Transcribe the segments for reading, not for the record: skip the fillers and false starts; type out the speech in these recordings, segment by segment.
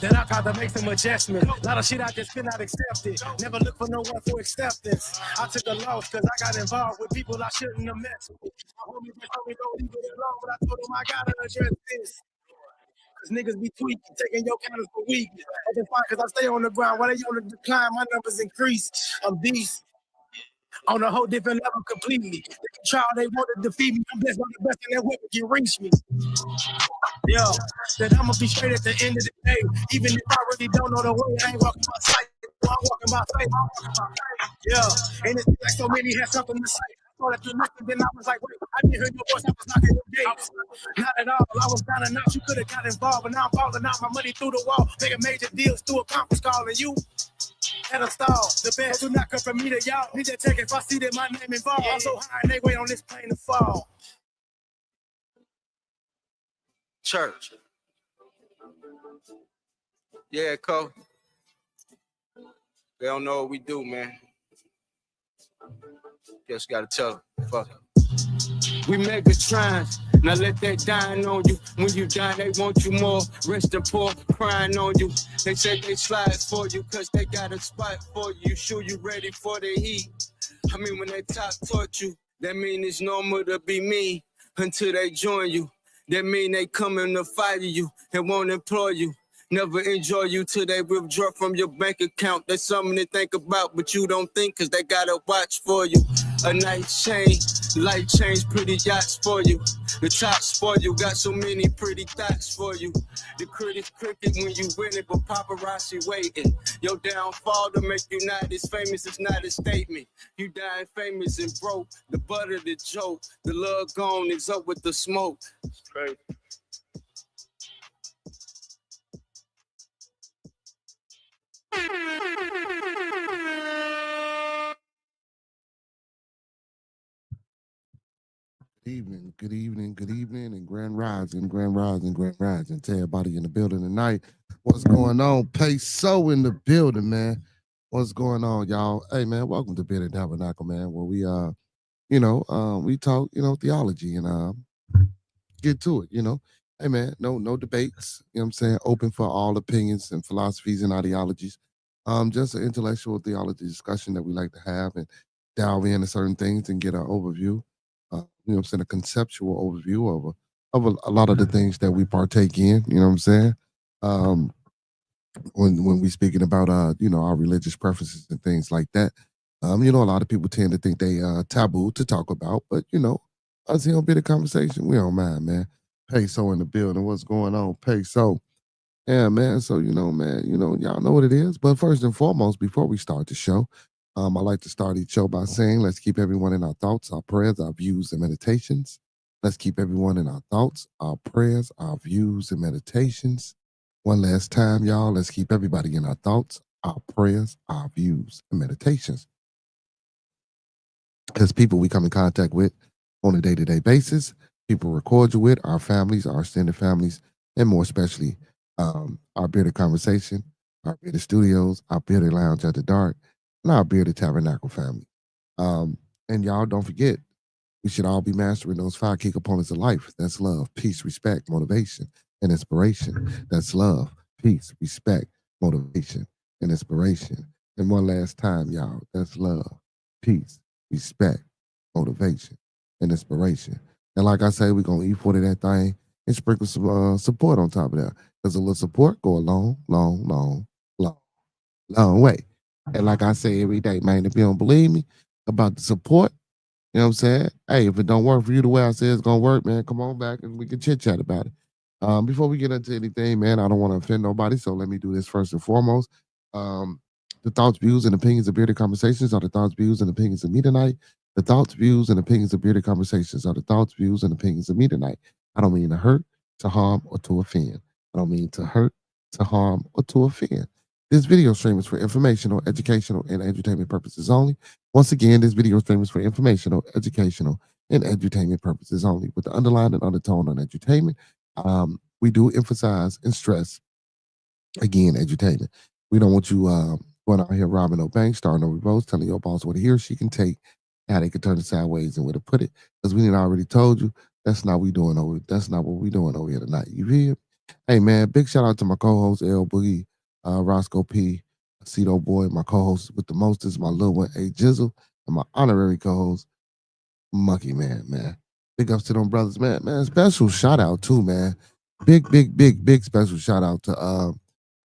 Then I tried to make some adjustments. A lot of shit I just could not accept it. Never look for no one for acceptance. I took a loss because I got involved with people I shouldn't have messed with. My homie just told me don't leave it alone, but I told him I gotta address this. Cause niggas be tweaking, taking your counters for weakness. That's fine, cause I stay on the ground. While they on the decline, my numbers increase. I'm beast. On a whole different level completely. They can try all they want to defeat me. I'm blessed by the best and that weapon can reach me. Yeah, that I'ma be straight at the end of the day. Even if I really don't know the way, I ain't walking by sight. I'm walking by faith. Yeah, and it's like so many had something to say. I thought if you listened, then I was like, wait, I didn't hear your voice, I was knocking your gates. Not at all, I was down and out, you could have got involved, but now I'm falling out my money through the wall, making major deals through a conference call, and you at a stall. The best do not come from me to y'all. Need to check if I see that my name involved. I'm so high and they wait on this plane to fall. Church. Yeah, Cole. They don't know what we do, man. Guess gotta tell them. Fuck it. We Megatrons, now let that dine on you. When you die, they want you more. Rest and poor, crying on you. They say they slide for you, cause they got a spot for you. You sure you ready for the heat? I mean, when they top taught you, that mean it's normal to be me until they join you. That mean they coming to fire you and won't employ you. Never enjoy you till they withdraw from your bank account. That's something to think about, but you don't think, cause they gotta watch for you. A nice chain, light change, pretty yachts for you. The top spoil you, got so many pretty thoughts for you. The critics cricket when you win it, but paparazzi waiting. Your downfall to make you not as famous is not a statement. You dying famous and broke, the butt of the joke. The love gone is up with the smoke. It's crazy. Good evening, and grand rising to everybody in the building tonight. What's going on? Peso in the building, man. What's going on, y'all? Hey, man, welcome to Bit and Tabernacle, man, where we, we talk, theology and get to it, Hey, man, no debates, you know what I'm saying? Open for all opinions and philosophies and ideologies. Just an intellectual theology discussion that we like to have and delve into certain things and get an overview. A conceptual overview of a lot of the things that we partake in, you know what I'm saying? When we speaking about our religious preferences and things like that. A lot of people tend to think they taboo to talk about, but us here on Bit of Conversation, we don't mind, man. Peso in the building. What's going on? Peso. Yeah, man. So, man, y'all know what it is. But first and foremost, before we start the show, I like to start each show by saying, let's keep everyone in our thoughts, our prayers, our views, and meditations. Let's keep everyone in our thoughts, our prayers, our views, and meditations. One last time, y'all, let's keep everybody in our thoughts, our prayers, our views, and meditations. Because people we come in contact with on a day-to-day basis, people we're cordial with, our families, our extended families, and more especially our Bearded Conversation, our Bearded Studios, our Bearded Lounge at the Dark, and our Bearded Tabernacle family. And y'all don't forget, we should all be mastering those 5 key components of life. That's love, peace, respect, motivation, and inspiration. That's love, peace, respect, motivation, and inspiration. And one last time, y'all, that's love, peace, respect, motivation, and inspiration. And like I say, we're going to eat for that thing and sprinkle some support on top of that. Because a little support go a long way. And like I say every day, man, if you don't believe me about the support, you know what I'm saying? Hey, if it don't work for you the way I say it's going to work, man, come on back and we can chit-chat about it. Before we get into anything, man, I don't want to offend nobody, so let me do this first and foremost. The thoughts, views, and opinions of Bearded Conversations are the thoughts, views, and opinions of me tonight. The thoughts, views, and opinions of Bearded Conversations are the thoughts, views, and opinions of me tonight. I don't mean to hurt, to harm, or to offend. I don't mean to hurt, to harm, or to offend. This video stream is for informational, educational, and entertainment purposes only. Once again, this video stream is for informational, educational, and edutainment purposes only, with the underline and undertone on edutainment. We do emphasize and stress, again, edutainment. We don't want you going out here robbing no banks, starting no revolts, telling your boss what he or she can take, how they can turn it sideways and where to put it. Because we already told you that's not what we doing over here tonight. You feel? Hey man, big shout out to my co-host L Boogie, Roscoe P, Cito Boy, my co-host with the mostest, my little one A Jizzle, and my honorary co-host Monkey Man, man. Big ups to them brothers, man. Man, special shout out too, man. Big special shout out to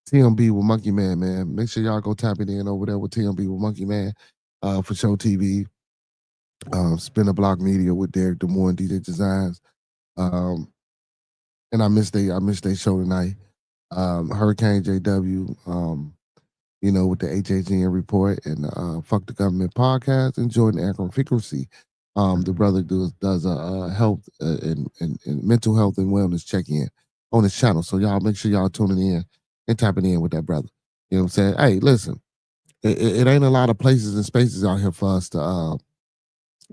TMB with Monkey Man, man. Make sure y'all go tap it in over there with TMB with Monkey Man, for Show TV, Spin a Block Media with Derek Demore and DJ Designs. Um, and I missed they show tonight. Hurricane JW, with the HHN report and Fuck the Government podcast and Jordan Akron Frequency. The brother does a health and mental health and wellness check in on his channel. So y'all make sure y'all tuning in and tapping in with that brother. You know what I'm saying? Hey, listen, it ain't a lot of places and spaces out here for us to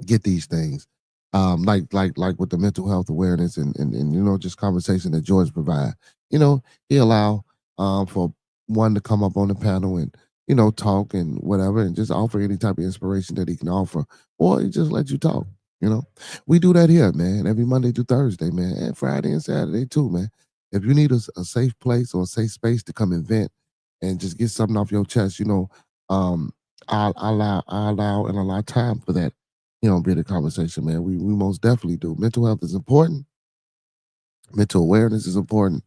get these things. Like with the mental health awareness and just conversation that George provide. He allow for one to come up on the panel and talk and whatever and just offer any type of inspiration that he can offer, or he just let you talk. We do that here, man, every Monday through Thursday, man, and Friday and Saturday too, man. If you need a safe place or a safe space to come and vent and just get something off your chest, um, I allow and allow time for that be the conversation, man. We most definitely do. Mental health is important. Mental awareness is important.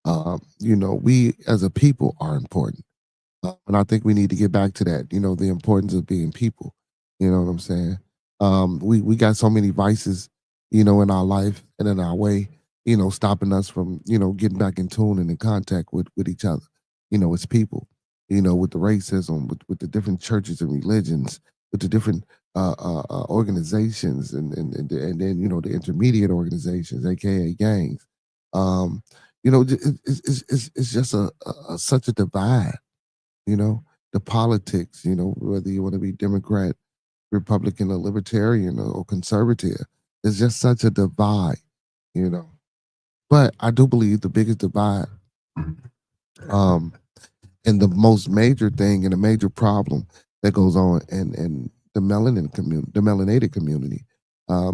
We as a people are important. And I think we need to get back to that, the importance of being people. You know what I'm saying? We got so many vices, in our life and in our way, stopping us from, getting back in tune and in contact with each other, as people, with the racism, with the different churches and religions, with the different organizations and then, the intermediate organizations, aka gangs. It's just such a divide, you know, the politics, whether you want to be Democrat, Republican, or Libertarian or conservative. It's just such a divide, you know. But I do believe the biggest divide, um, and the most major thing and a major problem that goes on in the melanin community, the melanated community,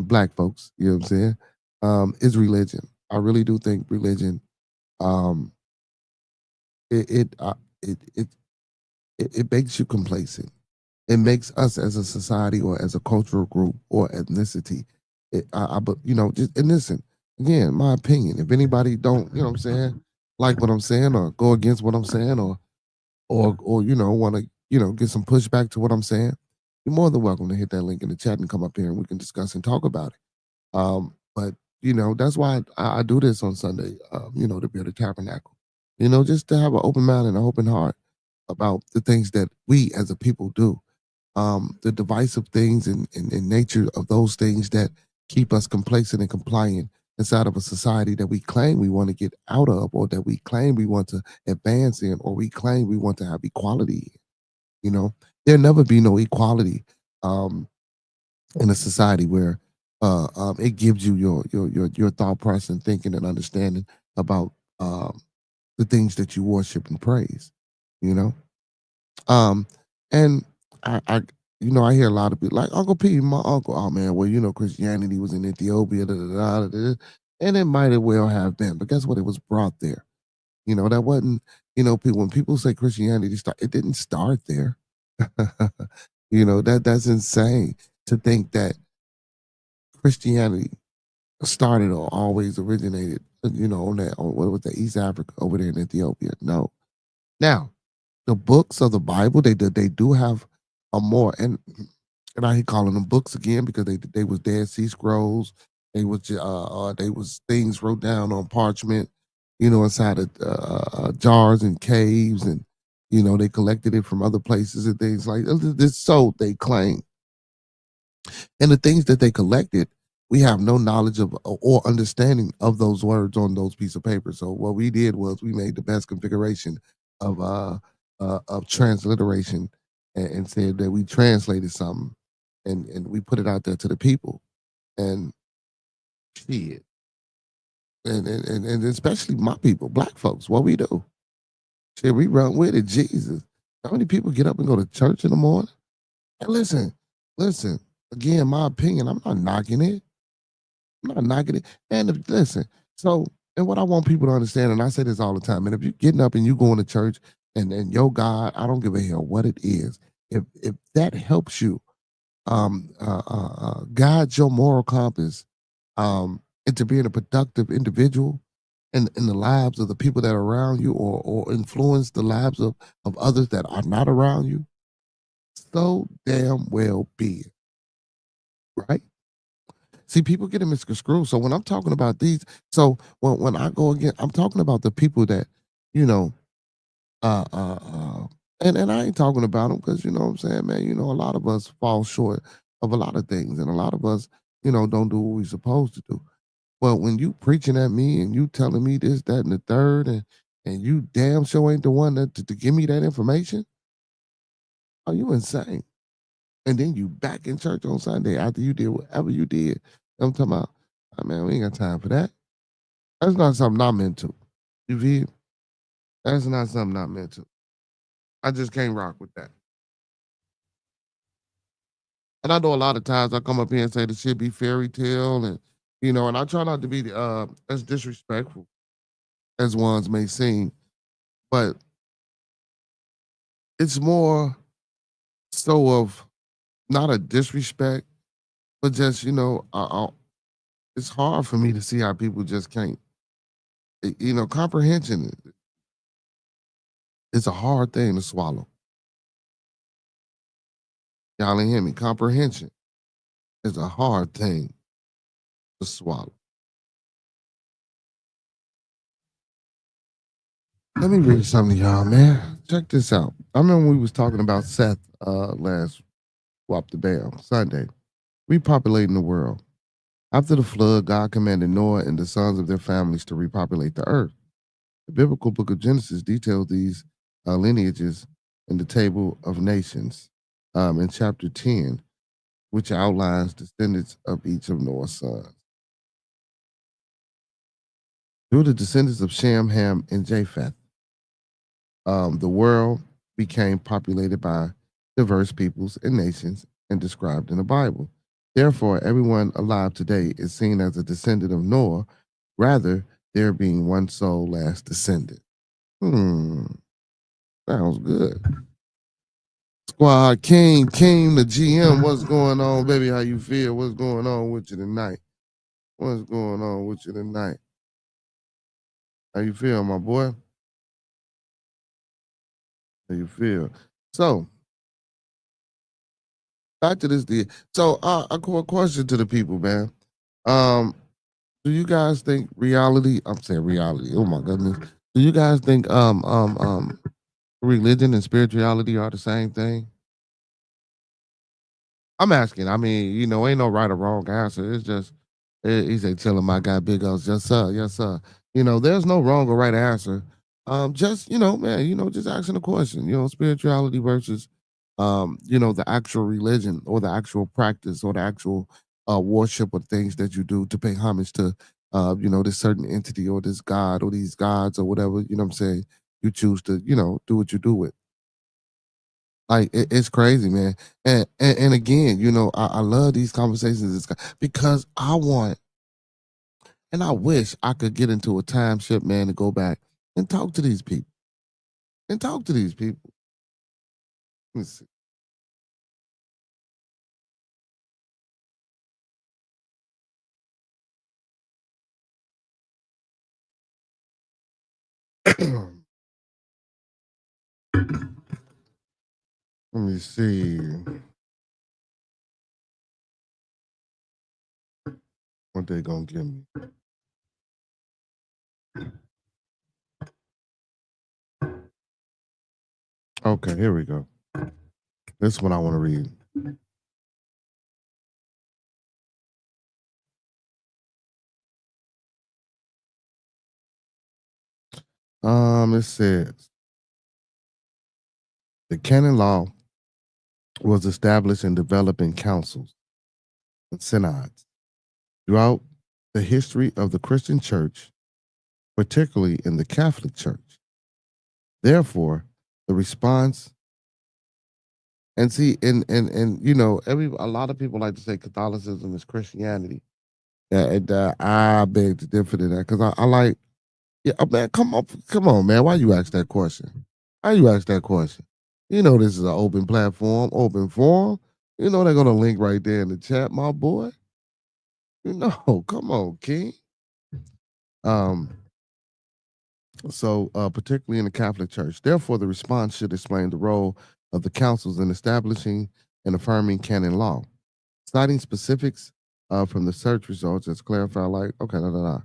black folks, you know what I'm saying, is religion. I really do think religion, um, it it, uh, it it it makes you complacent. It makes us as a society or as a cultural group or ethnicity. But just and listen again, my opinion. If anybody don't, what I'm saying, like what I'm saying, or go against what I'm saying, or want to get some pushback to what I'm saying, you're more than welcome to hit that link in the chat and come up here and we can discuss and talk about it. But that's why I do this on Sunday. To build a tabernacle. Just to have an open mind and an open heart about the things that we as a people do. The divisive things and nature of those things that keep us complacent and compliant inside of a society that we claim we want to get out of, or that we claim we want to advance in, or we claim we want to have equality. There'll never be no equality in a society where it gives you your thought process and thinking and understanding about the things that you worship and praise. You know, um, and I I hear a lot of people like Uncle P, my uncle. Oh man, well Christianity was in Ethiopia, da, da, da, da, da, and it might as well have been. But guess what? It was brought there. That wasn't. People when people say Christianity it didn't start there. That's insane to think that Christianity started or always originated. On what was the East Africa over there in Ethiopia? No. Now, the books of the Bible, they do have a more and I hate calling them books again because they was Dead Sea Scrolls. They was things wrote down on parchment, inside of jars and caves, and they collected it from other places and things like this. So they claim, and the things that they collected, we have no knowledge of or understanding of those words on those piece of paper. So what we did was we made the best configuration of transliteration and said that we translated something and we put it out there to the people and shit. And especially my people, black folks, what we do. Shit, we run with it, Jesus. How many people get up and go to church in the morning? And listen, again, my opinion, I'm not knocking it. I'm not knocking it. And listen, so And what I want people to understand, and I say this all the time, and if you're getting up and you going to church and your God, I don't give a hell what it is. If that helps you guide your moral compass into being a productive individual in the lives of the people that are around you, or influence the lives of others that are not around you, so damn well be it, right? See, people get it misconstrued. So when I'm talking about these, so when I go again, I'm talking about the people that, you know, uh, uh, uh and I ain't talking about them because you know what I'm saying, man. You know, a lot of us fall short of a lot of things, and a lot of us, don't do what we supposed to do. But when you preaching at me and you telling me this, that, and the third, and you damn sure ain't the one to give me that information, are you insane? And then you back in church on Sunday after you did whatever you did. I'm talking about, oh, man, we ain't got time for that. That's not something I'm into. You feel? That's not something I'm into. I just can't rock with that. And I know a lot of times I come up here and say the shit be fairy tale, and and I try not to be as disrespectful as ones may seem, but it's more so of not a disrespect, but just it's hard for me to see how people just can't. Comprehension is a hard thing to swallow. Y'all ain't hear me. Comprehension is a hard thing to swallow. Let me read something to y'all, man. Check this out. I remember we was talking about Seth last Swap the Bam Sunday. Repopulating the world. After the flood, God commanded Noah and the sons of their families to repopulate the earth. The biblical book of Genesis details these lineages in the table of nations in chapter 10, which outlines descendants of each of Noah's sons. Through the descendants of Shem, Ham, and Japheth, the world became populated by diverse peoples and nations and described in the Bible. Therefore, everyone alive today is seen as a descendant of Noah, rather, there being one sole last descendant. Sounds good. Squad King, the GM, what's going on, baby? How you feel? What's going on with you tonight? What's going on with you tonight? How you feel, my boy? How you feel? So, back to this deal. So, a question to the people, man. Um, do you guys think reality? I'm saying reality. Oh my goodness. Do you guys think religion and spirituality are the same thing? I'm asking. I mean, ain't no right or wrong answer. It's just he said, "Tell him I got big O's." Yes, sir. Yes, sir. There's no wrong or right answer. Just man, just asking a question. Spirituality versus, the actual religion or the actual practice or the actual worship or things that you do to pay homage to, this certain entity or this god or these gods or whatever. You know what I'm saying? You choose to, do what you do with. Like it's crazy, man. And again, I love these conversations because I want and I wish I could get into a time ship, man, to go back and talk to these people. And talk to these people. Let's see. Let me see what they gonna give me. Okay, here we go. This is what I want to read. It says the canon law was established and developed in councils and synods throughout the history of the Christian church, particularly in the Catholic Church. Therefore, the response and see and every a lot of people like to say Catholicism is Christianity. Yeah, and I beg to differ to that because I like Yeah, man, come on, man. Why you ask that question? Why you ask that question? You know this is an open platform, open forum. You know they're gonna link right there in the chat, my boy. You know, come on, King. Um, particularly in the Catholic Church. Therefore, the response should explain the role of the councils in establishing and affirming canon law, citing specifics from the search results as clarified. Like, okay, no, no, no.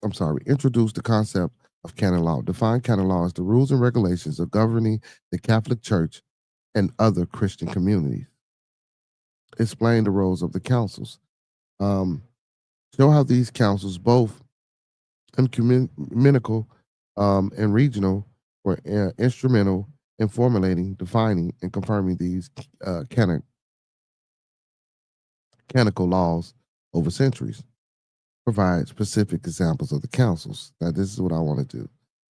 I'm sorry. Introduce the concept of canon law. Define canon law as the rules and regulations of governing the Catholic Church and other Christian communities. Explain the roles of the councils. Um, Show how these councils, both ecumenical and regional, were instrumental in formulating, defining, and confirming these canonical laws over centuries. Provide specific examples of the councils. Now, this is what I want to do.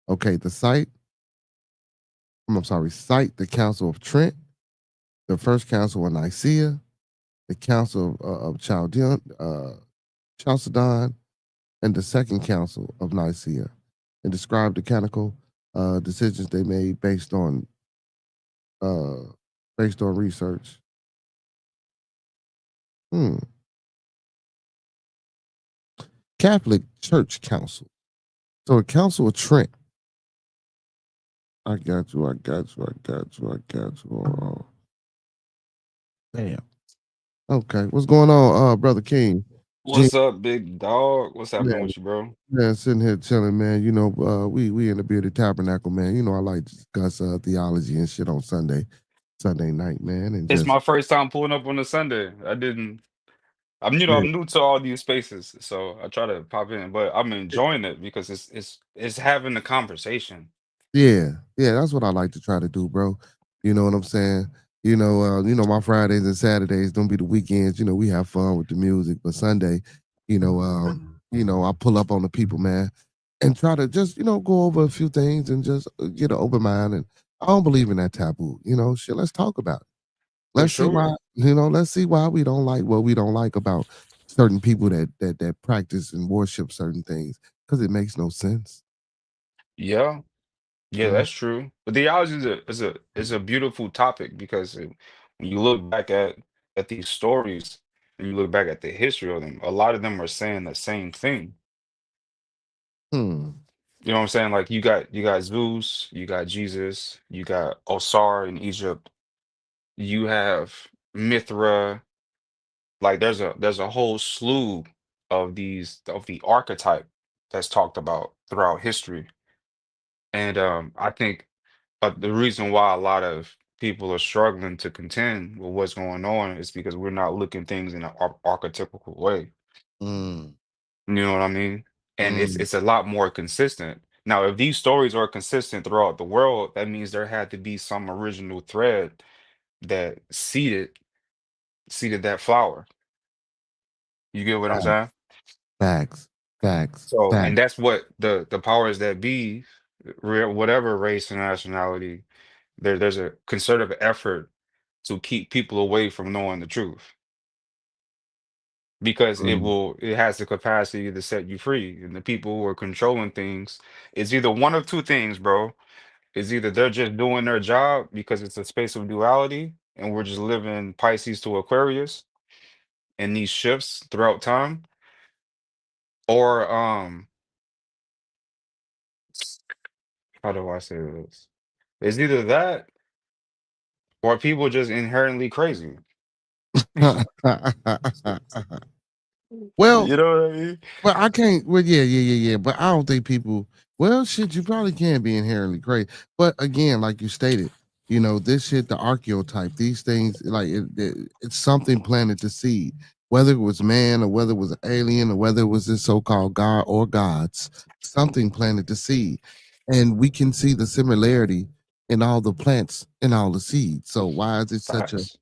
Okay, cite the Council of Trent, the First Council of Nicaea, the Council of Chalcedon, and the Second Council of Nicaea, and describe the canonical decisions they made uh, based on research. Hmm. Catholic Church Council. So the Council of Trent. I got you. Oh, damn. Okay. What's going on, Brother King? What's up, big dog? What's happening Man, with you, bro? man, sitting here chilling, man. You know, we in the bearded tabernacle, man. You know, I like to discuss theology and shit on Sunday night, man, and It's just my first time pulling up on a Sunday. I didn't. yeah, I'm new to all these spaces, so I try to pop in, but I'm enjoying it because it's having a conversation. yeah. That's what I like to try to do, bro. You know what I'm saying? My Fridays and Saturdays don't be the weekends. You know, we have fun with the music, but Sunday, I pull up on the people, man, and try to just go over a few things and just get an open mind. And I don't believe in that taboo. Shit. Let's talk about it. For Let's see sure. why. Let's see why we don't like what we don't like about certain people that practice and worship certain things because it makes no sense. Yeah, yeah, Mm. that's true. But theology is a beautiful topic because when you look back at these stories and you look back at the history of them, a lot of them are saying the same thing. Hmm. You know what I'm saying? Like you got Zeus, you got Jesus, you got Osar in Egypt, you have Mithra. Like there's a whole slew of the archetype that's talked about throughout history. And I think the reason why a lot of people are struggling to contend with what's going on is because we're not looking things in an archetypical way. Mm. You know what I mean? And it's Mm. it's a lot more consistent. Now, if these stories are consistent throughout the world, that means there had to be some original thread that seeded that flower. You get what I'm saying? Facts, facts, So, and facts. that's what the powers that be, whatever race and nationality, there's a concerted effort to keep people away from knowing the truth because Mm. it has the capacity to set you free. And the people who are controlling things, it's either one of two things, bro. Is either they're just doing their job because it's a space of duality and we're just living Pisces to Aquarius and these shifts throughout time, or how do I say this? It's either that or people just inherently crazy. Well, You know what I mean? but I can't. Well, yeah. But I don't think people. Well, shit, you probably can be inherently crazy. But again, like you stated, this shit, the archetype, these things, like it's something planted to seed. Whether it was man or whether it was an alien or whether it was this so-called god or gods, something planted the seed, and we can see the similarity in all the plants and all the seeds. So why is it such a Facts.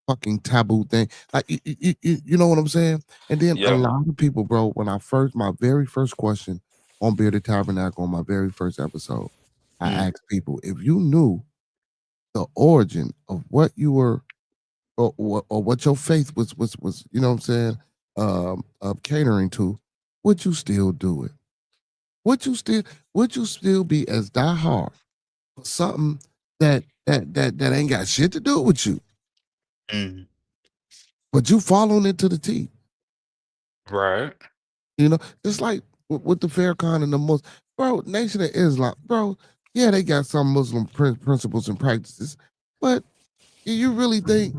fucking taboo thing? Like, you know what I'm saying? And then a Yep. lot of people, bro, when my very first question on Bearded Tabernacle on my very first episode, I Mm. asked people if you knew the origin of what you were or what your faith was, you know what I'm saying, catering to, would you still do it? Would you still be as diehard for something that ain't got shit to do with you, Mm, but you following it to the T? right. You know, just like with the Farrakhan and the Muslim, bro, Nation of Islam, bro. Yeah, they got some Muslim principles and practices, but you really think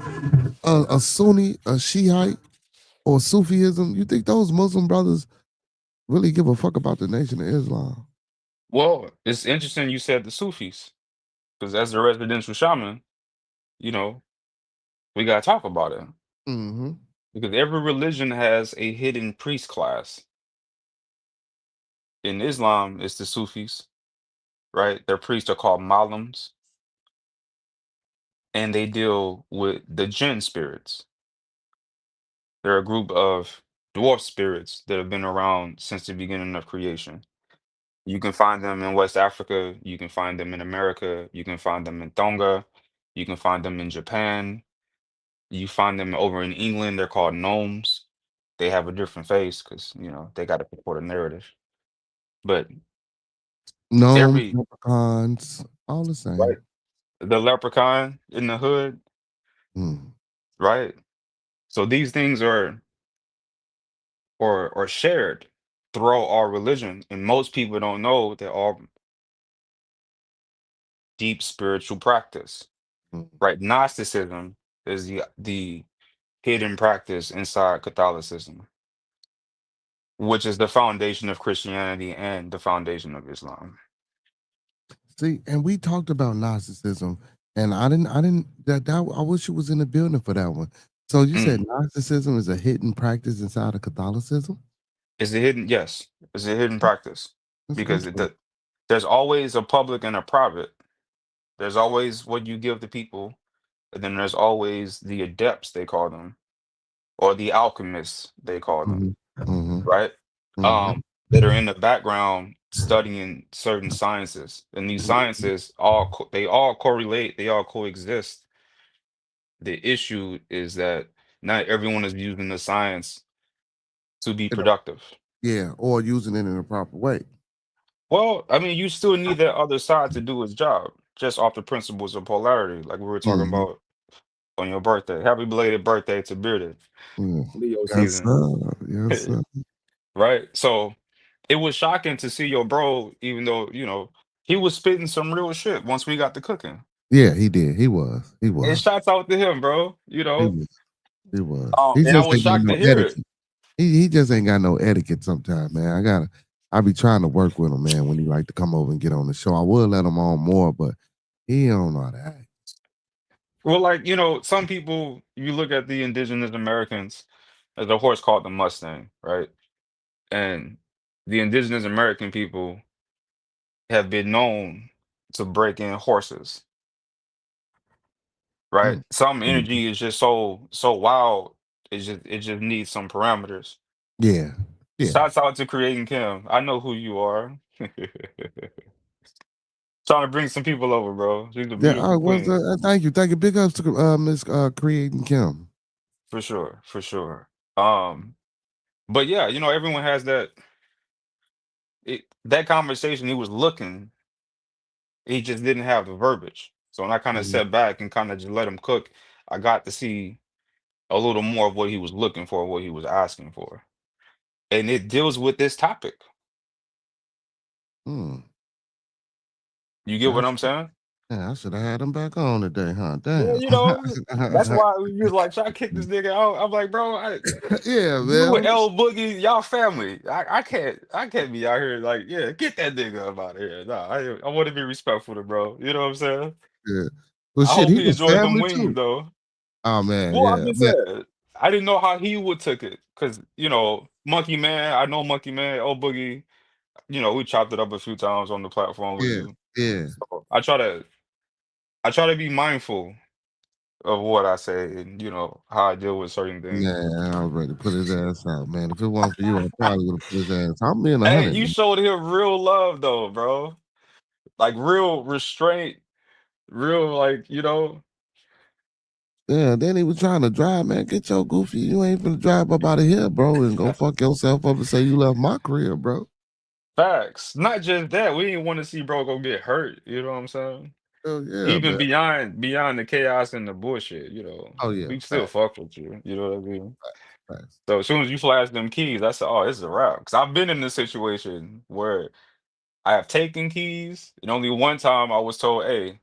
a Sunni, a Shiite, or Sufism? You think those Muslim brothers really give a fuck about the Nation of Islam? Well, it's interesting you said the Sufis, because as a residential shaman, you know, we gotta talk about it. Mm-hmm. Because every religion has a hidden priest class. In Islam, it's the Sufis, right? Their priests are called Malams, and they deal with the jinn spirits. They're a group of dwarf spirits that have been around since the beginning of creation. You can find them in West Africa, you can find them in America, you can find them in Tonga, you can find them in Japan, you find them over in England, they're called gnomes. They have a different face because, they got to support a narrative. But Gnomes, every leprechauns, all the same. right, the leprechaun in the hood, Mm. right? So these things are or shared throughout our religion, and most people don't know that all deep spiritual practice, Mm. right? Gnosticism is the hidden practice inside Catholicism, which is the foundation of Christianity and the foundation of Islam. See, and we talked about Gnosticism, and I didn't that I wish you was in the building for that one. So you said Mm. Gnosticism is a hidden practice inside of Catholicism? Is a hidden Yes, it's a hidden practice That's because interesting. there's always a public and a private. There's always what you give to people, and then there's always the adepts, they call them, or the alchemists, they call them, Mhm. Mhm. right? Mhm. That are in the background studying certain sciences, and these sciences they all correlate, they all coexist. The issue is that not everyone is using the science to be It- productive. Yeah, or using it in a proper way. Well, I mean, you still need that other side to do its job, just off the principles of polarity, like we were talking Mhm. about on your birthday. Happy belated birthday to Bearded. Yeah. Leo Yes, season. sir. Yes, sir. Right? So it was shocking to see your bro, even though, he was spitting some real shit once we got to cooking. Yeah, he did. He was. He And was. shouts out to him, bro. He was. He was. He And I just was ain't got shocked no to hear it. etiquette. He just ain't got no etiquette sometimes, man. I be trying to work with him, man, when he like to come over and get on the show. I would let him on more, but he don't know how to act. Well, like, some people, you look at the indigenous Americans, there's a horse called the Mustang, right? And the indigenous American people have been known to break in horses, right? Mm, Some mm. energy is just so wild. It just needs some parameters. Yeah. Yeah. Shouts out to Creating Kim. I know who you are. Trying to bring some people over, bro. She's a Yeah. beautiful Was queen. thank you. Thank you. Big ups to Miss Creating Kim. For sure, for sure. But yeah, everyone has that conversation. He was looking, he just didn't have the verbiage. So when I kind of Mhm. sat back and kind of just let him cook, I got to see a little more of what he was looking for, what he was asking for. And it deals with this topic. Mm. You get what That's I'm saying? Yeah, I should have had him back on today, huh? Yeah, Damn. that's why we was like, try to kick this nigga out. I'm like, bro, Yeah, you and man. L Boogie, y'all family. I can't be out here like, yeah, get that nigga up out of here. Nah, I want to be respectful to bro. You know what I'm saying? Yeah. Well, I shit, hope he he was enjoyed them family wings too. though. Oh man, Well, I'm yeah, just man. saying, I didn't know how he would took it because Monkey Man, I know Monkey Man, L Boogie. We chopped it up a few times on the platform with Yeah, you. yeah. So I try to be mindful of what I say and how I deal with certain things. Man, I was ready to put his ass out, man. If it wasn't for you, I probably would have put his ass. I'm being a Hey, hundred. you showed him real love though, bro. Like real restraint, real like Yeah, then he was trying to drive, man. Get your goofy. You ain't finna drive up out of here, bro, and go fuck yourself up and say you left my career, bro. Facts. Not just that, we didn't want to see bro go get hurt. You know what I'm saying? Hell yeah, Even man. beyond the chaos and the bullshit, Oh yeah, we still facts, fuck with you. You know what I mean? facts. So as soon as you flash them keys, I said, "Oh, this is a wrap." Because I've been in this situation where I have taken keys, and only one time I was told, "Hey,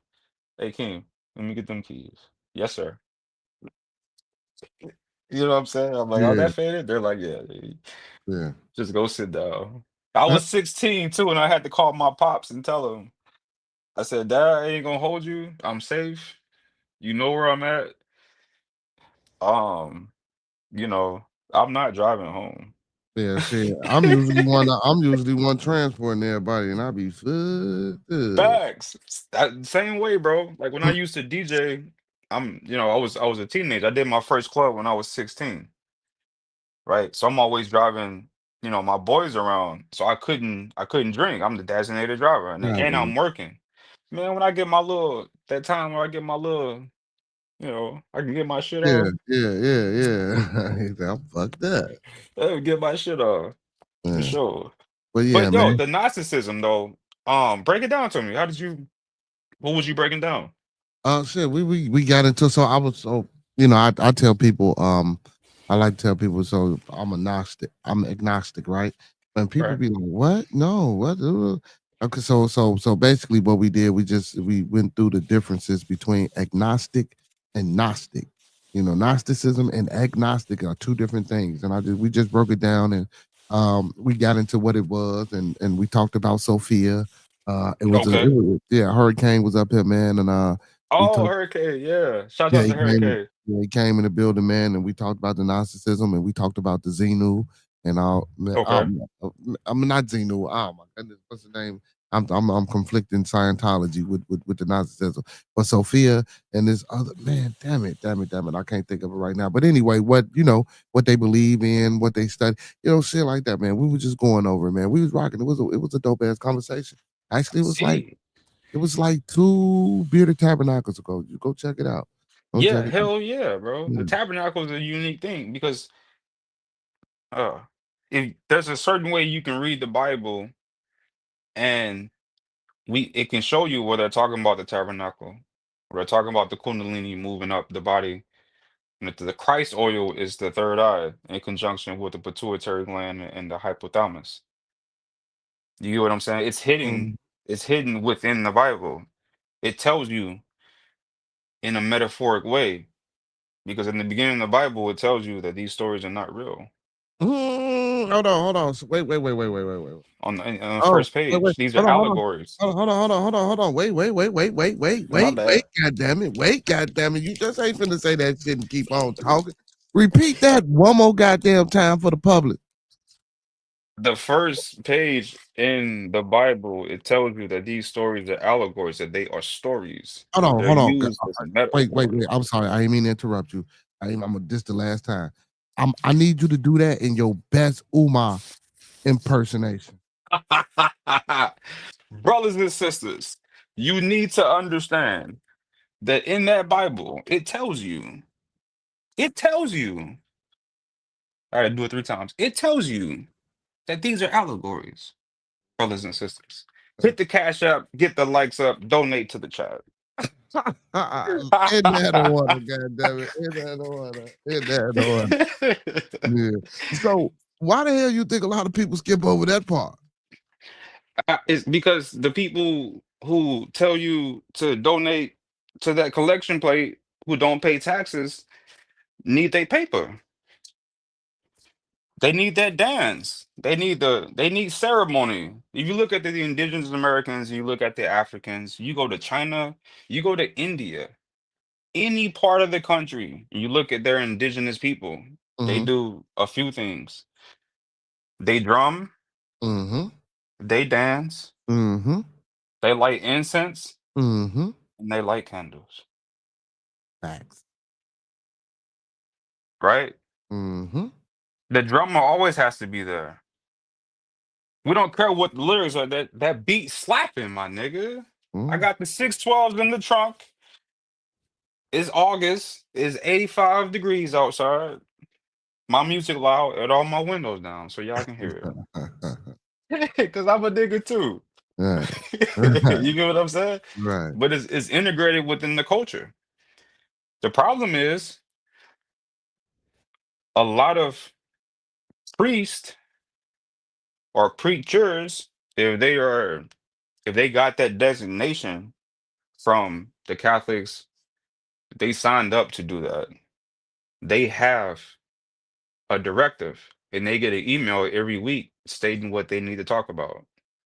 King, let me get them keys." Yes, sir. You know what I'm saying? I'm like, "Oh, Yeah, that faded." They're like, "Yeah, yeah. just go sit down." I That, was 16 too, and I had to call my pops and tell him. I said, "Dad, I ain't gonna hold you. I'm safe. You know where I'm at. Um, you know, I'm not driving home." yeah, shit. I'm usually one transporting everybody, and I be fucked up. Facts. That same way, bro. Like when I used to DJ, I was a teenager. I did my first club when I was 16, right? So I'm always driving, my boys around. So I couldn't drink. I'm the designated driver, and Right. I'm working. Man, when I get my little that time where I get my little, I can get my shit Yeah, off. yeah, yeah, yeah. He said, I'm fucked up. Get my shit off for Yeah. sure. But yeah, But yo, man. the Gnosticism though, break it down to me. What was you breaking down? Shit, we got into so I was so I tell people I like to tell people so I'm agnostic, right? And people Right. be like, what? No, what? Okay, so basically what we did, we went through the differences between agnostic and Gnostic. Gnosticism and agnostic are two different things, and we just broke it down and we got into what it was and we talked about Sophia. Okay. Yeah, Hurricane was up here, man, and he Oh, took Hurricane, yeah. Shout yeah, out to Hurricane. he came in the building, man, and we talked about the Gnosticism and we talked about the Xenu and all. Man, Okay. I'm not Xenu. Oh my goodness, what's the name? I'm conflicting Scientology with the Gnosticism, but Sophia and this other man, damn it, I can't think of it right now. But anyway, what they believe in, what they study, shit like that, man. We were just going over it, man. We was rocking. It was a dope ass conversation. Actually, See, it was like 2 bearded tabernacles ago. You go check it out. Go yeah, check it out. hell yeah, bro. The Yeah. tabernacle is a unique thing because uh if there's a certain way you can read the Bible and it can show you where they're talking about the tabernacle, or they're talking about the Kundalini moving up the body. And the Christ oil is the third eye in conjunction with the pituitary gland and the hypothalamus. You get what I'm saying? Mhm. It's hidden within the Bible. It tells you in a metaphoric way. Because in the beginning of the Bible, it tells you that these stories are not real. Hold on. Wait. On the Oh, first wait. page, these are Hold on, hold on. allegories. Hold on. My Wait. bad. God damn it. You just ain't finna say that shit and keep on talking. Repeat that one more goddamn time for the public. The first page in the Bible, it tells you that these stories are allegories, that they are stories. They're Hold on. used as Wait. metaphors. I'm sorry. I didn't mean to interrupt you. This the last time. I need you to do that in your best Uma impersonation. Brothers and sisters, you need to understand that in that Bible, it tells you, I gotta do it 3 times. It tells you that these are allegories, brothers and sisters. Hit the cash up, get the likes up, donate to the chat. In that order, goddammit. In that order. In that order. Yeah. So why the hell you think a lot of people skip over that part? It's because the people who tell you to donate to that collection plate who don't pay taxes need their paper. They need that dance. They need ceremony. If you look at the indigenous Americans, you look at the Africans, you go to China, you go to India, any part of the country, you look at their indigenous people, they Mhm. do a few things. They drum, Mhm. they dance, Mhm. they light incense, Mhm. and they light candles, Facts. right? Mhm. The drummer always has to be there. We don't care what the lyrics are. That beat slapping, my nigga. I Mhm. got the 612s in the trunk. It's August. It's 85 degrees outside. My music loud and all my windows down so y'all can hear it. Because I'm a nigga too. Right. You get what I'm saying? Right. But it's integrated within the culture. The problem is a lot of priests or preachers, if they got that designation from the Catholics, they signed up to do that. They have a directive and they get an email every week stating what they need to talk about.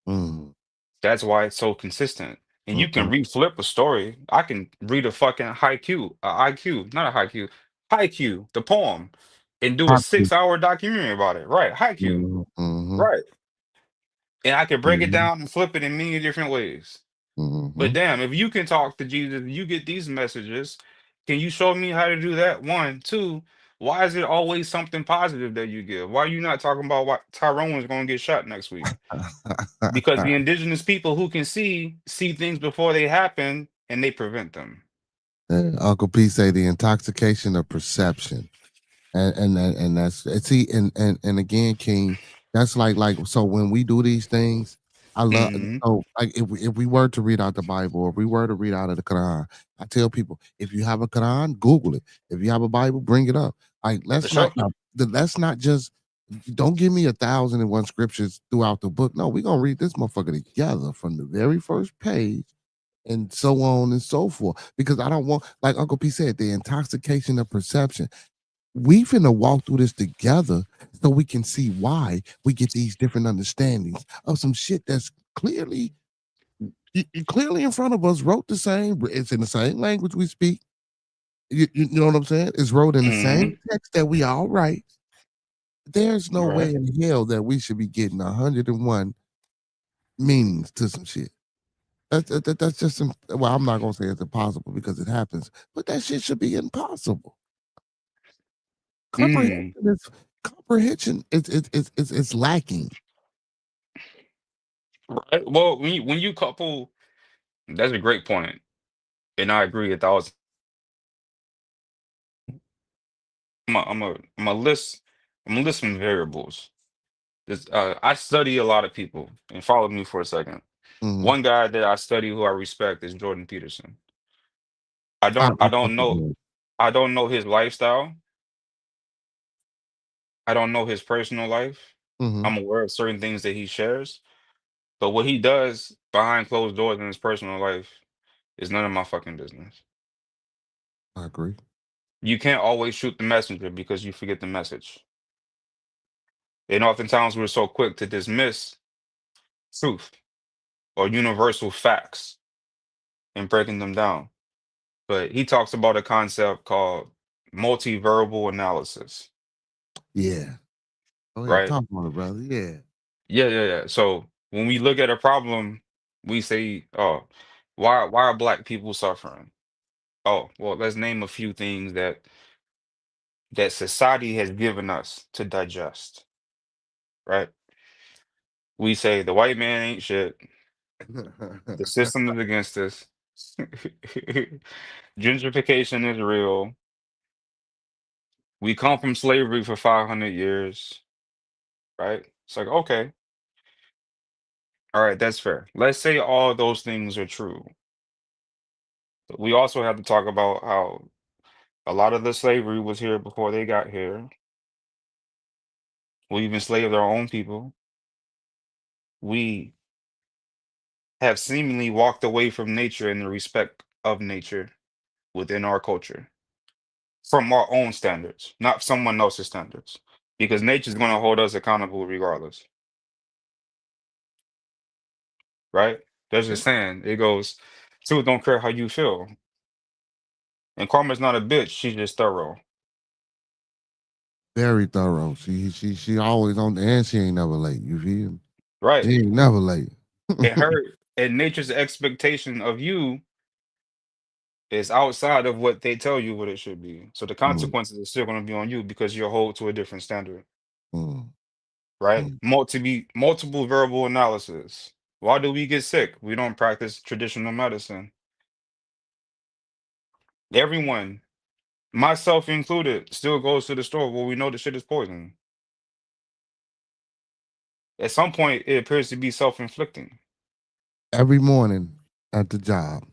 Mm, That's why it's so consistent. And you can mhm. reflip a story. I can read a fucking haiku, not a haiku, the poem, and do a Copy. 6 hour documentary about it. Right, haiku. Mhm, mhm, Right. And I can break it mhm, down and flip it in many different ways. But mhm. damn, if you can talk to Jesus, you get these messages. Can you show me how to do that? One, two. Why is it always something positive that you give? Why are you not talking about why Tyrone is going to get shot next week? Because the indigenous people who can see things before they happen and they prevent them. Uncle P say the intoxication of perception. And that's see and again, King, that's like so when we do these things, I love Hmm. so like if we were to read out the Bible or if we were to read out of the Quran, I tell people if you have a Quran, Google it. If you have a Bible, bring it up. Like For sure. let's not just don't give me 1,001 scriptures throughout the book. No, we're gonna read this motherfucker together from the very first page and so on and so forth. Because I don't want, like Uncle P said, the intoxication of perception. We finna walk through this together so we can see why we get these different understandings of some shit that's clearly in front of us, wrote the same, it's in the same language we speak. You know what I'm saying? It's wrote in the same Hmm. text that we all write. There's no way Right. in hell that we should be getting 101 meanings to some shit. That's just well, I'm not gonna say it's impossible because it happens, but that shit should be impossible. Comprehension Mm. is comprehension is lacking. Right. Well, when you couple, that's a great point, and I agree 1,000. I'm a list. I'm gonna list some variables. I study a lot of people, and follow me for a second. Mhm. One guy that I study who I respect is Jordan Peterson. I I don't I I don't fuck with know that. I don't know his lifestyle. I don't know his personal life. Mhm. I'm aware of certain things that he shares, but what he does behind closed doors in his personal life is none of my fucking business. I agree. You can't always shoot the messenger because you forget the message. And oftentimes we're so quick to dismiss truth or universal facts and breaking them down. But he talks about a concept called multiverbal analysis, Yeah. Oh yeah, right? talk on it, brother. Yeah. Yeah, yeah, yeah. So when we look at a problem, we say, "Oh, why are black people suffering?" Oh, well, let's name a few things that society has given us to digest, right? We say the white man ain't shit. The system is against us. Gentrification is real. We come from slavery for 500 years, right? It's like, okay, all right, that's fair. Let's say all those things are true. But we also have to talk about how a lot of the slavery was here before they got here. We've enslaved our own people. We have seemingly walked away from nature and the respect of nature within our culture from our own standards, not someone else's standards, because nature's going to hold us accountable regardless, right? There's a Yeah. saying, it goes, truth don't care how you feel. And Karma's not a bitch, she's just thorough, Very thorough. She always on the and she ain't never late. You feel me? right? She ain't never late. And her and nature's expectation of you is outside of what they tell you what it should be. So the Mm, consequences are still going to be on you because you're hold to a different standard, mm, right? mm. Multiple verbal analysis. Why do we get sick? We don't practice traditional medicine. Everyone, myself included, still goes to the store where we know the shit is poison. At some point, it appears to be self-inflicting. Every morning at the job,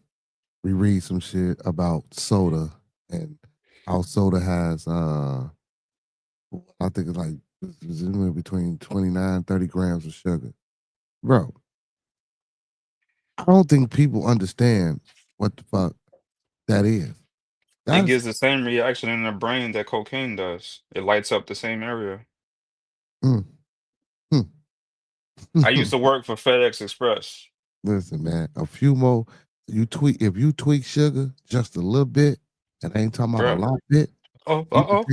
we read some shit about soda and how soda has I think it's like it's anywhere between 29, 30 grams of sugar. Bro, I don't think people understand what the fuck that is. It That's gives the same reaction in the brain that cocaine does. It lights up the same area. mm, mm, I used to work for FedEx Express. listen, man. A few more if you tweak sugar just a little bit, and I ain't talking about a Bruh. lot bit, Oh, you uh-oh.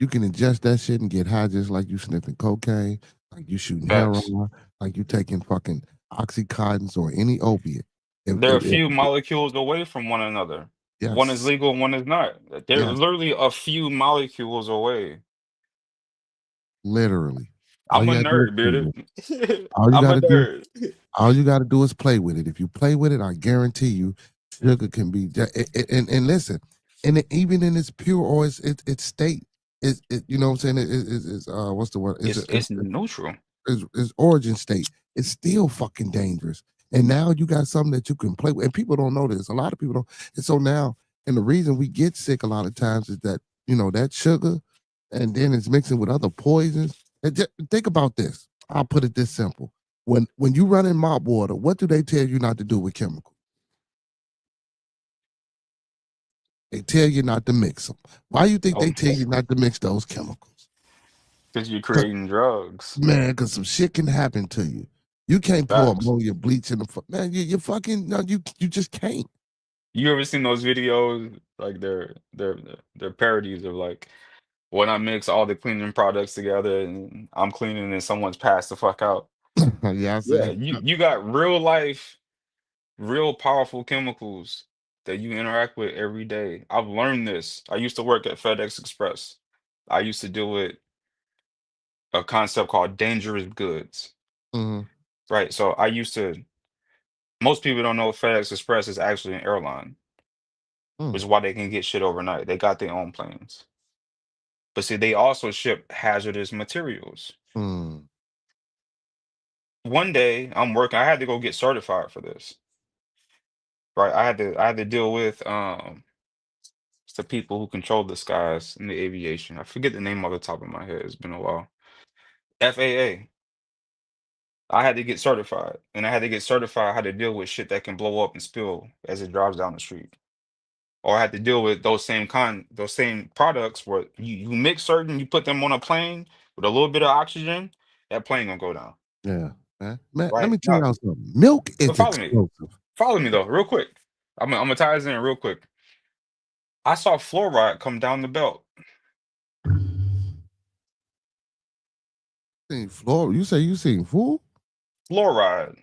can ingest that shit and get high just like you sniffing cocaine, like you shooting Facts. heroin, like you taking fucking oxycontins or any opiate. They're a few molecules away from one another. One is Yes, legal, one is not. They're yes, literally a few molecules away. literally. All I'm you a gotta do is nerd, play with it. dude. All you I'm a gotta do nerd. All you got to do is play with it. If you play with it, I guarantee you, sugar can be. And listen, and even in its pure or its state, you know what I'm saying? It's what's the word? It's neutral. Its origin state. It's still fucking dangerous. And now you got something that you can play with, and people don't know this. A lot of people don't. And so now, and the reason we get sick a lot of times is that that sugar, and then it's mixing with other poisons. And think about this. I'll put it this simple when you run in mop water, what do they tell you not to do with chemicals? They tell you not to mix them. Why you think Oh, they tell you not to mix those chemicals? because you're creating drugs. Man, because some shit can happen to you. You can't pour Facts. ammonia bleach in the man. You fucking no. You just can't. You ever seen those videos? Like they're parodies of like when I mix all the cleaning products together and I'm cleaning and someone's passed the fuck out. Yeah, I Yeah, say. you got real life, real powerful chemicals that you interact with every day. I've learned this. I used to work at FedEx Express. I used to deal with a concept called dangerous goods. Mhm. Right. So I used to most people don't know FedEx Express is actually an airline, which Mm, is why they can get shit overnight. They got their own planes. But see, they also ship hazardous materials. mm, One day I'm working, I had to go get certified for this. Right. I had to deal with it's the people who control the skies in the aviation. I forget the name off the top of my head. It's been a while. FAA. I had to get certified, and I had to get certified how to deal with shit that can blow up and spill as it drives down the street. Or I had to deal with those same products where you mix certain, you put them on a plane with a little bit of oxygen, that plane gonna go down. yeah, man. Let Right? me tell Now, y'all something. Milk but is follow me. explosive. Follow me though, real quick. I'm gonna tie this in real quick. I saw fluoride come down the belt. You say you seen fool? Fluoride.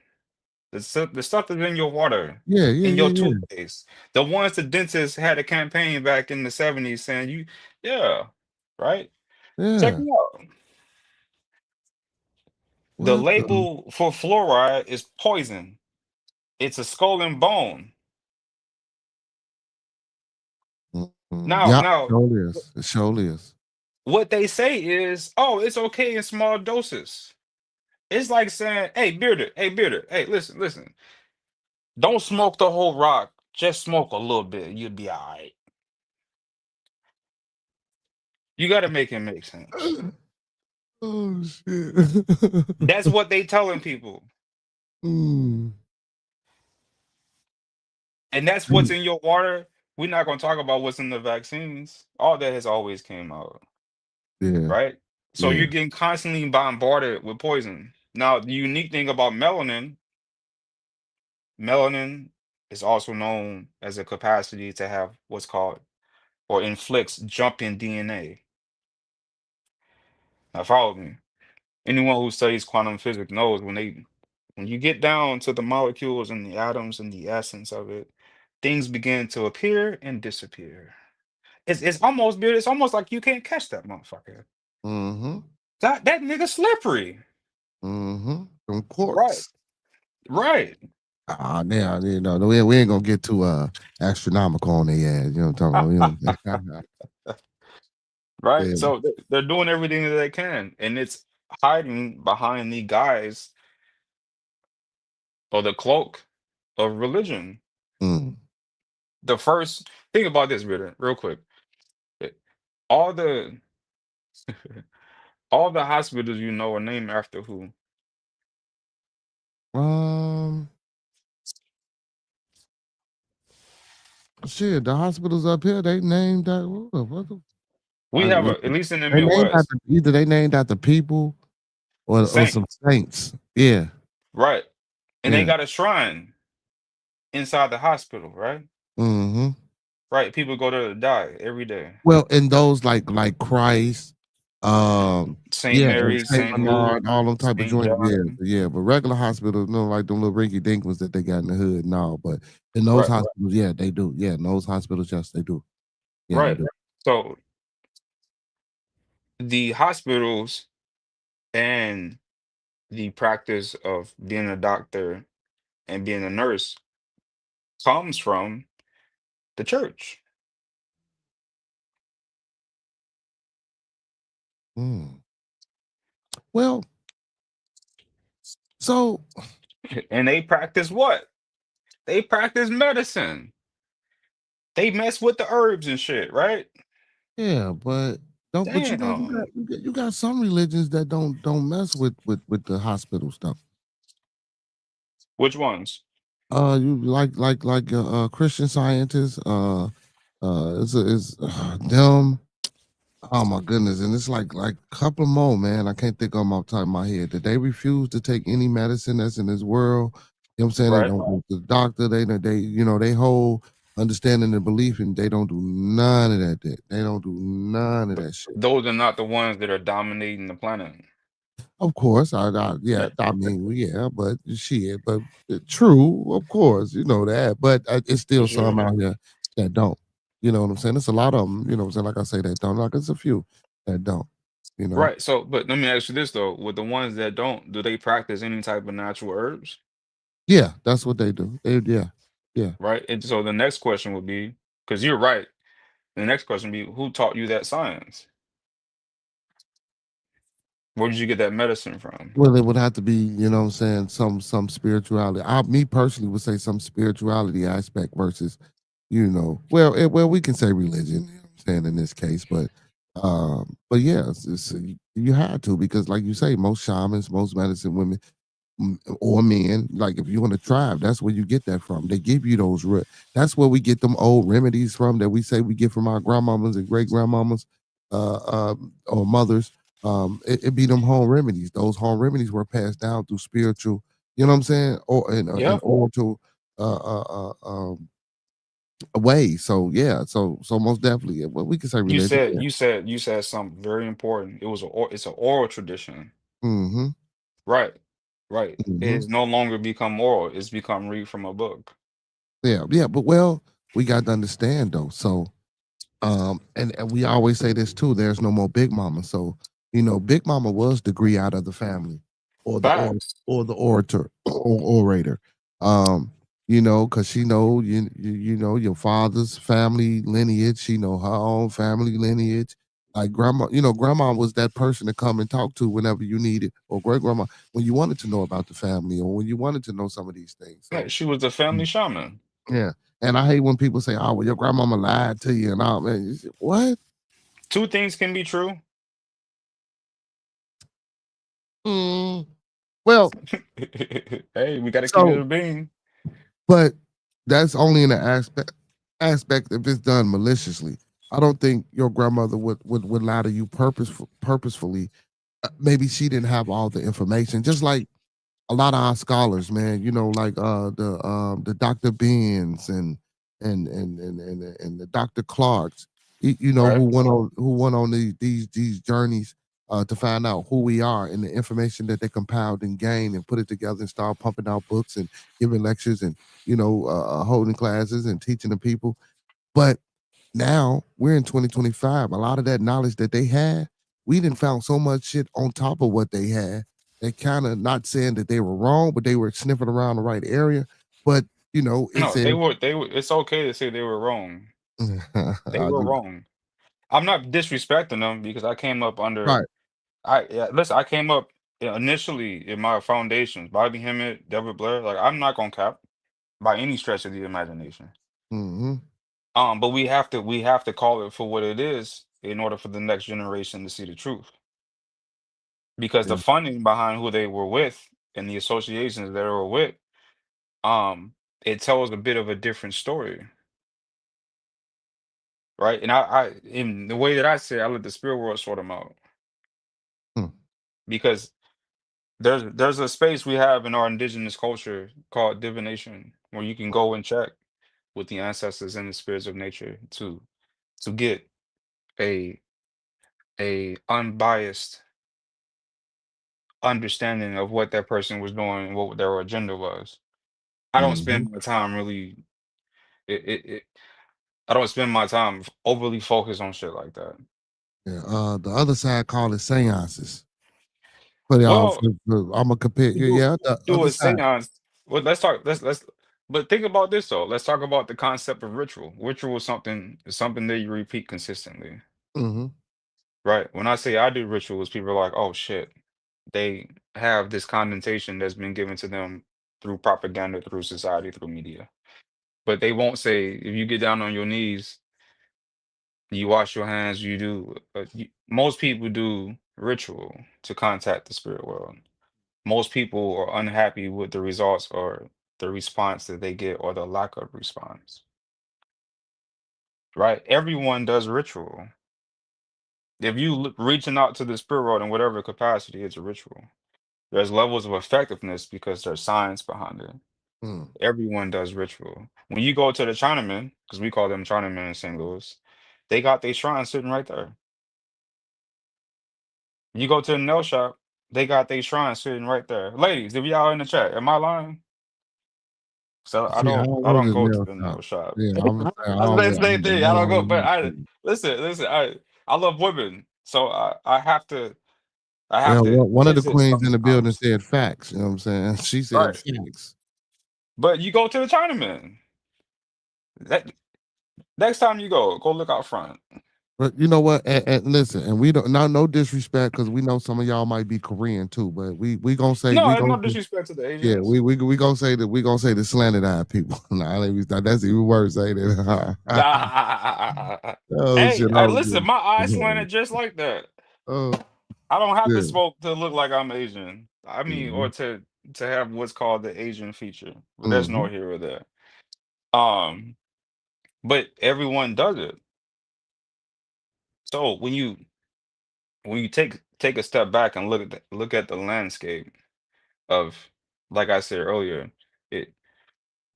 The stuff that's in your water, Yeah, yeah, in your yeah, toothpaste. The ones the dentists had a campaign back in the 70s saying yeah, right? yeah, Check yeah. me out. The What the? label for fluoride is poison. It's a skull and bone. Now, Yeah, now, surely is. It surely is. what they say is, oh, it's okay in small doses. It's like saying, hey, Bearder, hey, listen. Don't smoke the whole rock. Just smoke a little bit. You'll be all right. You got to make it make sense. Oh shit. That's what they telling people. Mm. And that's what's in your water. We're not going to talk about what's in the vaccines. All that has always came out, Yeah, right? So yeah. you're getting constantly bombarded with poison. Now, the unique thing about melanin is also known as a capacity to have what's called or inflicts jumping DNA. Now, follow me. Anyone who studies quantum physics knows when you get down to the molecules and the atoms and the essence of it, things begin to appear and disappear. It's almost like you can't catch that motherfucker. Mm-hmm. That nigga slippery. Mm-hmm. Them Right. quartz. Right. Now we ain't gonna get too astronomical on their ass. You know what I'm talking about? You know, Right? yeah. So they're doing everything that they can, and it's hiding behind the guise or the cloak of religion. Mm. The first think about this, Ritter, real quick. Eh, All the all the hospitals you know are named after who? Um, shit, the hospitals up here they named that. We have at least in the They named Midwest, after either they named after people or some saints, saints. Yeah, right? And they yeah. got a shrine inside the hospital, right? Mm-hmm. Right. People go there to die every day. Well, and those like Christ, Saint yeah, and Mary, Saint Saint Luke, Bernard, all them type of Saint joints, yeah, John. yeah. But regular hospitals, like them little rinky dink ones that they got in the hood, no. But in those Right, hospitals, yeah, they do. Yeah, in those hospitals, yes, they do. Yeah, they right. do. So the hospitals and the practice of being a doctor and being a nurse comes from the church. Mm. Well, so And they practice what? They practice medicine. They mess with the herbs and shit, right? yeah, but you know Damn. you got some religions that don't mess with the hospital stuff. Which ones? You Christian Scientists, them. Oh my goodness, and it's like a couple more, man. I can't think of them off the top of my head. That they refuse to take any medicine that's in this world. You know what I'm saying? They Right. don't go to the doctor. They whole understanding and belief, and they don't do none of that. They don't do none of that shit. Those are not the ones that are dominating the planet. Of course, yeah, I mean, yeah, but shit, but true, of course, you know that, but it's For still sure. some out here that don't. You know what I'm saying? It's a lot of them. You know what I'm saying? Like I say, that don't. Like it's a few that don't. You know? Right. So, but let me ask you this though: with the ones that don't, do they practice any type of natural herbs? Yeah, that's what they do. Yeah, yeah. Right. And so the next question would be, because you're right. The next question would be, who taught you that science? Where did you get that medicine from? Well, it would have to be, you know what I'm saying, some spirituality. Me personally would say some spirituality aspect versus, well, we can say religion, you know what I'm saying, in this case, but yeah, you had to because, like you say, most shamans, most medicine women or men, like if you're in a tribe, that's where you get that from. They give you those. That's where we get them old remedies from that we say we get from our grandmamas and great grandmamas, or mothers. It be them home remedies. Those home remedies were passed down through spiritual, you know what I'm saying, or in Yep. oral way. So yeah, so most definitely, yeah, well, we can say You religion. said Yeah. you said something very important. It's an oral tradition. Mm-hmm. Right. Right. Mm-hmm. It's no longer become oral. It's become read from a book. Yeah, yeah, but well, we got to understand though. So and we always say this too, there's no more Big Mama. So, Big Mama was the griot of the family or Facts. the orator or orator. Um, because she know you know your father's family lineage, she know her own family lineage. Like grandma, grandma was that person to come and talk to whenever you needed, or great grandma when you wanted to know about the family or when you wanted to know some of these things. Yeah, So she was the family shaman. yeah. And I hate when people say, "Oh, well, your grandmama lied to you," and all man. You say, what? Two things can be true. Mm, well, Hey, we got to keep it so, a bean. but that's only in the aspect if it's done maliciously. I don't think your grandmother would lie to you purposefully. Maybe she didn't have all the information. Just like a lot of our scholars, man, like the Dr. Benz and the Dr. Clarks, Right. who went on these journeys to find out who we are and the information that they compiled and gained and put it together and start pumping out books and giving lectures and holding classes and teaching the people. But now we're in 2025. A lot of that knowledge that they had, we didn't found so much shit on top of what they had. They kind of not saying that they were wrong, but they were sniffing around the right area. but you know, it No, says they were it's okay to say they were wrong. They I were do wrong. I'm not disrespecting them because I came up right. under yeah, listen, I came up initially in my foundations, Bobby Hemmett, David Blair. Like I'm not gonna cap by any stretch of the imagination. Hmm. But we have to call it for what it is in order for the next generation to see the truth. Because the Yeah. funding behind who they were with and the associations they were with, um, it tells a bit of a different story, right? And in the way that I say, I let the spirit world sort them out Hmm. because there's a space we have in our indigenous culture called divination, where you can go and check with the ancestors and the spirits of nature to get a unbiased understanding of what that person was doing and what their agenda was. I don't Hmm. spend my time really it I don't spend my time overly focused on shit like that. Yeah. The other side call it seances. Put it off. Well, I'm gonna compare. we do Yeah, the do other a side. seance. Well, let's talk. Let's. But think about this though. Let's talk about the concept of ritual. Ritual is something that you repeat consistently, Hmm. right? When I say I do rituals, people are like, "Oh shit," they have this connotation that's been given to them through propaganda, through society, through media. But they won't say if you get down on your knees, you wash your hands, you do. Most people do ritual to contact the spirit world. Most people are unhappy with the results or the response that they get or the lack of response, right? Everyone does ritual. If you reaching out to the spirit world in whatever capacity, it's a ritual. There's levels of effectiveness because there's science behind it. Mm. Everyone does ritual. When you go to the Chinamen, because we call them Chinamen in St. Louis, they got their shrine sitting right there. You go to the nail shop, they got their shrine sitting right there. Ladies, if y'all in the chat, am I lying? So I See, I don't don't I go don't to the go to nail the shop. nail shop. Yeah, I'm saying I That's don't the go. same I thing. I don't go, but don't I go. listen. I love women, so I have to Well, one of the visit queens in the building sometimes. said facts. You know what I'm saying? She said Right. facts. But you go to the Chinaman. That next time you go look out front. But you know what? And listen, and we don't not no disrespect because we know some of y'all might be Korean too. But we gonna say No, we and gonna no disrespect to the yeah Asians. we gonna say that we gonna say the slanted eye people. Nah, that's even worse. Ain't it? Oh Hey, shit! I was listen, my eyes good. slanted just like that. Oh I don't have to yeah. smoke to look like I'm Asian. I mean, Hmm. or to have what's called the Asian feature. But there's no Hmm. here or there. Um, but everyone does it. So when you take a step back and look at the landscape of, like I said earlier, it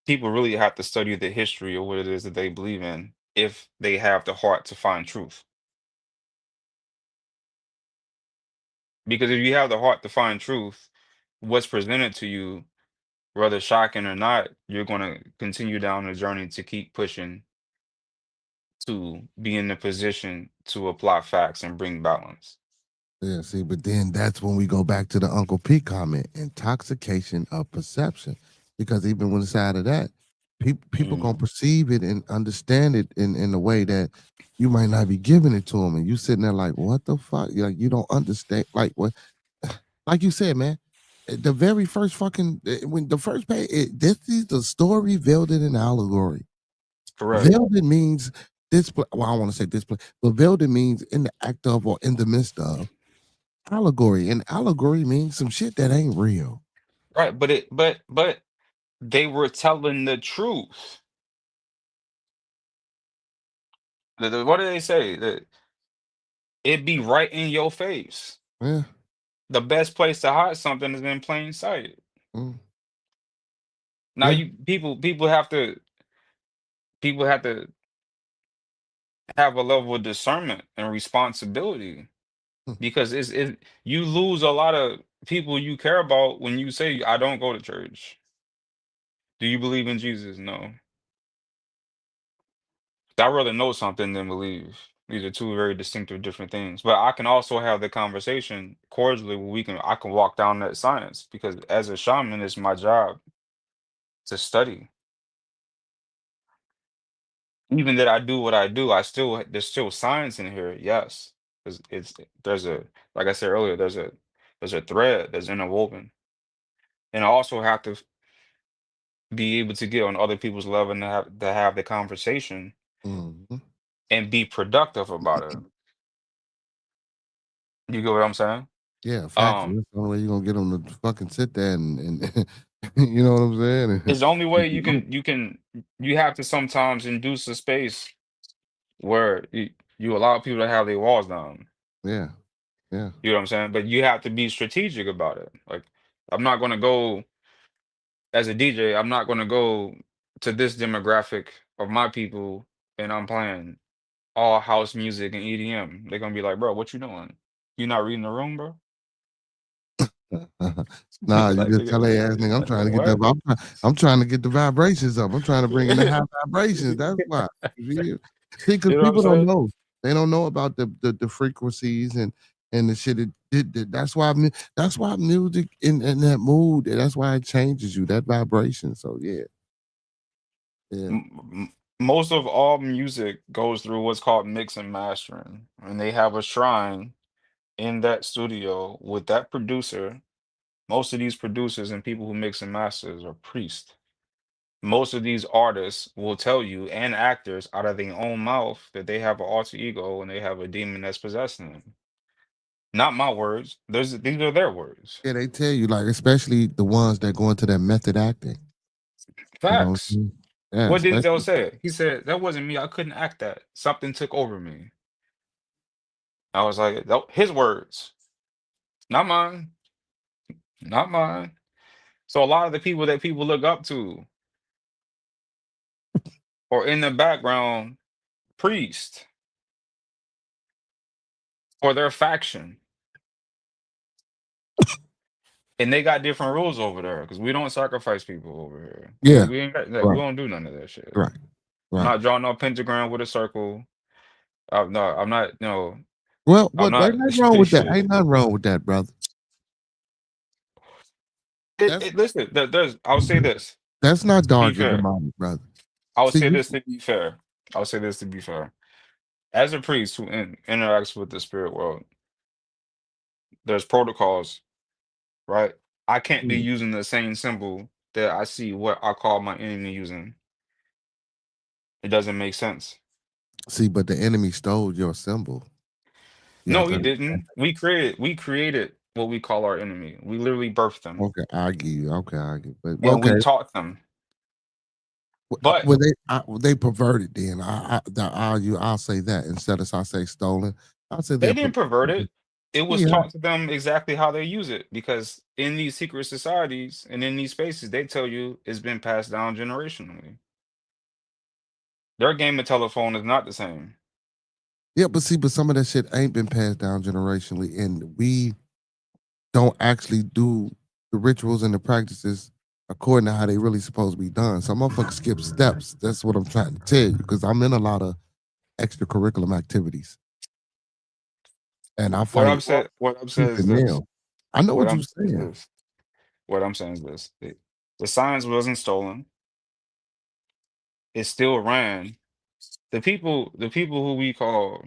people really have to study the history of what it is that they believe in if they have the heart to find truth. Because if you have the heart to find truth, what's presented to you, whether shocking or not, you're going to continue down the journey to keep pushing to be in the position to apply facts and bring balance. Yeah, see, but then that's when we go back to the Uncle P comment, intoxication of perception. Because even when inside of that, people gonna Mm, perceive it and understand it in a way that you might not be giving it to them, and you sitting there like, what the fuck? Like you don't understand. Like what? Like you said, man. The very first fucking when the first page, this is the story veiled in an allegory. correct. Veiled means display. Well, I want to say display, but veiled means in the act of or in the midst of allegory, and allegory means some shit that ain't real. Right, but they were telling the truth. What do they say? That it be right in your face. Yeah. The best place to hide something is in plain sight. Mm, Now yeah. you people have to have a level of discernment and responsibility Mm. because you lose a lot of people you care about when you say I don't go to church. Do you believe in Jesus? No. I'd rather know something than believe. These are two very distinctive different things. But I can also have the conversation cordially where I can walk down that science because as a shaman, it's my job to study. Even that I do what I do, there's still science in here, yes. There's a like I said earlier, there's a thread that's interwoven. And I also have to be able to get on other people's level and to have the conversation Mhm. and be productive about it. You get what I'm saying? Yeah, facts. Um, That's the only way you're gonna get them to fucking sit there and you know what I'm saying? it's the only way you And- can you have to sometimes induce a space where you allow people to have their walls down. yeah, yeah. You know what I'm saying? But you have to be strategic about it. Like, I'm not gonna go as a DJ, I'm not gonna go to this demographic of my people and I'm playing all house music and EDM. They're gonna be like, bro, what you doing? You not reading the room, bro? Nah, you Like, just tell their ass nigga, I'm like, trying to get what? I'm trying to get the vibrations up. I'm trying to bring in the high vibrations. That's why. You see, because You know what I'm people don't saying? know. They don't know about the frequencies and the shit. That's why music in that mood. That's why it changes you. That vibration. So yeah, yeah. Most of all music goes through what's called mix and mastering, and they have a shrine in that studio with that producer. Most of these producers and people who mix and masters are priests. Most of these artists will tell you, and actors out of their own mouth, that they have an alter ego and they have a demon that's possessing them. Not my words. These are their words. Yeah, they tell you like, especially the ones that go into that method acting. You know what I'm Facts. saying? Yeah, What Denzel especially. said. He said, that wasn't me. I couldn't act that. Something took over me. I was like, his words, not mine. Not mine. So a lot of the people that people look up to or in the background, priest or their faction. And they got different rules over there because we don't sacrifice people over here. We, Yeah, we ain't got like we right, don't do none of that shit. right, I'm right. not drawing no pentagram with a circle. No, I'm not. No, Well, I'm what not. ain't nothing wrong with that. Ain't nothing wrong with that, brother. That's Listen, there's. I'll say this that's not to be dark and fair. demonic, brother. I'll See, say this to be fair. I'll say this to be fair. As a priest who interacts with the spirit world, there's protocols, right? I can't be mm, using the same symbol that I see what I call my enemy using. It doesn't make sense. see, but the enemy stole your symbol. You have No, to he understand. didn't. We created what we call our enemy. We literally birthed them Okay, I give you. Okay, I give. But well, and okay, we taught them. But well, they perverted. Then I'll say that instead of I say stolen. I'll say they they're didn't pervert it. It was yeah, taught to them exactly how they use it because in these secret societies and in these spaces, they tell you it's been passed down generationally. Their game of telephone is not the same. yeah. But see, but some of that shit ain't been passed down generationally, and we don't actually do the rituals and the practices according to how they really supposed to be done. Some motherfuckers skip steps. That's what I'm trying to tell you because I'm in a lot of extracurriculum activities, and I fight What I'm saying tooth is and this. nail. I know What what you're I'm saying is saying. this. What I'm saying is this. The science wasn't stolen. It still ran. The people who we call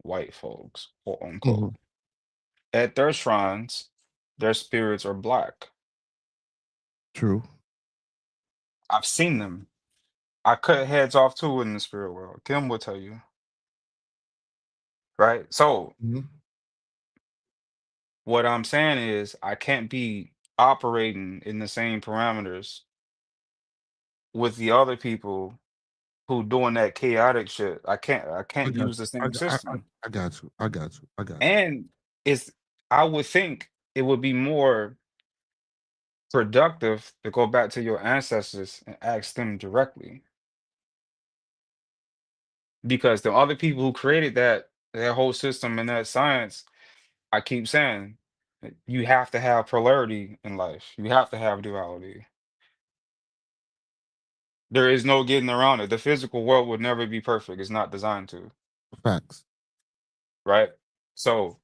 white folks, quote unquote, Mhm. at their shrines, their spirits are black. True. I've seen them. I cut heads off too in the spirit world. Kim will tell you, right? So Mhm. what I'm saying is I can't be operating in the same parameters with the other people who doing that chaotic shit. I I can't got use the I, same got- system. I got you. I got you. I got you. And it's I would think it would be more productive to go back to your ancestors and ask them directly. Because the other people who created that whole system and that science, I keep saying you have to have polarity in life. You have to have duality. There is no getting around it. The physical world would never be perfect. It's not designed to, Facts. right? So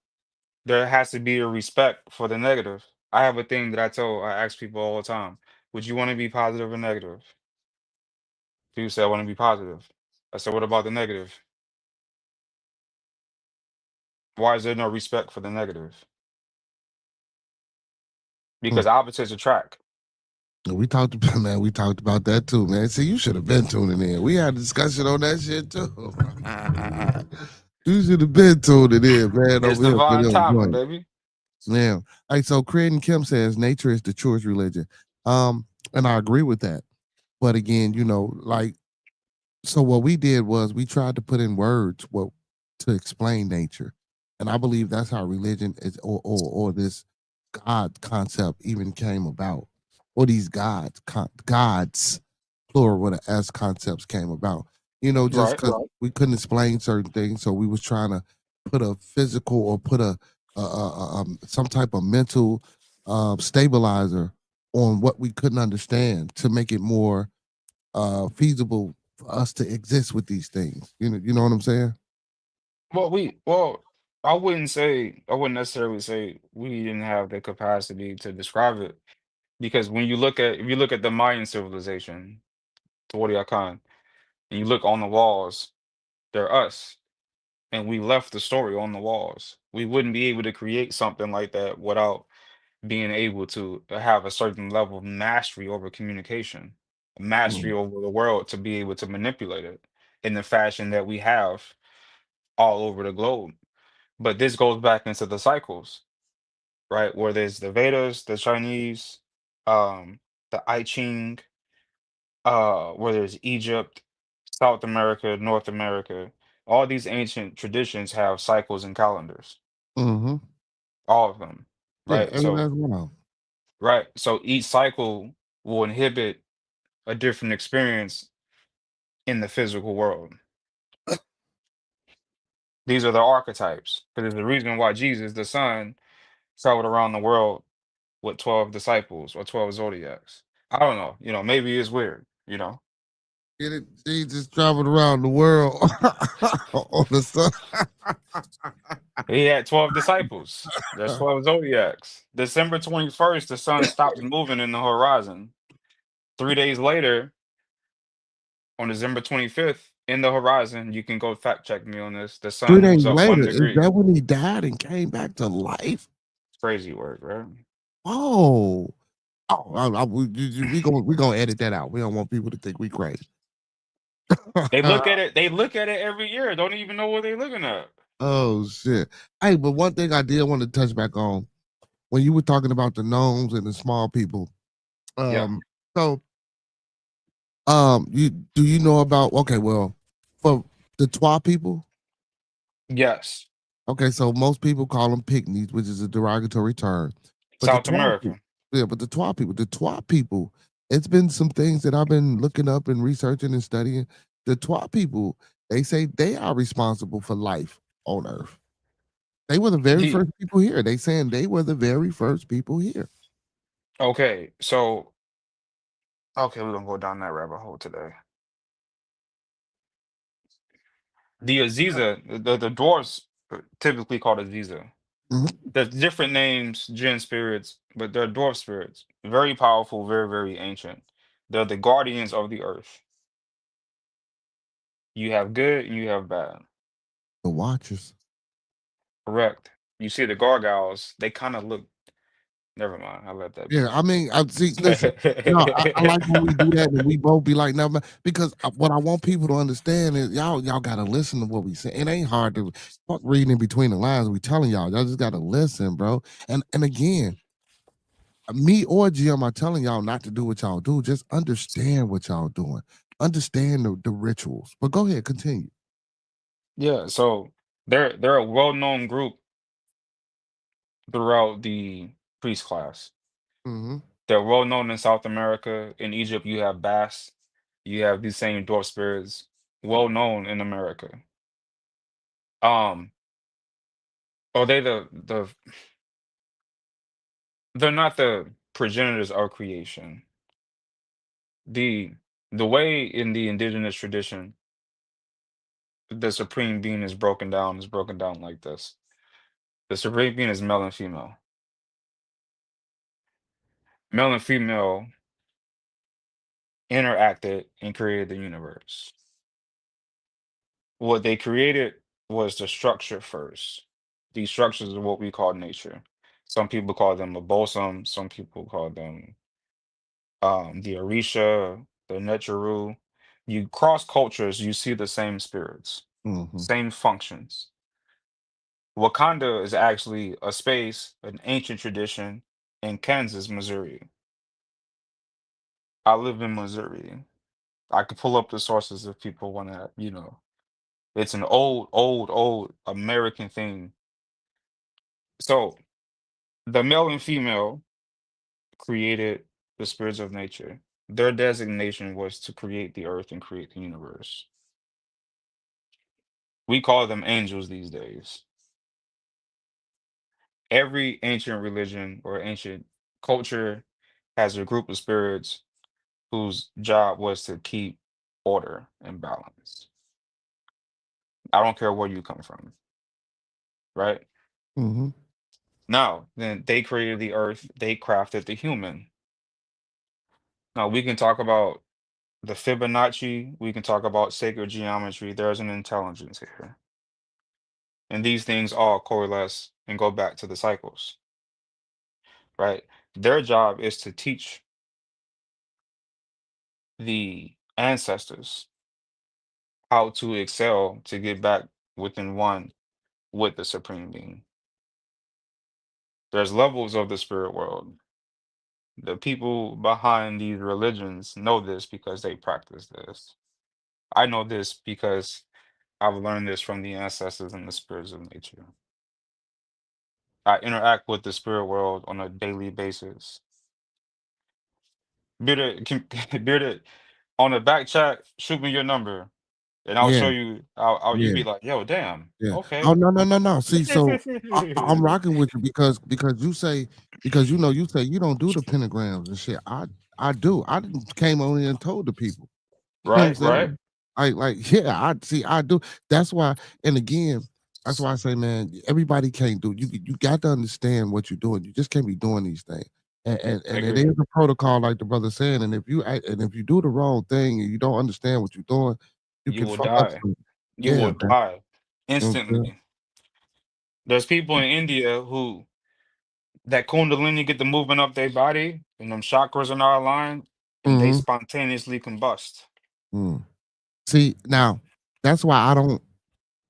there has to be a respect for the negative. I have a thing that I ask people all the time. Would you want to be positive or negative? People say I want to be positive. I said, what about the negative? Why is there no respect for the negative? Hmm. Because opposites attract. We talked about man. We talked about that too, man. See, you should have been tuning in. We had a discussion on that shit too. You should have been tuning in, man. It's Over here for divine them timing, joints. baby. Yeah. Hey, so Creighton Kim says nature is the truest religion. And I agree with that. But again, like, so what we did was we tried to put in words what to explain nature. And I believe that's how religion is or this God concept even came about. Or these gods, plural with an S concepts came about. Just Right. because we couldn't explain certain things, so we was trying to put a physical or put some type of mental stabilizer on what we couldn't understand to make it more feasible for us to exist with these things. You know what I'm saying? Well, I wouldn't necessarily say we didn't have the capacity to describe it because if you look at the Mayan civilization, Teotihuacan, and you look on the walls, they're us, and we left the story on the walls. We wouldn't be able to create something like that without being able to have a certain level of mastery over communication, mastery Mm. over the world to be able to manipulate it in the fashion that we have all over the globe. But this goes back into the cycles, right? Where there's the Vedas, the Chinese, the I Ching, where there's Egypt, South America, North America. All these ancient traditions have cycles and calendars, Mm-hmm. all of them, Yeah, right? every So, last one. right. So each cycle will inhibit a different experience in the physical world. These are the archetypes. Because there's a reason why Jesus, the Son, traveled around the world with 12 disciples or 12 zodiacs. I don't know. Maybe it's weird, Get it? Jesus traveled around the world on the sun. He had 12 disciples. There's 12 zodiacs. December 21st, the sun stops moving in the horizon. 3 days later, on December 25th, in the horizon, you can go fact check me on this. The Three sun days moves up one later, is degree. that when he died and came back to life? Crazy work, right? Oh, we gonna edit that out. We don't want people to think we crazy. They look at it every year. Don't even know what they're looking at. Oh shit! Hey, but one thing I did want to touch back on when you were talking about the gnomes and the small people. Yeah. So you know about okay, well, for the Twa people, Yes. okay, so most people call them pygmies, which is a derogatory term. But the South Twa people, America. yeah, but the Twa people, it's been some things that I've been looking up and researching and studying. The Twa people, they say they are responsible for life on Earth. They were the very The first people here. They saying they were the very first people here. okay, so okay, we're gonna go down that rabbit hole today. The Aziza, the dwarves are typically called Aziza. Mhm. There's different names, Jinn spirits, but they're dwarf spirits. Very powerful, very, very ancient. They're the guardians of the earth. You have good and you have bad. The Watchers. Correct. You see the gargoyles, they kind of look, never mind, I'll let that Yeah, be. I mean, I see. Listen, I like when we do that and we both be like, no, man," because what I want people to understand is y'all gotta listen to what we say. It ain't hard to fuck reading in between the lines. We telling y'all just gotta listen, bro. And again, me or Jim are telling y'all not to do what y'all do. Just understand what y'all doing. Understand the rituals. But go ahead, continue. Yeah, so they're a well-known group throughout the priest class. Hmm. They're well known in South America. In Egypt, you have Bas. You have these same dwarf spirits, well known in America. Um, are they they're not the progenitors of creation. The the way in the indigenous tradition the supreme being is broken down like this. The supreme being is male and female. Male and female interacted and created the universe. What they created was the structure first. These structures are what we call nature. Some people call them a bosom, some people call them the Orisha, the Neteru. You cross cultures, you see the same spirits, Mm-hmm. same functions. Wakanda is actually a space, an ancient tradition in Kansas, Missouri. I live in Missouri. I could pull up the sources if people want to, it's an old American thing. So the male and female created the spirits of nature. Their designation was to create the earth and create the universe. We call them angels these days. Every ancient religion or ancient culture has a group of spirits whose job was to keep order and balance. I don't care where you come from, right? Mm-hmm. Now, then they created the earth, they crafted the human. Now, we can talk about the Fibonacci, we can talk about sacred geometry. There's an intelligence here. And these things all coalesce and go back to the cycles, right? Their job is to teach the ancestors how to excel to get back within one with the supreme being. There's levels of the spirit world. The people behind these religions know this because they practice this. I know this because I've learned this from the ancestors and the spirits of nature. I interact with the spirit world on a daily basis. Bearded, Bearded, on the back chat, shoot me your number, and I'll Yeah, show you. I'll you yeah, be like, yo, damn, yeah. Oh okay. no, no, no, no. See, so I'm rocking with you because you say because you say you don't do the pentagrams and shit. I do. I didn't came on here and told the people. You know what I'm Right, right, saying? Yeah, I see, I do. That's why, and again, that's why I say, man, everybody can't do. You got to understand what you're doing. You just can't be doing these things. And it agreed. is a protocol, like the brother saying. And if you do the wrong thing and you don't understand what you're doing, you You can will fuck up die. some. You Yeah, will man. die You know what I'm saying? instantly. There's people in India who that Kundalini get the movement up their body, and them chakras are not aligned, and they Mhm. spontaneously combust. Mm. See, now that's why I don't.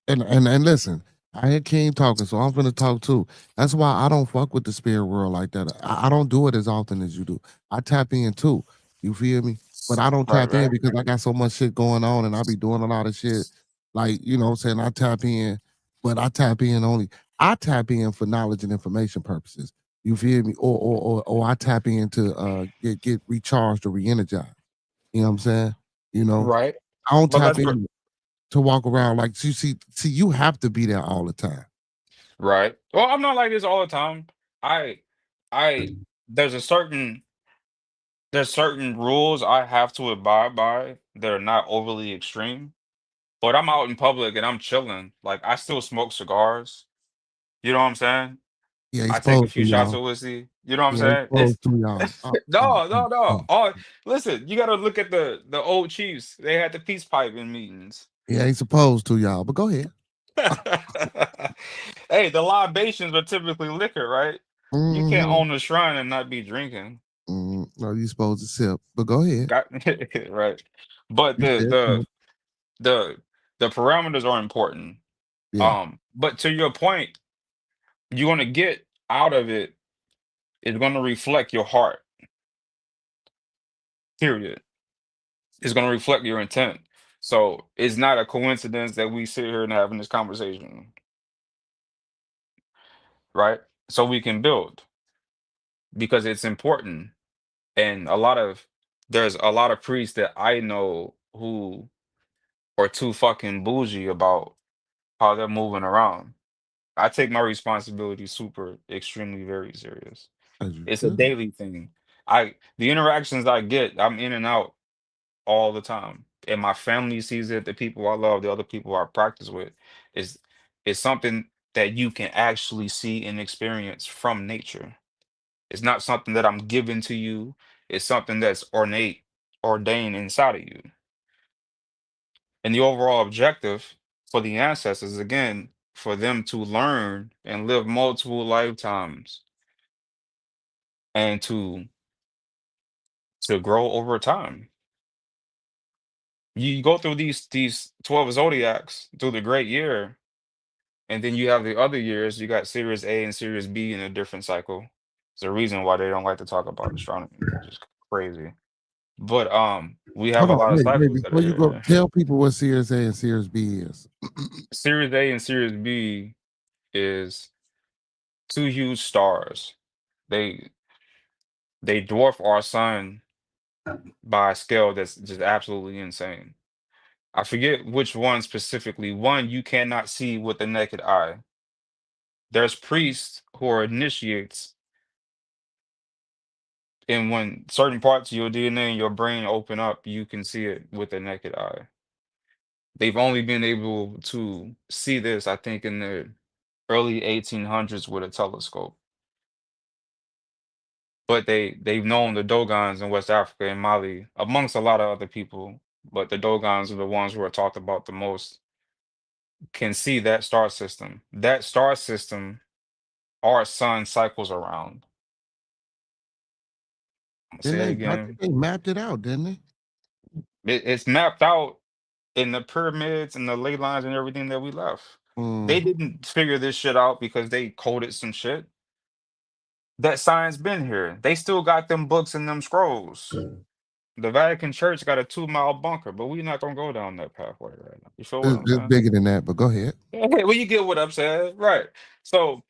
And listen, I hear King talking, so I'm gonna talk too. That's why I don't fuck with the spirit world like that. I don't do it as often as you do. I tap in too. You feel me? But I don't Right, tap in right, because I got so much shit going on and I be doing a lot of shit. Like, you know what I'm saying? I tap in, but I tap in for knowledge and information purposes. You feel me? Or I tap in to get recharged or re-energized. You know what I'm saying? You know, right. I don't But tap let's go. in to walk around like see, you have to be there all the time. Right. Well, I'm not like this all the time. I, I, there's a certain there's certain rules I have to abide by that are not overly extreme. But I'm out in public and I'm chilling. Like I still smoke cigars. You know what I'm saying? Yeah, he's I take a supposed to, few shots y'all. of whiskey. You know what I'm Yeah, he's saying? It's supposed to, y'all. no. Oh, listen, you gotta look at the old chiefs. They had the peace pipe in meetings. Yeah, he's supposed to, y'all. But go ahead. Hey, the libations are typically liquor, right? You can't Mm-hmm. own a shrine and not be drinking. No, you're supposed to sip. But go ahead. Got right. But You said sip. the the parameters are important. Yeah. But to your point, you're gonna get out of it is gonna reflect your heart, period. It's gonna reflect your intent. So it's not a coincidence that we sit here and having this conversation, right? So we can build because it's important. And there's a lot of priests that I know who are too fucking bougie about how they're moving around. I take my responsibility super extremely very serious. As you It's a should. daily thing. The interactions I get, I'm in and out all the time. And my family sees it, the people I love, the other people I practice with, is is something that you can actually see and experience from nature. It's not something that I'm giving to you. It's something that's ornate. ordained inside of you. And the overall objective for the ancestors, again, for them to learn and live multiple lifetimes and to grow over time. You go through these 12 zodiacs through the great year, and then you have the other years, you got Series A and Series B in a different cycle. It's a reason why they don't like to talk about astronomy. It's just crazy. But we have Hold a on, lot of wait, cycles that before are you go, here. tell people what Series A and Series B is. Series A and Series B is two huge stars. They they dwarf our sun by a scale that's just absolutely insane. I forget which one specifically. One you cannot see with the naked eye. There's priests who are initiates, and when certain parts of your DNA and your brain open up, you can see it with the naked eye. They've only been able to see this, I think, in the early 1800s with a telescope. But they've known the Dogons in West Africa and Mali, amongst a lot of other people. But the Dogons are the ones who are talked about the most, can see that star system. That star system, our sun cycles around. I'm gonna Then say it I think again. they mapped it out, didn't they? It's mapped out in the pyramids and the ley lines and everything that we left. They Mm. didn't figure this shit out because they coded some shit. That science been here. They still got them books and them scrolls. The Vatican Church got a 2-mile bunker, but we're not gonna go down that pathway right now. You feel what I'm It's saying? bigger than that, but go ahead. Yeah, well, you get what I'm saying, right? So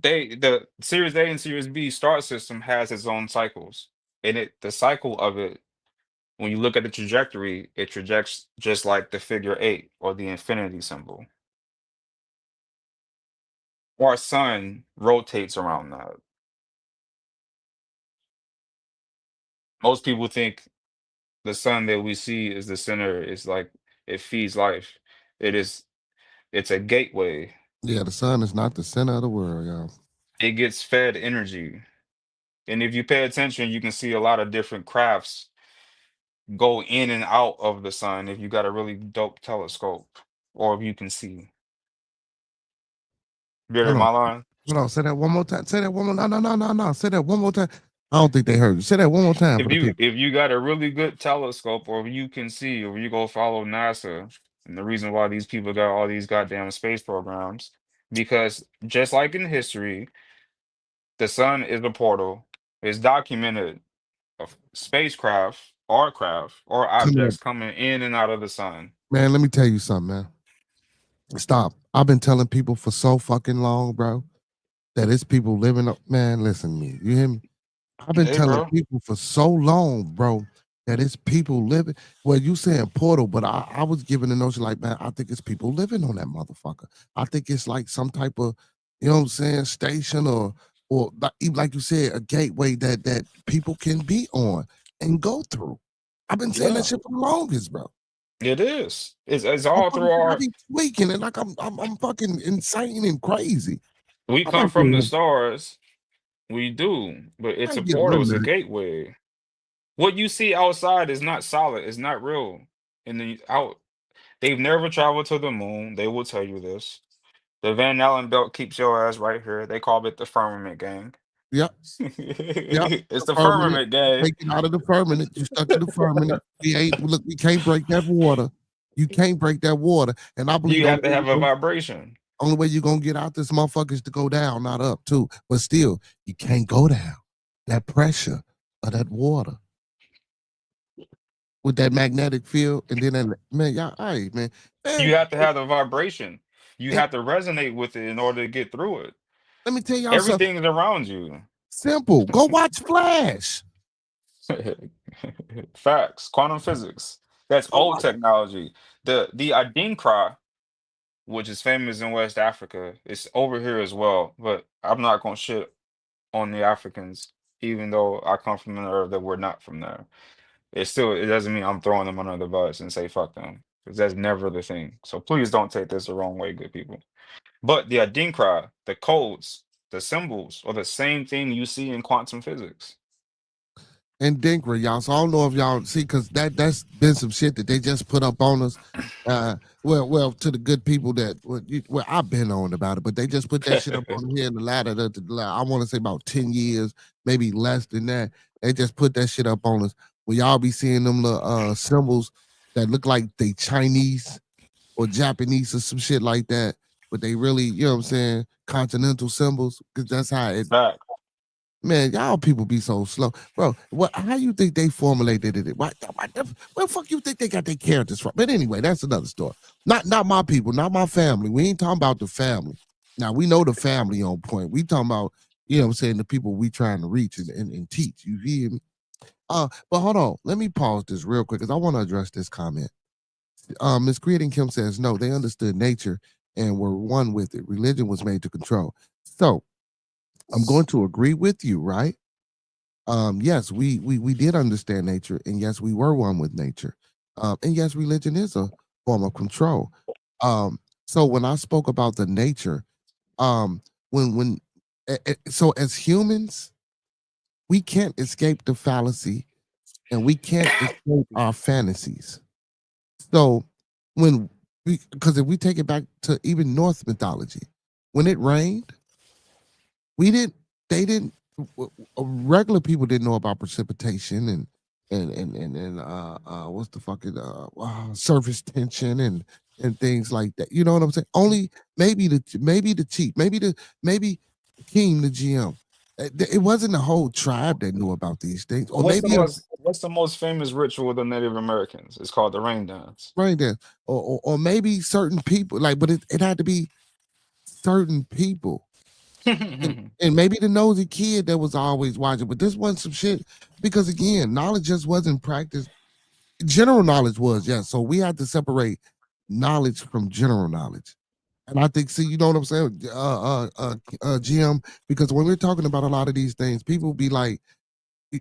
the Series A and Series B star system has its own cycles, and the cycle of it, when you look at the trajectory, it trajects just like the figure 8 or the infinity symbol. Our sun rotates around that. Most people think the sun that we see is the center, is like it feeds life. It is, it's a gateway. Yeah, the sun is not the center of the world, y'all. It gets fed energy. And if you pay attention, you can see a lot of different crafts go in and out of the sun if you got a really dope telescope or if you can see. You hear Hold on. my line? Hold on. Say that one more time. Say that one more. No, no, no, no, no. Say that one more time. I don't think they heard you. Say that one more time for If the you people. if you got a really good telescope or if you can see or you go follow NASA, and the reason why these people got all these goddamn space programs, because just like in history, the sun is a portal. It's documented of spacecraft, or Come on, objects coming in and out of the sun. man. Let me tell you something, man. Stop. I've been telling people for so fucking long, bro, that it's people living up. Man, listen to me. You hear me? I've been Hey, telling bro. people for so long, bro, that it's people living. Well, you saying portal, but I was giving the notion like, man, I think it's people living on that motherfucker. I think it's like some type of, you know what I'm saying, station or even like you said, a gateway that people can be on and go through. I've been saying that Yeah, shit for the longest, bro. it is. It's I'm all fucking, through I our. be tweaking and like I'm fucking insane and crazy. We I come might from the get stars. We do, but I it's a might get portal. one It's a night. gateway. What you see outside is not solid. It's not real. And then out, they've never traveled to the moon. They will tell you this. The Van Allen belt keeps your ass right here. They call it the firmament gang. Yep. Yep, It's the the firmament. firmament gang. Take it out of the firmament. You stuck to the firmament. We ain't look. We can't break that water. You can't break that water. And I believe You the only have to way have you a go, vibration. only way you gonna get out this motherfucker is to go down, not up too. But still, you can't go down. That pressure of that water with that magnetic field, and then that, man, y'all, all right, man, man. You have to have the vibration. You And have to resonate with it in order to get through it. let me tell y'all something Everything is around you. simple. Go watch Flash. Facts. Quantum physics. That's Go old watch. technology. The Adinkra, which is famous in West Africa, is over here as well. But I'm not gonna shit on the Africans, even though I come from an earth that we're not from there. It doesn't mean I'm throwing them under the bus and say fuck them. Because that's never the thing. So please don't take this the wrong way, good people. But the Adinkra, the codes, the symbols are the same thing you see in quantum physics. and Dinkra, y'all. So I don't know if y'all see, because that's been some shit that they just put up on us. Well, to the good people that well, I've been on about it, but they just put that shit up on here in the latter. I want to say about 10 years, maybe less than that. They just put that shit up on us. Where y'all be seeing them little symbols that look like they Chinese or Japanese or some shit like that, but they really, you know what I'm saying, continental symbols, because that's how it. Fact. Man, y'all people be so slow, bro. What? How you think they formulated it? Where the fuck you think they got their characters from? But anyway, that's another story. Not my people, not my family. We ain't talking about the family. Now we know the family on point. We talking about, you know what I'm saying, the people we trying to reach and teach. You hear me? But hold on, let me pause this real quick because I want to address this comment. Miss Creating Kim says no, they understood nature and were one with it. Religion was made to control. So I'm going to agree with you, right? Yes, we did understand nature, and yes, we were one with nature. And yes, religion is a form of control. So when I spoke about the nature, when so as humans, we can't escape the fallacy, and we can't escape our fantasies. So when because if we take it back to even Norse mythology, when it rained, we didn't they didn't regular people didn't know about precipitation and what's the fucking surface tension and things like that. You know what I'm saying? Only maybe the chief, maybe King, the GM. It wasn't the whole tribe that knew about these things, or What's the maybe most famous ritual of the Native Americans? It's called the rain dance. right there, or maybe certain people like, but it had to be certain people. And maybe the nosy kid that was always watching, but this wasn't some shit because again, knowledge just wasn't practiced. General knowledge was, yes. So we had to separate knowledge from general knowledge. And I think, see, you know what I'm saying, Jim, because when we're talking about a lot of these things, people be like,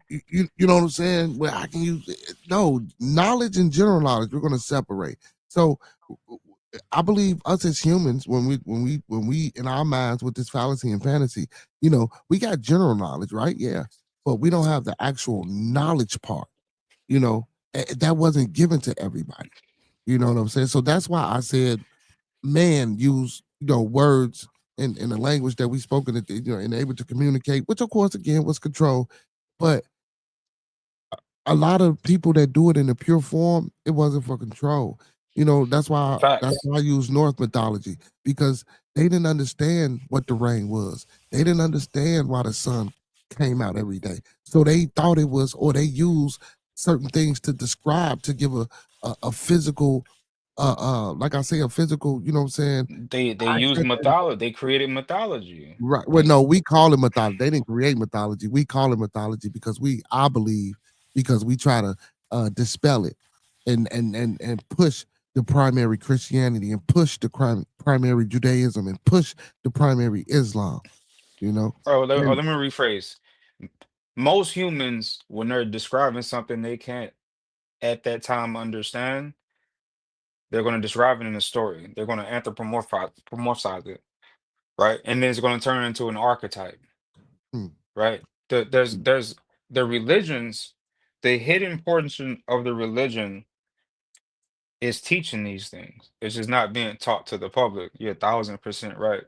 you know what I'm saying? Well, I can use no knowledge and general knowledge. We're going to separate. So I believe us as humans, when we in our minds with this fallacy and fantasy, you know, we got general knowledge, right? Yeah, but we don't have the actual knowledge part. You know, that wasn't given to everybody. You know what I'm saying? So that's why I said, man, use words in the language that we spoken, that and able to communicate, which of course again was control, but a lot of people that do it in a pure form, it wasn't for control. You know, that's Facts. why I use North mythology, because they didn't understand what the rain was. They didn't understand why the sun came out every day. So they thought it was, or they used certain things to describe, to give a physical like I say, a physical, you know what I'm saying? They use mythology. They created mythology. Right. Well, Like no, we call it mythology. They didn't create mythology. We call it mythology because I believe, because we try to dispel it and push the primary Christianity and push the primary Judaism and push the primary Islam. You know, and let me rephrase. Most humans, when they're describing something they can't at that time understand, they're going to describe it in a story. They're going to anthropomorphize it, right? And then it's going to turn into an archetype, hmm, right? There's the religions, the hidden portion of the religion is teaching these things. It's just not being taught to the public. You're 1,000% right.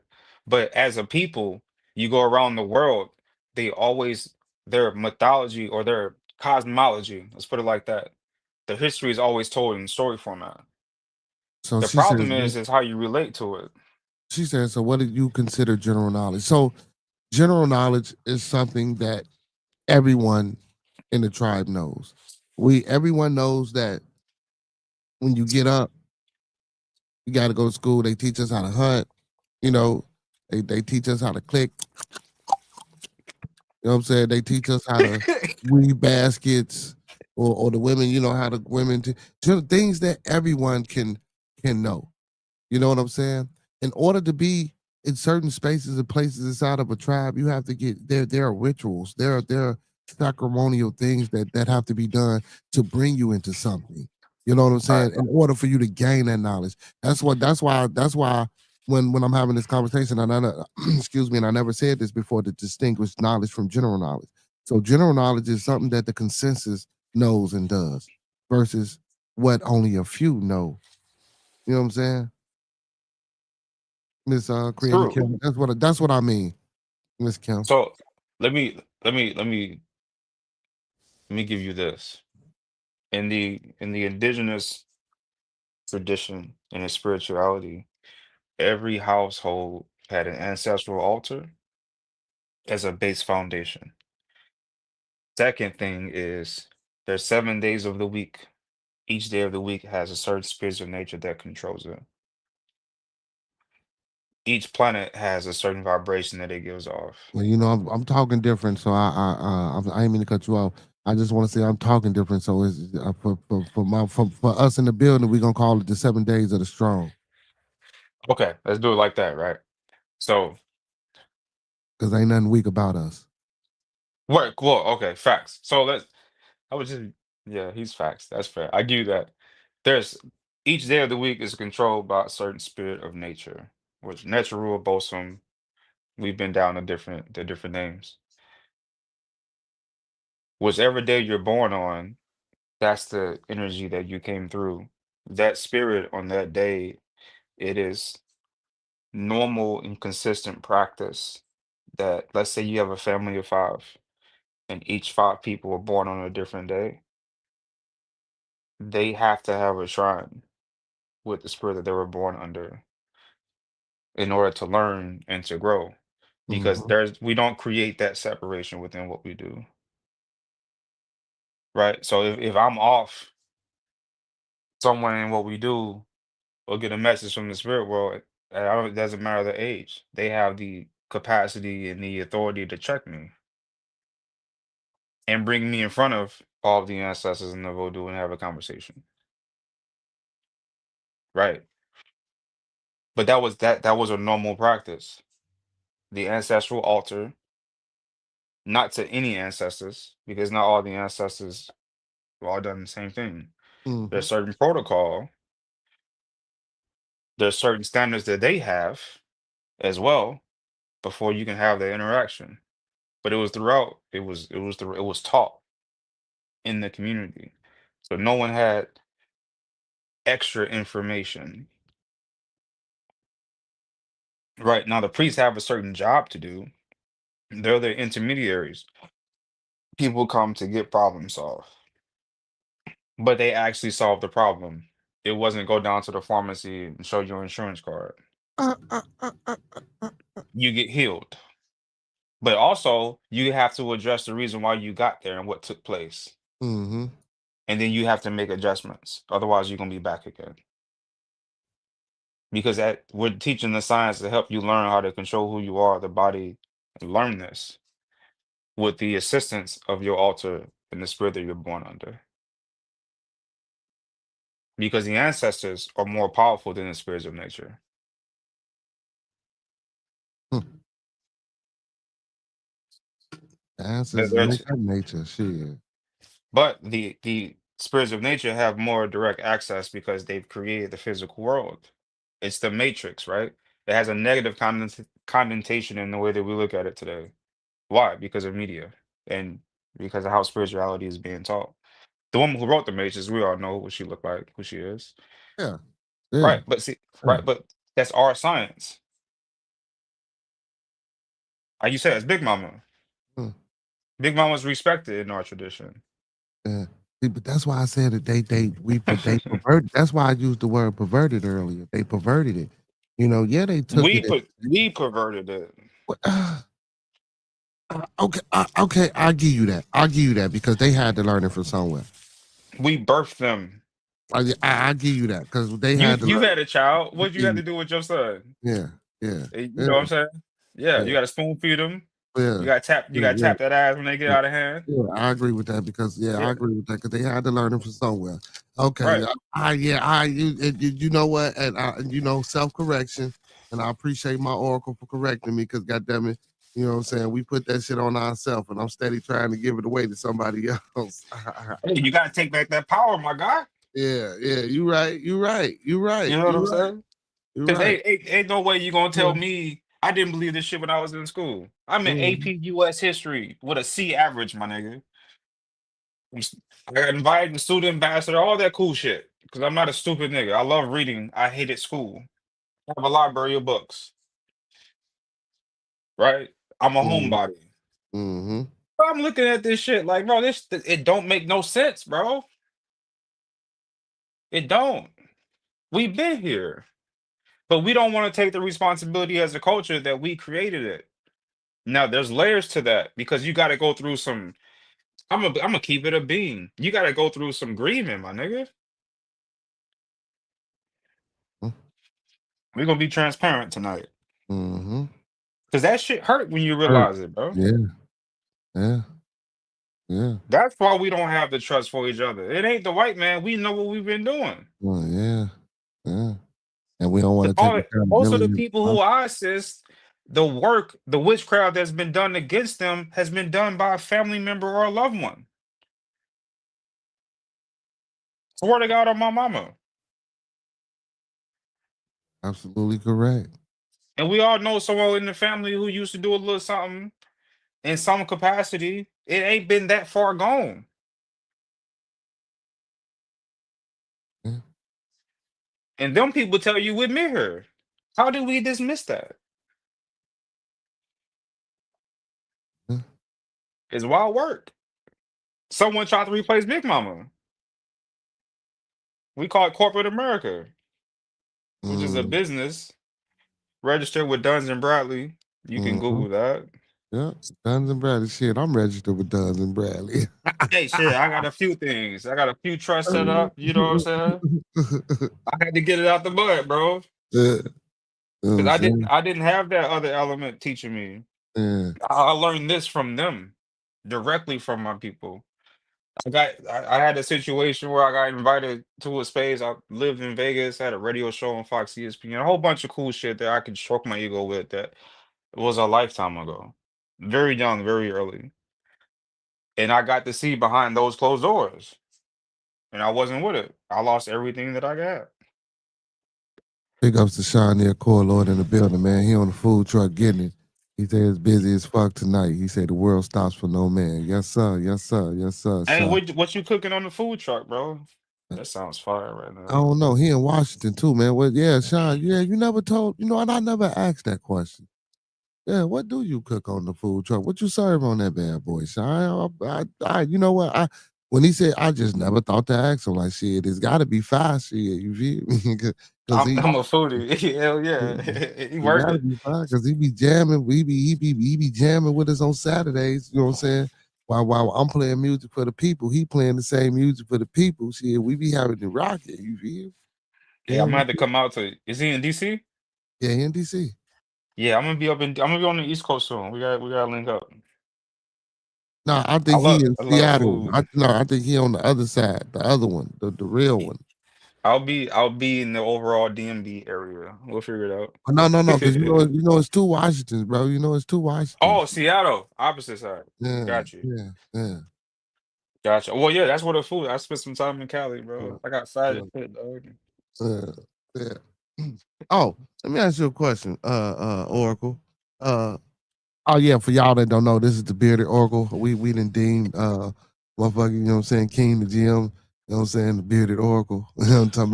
But as a people, you go around the world, they always their mythology or their cosmology, let's put it like that. The history is always told in story format. so The she says, problem is how you relate to it. so what do you consider general knowledge? So general knowledge is something that everyone in the tribe knows. Everyone knows that when you get up, you got to go to school. They teach us how to hunt. You know, they teach us how to click. You know what I'm saying? They teach us how to weave baskets, or the women, how the women things that everyone can know. You know what I'm saying? In order to be in certain spaces and places inside of a tribe, you have to get there. There are rituals. There are sacramental things that have to be done to bring you into something. You know what I'm All right. saying? In order for you to gain that knowledge. That's why when I'm having this conversation, and I excuse me, and I never said this before, to distinguish knowledge from general knowledge. So general knowledge is something that the consensus knows and does versus what only a few know. You know what I'm saying? Miss Creating True. Kim. That's what I mean, Miss Kim. So let me give you this. In the indigenous tradition and in spirituality, every household had an ancestral altar as a base foundation. Second thing is there's 7 days of the week. Each day of the week has a certain spirit of nature that controls it. Each planet has a certain vibration that it gives off. Well, I'm talking different, so I ain't mean to cut you off. I just want to say I'm talking different, so it's for us in the building, we're gonna call it the 7 days of the strong, Okay, let's do it like that, right? So, because ain't nothing weak about us. work. Well, okay, facts. So I would just, yeah, he's facts. That's fair. I give you that. There's each day of the week is controlled by a certain spirit of nature, which natural rule, bosom. We've been down the different names. Whichever day you're born on, that's the energy that you came through. That spirit on that day, it is normal and consistent practice that, let's say you have a family of five and each five people were born on a different day, they have to have a shrine with the spirit that they were born under in order to learn and to grow. Because Hmm. we don't create that separation within what we do. Right. So if I'm off somewhere in what we do, or get a message from the spirit world, it doesn't matter the age. They have the capacity and the authority to check me and bring me in front of all of the ancestors in the voodoo and have a conversation. Right. But that was a normal practice. The ancestral altar, not to any ancestors, because not all the ancestors were all done the same thing. Hmm. There's certain protocol, there's certain standards that they have as well before you can have the interaction. But it was throughout, it was taught in the community. So no one had extra information. Right. Now the priests have a certain job to do. They're the intermediaries. People come to get problem solved, but they actually solve the problem. It wasn't go down to the pharmacy and show your insurance card. Uh, uh, uh, uh, You get healed. But also you have to address the reason why you got there and what took place. mm-hmm. And then you have to make adjustments. Otherwise you're gonna be back again. Because we're teaching the science to help you learn how to control who you are, the body, and learn this with the assistance of your altar and the spirit that you're born under. Because the ancestors are more powerful than the spirits of nature. The They're, answers they're make t- up nature. Shit. but the spirits of nature have more direct access because they've created the physical world. It's the matrix, right? It has a negative connotation in the way that we look at it today. Why? Because of media and because of how spirituality is being taught. The woman who wrote the Matrix, we all know what she looked like, who she is. Yeah. Yeah. Right. But see, Yeah. right, but that's our science. Like you said, it's Big Mama. Mm, Big Mama's respected in our tradition. yeah. See, but that's why I said that they perverted. That's why I used the word perverted earlier. They perverted it. Yeah, they took we it. put we perverted it. Okay, okay, I'll give you that. I'll give you that because they had to learn it from somewhere. We birthed them. I'll give you that because they You had to you learn. had a child. What you had to do with your son? Yeah, yeah, You yeah, know what I'm saying? Yeah, you yeah, got to spoon feed them. yeah, You got to tap. You got to yeah, tap that ass when they get yeah. out of hand. Yeah, I agree with that because Yeah. I agree with that because they had to learn it from somewhere. Okay, Right. you know what, and self correction, and I appreciate my oracle for correcting me because goddamn it, you know what I'm saying, we put that shit on ourselves, and I'm steady trying to give it away to somebody else. Hey, you got to take back that power, my guy. Yeah, you right, You know what I'm saying? you Because right. ain't no way you gonna Yeah, tell me I didn't believe this shit when I was in school. I'm in Mm-hmm. AP US history with a C average, my nigga. I got invited to student ambassador, all that cool shit. Because I'm not a stupid nigga. I love reading. I hated school. I have a library of books, right? I'm a homebody. Mm-hmm. I'm looking at this shit like, bro, this it don't make no sense, bro. It don't. We've been here, but we don't want to take the responsibility as a culture that we created it. Now, there's layers to that because you got to go through some. I'm gonna keep it a bean. You got to go through some grieving, my nigga. We're gonna be transparent tonight Mm-hmm. because that shit hurt when you Hurt. realize it, bro. Yeah. Yeah. Yeah. That's why we don't have the trust for each other. It ain't the white man. We know what we've been doing. Well, yeah. Yeah. And we don't want to take All most of the accountability. people who I assist, the work, the witchcraft that's been done against them has been done by a family member or a loved one. Swear to God on my mama. Absolutely correct. And we all know someone in the family who used to do a little something in some capacity. It ain't been that far gone. Yeah. And them people tell you with her. How did we dismiss that? Yeah. It's wild work. Someone tried to replace Big Mama. We call it corporate America, which is a Mm. business registered with Duns and Bradley. You can Mm-hmm. Google that. Yeah. Duns and Bradley. Shit, I'm registered with Duns and Bradley. Hey, shit, I got a few things. I got a few trusts set up. You know what I'm saying? I had to get it out the mud, bro. Yeah. You know what Because I'm I didn't saying? I didn't have that other element teaching me. Yeah. I learned this from them, directly from my people. I had a situation where I got invited to a space. I lived in Vegas, had a radio show on Fox ESPN, a whole bunch of cool shit that I could stroke my ego with that was a lifetime ago. Very young, very early. And I got to see behind those closed doors. And I wasn't with it. I lost everything that I got. Big ups to Sean there, Core Lord in the building, man. He on the food truck getting it. He said it's busy as fuck tonight. He said the world stops for no man. Yes, sir. Yes, sir. Yes, sir. Hey, Sean. what you cooking on the food truck, bro? That sounds fire right I now. don't know. He in Washington too, man. Well, yeah, Sean. Yeah, you never told. You know, and I never asked that question. Yeah, what do you cook on the food truck? What you serve on that bad boy, Sean? You know what? When he said, I just never thought to ask him. Like, shit, it's got to be fast. Shit, you feel me? Because I'm a foodie. Hell yeah. He it worth gotta it. be fine because he be jamming. He be jamming with us on Saturdays. You know what I'm saying? While I'm playing music for the people, he playing the same music for the people. Shit, we be having to rock it. You feel? Yeah, Yeah, I'm gonna have to come out to. Is he in DC? yeah, NDC. Yeah, I'm gonna be on the East Coast soon. We gotta link up. No, I think he in I love Seattle. food. I think he on the other side, the other one, the real one. I'll be in the overall DMV area. We'll figure it No, because out. it's two Washingtons, bro. You know it's two Oh, Washingtons. Seattle, opposite side. Yeah, Got you. yeah, yeah. Gotcha. Well, yeah, that's where the food. I spent some time in Cali, Uh, bro. I got fat uh, as shit, dog. uh, yeah. Oh, let me ask you a question, Oracle. Uh, oh yeah, for y'all that don't know, this is the bearded Oracle. We done deemed motherfucker, you know what I'm saying, King the GM, you know what I'm saying, the bearded Oracle. You know what I'm talking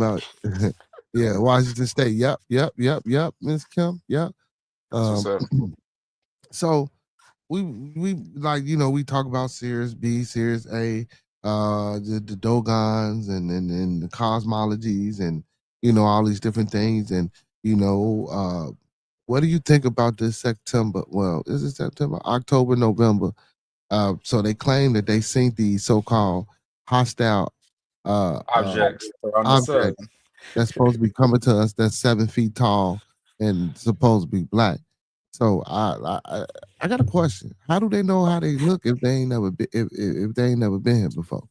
about? Yeah, Washington State. Yep, Miss Kim. Yep. That's what's Um, up. so we like, you know, we talk about Series B, Series A, the Dogons and the cosmologies and you know all these different things and you know what do you think about this September? Well, is it September, October, November? So they claim that they seen these so-called hostile uh, uh, Objects around the sun. objects that's supposed to be coming to us that's 7 feet tall and supposed to be black. So I got a question. How do they know how they look if they ain't never been if they ain't never been here before?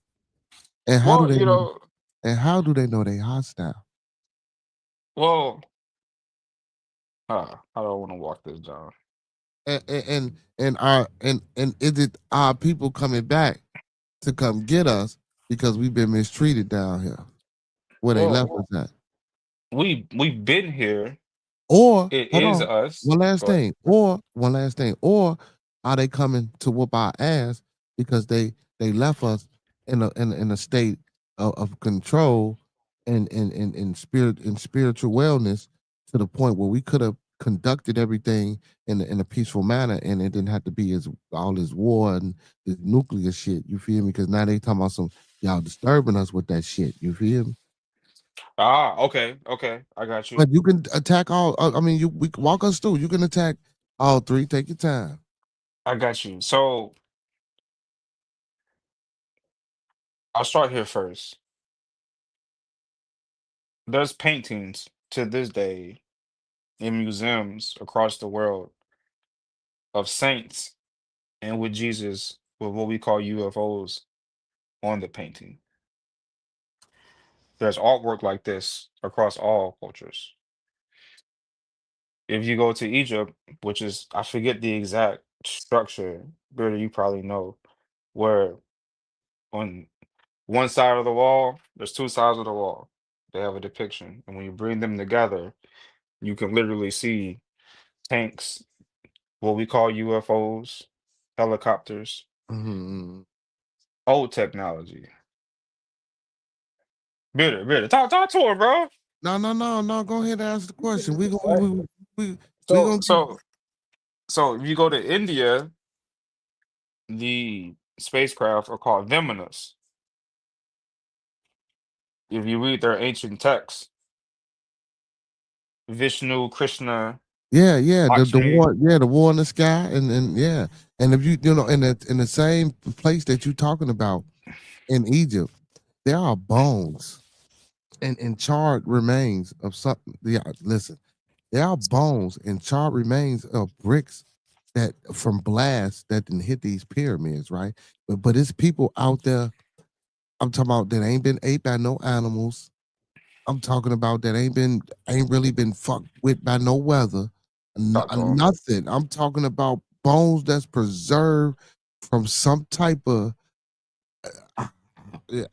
And how do Well, they you know? know, And how do they know they hostile? well, how do I want to walk this down? And is it our people coming back to come get us because we've been mistreated down here where they left Well, us at? we've been here. Or It hold is on, us, one last but thing. Or one last thing. Or are they coming to whoop our ass because they left us in a state of control and spirit and spiritual wellness to the point where we could have conducted everything in a peaceful manner and it didn't have to be as all this war and this nuclear shit. You feel me? Because now they talking about some y'all disturbing us with that shit. You feel me? okay, okay, I got you. But you can attack all. I mean, we can walk us through. You can attack all three. Take your time. I got you. So I'll start here first. There's paintings to this day in museums across the world of saints and with Jesus with what we call UFOs on the painting. There's artwork like this across all cultures. If you go to Egypt, which is I forget the exact structure, Bearder, you probably know, where on one side of the wall, there's two sides of the wall. They have a depiction. And when you bring them together, you can literally see tanks, what we call UFOs, helicopters, Mhm. old technology. Bitter. Talk to her, bro. No. Go ahead and ask the question. We gonna Right. we So gonna get. so so if you go to India, the spacecraft are called Vimanas. If you read their ancient texts, Vishnu, Krishna, Yeah. The Lakshmi. war. Yeah, the war in the sky, and yeah, and if you know in the same place that you talking about in Egypt, there are bones and charred remains of something. Yeah, listen, there are bones and charred remains of bricks that from blasts that didn't hit these pyramids, right? But it's people out there. I'm talking about that ain't been ate by no animals. I'm talking about that ain't really been fucked with by no weather, Talk to him. nothing. I'm talking about bones that's preserved from some type of I,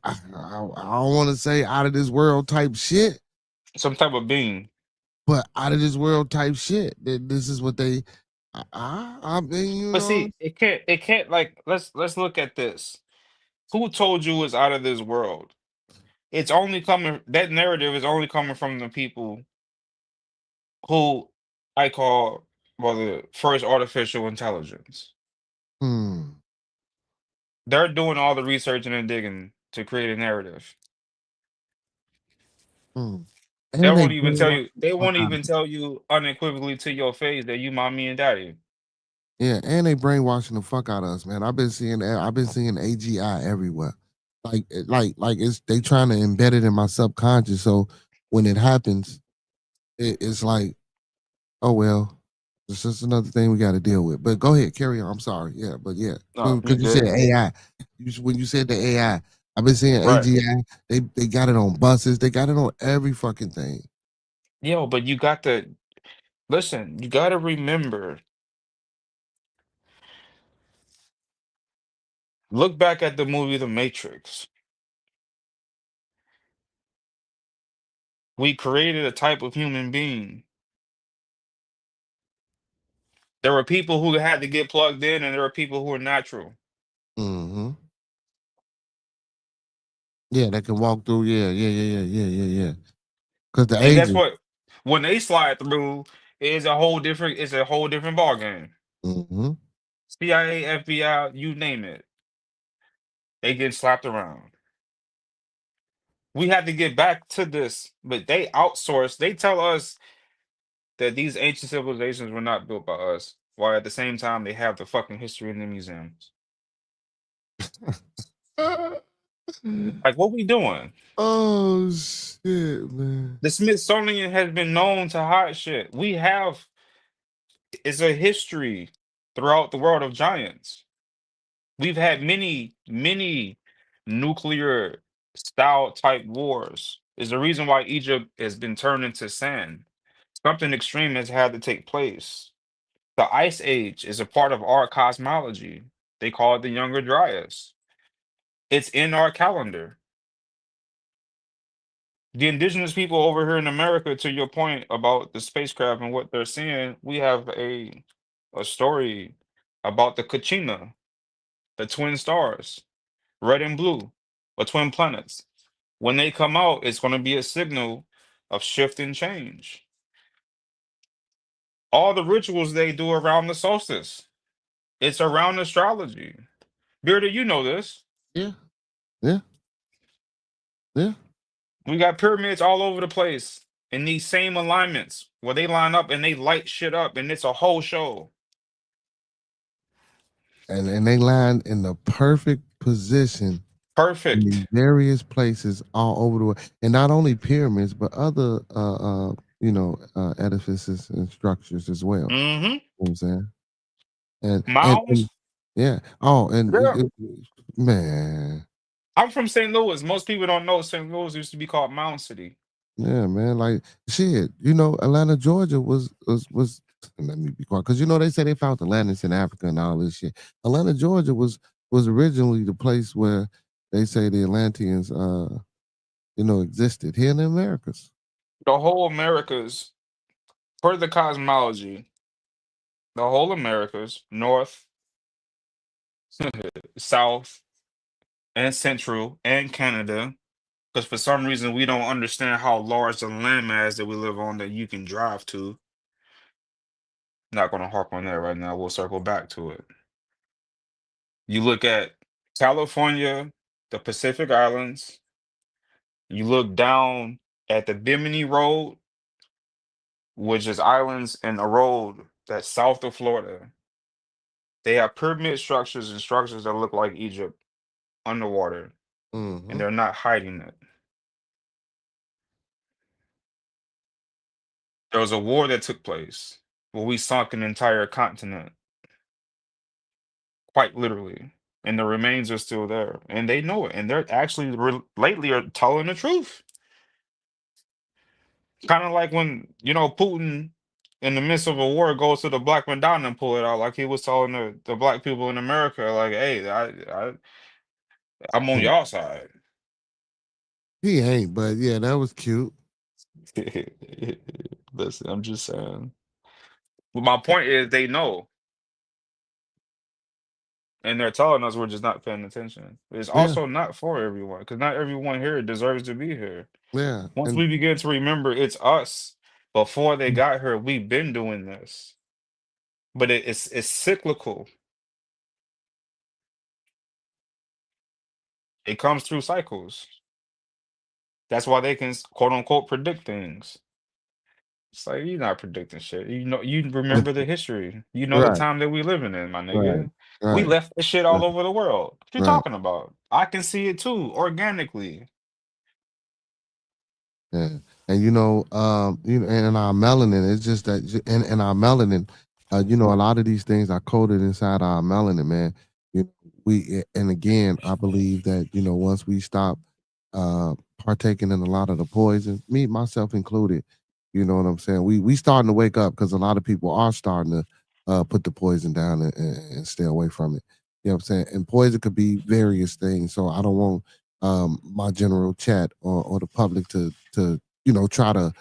I don't want to say out of this world type shit, Some type of being. but out of this world type shit. This is what they. I mean, you But know. see, it can't like let's look at this. Who told you it's out of this world? It's only coming that narrative is only coming from the people who I call well the first artificial intelligence. Hmm. They're doing all the researching and digging to create a narrative. Hmm. And they brainwash the They fuck won't out of even tell you unequivocally to your face that you mommy and daddy. Yeah, and they brainwashing the fuck out of us, man. I've been seeing AGI everywhere. Like it's they trying to embed it in my subconscious. So when it happens, it's like, oh well, it's just another thing we got to deal with. But go ahead, carry on. I'm sorry. Yeah, but yeah, No, you because you said good. AI. When you said the AI, I've been seeing Right. AGI. They got it on buses. They got it on every fucking thing. Yo, but you got to listen, you gotta remember, look back at the movie The Matrix. We created a type of human being. There were people who had to get plugged in, and there were people who were natural. Hmm. Yeah, that can walk through. Yeah. Because the And guess agent. what? When they slide through, it's a whole different ball game. Hmm. CIA, FBI, you name it. They get slapped around. We had to get back to this, but they outsource. They tell us that these ancient civilizations were not built by us, while at the same time they have the fucking history in the museums. Like, what we doing? Oh shit, man. The Smithsonian has been known to hide shit. It's a history throughout the world of giants. We've had many nuclear style type wars. Is the reason why Egypt has been turned into sand. Something extreme has had to take place. The Ice Age is a part of our cosmology. They call it the Younger Dryas. It's in our calendar. The indigenous people over here in America, to your point about the spacecraft and what they're seeing, we have a story about the Kachina, the twin stars, red and blue, or twin planets. When they come out, it's going to be a signal of shift and change. All the rituals they do around the solstice, it's around astrology. Bearder, you know this. Yeah, yeah, yeah. We got pyramids all over the place in these same alignments where they line up and they light shit up, and it's a whole show. And they line in the perfect position Perfect. in various places all over the world, and not only pyramids, but other edifices and structures as well. Mm-hmm. You know what I'm saying? And Mounds. yeah. Oh, and Yeah. man, I'm from St. Louis. Most people don't know St. Louis used to be called Mound City. yeah, man, like shit. Atlanta, Georgia was. Let me be quiet, because they say they found Atlantis in Africa and all this shit. Atlanta, Georgia was originally the place where they say the Atlanteans existed here in the Americas. The whole Americas, per the cosmology, the whole Americas, North, South, and Central, and Canada, because for some reason we don't understand how large the landmass that we live on that you can drive to. Not going to harp on that right now. We'll circle back to it. You look at California, the Pacific Islands, you look down at the Bimini Road, which is islands and a road that's south of Florida. They have pyramid structures and structures that look like Egypt underwater, and Mm-hmm. they're not hiding it. There was a war that took place where we sunk an entire continent, quite literally, and the remains are still there, and they know it, and they're actually lately are telling the truth. Kind of like when Putin, in the midst of a war, goes to the Black Madonna and pull it out, like he was telling the black people in America, like, "Hey, I'm on y'all side." He ain't, but yeah, that was cute. Listen, I'm just saying. But my point is, they know, and they're telling us we're just not paying attention. It's Yeah, also not for everyone, because not everyone here deserves to be here. yeah, Once and we begin to remember it's us, before they got here, we've been doing this. But it's cyclical. It comes through cycles. That's why they can quote unquote predict things. It's like you're not predicting shit. You remember the history. You know the right, time that we living in, my right, nigga. We right, left this shit all right, over the world. What you right. talking about? I can see it too, organically. Yeah. And and our melanin, it's just that, and our melanin, a lot of these things are coded inside our melanin, man. And again, I believe that, once we stop partaking in a lot of the poison, me, myself included, you know what I'm saying? We starting to wake up, because a lot of people are starting to put the poison down and stay away from it. You know what I'm saying? And poison could be various things. So I don't want my general chat or the public to try to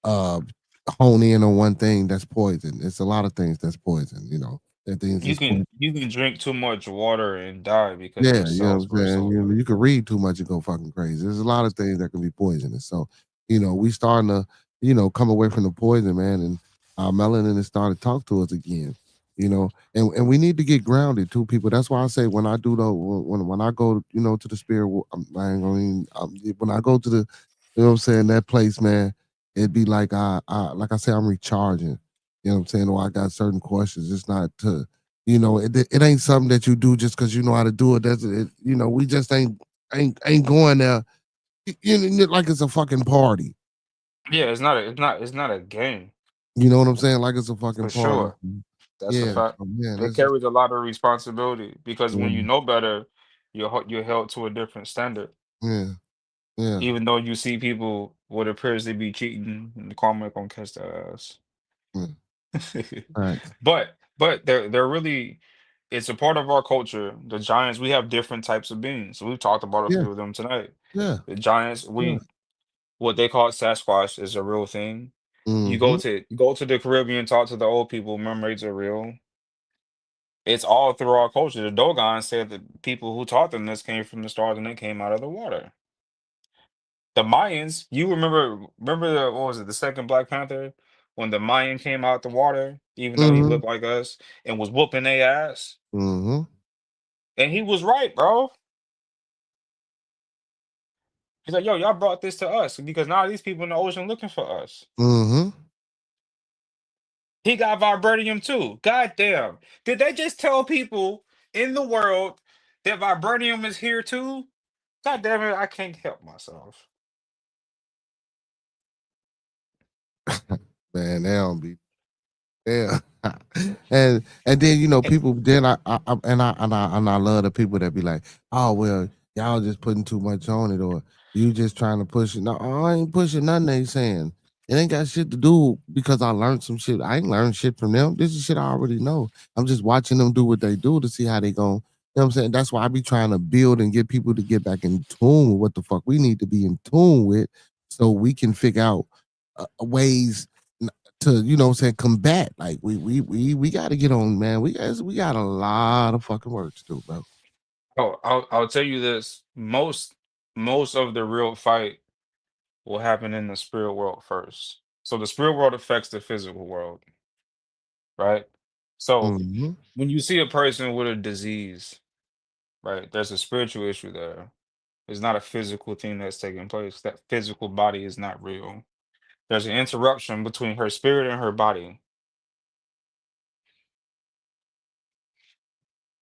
uh hone in on one thing that's poison. It's a lot of things that's poison. That things You is can poison. you can drink too much water and die because your Yeah, you know what cells I'm burst saying. over. You can read too much and go fucking crazy. There's a lot of things that can be poisonous. So we starting to come away from the poison, man, and our melanin is starting to talk to us again. And we need to get grounded too, people. That's why I say, when I do the when I go to the spirit, I ain't gonna when I go to the, what I'm saying, that place, man, it'd be like like I say, I'm recharging. You know what I'm saying? Or I got certain questions. It's not to, it ain't something that you do just because you know how to do it. That's it. We just ain't going there. Like it's a fucking party. Yeah, it's not a game, You know what I'm saying? Like it's a fucking for party. sure. That's a Yeah, fact. so, man. It That's just carries a lot of responsibility because yeah, when you know better, you're held to a different standard. yeah, yeah. Even though you see people what appears to be cheating, and the karma gonna catch their ass. Yeah. Facts. But they're really, it's a part of our culture. The giants, we have different types of beings. So we've talked about a Yeah, few of them tonight. yeah, The giants, yeah. what they call Sasquatch is a real thing. Mm-hmm. You go to the Caribbean, talk to the old people, mermaids are real. It's all through our culture. The Dogon said that people who taught them this came from the stars and they came out of the water. The Mayans, you remember the what was it, the second Black Panther? When the Mayan came out the water, even though he Mm-hmm. looked like us and was whooping their ass. Mm-hmm. And he was right, bro. He's like, yo, y'all brought this to us because now these people in the ocean looking for us. Mm-hmm. He got vibranium too. God damn. Did they just tell people in the world that vibranium is here too? God damn it, I can't help myself. Man, they don't be. Yeah. And then people then I love the people that be like, oh well, y'all just putting too much on it, or you just trying to push it. No, I ain't pushing nothing they saying. It ain't got shit to do because I learned some shit. I ain't learned shit from them. This is shit I already know. I'm just watching them do what they do to see how they go. You know what I'm saying? That's why I be trying to build and get people to get back in tune with what the fuck we need to be in tune with, so we can figure out ways to what I'm saying, combat. Like we got to get on, man. We got a lot of fucking work to do, bro. Oh, I'll tell you this. Most of the real fight will happen in the spirit world first. So the spirit world affects the physical world, right? So Mm-hmm. when you see a person with a disease, right, there's a spiritual issue there. It's not a physical thing that's taking place. That physical body is not real. There's an interruption between her spirit and her body,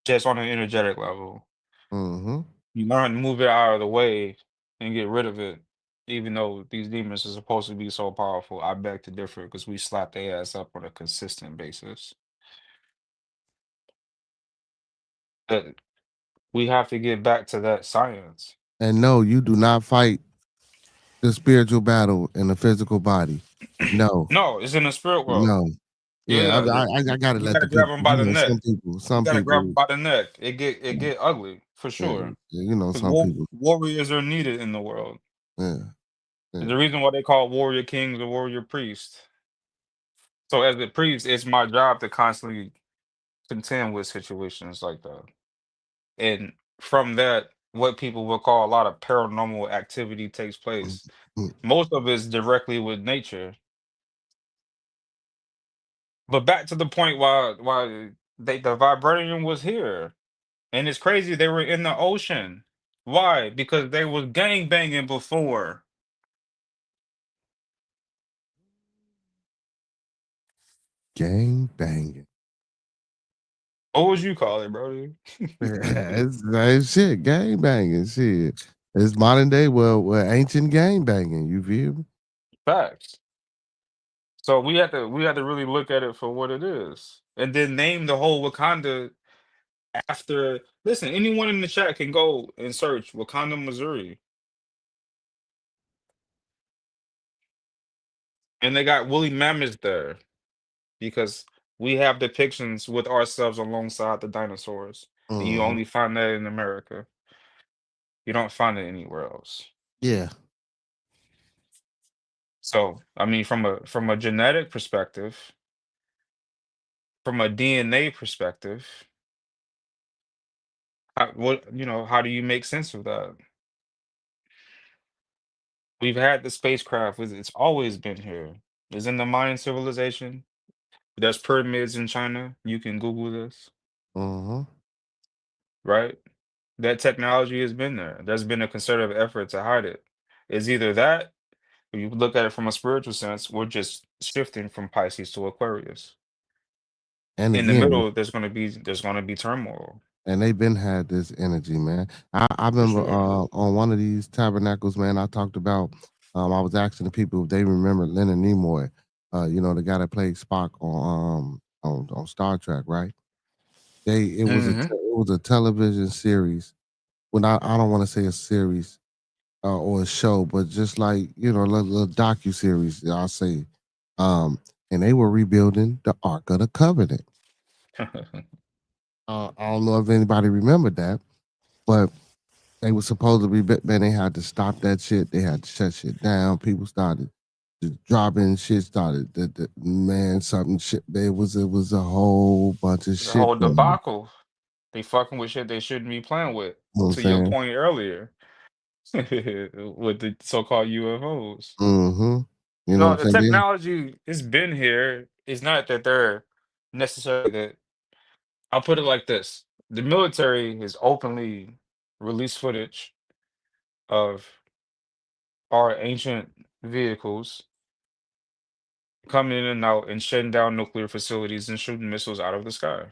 just on an energetic level. Mm-hmm. You learn to move it out of the way and get rid of it, even though these demons are supposed to be so powerful. I beg to differ because we slap their ass up on a consistent basis. But we have to get back to that science. And no, you do not fight the spiritual battle in the physical body. No, No, it's in the spirit world. no. Yeah, Yeah, yeah. I gotta You let gotta the grab people. them by the neck. You Some gotta grab them people. by the neck. It get ugly for Yeah, sure. Because some people. warriors are needed in the world. Yeah, There's yeah. the reason why they call warrior kings or warrior priests. So as a priest, it's my job to constantly contend with situations like that. And from that, what people will call a lot of paranormal activity takes place. Mm-hmm. Most of it's directly with nature. But back to the point why the vibranium was here. And it's crazy they were in the ocean. Why? Because they was gang banging before. Gang banging. What would you call it, brother? It's shit. Gang banging. Shit. It's modern day. Well, ancient gang banging. You feel me? Facts. So we had to really look at it for what it is. And then name the whole Wakanda after listen, anyone in the chat can go and search Wakanda, Missouri. And they got woolly mammoths there because we have depictions with ourselves alongside the dinosaurs. And you Mm-hmm. only find that in America. You don't find it anywhere else. Yeah. So, I mean, from a genetic perspective, from a DNA perspective, how do you make sense of that? We've had the spacecraft. It's always been here. It's in the Mayan civilization. There's pyramids in China. You can Google this, Mm-hmm. right? That technology has been there. There's been a concerted effort to hide it. It's either that, or you look at it from a spiritual sense, we're just shifting from Pisces to Aquarius. And In the again, middle, there's gonna be turmoil and they've been had this energy, man. I for remember sure. on one of these tabernacles, man, I talked about I was asking the people if they remember Leonard Nimoy, the guy that played Spock on Star Trek, right? Hmm. It was a television series. When I don't want to say a series or a show, but just like, a little docu series, I'll say. Um, and they were rebuilding the Ark of the Covenant. I don't know if anybody remembered that, but They were supposed to be, man. They had to stop that shit. They had to shut shit down. People started just dropping shit. Started man, something shit. It was a whole bunch of The shit whole going on. debacle. They fucking with shit they shouldn't be playing with. You know what I'm To your saying? point earlier, with the so-called UFOs. Mm-hmm. You know what No, I'm the saying? Then, technology has been here. It's not that they're necessarily that. I'll put it like this: the military has openly released footage of our ancient vehicles coming in and out and shutting down nuclear facilities and shooting missiles out of the sky.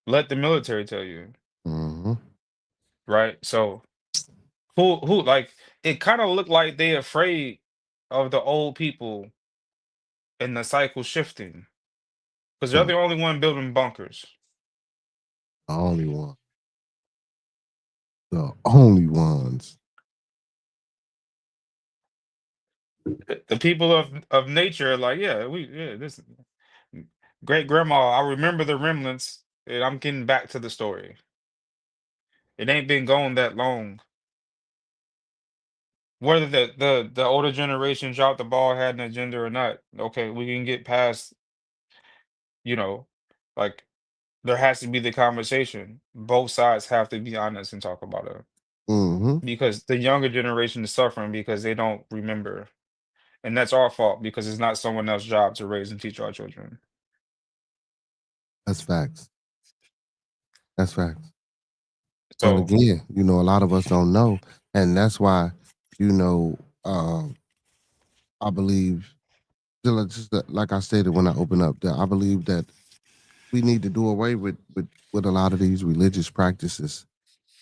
Let the military tell you, mm-hmm. right? So who like it kind of looked like they afraid of the old people and the cycle shifting because they're Mm, the only one building bunkers. the only one. The only ones. The people of nature are like, yeah, this great grandma. I remember the remnants, and I'm getting back to the story. It ain't been going that long. Whether the older generation dropped the ball, had an agenda or not, okay, we can get past, you know, like there has to be the conversation. Both sides have to be honest and talk about it. Mm-hmm. Because the younger generation is suffering because they don't remember. And that's our fault because it's not someone else's job to raise and teach our children. That's facts. That's facts. But So again, a lot of us don't know, and that's why, you know, um, I believe, like I stated when I opened up, that I believe that we need to do away with a lot of these religious practices,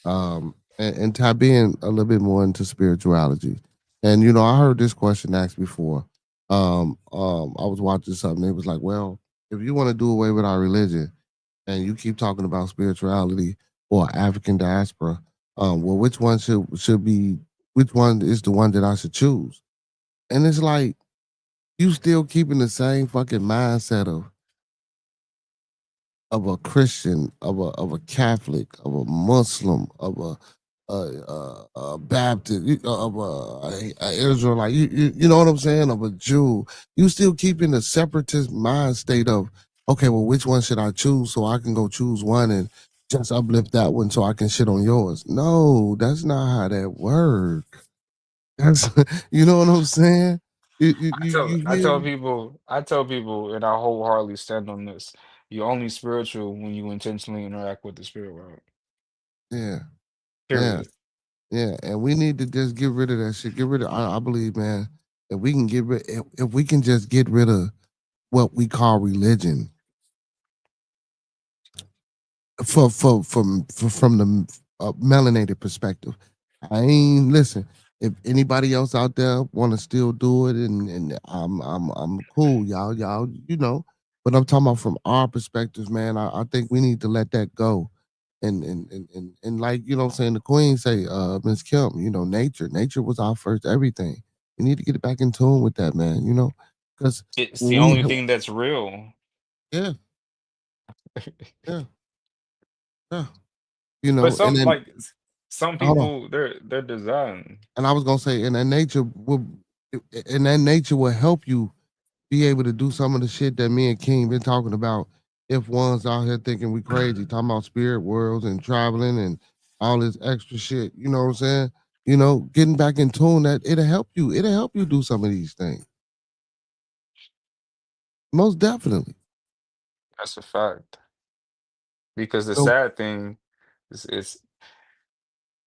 and tap in a little bit more into spirituality. And I heard this question asked before. I was watching something. It was like, well, if you want to do away with our religion, and you keep talking about spirituality or African diaspora, well, which one should be? Which one is the one that I should choose? And it's like you still keeping the same fucking mindset of a Christian, of a Catholic, of a Muslim, of a Baptist, of a Israelite. You know what I'm saying? Of a Jew. You still keeping the separatist mind state of, okay, well, which one should I choose so I can go choose one and just uplift that one so I can shit on yours? No, that's not how that works. That's you know what I'm saying? You I feel tell me? people, and I wholeheartedly stand on this. You're only spiritual when you intentionally interact with the spirit world. Yeah, yeah. Period. Yeah, and we need to just get rid of that shit. Get rid of. I believe, man, if we can get rid, if we can just get rid of what we call religion, from the melanated perspective. I ain't listen. If anybody else out there want to still do it, and I'm cool, y'all, But I'm talking about from our perspectives, man. I think we need to let that go, and like what I'm saying, the Queen say, Miss Kim, nature was our first everything. We need to get back in tune with that, man. Because It's the we, only thing that's real. yeah, yeah, yeah, But and some then like some hold on. people, they're designed. And I was gonna say, and that nature will help you be able to do some of the shit that me and King been talking about. If one's out here thinking we crazy, talking about spirit worlds and traveling and all this extra shit, you know what I'm saying? Getting back in tune, that it'll help you. It'll help you do some of these things. Most definitely. That's a fact. Because the So sad thing is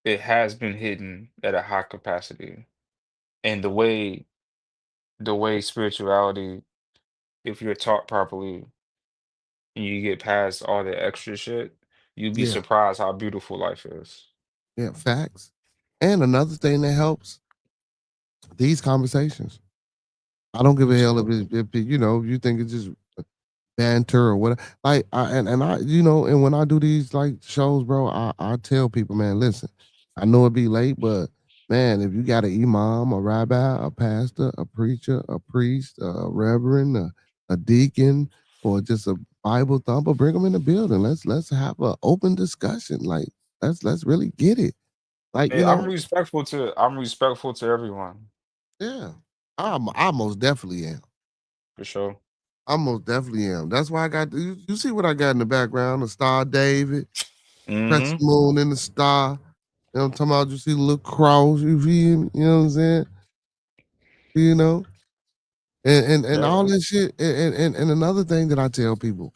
it has been hidden at a high capacity. And the way spirituality, if you're taught properly and you get past all the extra shit, you'd be yeah, surprised how beautiful life is. yeah, facts. And another thing that helps, these conversations. I don't give a hell if you think it's just banter or whatever. Like and when I do these like shows, bro, I tell people, man, listen, I know it be late, but man, if you got an imam, a rabbi, a pastor, a preacher, a priest, a reverend, a deacon, or just a Bible thumper, bring them in the building. Let's have an open discussion. Like let's really get it. Like Yeah, I'm respectful to everyone, yeah. I most definitely am. for sure. I most definitely am. That's why I got you see what I got in the background, the Star David, Hmm. Crescent Moon and the star. You know what I'm talking about? You see the little cross, you feel me? You know what I'm saying? You know? And all Yeah, this shit. And another thing that I tell people,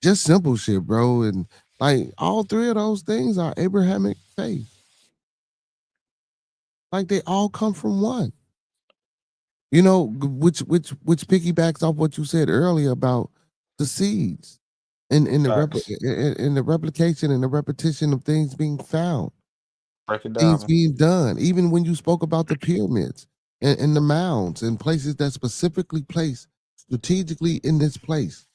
just simple shit, bro. And like all three of those things are Abrahamic faith. Like they all come from one. You know, which piggybacks off what you said earlier about the seeds and facts. the replication and the repetition of things being found, Break it things down. being done. Even when you spoke about the pyramids and the mounds and places that specifically placed strategically in this place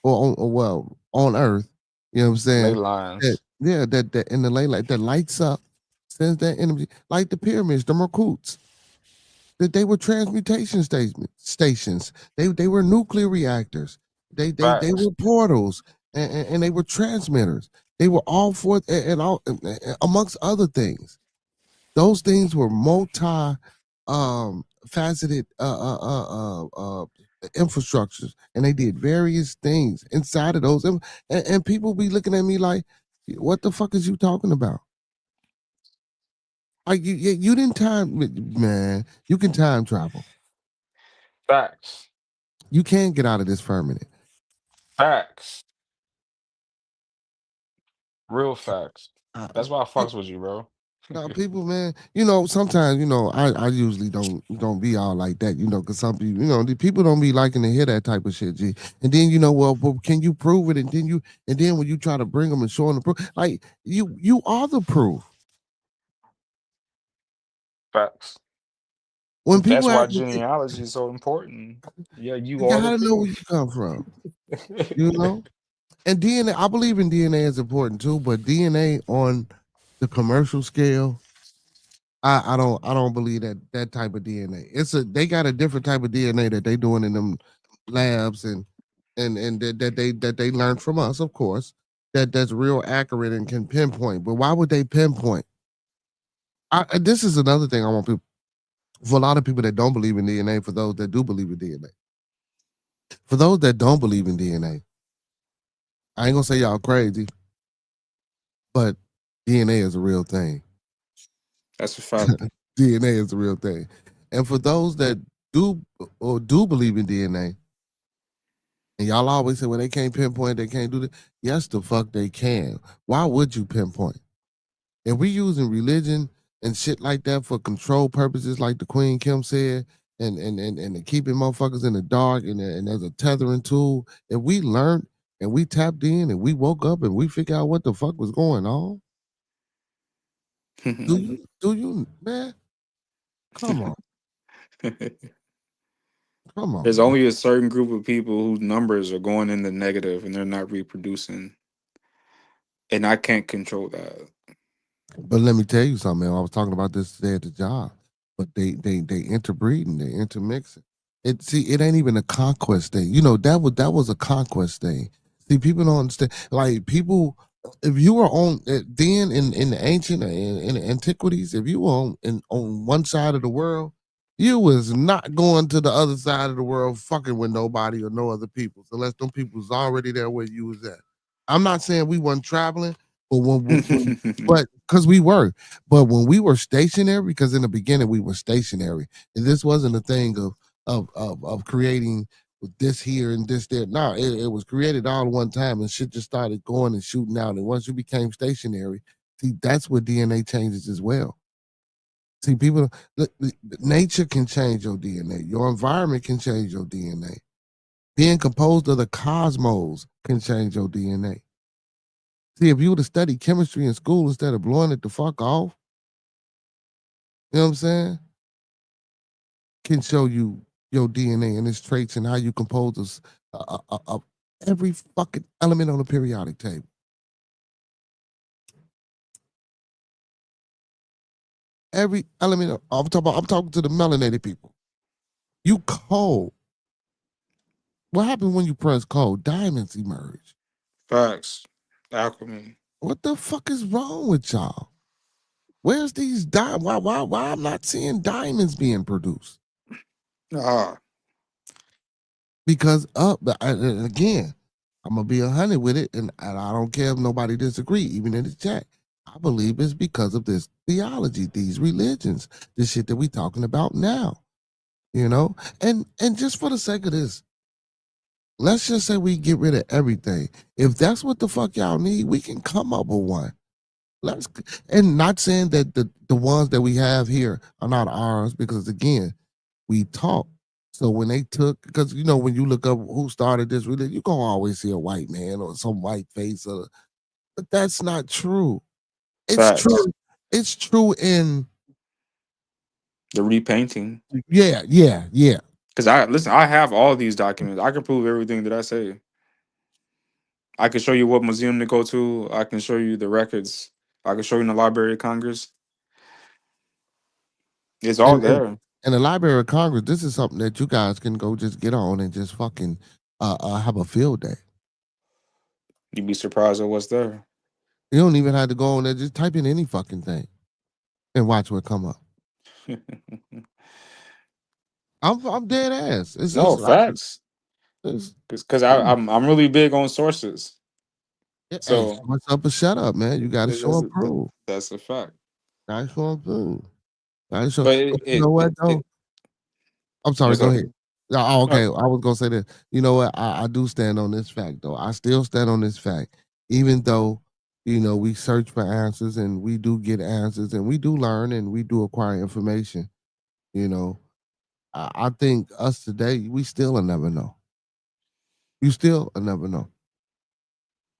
or well on Earth, you know what I'm Ley saying? That lines. yeah, that in the lay light that lights up, sends that energy like the pyramids, the Merkuts. That they were transmutation stations. They were nuclear reactors. They Facts. were portals and they were transmitters. They were all for and all amongst other things. Those things were multi faceted infrastructures, and they did various things inside of those. And people be looking at me like, "What the fuck is you talking about?" Like you didn't time, man. You can time travel. Facts. You can get out of this firmament. Facts. Real facts. Uh, That's why I pe- fucks with you, bro. people, man, sometimes, I usually don't be all like that, because some people, the people don't be liking to hear that type of shit, G. And then, well, but can you prove it? And then when you try to bring them and show them the proof, like you are the proof. Facts. When people That's why ask, genealogy is so important. Yeah, you you are the gotta know where you proof. come from, you know. And DNA, I believe in DNA is important too, but DNA on the commercial scale, I don't believe that type of DNA. They got a different type of DNA that they doing in them labs and that they learned from us, of course. That's real accurate and can pinpoint. But why would they pinpoint? This is another thing I want people for a lot of people that don't believe in DNA, for those that do believe in DNA. For those that don't believe in DNA, I ain't gonna say y'all crazy, but DNA is a real thing. That's a fact. DNA is a real thing. And for those that do believe in DNA, and y'all always say, well, they can't pinpoint, they can't do that. Yes, the fuck they can. Why would you pinpoint? If we using religion and shit like that for control purposes, like the Queen Kim said, and keeping motherfuckers in the dark and as a tethering tool, if we learned and we tapped in and we woke up and we figure out what the fuck was going on, do you man? Come on, come There's on, man. only a certain group of people whose numbers are going in the negative and they're not reproducing. And I can't control that. But let me tell you something, man. I was talking about this today at the job. But they interbreeding, they intermixing. It ain't even a conquest thing. That was a conquest thing. See, people don't understand. Like people, if you were on then in the ancient in the antiquities, if you were on one side of the world, you was not going to the other side of the world fucking with nobody or no other people, unless them people was already there where you was at. I'm not saying we wasn't traveling, but but because we were, but when we were stationary, because in the beginning we were stationary, and this wasn't a thing of creating this here and this there. No, it was created all at one time, and shit just started going and shooting out. And once you became stationary, see, that's where DNA changes as well. See, people, nature can change your DNA. Your environment can change your DNA. Being composed of the cosmos can change your DNA. See, if you would have studied chemistry in school instead of blowing it the fuck off, you know what I'm saying? Can show you your DNA and its traits and how you compose of every fucking element on the periodic table. Every element. I'm talking to the melanated people. You cold. What happens when you press coal? Diamonds emerge. Facts. Alchemy. What the fuck is wrong with y'all? Where's these diamonds? Why I'm not seeing diamonds being produced? Ah, Because and again, I'm gonna be 100 with it, and I don't care if nobody disagree, even in the chat. I believe it's because of this theology, these religions, this shit that we talking about now. You know, and just for the sake of this, let's just say we get rid of everything. If that's what the fuck y'all need, we can come up with one. Let's, and not saying that the ones that we have here are not ours, because again, we talk. So when they took, because you know, when you look up who started this religion, you're gonna always see a white man or some white face, but that's not true. It's facts. true. It's true in The repainting. yeah. Because I have all these documents. I can prove everything that I say. I can show you what museum to go to. I can show you the records. I can show you in the Library of Congress. It's all And there. in the Library of Congress, this is something that you guys can go just get on and just fucking have a field day. You'd be surprised at what's there. You don't even have to go on there. Just type in any fucking thing and watch what come up. I'm dead ass. No, facts. It's Because I'm really big on sources. hey, So what's up or shut up, man? You got to show that's and prove. that's a fact. Got to show and prove. Got to show. But But you know what though? I'm sorry. what's Go up? ahead. Oh, No, okay. I was gonna say that. You know what? I do stand on this fact though. I still stand on this fact, even though you know we search for answers and we do get answers and we do learn and we do acquire information. You know, I think us today we still will never know. You still will never know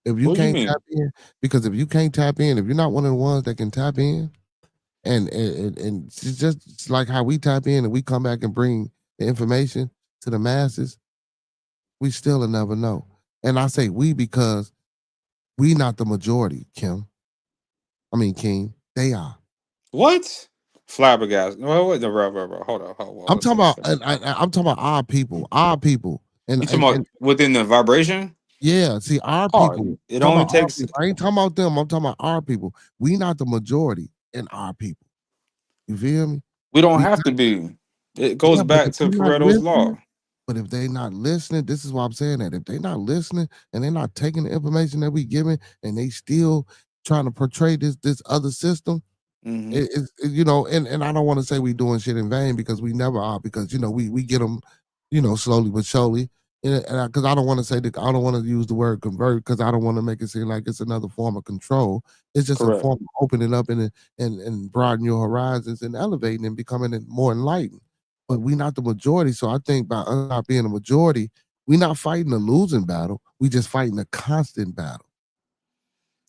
if you what do you can't tap mean? in. Because if you can't tap in, if you're not one of the ones that can tap in, and it's just it's like how we tap in and we come back and bring the information to the masses, we still will never know. And I say we because we not the majority, Kim. I mean King. They are. What? Flabbergasted. Well, wait, no, bro. Hold on. I'm Let's talking see. about I'm talking about our people. Our people. And You talking about within the vibration? yeah, see our Oh, people. it I'm talking only about our takes. people. I ain't talking about them. I'm talking about our people. We not the majority in our people. You feel me? We don't We have to be. It goes yeah, but back if to they're not Pareto's law. listening, but if they not listening, this is why I'm saying that. If they not listening and they're not taking the information that we giving and they still trying to portray this other system, Hmm. you know, and I don't want to say we doing shit in vain because we never are, because you know we get them, you know, slowly but surely. And because I don't want to say that, I don't want to use the word convert because I don't want to make it seem like it's another form of control. It's just a Correct. form of opening up and broaden your horizons and elevating and becoming more enlightened. But we not the majority, so I think by us not being a majority, we not fighting a losing battle. We just fighting a constant battle.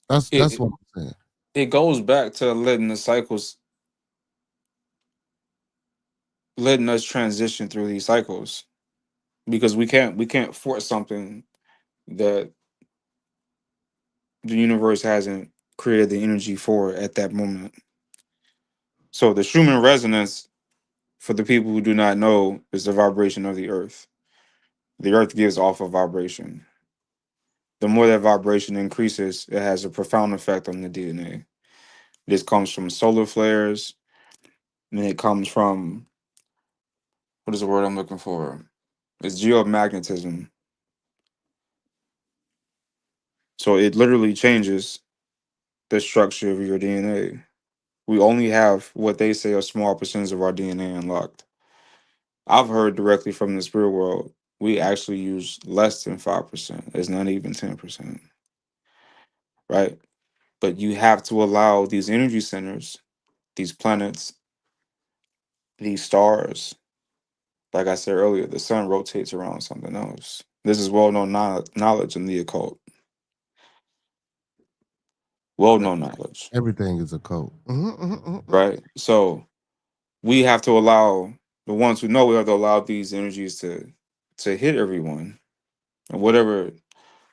That's It what I'm saying. it goes back to letting the cycles, letting us transition through these cycles, because we can't force something that the universe hasn't created the energy for at that moment. So the Schumann resonance, for the people who do not know, is the vibration of the earth. The earth gives off a vibration. The more that vibration increases, it has a profound effect on the DNA. This comes from solar flares, and it comes from, what is the word I'm looking for? It's geomagnetism. So it literally changes the structure of your DNA. We only have what they say a small percentage of our DNA unlocked. I've heard directly from the spirit world, we actually use less than 5%. It's not even 10%, right? But you have to allow these energy centers, these planets, these stars. Like I said earlier, the sun rotates around something else. This is well known knowledge in the occult. Well known knowledge, Everything is a code. right? So we have to allow the ones who know, we have to allow these energies to hit everyone, and whatever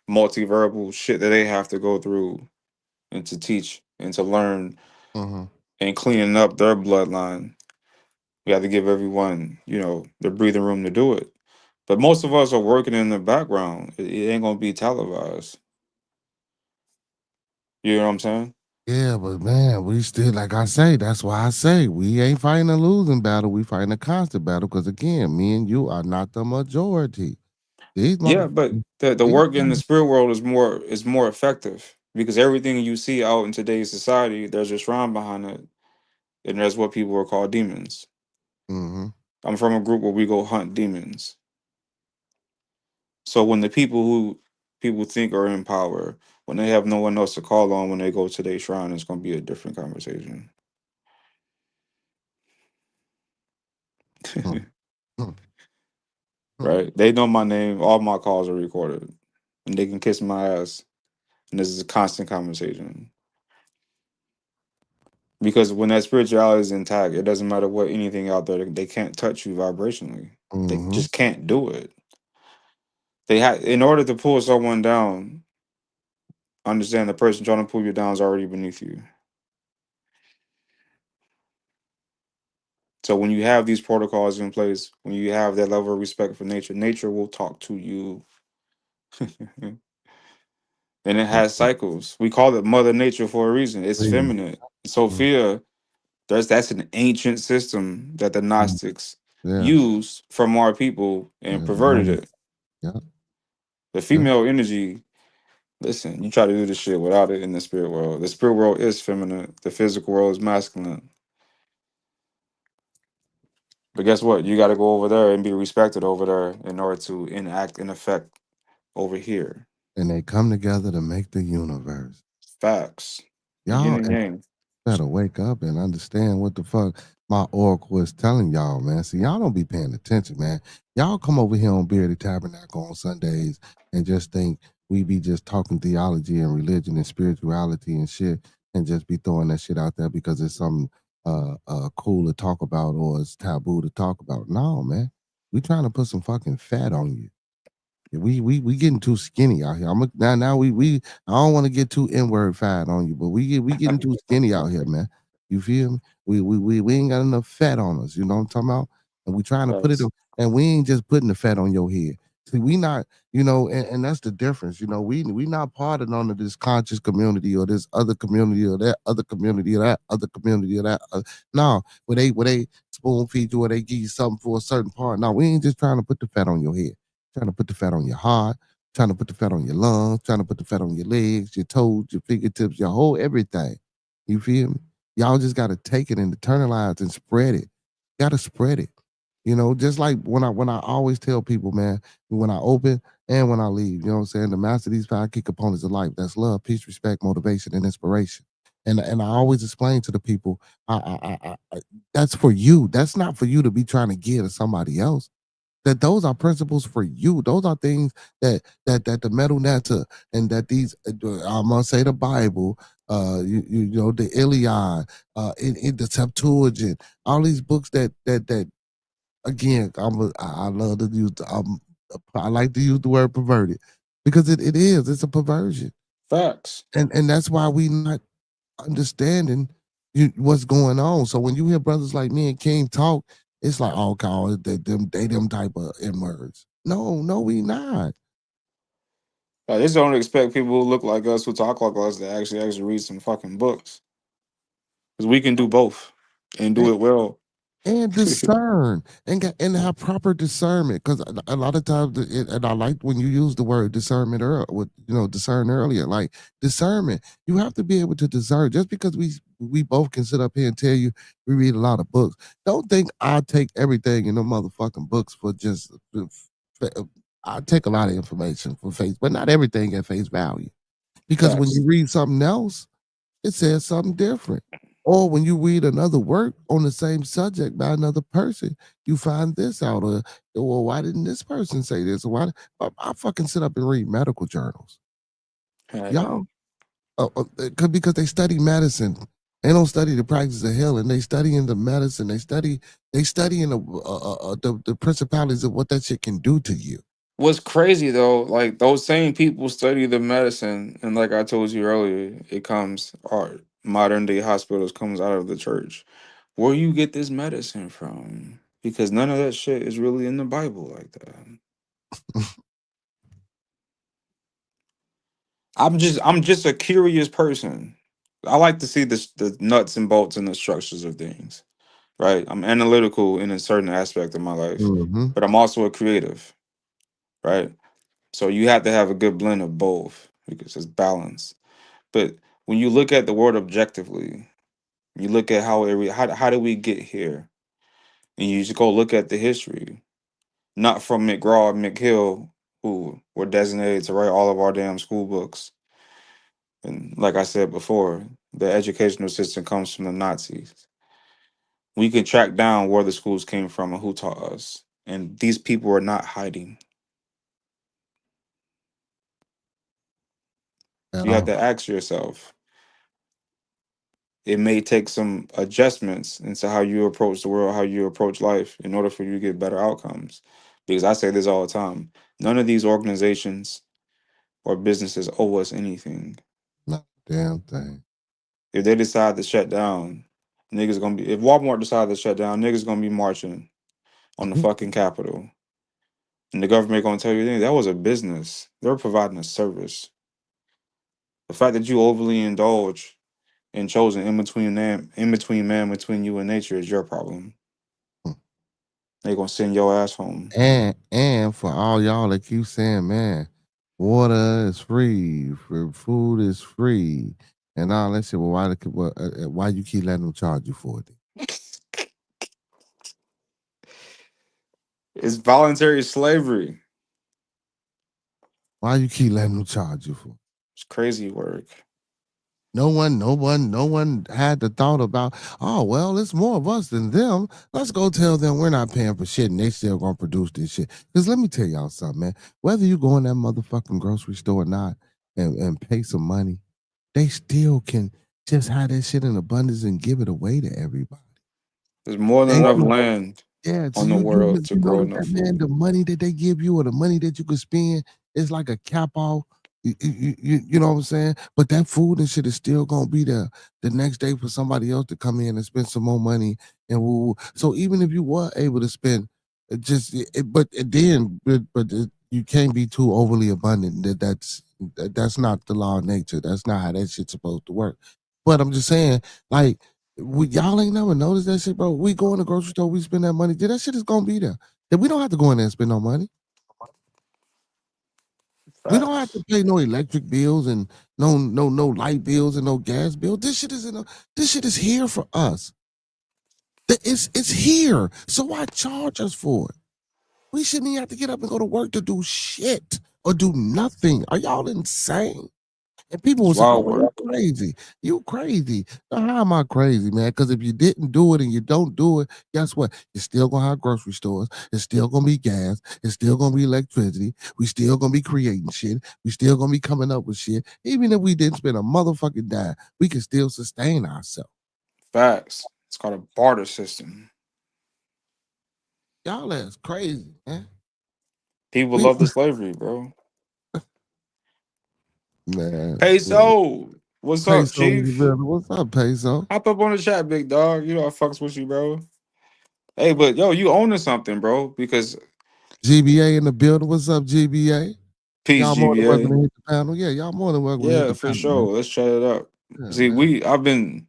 multiverbal shit that they have to go through and to teach and to learn Mhm. and cleaning up their bloodline. We have to give everyone, the breathing room to do it. But most of us are working in the background. It ain't gonna be televised. You know what I'm saying? Yeah, but man, we still, like I say, that's why I say we ain't fighting a losing battle. We fighting a constant battle. Because again, me and you are not the majority. These Yeah, but motherfuckers, the these work in the mother- spirit world is more effective because everything you see out in today's society, there's a shrine behind it, and there's what people are called demons. Mhm. I'm from a group where we go hunt demons. So when the people who people think are in power, when they have no one else to call on when they go to their shrine, it's gonna be a different conversation. Hmm, hmm, hmm. Right? They know my name, all my calls are recorded. And they can kiss my ass. And this is a constant conversation. Because when that spirituality is intact, it doesn't matter what anything out there, they can't touch you vibrationally. They Mhm. just can't do it. They have in order to pull someone down, understand the person trying to pull you down is already beneath you. So when you have these protocols in place, when you have that level of respect for nature, nature will talk to you. And it has cycles. We call it Mother Nature for a reason. It's Please. feminine. Mhm. Sophia, that's an ancient system that the Mhm. Gnostics Yes. used from our people and Yeah. perverted Right. it. Yeah. The Yeah. female energy, listen, you try to do this shit without it in the spirit world. The spirit world is feminine. The physical world is masculine. But guess what? You got to go over there and be respected over there in order to enact an effect over here. And they come together to make the universe. Facts. Yin Y'all and yang. better wake up and understand what the fuck my oracle is telling y'all, man. See, y'all don't be paying attention, man. Y'all come over here on Bearded Tabernacle on Sundays and just think we be just talking theology and religion and spirituality and shit and just be throwing that shit out there because it's something cool to talk about or it's taboo to talk about. No, man. We trying to put some fucking fat on you. We getting too skinny out here. Now we I don't want to get too inward fat on you, but we getting too skinny out here, man. You feel me? We ain't got enough fat on us. You know what I'm talking about? And we trying to put it Facts. on, and we ain't just putting the fat on your head. See, we not, and that's the difference. We not part of none of this conscious community or this other community or that other community or that other community or that. No, where they spoon feed you or they give you something for a certain part. No, we ain't just trying to put the fat on your head, trying to put the fat on your heart, trying to put the fat on your lungs, trying to put the fat on your legs, your toes, your fingertips, your whole everything. You feel me? Y'all just gotta take it and internalize and spread it. Gotta spread it. Just like when I always tell people, man, when I open and when I leave, you know what I'm saying? The master of these five key components of life. That's love, peace, respect, motivation, and inspiration. And I always explain to the people, that's for you. That's not for you to be trying to give to somebody else, that those are principles for you. Those are things that the metal netta and that these I'm gonna say the Bible, the Iliad, in the Septuagint, all these books that again, I love to use I like to use the word perverted because it's a perversion, Facts. and that's why we not understanding what's going on. So when you hear brothers like me and King talk, it's like, oh God, they them type of N words. No, we not. I just don't expect people who look like us, who talk like us, to actually read some fucking books. Because we can do both and do And, it well. and discern and have proper discernment, because a lot of times and I like when you use the word discernment earlier, with discern earlier, like discernment. You have to be able to discern. Just because we both can sit up here and tell you we read a lot of books, don't think I take everything in the motherfucking books for just. I take a lot of information from face, but not everything at face value. Because when Facts. you read something else, it says something different. Or when you read another work on the same subject by another person, you find this out. Or, well, why didn't this person say this? Or why? I fucking sit up and read medical journals. Hell yeah. Y'all, because they study medicine. They don't study the practice of healing. They study in the medicine. They study in the principalities of what that shit can do to you. What's crazy though, like those same people study the medicine, and like I told you earlier, it comes our modern day hospitals comes out of the church. Where you get this medicine from? Because none of that shit is really in the Bible like that. I'm just a curious person. I like to see the nuts and bolts and the structures of things. Right. I'm analytical in a certain aspect of my life, Mm-hmm. but I'm also a creative. Right. So you have to have a good blend of both because it's balance. But when you look at the world objectively, you look at how did we get here, and you just go look at the history, not from McGraw and McHill, who were designated to write all of our damn school books. And like I said before, the educational system comes from the Nazis. We can track down where the schools came from and who taught us. And these people are not hiding. You have Yeah. to ask yourself. It may take some adjustments into how you approach the world, how you approach life in order for you to get better outcomes. Because I say this all the time. None of these organizations or businesses owe us anything. Not a damn thing. If they decide to shut down, niggas gonna be if Walmart decide to shut down, niggas gonna be marching on the fucking Capitol. And the government gonna tell you that was a business. They're providing a service. The fact that you overly indulge in chosen in between man, between you and nature is your problem. They gonna send your ass home. And for all y'all that keep saying, man, water is free, food is free, and all that shit. Well, why you keep letting them charge you for it? It's voluntary slavery. Why you keep letting them charge you for it? It's crazy work. No one had the thought about, oh, well, it's more of us than them. Let's go tell them we're not paying for shit and they still gonna produce this shit. Because let me tell y'all something, man. Whether you go in that motherfucking grocery store or not and pay some money, they still can just have that shit in abundance and give it away to everybody. There's more than They enough can land yeah, so on the you world to grow notice enough that, man, food. the money that they give you or the money that you could spend is like a cap off. You know what I'm saying? But that food and shit is still gonna be there the next day for somebody else to come in and spend some more money and woo. So even if you were able to spend you can't be too overly abundant. That's not the law of nature. That's not how that shit's supposed to work. But I'm just saying, like, y'all ain't never noticed that shit, bro. We go in the grocery store, we spend that money. That shit is gonna be there. Then we don't have to go in there and spend no money. We don't have Facts. to pay no electric bills and no light bills and no gas bill. This shit is here for us. It's here. So why charge us for it? We shouldn't even have to get up and go to work to do shit or do nothing. Are y'all insane? And people will It's say, "Oh, wild well, you work. crazy. You crazy." Now, how am I crazy, man? Because if you didn't do it and you don't do it, guess what? You're still gonna have grocery stores. It's still gonna be gas. It's still gonna be electricity. We still gonna be creating shit. We still gonna be coming up with shit. Even if we didn't spend a motherfucking dime, we can still sustain ourselves. Facts. It's called a barter system. Y'all ass crazy, man. People We love the slavery, bro. man, Peso. What's up, peso in the Chief? building. What's up, peso? Hop up on the chat, big dog. You know I fucks with you, bro. Hey, but yo, you owning something, bro. Because GBA in the building. What's up, GBA? peace, Y'all more than welcome GBA. to hit the panel. Yeah, y'all more than welcome to hit Yeah, the for panel, man. sure. Let's chat it up. Yeah, See, man. I've been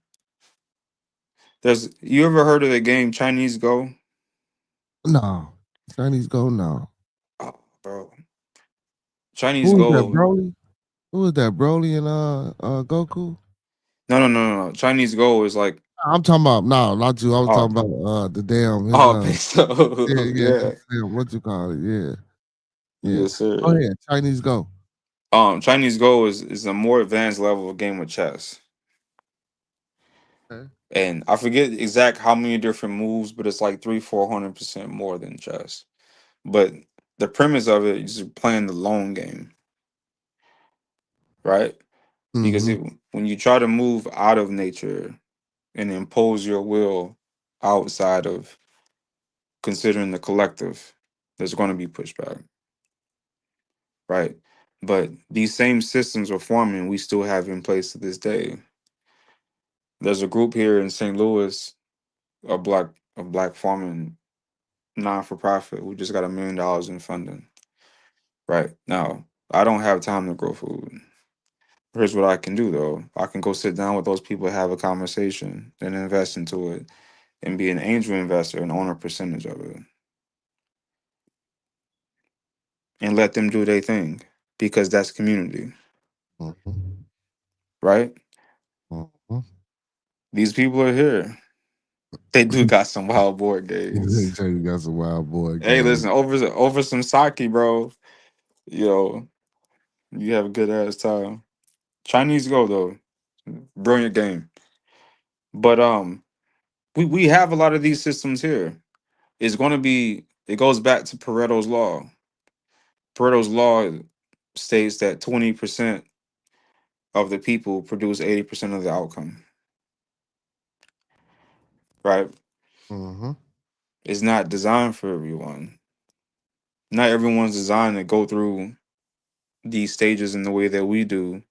there's you ever heard of the game Chinese Go? No. Chinese Go, no. Oh, bro. Chinese Who is that, Go. Broly? Who is that, Broly and Goku? No. Chinese Go is like I'm talking about no, not you. I was oh talking about the damn his peso. his Yeah. damn, what you call it? Yeah. Yeah. Yes, Go sir. ahead. Chinese Go. Chinese Go is a more advanced level of game of chess. Okay. And I forget exact how many different moves, but it's like 300-400% more than chess. But the premise of it is playing the long game, right? Because Mm-hmm. when you try to move out of nature and impose your will outside of considering the collective, there's going to be pushback, right? But these same systems are forming, we still have in place to this day. There's a group here in St. Louis, a black farming non for profit. We just got $1 million in funding. Right now, I don't have time to grow food. Here's what I can do though. I can go sit down with those people, have a conversation, and invest into it, and be an angel investor and own a percentage of it, and let them do their thing because that's community, Mhm. right? Mhm. These people are here. They do got some wild board They games. say you got some wild boy Hey, game. listen, over some sake, bro. You know, you have a good ass time. Chinese go though, brilliant game. But we have a lot of these systems here. It's going to be. It goes back to Pareto's law. Pareto's law states that 20% of the people produce 80% of the outcome. Right? Mm-hmm. It's not designed for everyone. Not everyone's designed to go through these stages in the way that we do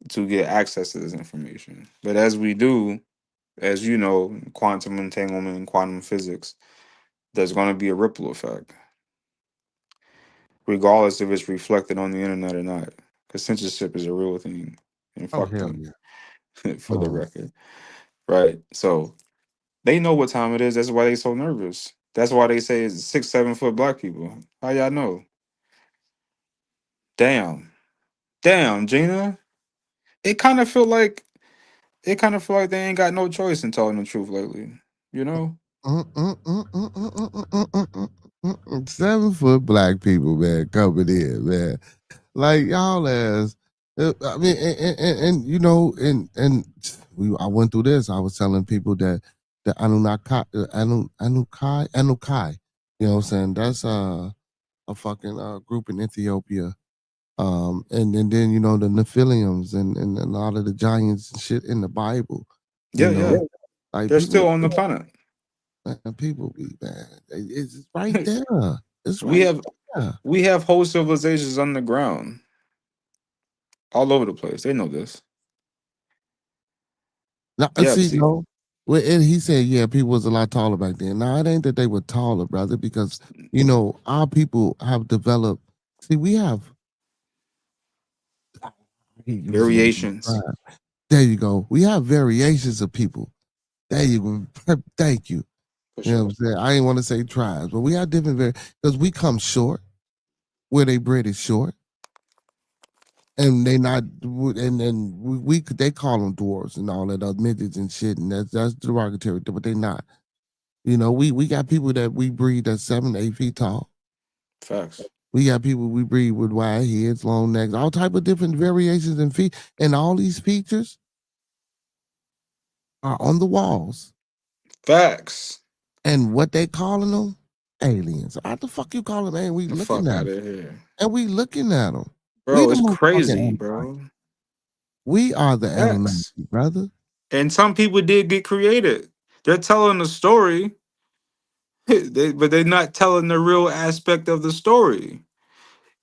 to get access to this information. But as we do, as you know, quantum entanglement and quantum physics, there's going to be a ripple effect, regardless if it's reflected on the internet or not. Because censorship is a real thing and Oh fucked hell up, yeah. for the Oh, record. Right? So they know what time it is. That's why they so nervous. That's why they say it's 6, 7 foot black people. How y'all know? Damn. Damn, Gina. It kind of feel like they ain't got no choice in telling the truth lately. You know? 7 foot black people, man, coming in, man. Like y'all as, I mean, and you know, I went through this. I was telling people that the Anukai, you know what I'm saying? That's a fucking group in Ethiopia. And then you know the Nephilims and a lot of the giants and shit in the Bible. You Yeah, know, yeah. like They're people, still on the planet. man, people be man. It's right there. It's we right have there. we have whole civilizations underground all over the place. They know this. Now, Yeah, see, see, no. Well, and he said, yeah, people was a lot taller back then. Now, it ain't that they were taller, brother, because you know our people have developed. See, we have. I hate using the word variations. tribe. There you go. We have variations of people. There you go. Thank you. For You know what sure. I'm saying? I ain't want to say tribes, but we have different because we come short where they bread is short, and they not, and we they call them dwarves and all that other midgets and shit, and that's derogatory, but they not. You know, we got people that we breed that's 7, 8 feet tall. Facts. We got people we breed with wide heads, long necks, all type of different variations in feet, and all these features are on the walls. Facts. And what they calling them? Aliens. How the fuck you calling them? And we The looking fuck at out them. of here. And we looking at them. We Bro, the it's motherfucking crazy, Anunnaki. bro. We are the Anunnaki, Facts. brother. And some people did get created. They're telling the story, but they're not telling the real aspect of the story.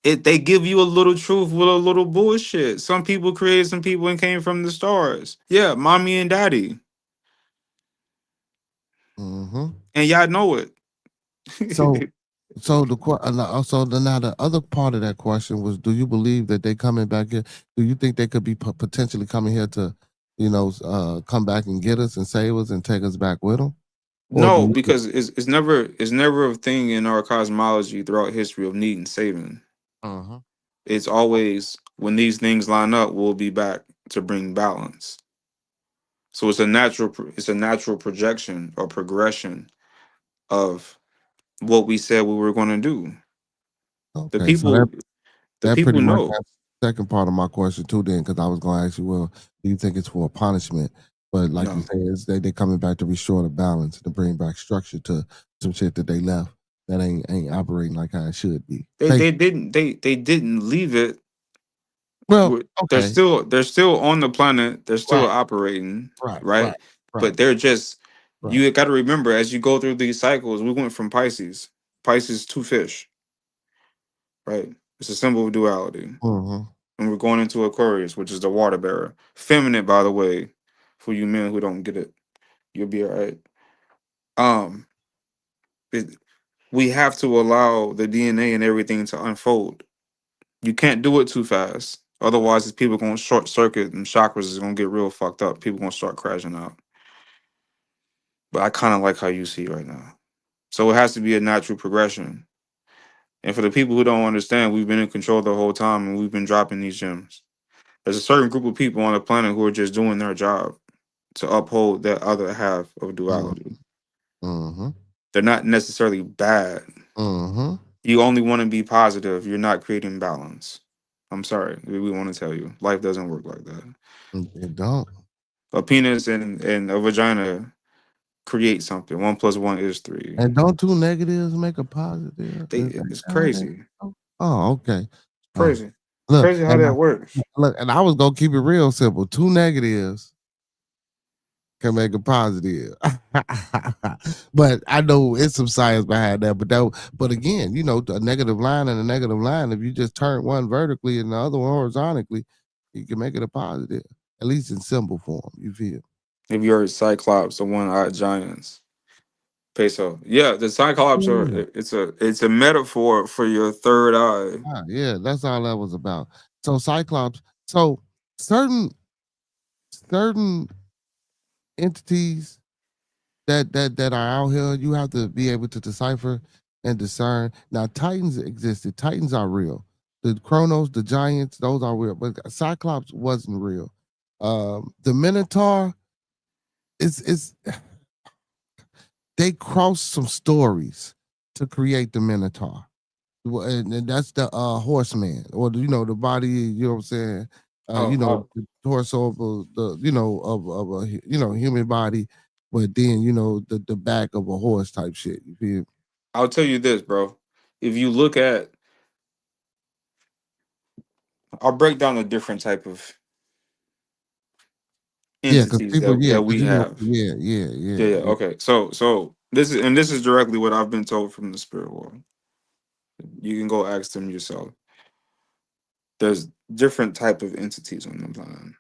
They give you a little truth with a little bullshit. Some people created some people and came from the stars. Yeah, mommy and daddy. Mm-hmm. And y'all know it. So, so so the now the other part of that question was, do you believe that they coming back here? Do you think they could be potentially coming here to, come back and get us and save us and take us back with them? Or do No, you? because it's never a thing in our cosmology throughout history of needing saving. Uh-huh. It's always when these things line up, we'll be back to bring balance. So it's a natural projection or progression of what we said we were going to do. The Okay, so people the that pretty people much know. answers the second part of my question too. Then, because I was going to ask you, well, do you think it's for a punishment? But like you No. say, it's they coming back to restore the balance, to bring back structure to some shit that they left that ain't operating like how it should be. They they didn't they didn't leave it. Well, They're okay, still on the planet. They're still right, operating, right, right, right? right, But they're just right. you got to remember as you go through these cycles. We went from Pisces to fish, right? It's a symbol of duality, Mm-hmm. and we're going into Aquarius, which is the water bearer, feminine, by the way. For you men who don't get it, you'll be all right. Um, it, we have to allow the DNA and everything to unfold. You can't do it too fast. Otherwise, these people gonna short circuit and chakras is gonna get real fucked up. People gonna start crashing out. But I kind of like how you see right now. So it has to be a natural progression. And for the people who don't understand, we've been in control the whole time and we've been dropping these gems. There's a certain group of people on the planet who are just doing their job to uphold that other half of duality. Mm-hmm. They're not necessarily bad. Mm-hmm. You only want to be positive. You're not creating balance. I'm sorry. We want to tell you. Life doesn't work like that. It don't. A penis and a vagina create something. 1+1 is 3. And don't two negatives make a positive? Is that It's how it is? crazy. Oh, okay. Uh, Crazy. look, Crazy how and that works. I was gonna keep it real simple. Two negatives can make a positive. But I know it's some science behind that. But again, a negative line and a negative line, if you just turn one vertically and the other one horizontally, you can make it a positive, at least in symbol form. You feel? If you're a cyclops or one-eyed giants. Peso. Yeah, the cyclops are Yeah. it's a metaphor for your third eye. Yeah, that's all that was about. So Cyclops, so certain certain entities that are out here, you have to be able to decipher and discern. Now, Titans existed. Titans are real. The Chronos, the Giants, those are real. But Cyclops wasn't real. The Minotaur is they crossed some stories to create the Minotaur. Well, and that's the horseman, or the body. You know what I'm saying? Oh, The torso of the of a human body, but then the back of a horse type shit. You feel? I'll tell you this, bro. If you look at, I'll break down the different type of Yeah, because entities people, that we because have. Yeah, yeah. yeah. Okay. So this is directly what I've been told from the spirit world. You can go ask them yourself. There's different type of entities on the planet.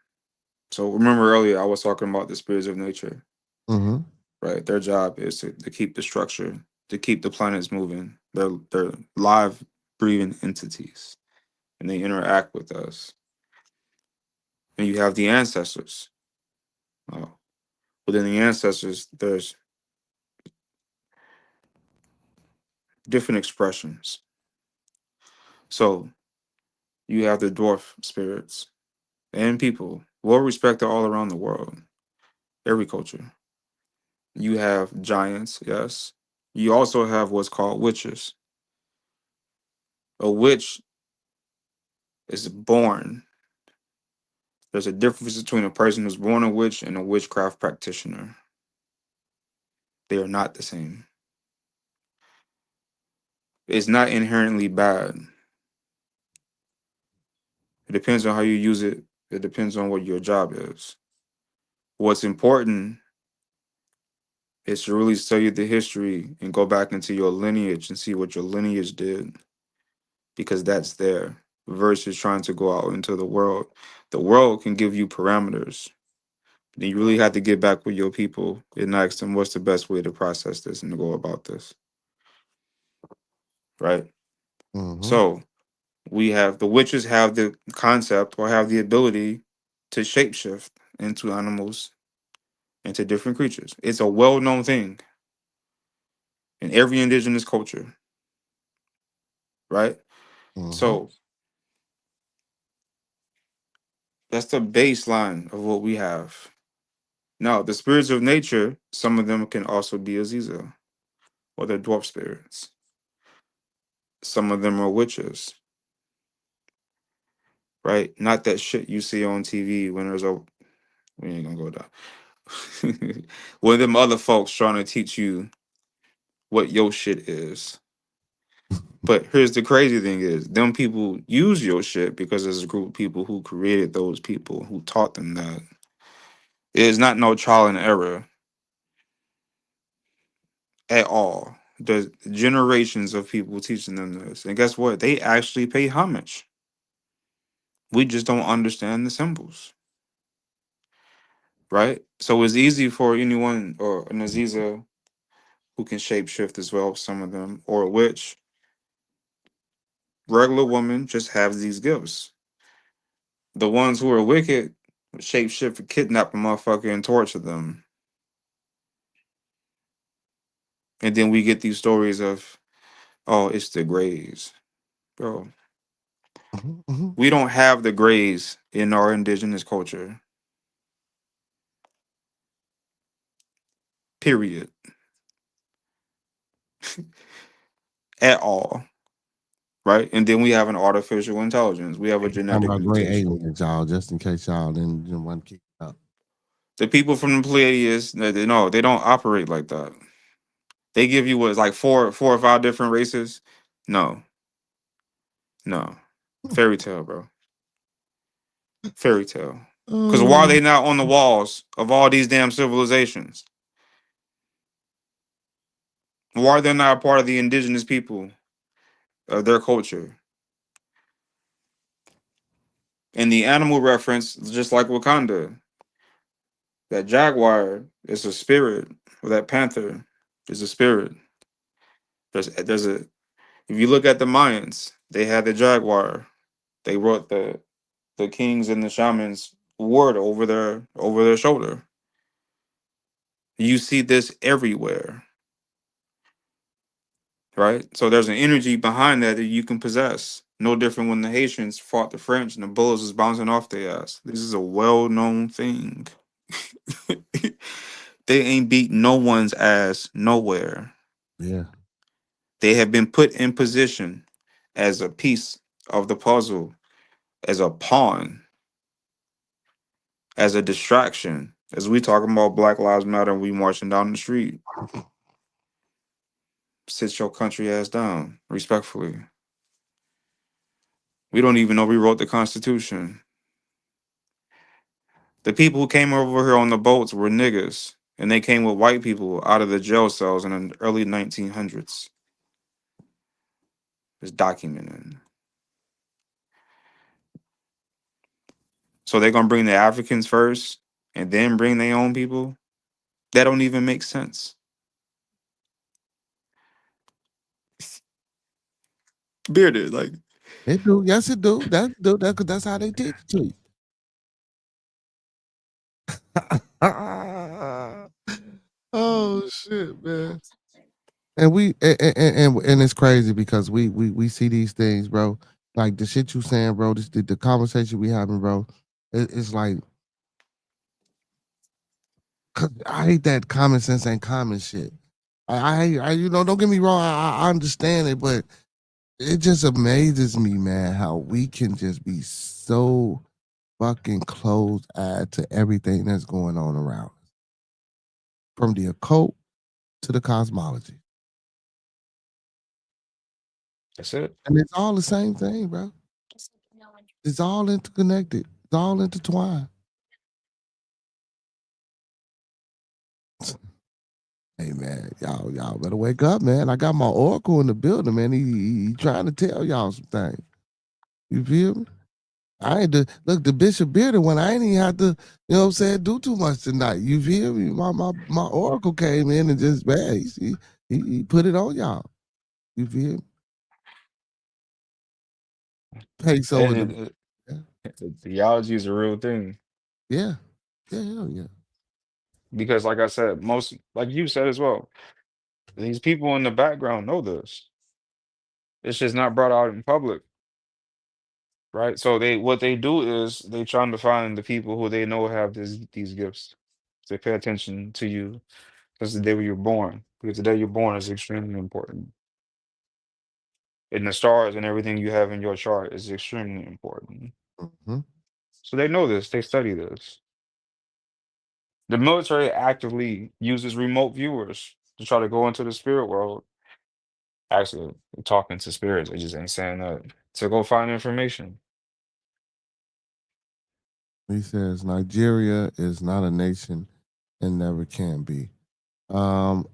So remember earlier I was talking about the spirits of nature, Mm-hmm. right? Their job is to keep the structure, to keep the planets moving. They're live, breathing entities, and they interact with us. And you have the ancestors. Within the ancestors, there's different expressions. So you have the dwarf spirits and people, well respected all around the world, every culture. You have giants, yes. You also have what's called witches. A witch is born. There's a difference between a person who's born a witch and a witchcraft practitioner. They are not the same. It's not inherently bad. It depends on how you use it. It depends on what your job is. What's important is to really study the history and go back into your lineage and see what your lineage did, because that's there, versus trying to go out into the world. The world can give you parameters. Then you really have to get back with your people and ask them what's the best way to process this and to go about this, right? Mm-hmm. So we have the witches have the concept or have the ability to shapeshift into animals, into different creatures. It's a well-known thing in every indigenous culture, right? Mm-hmm. So that's the baseline of what we have. Now, the spirits of nature, some of them can also be Aziza or the dwarf spirits. Some of them are witches, right? Not that shit you see on TV when there's a, we ain't gonna go down. When them other folks trying to teach you what your shit is. But here's the crazy thing is, them people use your shit because there's a group of people who created those people who taught them that. It is not no trial and error at all. There's generations of people teaching them this. And guess what? They actually pay homage. We just don't understand the symbols, right? So it's easy for anyone or an Aziza who can shapeshift as well, some of them, or a witch. Regular woman just have these gifts. The ones who are wicked shapeshift and kidnap a motherfucker and torture them. And then we get these stories of, oh, it's the Greys. Bro, we don't have the Greys in our indigenous culture. Period. At all. Right? And then we have an artificial intelligence. We have a Talking genetic about great mutation. aliens, y'all, just in case y'all didn't want to keep it up. The people from the Pleiades, no, they don't operate like that. They give you what is like four or five different races. No, no, fairy tale, bro, fairy tale. Because why are they not on the walls of all these damn civilizations? Why are they not a part of the indigenous people of their culture? And the animal reference, just like Wakanda, that jaguar is a spirit, or that panther is a spirit. There's a if you look at the Mayans, they had the jaguar. They wrote the kings and the shamans word over their shoulder. You see this everywhere, right? So there's an energy behind that that you can possess. No different when the Haitians fought the French and the bullets was bouncing off their ass. This is a well-known thing. They ain't beat no one's ass nowhere. Yeah. They have been put in position as a piece of the puzzle, as a pawn, as a distraction. As we talking about Black Lives Matter and we marching down the street. Sit your country ass down, respectfully. We don't even know we wrote the Constitution. The people who came over here on the boats were niggas, and they came with white people out of the jail cells in the early 1900s. It's documented. So they're gonna bring the Africans first, and then bring their own people. That don't even make sense. Bearded, like It do. Yes, it do. That's how they teach it to you. Oh shit, man. And and it's crazy because we see these things, bro. Like the shit you saying, bro. The conversation we having, bro. It's like, 'cause I hate that common sense ain't common shit. You know, don't get me wrong. I understand it, but it just amazes me, man, how we can just be so fucking closed eyed to everything that's going on around us, from the occult to the cosmology, That's it. and it's all the same thing, bro. It's all interconnected. It's all intertwined. Hey man, y'all better wake up, man. I got my oracle in the building, man. He trying to tell y'all some things. You feel me? I ain't look the Bishop Bearded one. I ain't even have to, you know what I'm saying, do too much tonight. You feel me? My oracle came in and just man, he put it on y'all. You feel me? Peso in the And theology is a real thing yeah. Yeah, hell yeah. because, like I said, most like you said as well, these people in the background know this. It's just not brought out in public, right? So they what they do is they trying to find the people who they know have these gifts. They pay attention to you because the day when you're born, because the day you're born is extremely important. And the stars and everything you have in your chart is extremely important. Mm-hmm. So they know this, they study this. The military actively uses remote viewers to try to go into the spirit world. Actually, they're talking to spirits, they just ain't saying that. To go find information. He says Nigeria is not a nation and never can be. Olu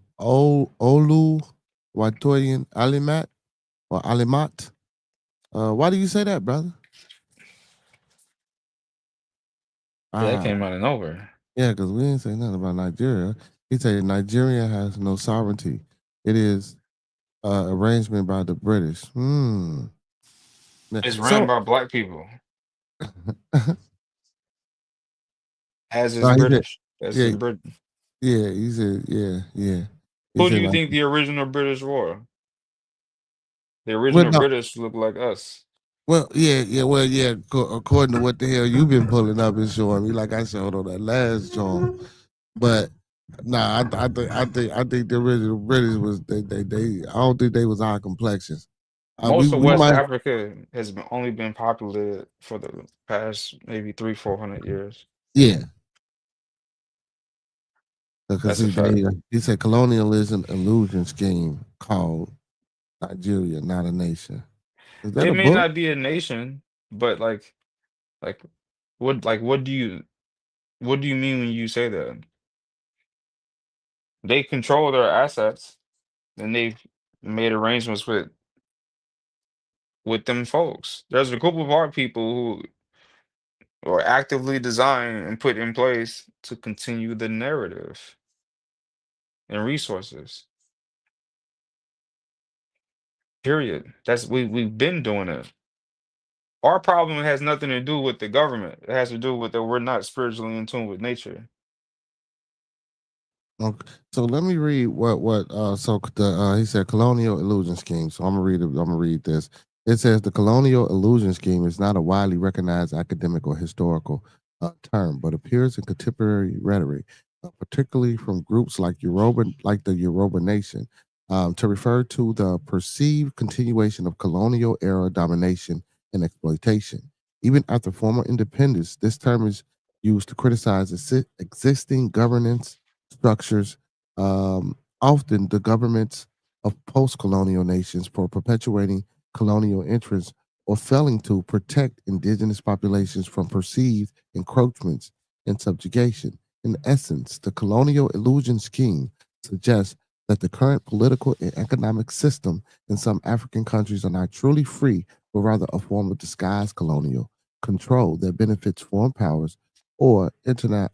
Watoyin Alimat or Alimat. Why do you say that, brother? Yeah, that Ah, came out of nowhere. yeah, because we didn't say nothing about Nigeria. He said Nigeria has no sovereignty. It is arrangement by the British. It's ran So by black people. As is No, he said, British. As yeah, in Britain. yeah. He said, yeah, yeah. He Who do said you like, think the original British were? The well, original no, British look like us. well, yeah, yeah, well, yeah. According to what the hell you've been pulling up and showing me, like I showed on that last joint, but nah, I think the original British was they. I don't think they was our complexions. Most of We West might, Africa has only been populated for the past maybe 300-400 years. yeah. Because That's a fact. he said colonialism illusion scheme called Nigeria, not a nation. Is that It a may book? not be a nation, but like what do you mean when you say that? They control their assets and they've made arrangements with them folks. There's a group of our people who are actively designed and put in place to continue the narrative and resources. Period. We've been doing it. Our problem has nothing to do with the government. It has to do with that we're not spiritually in tune with nature. Okay. So let me read he said colonial illusion scheme. So I'm gonna read this. It says the colonial illusion scheme is not a widely recognized academic or historical term, but appears in contemporary rhetoric, particularly from groups like the Yoruba Nation, to refer to the perceived continuation of colonial era domination and exploitation. Even after former independence, this term is used to criticize existing governance structures, often the governments of post colonial nations, for perpetuating colonial interests or failing to protect indigenous populations from perceived encroachments and subjugation. In essence, the colonial illusion scheme suggests that the current political and economic system in some African countries are not truly free, but rather a form of disguised colonial control that benefits foreign powers or eternal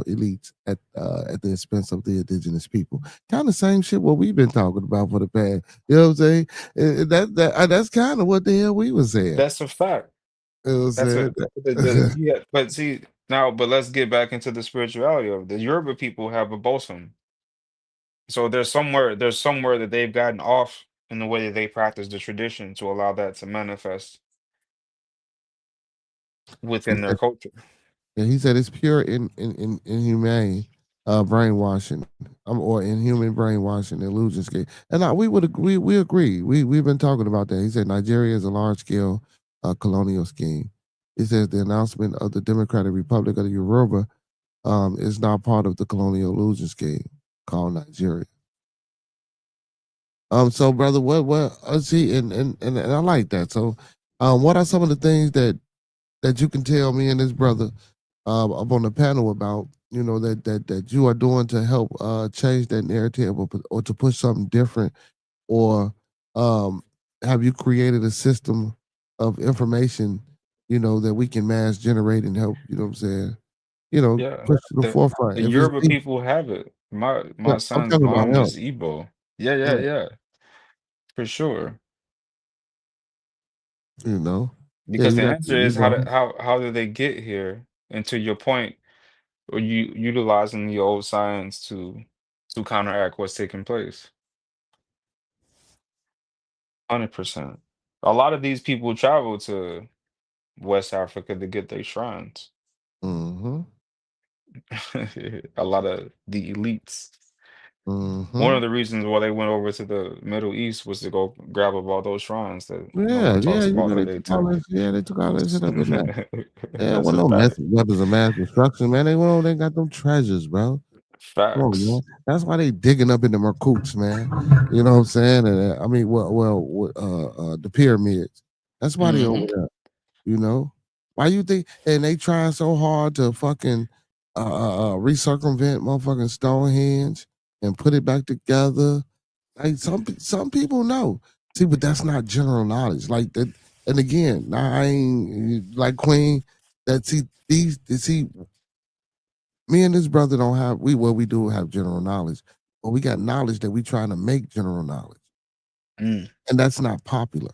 elites at the expense of the indigenous people. Kind of same shit what we've been talking about for the past. You know what I'm saying? That's kind of what the hell we was saying. That's a fact. You know what I'm That's a saying? yeah. But see now, but let's get back into the spirituality of it. The Yoruba people have a bosom. So there's somewhere that they've gotten off in the way that they practice the tradition to allow that to manifest He within their said, culture. yeah, he said it's pure in inhumane brainwashing, or inhuman brainwashing, illusion scheme. And we would agree. We agree. We've been talking about that. He said Nigeria is a large scale colonial scheme. He says the announcement of the Democratic Republic of the Yoruba is now part of the colonial illusion scheme called Nigeria. So brother, what see, and I like that. So, what are some of the things that you can tell me and this brother up on the panel about, that you are doing to help change that narrative, or to push something different, or um, have you created a system of information, that we can mass generate and help, you know what I'm saying, Yeah. push to the The forefront if it's Yoruba deep. people have it. My Yeah, my I'm son's talking about mom help. is Igbo. Yeah, yeah, Yeah, yeah. For sure. you know. Yeah, Because you the got answer you is know. how did they get here? And to your point, are you utilizing the old science to counteract what's taking place? 100%. A lot of these people travel to West Africa to get their shrines. Mm-hmm. A lot of the elites. One Mm-hmm. of the reasons why they went over to the Middle East was to go grab up all those shrines that no Yeah, one yeah, talks about that they took. they took all that shit up in there. Yeah, That's well, a no fact. weapons of mass destruction, man. They got them treasures, bro. Come on, man. Facts. That's why they digging up in the Merkoots, man. You know what I'm saying? And I mean, the pyramids. That's why they over Hmm. there. You know, why you think? And they trying so hard to fucking recircumvent motherfucking Stonehenge and put it back together. Like some people know. See, but that's not general knowledge. Like that. And again, nah, I ain't like Queen. That see, me and this brother don't have we do have general knowledge, but we got knowledge that we trying to make general knowledge, Mm. and that's not popular.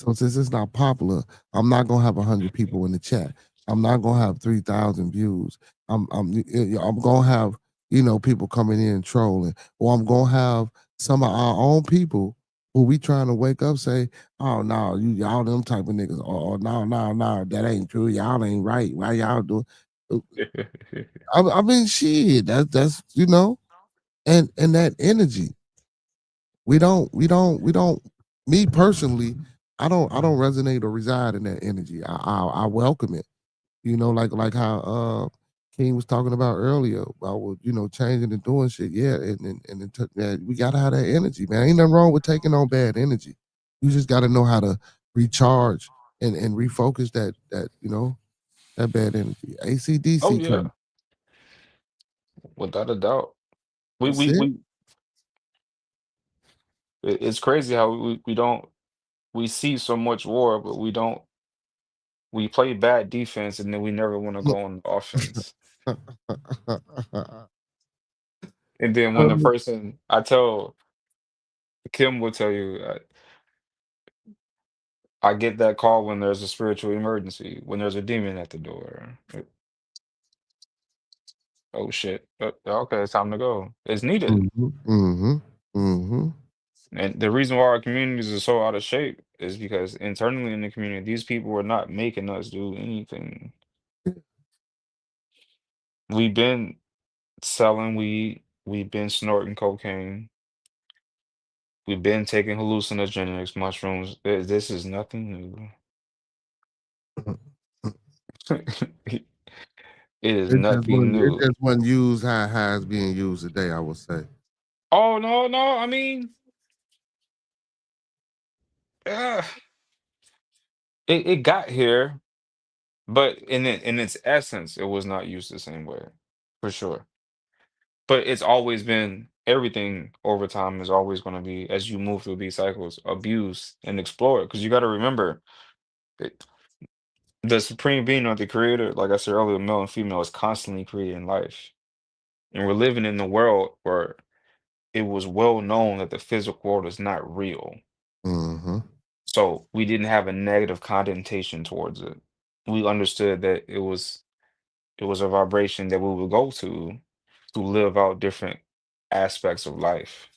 So since it's not popular, I'm not gonna have 100 people in the chat. I'm not gonna have 3,000 views. I'm gonna have people coming in trolling, or I'm gonna have some of our own people who we trying to wake up say, "Oh no, y'all them type of niggas," or no, that ain't true. Y'all ain't right. Why y'all doing? I mean, shit. That's and that energy. We don't. Me personally, I don't resonate or reside in that energy. I welcome it. Like how King was talking about earlier about changing and doing shit. Yeah, and it took that. We gotta have that energy, man. Ain't nothing wrong with taking on bad energy. You just gotta know how to recharge and refocus that bad energy. Oh ACDC yeah, coming. without a doubt. We That's we it. we. It's crazy how we don't we see so much war, but we don't. We play bad defense, and then we never want to go on offense. And then when the person I tell Kim will tell you, I get that call when there's a spiritual emergency, when there's a demon at the door. Oh shit. Okay, it's time to go. It's needed. Mm-hmm. And the reason why our communities are so out of shape is because internally in the community, these people are not making us do anything. We've been selling weed, we've been snorting cocaine, we've been taking hallucinogenics, mushrooms. This is nothing new. It is nothing It new. just wasn't used how it's being used today, I would say. Oh no, no, I mean, uh, it got here, but in its essence, it was not used the same way, for sure. But it's always been everything over time is always going to be as you move through these cycles, abuse and explore it. Because you got to remember, it, the supreme being or the creator, like I said earlier, male and female is constantly creating life, and we're living in a world where it was well known that the physical world is not real. Mm-hmm. So we didn't have a negative connotation towards it. We understood that it was a vibration that we would go to live out different aspects of life.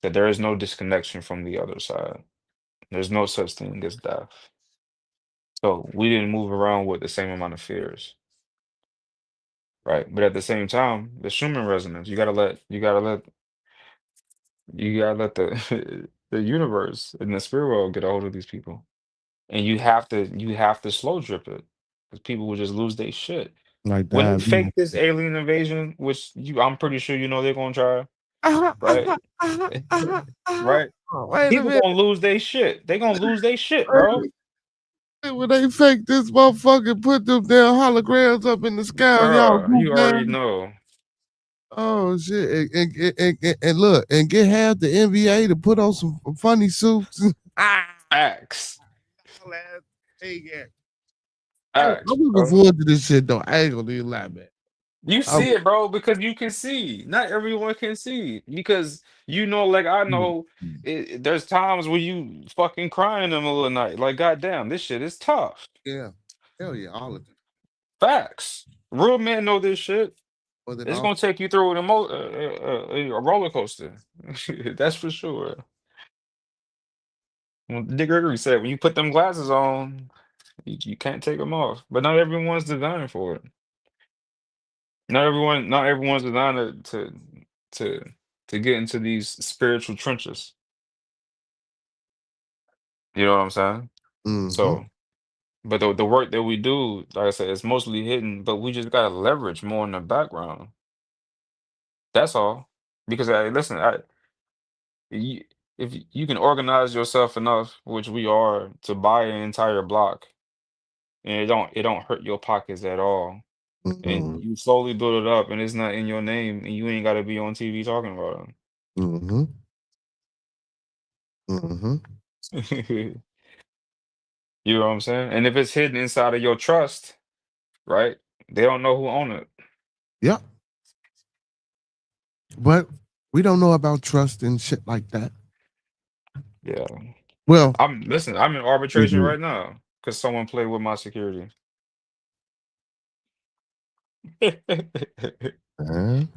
That there is no disconnection from the other side. There's no such thing as death. So we didn't move around with the same amount of fears, right? But at the same time, the Schumann resonance, you gotta let the the universe and the spirit world get a hold of these people. And you have to slow drip it. Because people will just lose their shit. Like When they that. fake this alien invasion, which I'm pretty sure they're gonna try, right? Right? Wait a People minute. gonna lose their shit. They gonna lose their shit, bro. When they fake this motherfucker, put them damn holograms up in the sky and y'all Bruh, group you already down. know. Oh shit! And look, and get half the NBA to put on some funny suits. Facts. Hey, yeah. I'm Facts, looking bro. forward to this shit though. I ain't gonna do lie, man. You I'm, see it, bro, because you can see. Not everyone can see. Because like I know, there's times where you fucking cry in the middle of the night. Like, goddamn, this shit is tough. yeah, hell yeah, all of it. Facts. Real men know this shit. But then It's also, gonna take you through a roller coaster. That's for sure. Well, Dick Gregory said, when you put them glasses on, you can't take them off. But not everyone's designed for it. Not everyone's designed to to get into these spiritual trenches. You know what I'm saying? mm-hmm. So, but the work that we do, like I said, it's mostly hidden, but we just gotta leverage more in the background. That's all. Because listen, you, if you can organize yourself enough, which we are, to buy an entire block, and it don't hurt your pockets at all, and Mm-hmm. you slowly build it up, and it's not in your name, and you ain't got to be on TV talking about Mm-hmm. Mm-hmm. it. You know what I'm saying? And if it's hidden inside of your trust, right? They don't know who own it. Yep. But we don't know about trust and shit like that. Yeah. Well, I'm listen. I'm in we arbitration do. right now because someone played with my security. Hey,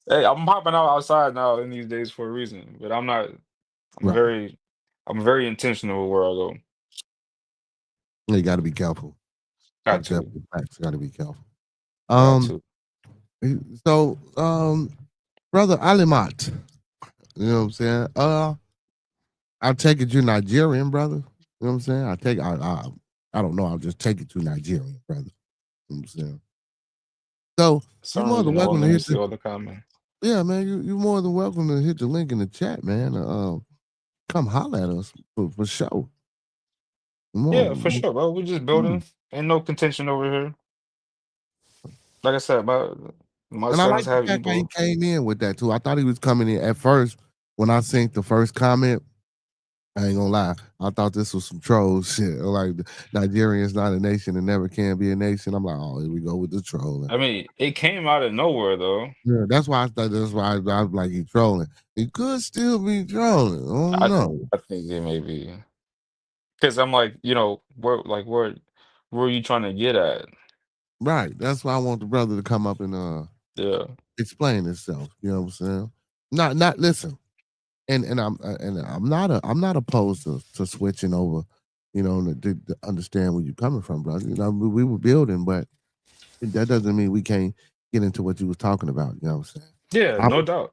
Uh, I'm hopping out outside now in these days for a reason, but I'm not. I'm right. very, I'm very intentional with where I go. You got to be careful. Got That's to, definitely facts. Got to be careful. got Um. to. So, brother Alimat, you know what I'm saying? I take it you Nigerian, brother. You know what I'm saying? I don't know. I'll just take it to Nigerian, brother. You know what I'm saying? So For you some more than reason, it welcome won't to let me hit see the all the comments. yeah, man. You more than welcome to hit the link in the chat, man. Come holler at us for sure. Yeah, for More, sure, bro. We just mm. building. Ain't no contention over here. Like I said, my And I sons like the have fact how he Igbo. came in with that too. I thought he was coming in at first when I seen the first comment. I ain't gonna lie. I thought this was some troll shit. Like Nigeria's not a nation and never can be a nation. I'm like, oh, here we go with the trolling. I mean, it came out of nowhere though. Yeah, that's why I thought that's why I was like he trolling. He could still be trolling. I don't I know. I think it may be because I'm like, where are you trying to get at? Right. That's why I want the brother to come up and Yeah, explain himself. You know what I'm saying? Not listen. I'm not opposed to switching over, you know, to understand where you're coming from, brother. You know, we were building, but that doesn't mean we can't get into what you was talking about. You know what I'm yeah, saying? no doubt.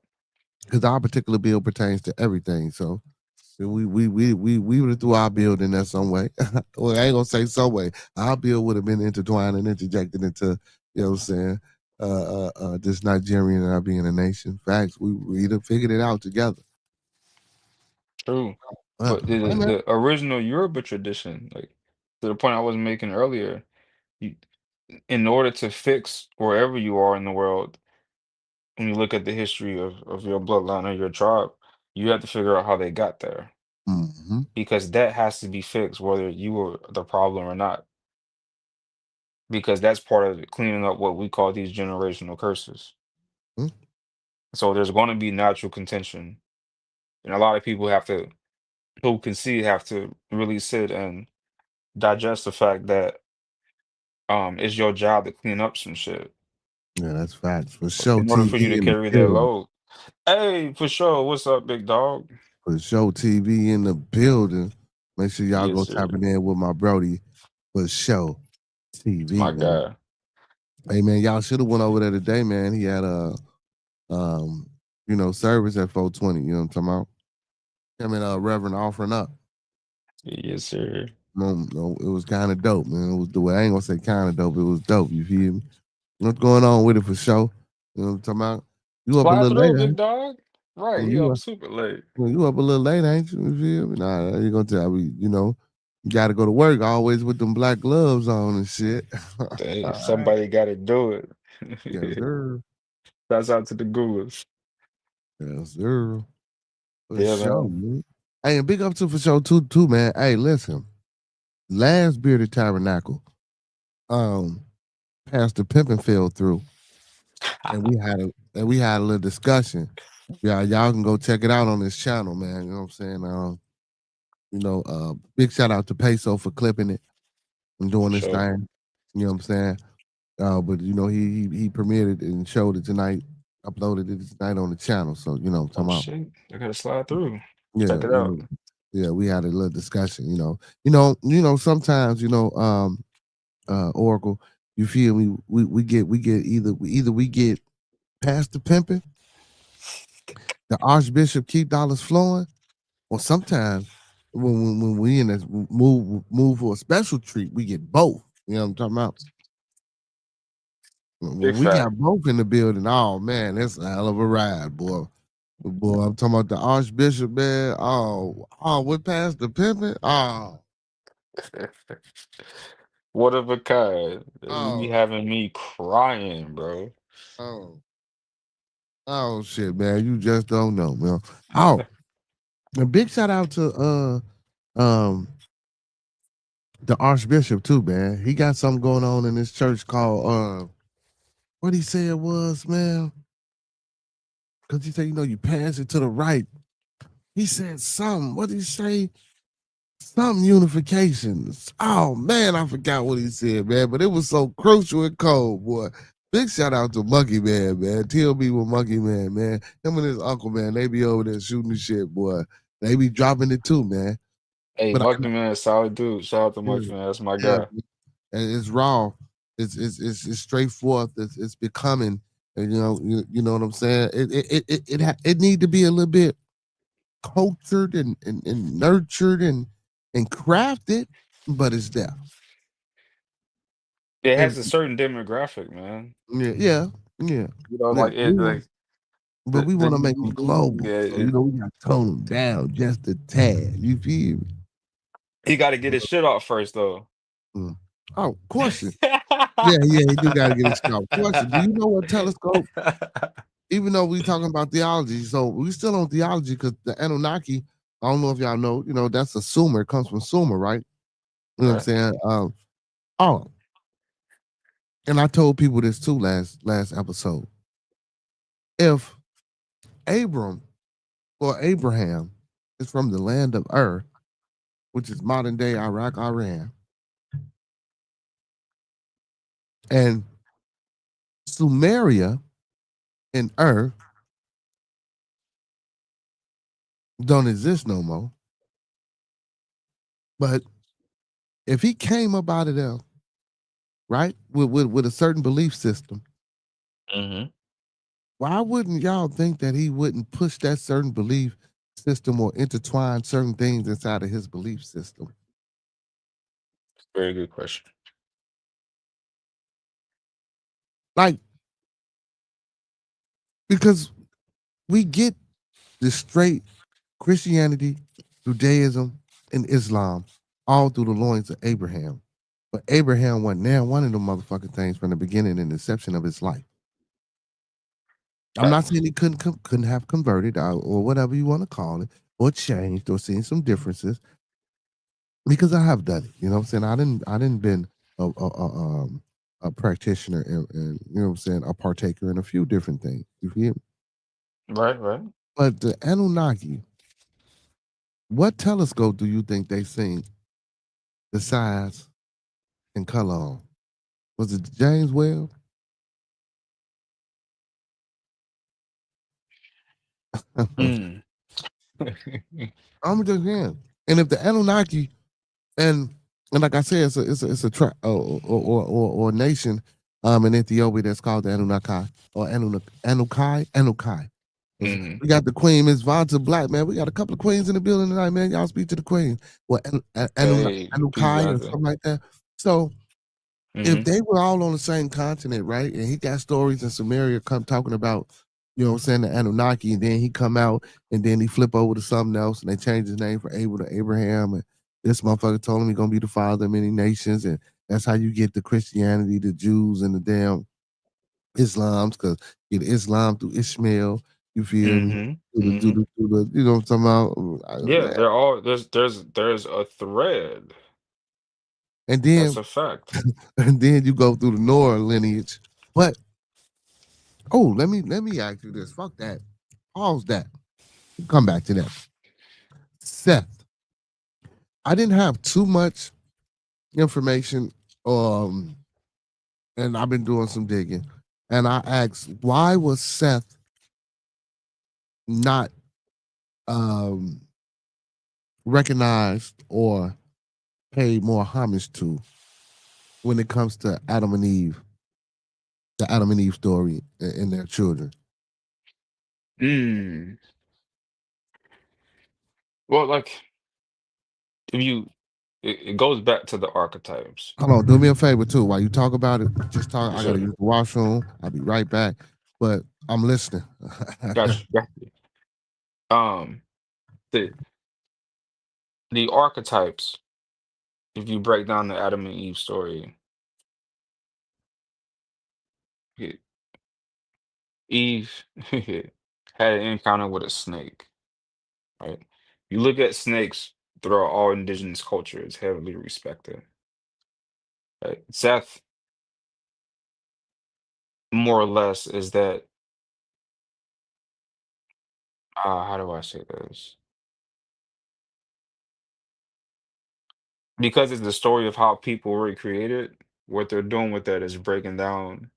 Because our particular bill pertains to everything. So we would have threw our bill in there some way. Well, I ain't gonna say some way. Our bill would have been intertwined and interjected into, you know what I'm saying, this Nigerian and our being a nation. Facts. We'd have figured it out together. True. Uh, But hey, man. the original Yoruba tradition, like to the point I was making earlier, you, in order to fix wherever you are in the world, when you look at the history of your bloodline or your tribe, you have to figure out how they got there Mm-hmm. because that has to be fixed, whether you were the problem or not, because that's part of cleaning up what we call these generational curses. So there's going to be natural contention, and a lot of people who can see have to really sit and digest the fact that it's your job to clean up some shit Yeah, that's facts. For sure, in order for you TV to in the carry that building. load. Hey, for sure. What's up, big dog? For sure, TV in the building. Make sure y'all Yes, go sir. tap it in with my Brody. For sure, It's my TV, man. guy. Hey, man, y'all should have went over there today, man. He had a um, service at 420. You know what I'm talking about? Him and Reverend offering up. Yes, sir. No, it was kind of dope, man. It was the way I ain't gonna say kind of dope. It was dope. You feel me? What's going on with it for sure? You know what I'm talking about? You up a Fly little through, late, big ain't dog. Right, you? he up super late. You up a little late, ain't you? You feel me? Nah, you gonna tell me, you gotta go to work always with them black gloves on and shit. Hey, All right. somebody got to do Yes, it. sir. Shouts out to the Goulers. Yes, sir. For Yeah, sure, man. man. Hey, and big up to for sure too, man. Hey, listen. Last bearded tabernacle. Pastor Pimpin fell through, and we had a little discussion. Yeah, y'all can go check it out on this channel, man. You know what I'm saying? Big shout out to Peso for clipping it and doing For this sure. thing. You know what I'm saying? But he premiered it and showed it tonight, uploaded it tonight on the channel. So I'm Oh talking about. shit, I gotta slide through. Yeah, Check it out. yeah, we had a little discussion. Sometimes Oracle, you feel me? We get either we get past the pimping, the Archbishop keep dollars flowing, or sometimes when we in this move for a special treat, we get both. You know what I'm talking about? Big When we fact. got both in the building, oh man, that's a hell of a ride, boy. Boy, I'm talking about the Archbishop, man. We're past the pimping. What of a kind. You be Oh, having me crying, bro. oh, shit, man. You just don't know, man. Oh, a big shout out to the Archbishop too, man. He got something going on in this church called what he say it was, man. Cause he said, you pass it to the right. He said something. What did he say? some unifications. Oh man, I forgot what he said, man. But it was so crucial and cold, boy. Big shout out to Monkey Man, man. TLB with Monkey Man, man. Him and his uncle, man, they be over there shooting the shit, boy. They be dropping it too, man. Hey, But Monkey Man, solid dude. Shout out to yeah, Monkey Man. That's my yeah, guy. and it's raw. It's straightforward. It's becoming. And you know what I'm saying. It need to be a little bit cultured and nurtured and crafted, but it's there. It And has a certain demographic, man. yeah. You know, Yeah, like it like but we want to make them global, yeah, so we got to tone them down just a tad. You feel me? he got to get his shit off first though. Mm. Oh, question. Yeah, he do got to get his scalp. Question. Do you know what telescope? Even though we talking about theology, so we still on theology because the Anunnaki. I don't know if y'all know. That's a Sumer. It comes from Sumer, right? You know what I'm Right. saying? Oh, and I told people this too last episode. If Abram or Abraham is from the land of Ur, which is modern day Iraq, Iran, and Sumeria and Ur don't exist no more. But if he came up out of there, right, with a certain belief system, Mm-hmm. why wouldn't y'all think that he wouldn't push that certain belief system or intertwine certain things inside of his belief system? Very good question. Like, because we get the straight Christianity, Judaism, and Islam all through the loins of Abraham. But Abraham wasn't there one of them motherfucking things from the beginning and inception of his life. I'm not Facts. saying he couldn't have converted or whatever you want to call it, or changed or seen some differences, because I have done it. You know what I'm saying? I didn't been a practitioner and you know what I'm saying, a partaker in a few different things. You feel me? Right, right. But the Anunnaki, what telescope do you think they seen the size and color on? Was it James Webb? Mm. I'm just saying. And if the Anunnaki and like I said, it's a or a nation in Ethiopia that's called the Anunnaki or Anukai. Mhm. We got the Queen, Miss Vonta Black, man. We got a couple of queens in the building tonight, man. Y'all speak to the Queen. Well, Hey, peace, Anukai or Jonathan. something like that. So if Mhm. they were all on the same continent, right? And he got stories in Samaria come talking about, you know what I'm saying, the Anunnaki, and then he come out and then he flip over to something else and they change his name from Abel to Abraham. And this motherfucker told him he's gonna be the father of many nations. And that's how you get the Christianity, the Jews, and the damn Islams, because you get Islam through Ishmael, you feel me? Mhm. Mhm. You know what I'm talking Yeah, about? they're all there's a thread. And That's then a fact. and then you go through the Noah lineage. But let me ask you this. Fuck that. Pause that. Come back to that. Seth. I didn't have too much information, um, and I've been doing some digging. And I asked, why was Seth not um recognized or paid more homage to when it comes to Adam and Eve, the Adam and Eve story and their children? Mm. Well, like if you it goes back to the archetypes. Hold on, do me a favor too. While you talk about it, just talk. For I gotta sure. use the washroom. I'll be right back. But I'm listening. Gotcha. Gotcha. Um, the the archetypes, if you break down the Adam and Eve story, e- Eve had an encounter with a snake, right? You look at snakes throughout all indigenous culture, it's heavily respected. Right? Seth, more or less, is that how do I say this? because it's the story of how people were created. What they're doing with that is breaking down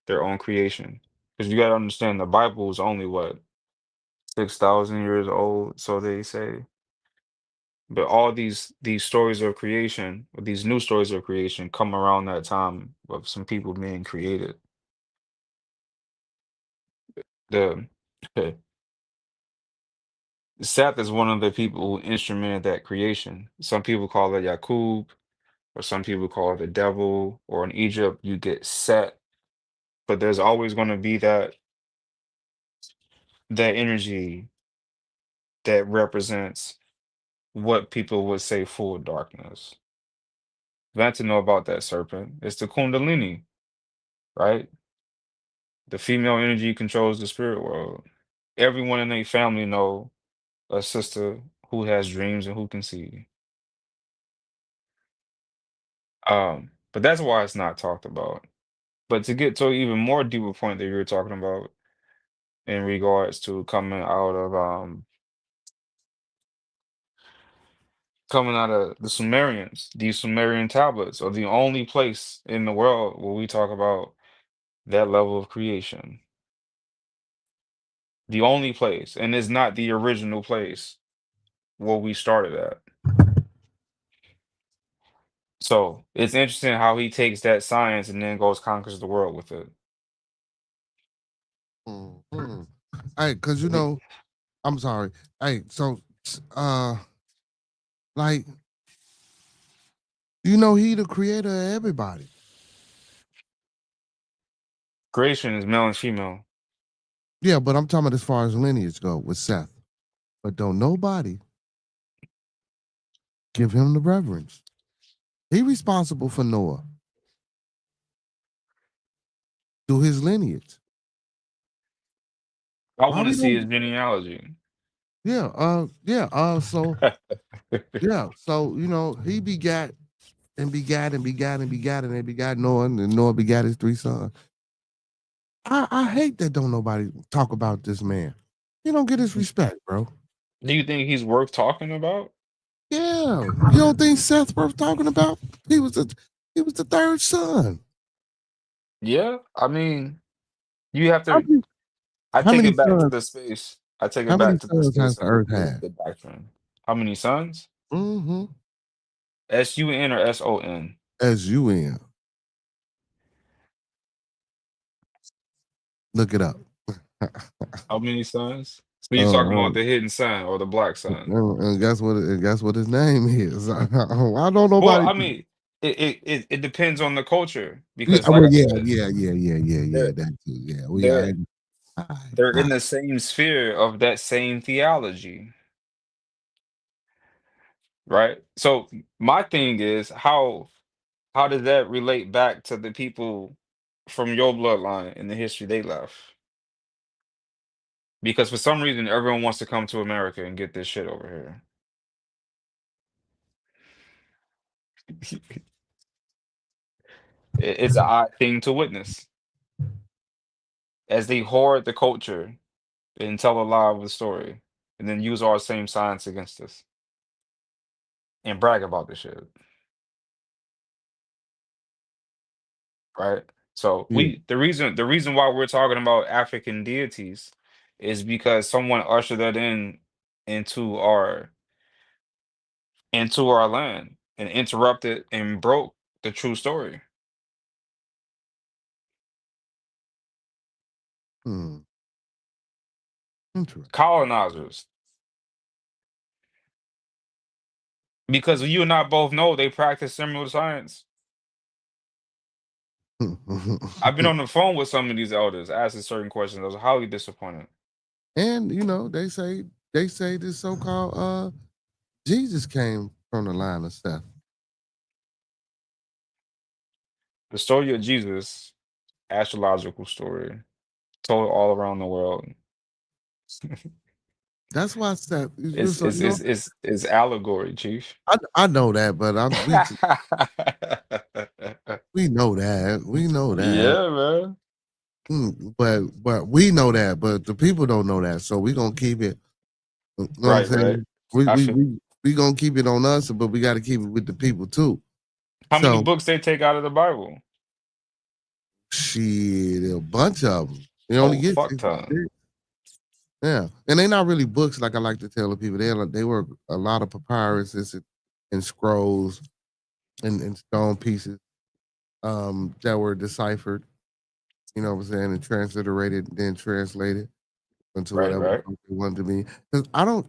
their own creation. Because you got to understand, the Bible is only what 6,000 years old, so they say. But all these stories of creation, or these new stories of creation, come around that time of some people being created. The Seth is one of the people who instrumented that creation. Some people call it Yakub, or some people call it the devil, or in Egypt you get Set. But there's always going to be that energy that represents what people would say full darkness. You have to know about that serpent. It's the Kundalini, right? The female energy controls the spirit world. Everyone in their family know a sister who has dreams and who can see. But that's why it's not talked about. But to get to an even more deeper point that you were talking about in regards to coming out of the Sumerians, these Sumerian tablets are the only place in the world where we talk about that level of creation. The only place, and it's not the original place where we started at. So it's interesting how he takes that science and then goes conquers the world with it. Mhm. Hey, because you know, I'm sorry. Hey, so like, you know, he the creator of everybody. Creation is male and female. Yeah, but I'm talking about as far as lineage go with Seth. But don't nobody give him the reverence. He responsible for Noah through his lineage. I Why want to we see don't? his genealogy. So yeah, so you know, he begat and begat and begat and begat and they begat Noah, and Noah begat his 3 sons. I hate that don't nobody talk about this man. He don't get his respect, bro. Do you think he's worth talking about? Yeah, you don't think Seth worth talking about? He was the 3rd son. Yeah, I mean, you have How to. many, I how take many it back to sons? the space. I take How it many back to the sons has space the of Earth had? the doctrine. How many sons? Mm-hmm. SUN or SON? SUN. Look it up. How many sons? So you're talking Uh, about the hidden son or the black son? and guess what his name is. I don't Well, nobody. I mean, it depends on the culture Yeah, because, like well, I said, yeah. they're That too. Yeah, we they're all they're in right. the same sphere of that same theology, right? So my thing is how does that relate back to the people from your bloodline and the history they left? Because for some reason everyone wants to come to America and get this shit over here. It's an odd thing to witness as they hoard the culture and tell a lie of the story, and then use our same science against us and brag about this shit, right? So Yeah. the reason why we're talking about African deities is because someone ushered that into our into our land and interrupted and broke the true story. Hmm. Interesting. Colonizers, because you and I both know they practice similar science. I've been on the phone with some of these elders asking certain questions. I was highly disappointed. And you know, they say this so-called Jesus came from the line of Seth. The story of Jesus, astrological story, told all around the world. That's why Seth. It's So it's you know, it's it's, it's allegory, Chief. I know that, but we know that. We know that. Yeah, man. But we know that, but the people don't know that. So we gonna keep it. You know what I'm Right, right. saying? We I we feel we we gonna keep it on us, but we got to keep it with the people too. How many So books they take out of the Bible? shit, a bunch of them. They only Oh, get fuck 66. ton. Yeah, and they're not really books like I like to tell the people. They were a lot of papyruses and scrolls and stone pieces that were deciphered. You know what I'm saying, and transliterated, then translated into Right, whatever right. they wanted to be. Because I don't.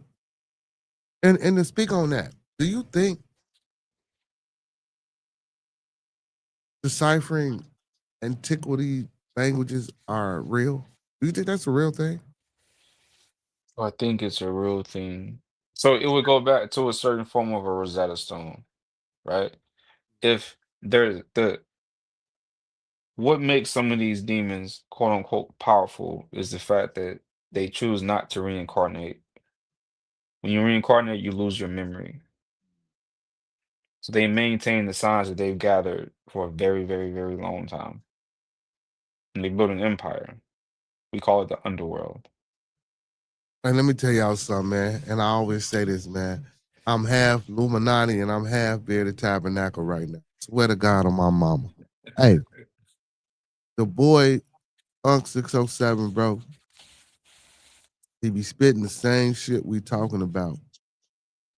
And to speak on that, do you think deciphering antiquity languages are real? Do you think that's a real thing? I think it's a real thing. So it would go back to a certain form of a Rosetta Stone, right? If there's the what makes some of these demons quote unquote powerful is the fact that they choose not to reincarnate. When you reincarnate, you lose your memory. So they maintain the signs that they've gathered for a very, very, very long time. And they build an empire. We call it the underworld. And let me tell y'all something, man. And I always say this, man. I'm half Illuminati and I'm half Bearded Tabernacle right now. Swear to God on my mama. Hey, the boy Unc 607, bro. He be spitting the same shit we talking about.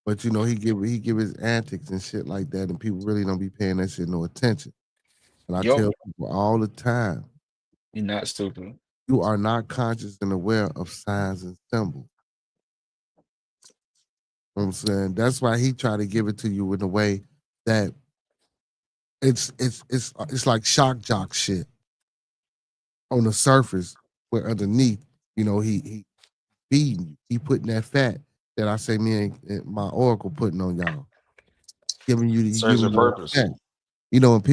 But you know, he give his antics and shit like that, and people really don't be paying that shit no attention. And I Yup, tell people all the time, you're not stupid. you are not conscious and aware of signs and symbols. You know what I'm saying? That's why he tried to give it to you in a way that it's like shock jock shit on the surface, where underneath, you know, he feeding you. He putting that fat that I say me and my oracle putting on y'all. He Serves a giving you that purpose. fat. You know, and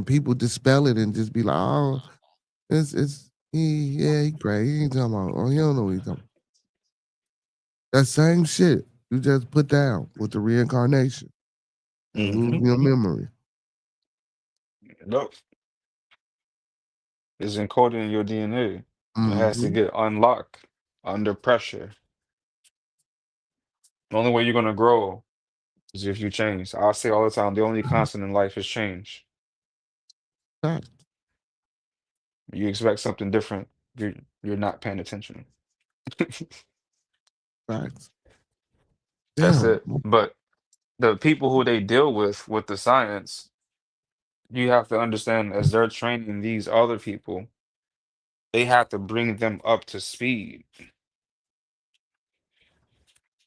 people dispel it and just be like, oh, he great. He ain't talking about, oh, he don't know what he's talking about. That same shit you just put down with the reincarnation and losing your memory. Nope. It's encoded in your DNA. It has to Mm-hmm. get unlocked under pressure. The only way you're gonna grow is if you change. I say all the time, the only constant in life is change. Facts. You expect something different, you're not paying attention. Facts. That's Damn. it. But the people who they deal with the science, you have to understand as they're training these other people, they have to bring them up to speed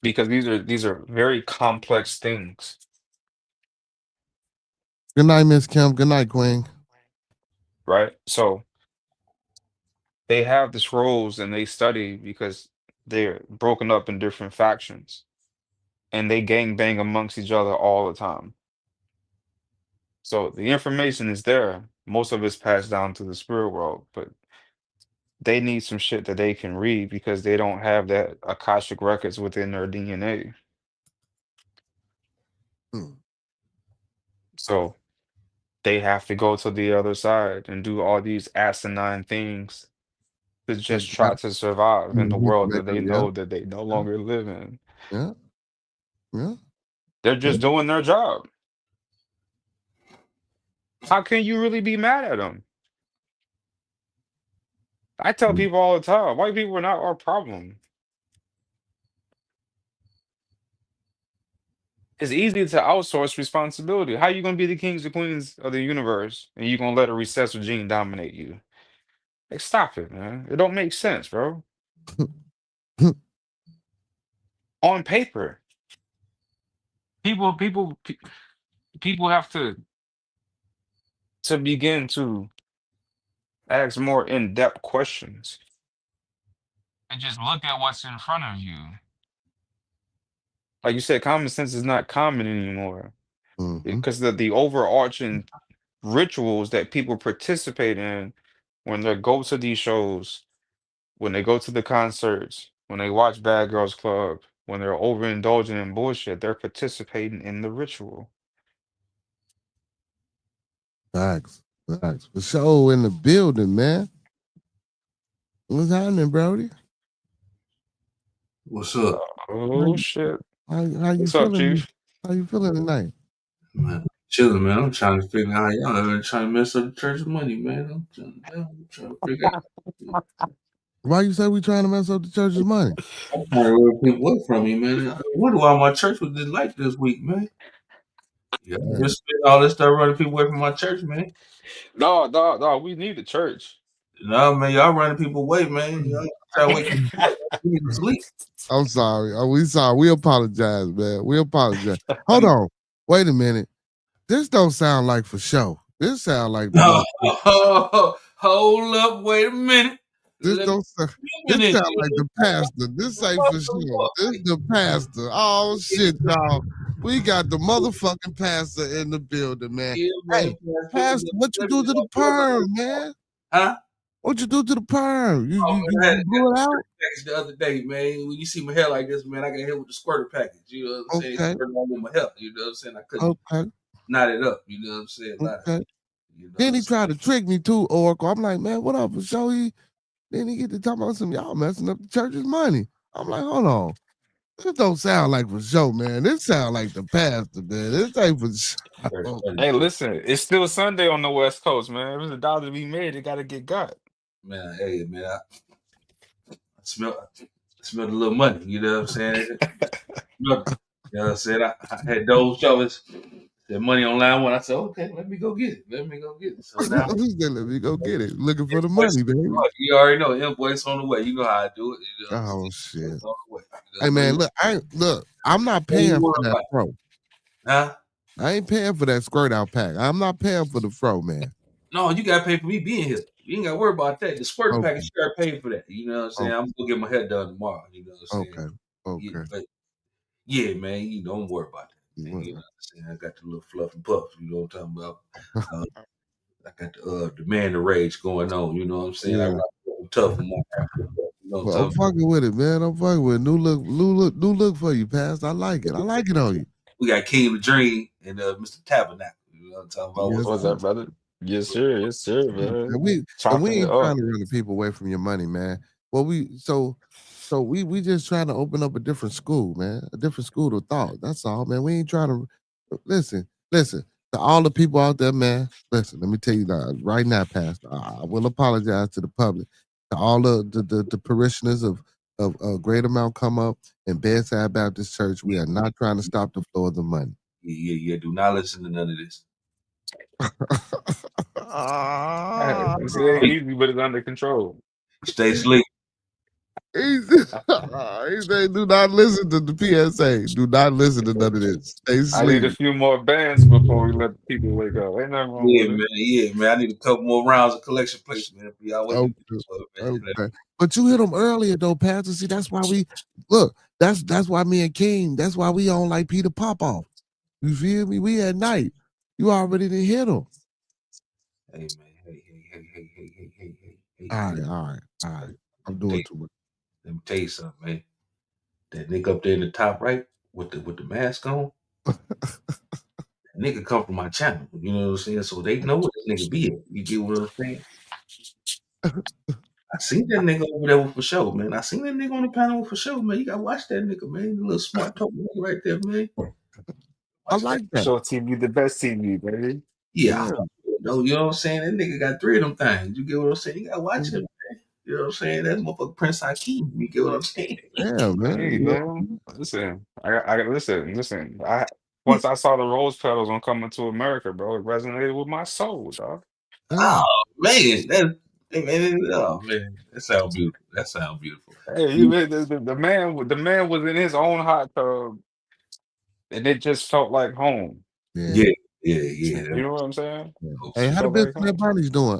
because these are very complex things, Good night, Miss Kim. Good night, Queen. right? So they have the scrolls and they study because they're broken up in different factions and they gang bang amongst each other all the time. So the information is there. Most of it's passed down to the spirit world, but they need some shit that they can read because they don't have that Akashic records within their DNA. Mm. So they have to go to the other side and do all these asinine things to just try to survive in the world that they Yeah, know that they no longer live in. yeah, yeah. They're Yeah. just doing their job. How can you really be mad at them? I tell people all the time, white people are not our problem. It's easy to outsource responsibility. How you gonna be the kings and queens of the universe and you gonna let a recessive gene dominate you? Like, stop it, man. It don't make sense, bro. On paper, people have to begin to ask more in-depth questions and just look at what's in front of you. Like you said, common sense is not common anymore Mm-hmm. because the overarching rituals that people participate in when they go to these shows, when they go to the concerts, when they watch Bad Girls Club, when they're overindulging in bullshit, they're participating in the ritual. Facts. Facts. For sure in the building, man. What's happening, Brody? What's up? Oh shit. How you What's up, feeling? Chief? How you feeling tonight? Man, chilling, man. I'm trying to figure out how y'all are trying to mess up the church's money, man. I'm trying to figure out. Why you say we trying to mess up the church's money? I'm trying to run people away from you, man. I wonder why my church was just like this week, man. Yeah, I Man, just spent all this stuff running people away from my church, man. No. We need the church. No, man, y'all running people away, man. Y'all try to wake people up. You need to sleep. I'm sorry. We sorry. We apologize, man. We apologize. Hold on. Wait a minute. This don't sound like for show. This sound like the No, motherfucker. hold up, wait a minute. This Let me don't sound. get This in sound like the pastor. This ain't for sure. This the pastor. Oh shit, y'all. We got the motherfucking pastor in the building, man. Yeah, Hey, man. pastor, what you do to the perm, man? Huh? What you do to the perm? You Oh, you man, I you had blew it out? package the other day, man. When you see my hair like this, man, I got hit with the squirter package. You know what I'm saying? Okay, Squirting all over my hair. You know what I'm saying? I couldn't okay, knot it up. You know what I'm saying? okay. You know what Then I'm he saying? tried to trick me too, Oracle. I'm like, man, what up for show? Then he get to talk about some y'all messing up the church's money. I'm like, hold on. This don't sound like for show, man. This sound like the pastor, man. This ain't for Church show. funny, Hey, listen, it's still Sunday on the West Coast, man. If there's a dollar to be made, it gotta get got. man. Hey, man, I smelled a little money. You know what I'm saying? Look, you know what I'm saying? I had those showers. That money on line one. I said, okay, let me go get it. Let me go get it. So now, He said, let me go get it. Looking for the invoice money, on the baby. way. You already know invoice on the way. You know how I do it. You know what I'm saying? Oh shit. Invoice on the way. Hey man, I'm not What you paying for worry that about? fro. Huh? I ain't paying for that squirt out pack. I'm not paying for the fro, man. No, you gotta pay for me being here. You ain't gotta worry about that. The squirter Okay, package, you gotta pay for that. You know what I'm saying? okay, I'm gonna get my hair done tomorrow. You know what I'm saying? okay, Yeah, okay. but yeah, man, don't worry about that, man. You know Well, what I'm saying? I got the little fluff and puff. You know what I'm talking about? Uh, I got the man the rage going on. You know what I'm saying? I yeah. rock tough and more. You know what I'm Well, I'm talking about? fucking with it, man. I'm fucking with it. New look for you, Past. I like it. I like it on you. We got King of the Dream and Mr. Tabernacle. You know what I'm talking about? Yes, What's sir. up, brother? Yes, sir, man. And we Chopping it ain't trying up. to run the people away from your money, man. Well, we just trying to open up a different school, man. A different school of thought. That's all, man. We ain't trying to listen to all the people out there, man. Listen, let me tell you that right now, Pastor. I will apologize to the public, to all the parishioners of Greater Mount Come Up and Bedside Baptist Church. We are not trying to stop the flow of the money. Yeah. Do not listen to none of this. Hey, Ah. it ain't easy, but it's under control. Stay sleep. He said, do not listen to the PSA. Do not listen to none of this. Stay I need a sleep. few more bands before we let the people wake up. Ain't nothing wrong Yeah, with it. man. Yeah, man. I need a couple more rounds of collection plates, man. For y'all wake Okay. up, man. Okay. But you hit them earlier though, Pastor. See, that's why we look, that's why me and King, that's why we on like Peter Popoff. You feel me? We at night. You already didn't hit them. Hey, man. Hey. All right. I'm Let me tell doing you, too much. let me tell you something, man. That nigga up there in the top right with the mask on, that nigga come from my channel. You know what I'm saying? So they know what this nigga be at. You get what I'm saying? I seen that nigga over there with for sure, man. I seen that nigga on the panel with for sure, man. You gotta watch that nigga, man. The little smart talk nigga right there, man. I Watch that. like that. Short TV, the best TV, baby. Yeah, Yeah. you know what I'm saying? That nigga got three of them things. You get what I'm saying? You gotta watch him. You know what I'm saying? That's motherfucker Prince Hakeem. You get what I'm saying? Yeah, man. Hey, You man. Listen, listen. Once I saw the rose petals on Coming to America, bro, it resonated with my soul, dog. yeah. Oh man, oh man, that sounds beautiful. That sounds beautiful. Hey, You- the man was in his own hot tub, and it just felt like home. Yeah. Yeah, yeah. You know what I'm saying? Yeah. Hey, That's It how the felt business like at home. Bonnie's doing?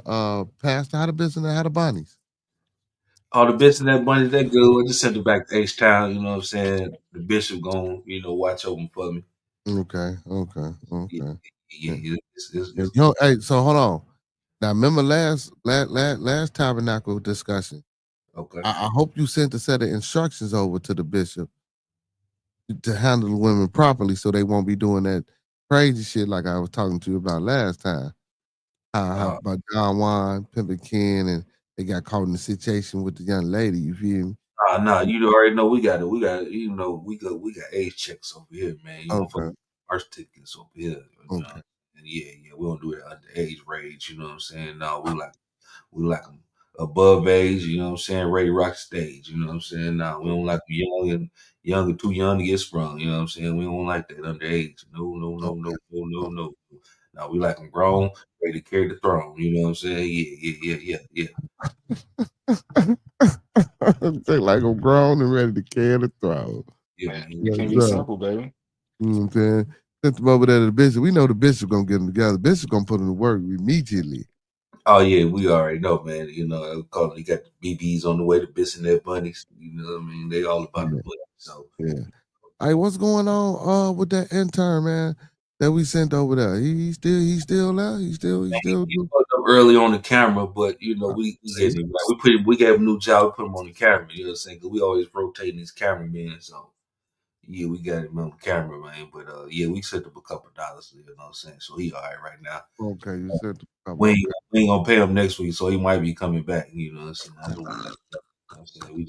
Pastor, how the business at Bonnie's? all the bits in that bunny, that good. I just sent it back to H Town. You know what I'm saying? The bishop going, watch open for me. Okay. Yeah, Yeah. it's Yo, hey, so hold on. Now remember last tabernacle discussion. okay. I hope you sent a set of instructions over to the bishop to handle the women properly so they won't be doing that crazy shit like I was talking to you about last time. How Uh, about Don Juan, Pimpin' Ken, and they got caught in the situation with the young lady, you feel me? Nah, you already know we got it. We got we got age checks over here, man. You know, for Okay. birth tickets over here. You know? Okay. And yeah, we don't do it underage range. You know what I'm saying? No, we like them above age. You know what I'm saying? Ready to rock stage. You know what I'm saying? No, we don't like them young and too young to get sprung. You know what I'm saying? We don't like that underage. No, no, no, no, Okay. no, no, no. No, we like them grown, ready to carry the throne. You know what I'm saying? Yeah. They like I'm grown and ready to carry the throne. Yeah, Man, man. it Yes, can be sir. simple, baby. You know what I'm saying? Sent them over there to the bishop. We know the bishop gonna get them together. Bishop gonna put them to work immediately. Oh yeah, we already know, man. You know, you got the BBs on the way to Biss and their bunnies. You know what I mean? They all about the Yeah. money. So Yeah. Hey, what's going on with that intern, man, that we sent over there? He still there? He still he do? fucked up early on the camera, but you know, we See? getting him right. We gave him a new job, we put him on the camera, you know what I'm saying? Cause we always rotating these cameramen. So yeah, we got him on the camera, man. But yeah, we sent him a couple of dollars, you know what I'm saying? So he all right now. Okay, you said We ain't, okay. we ain't gonna pay him next week, so he might be coming back, you know what I'm saying? I don't let him know. You know what I'm saying?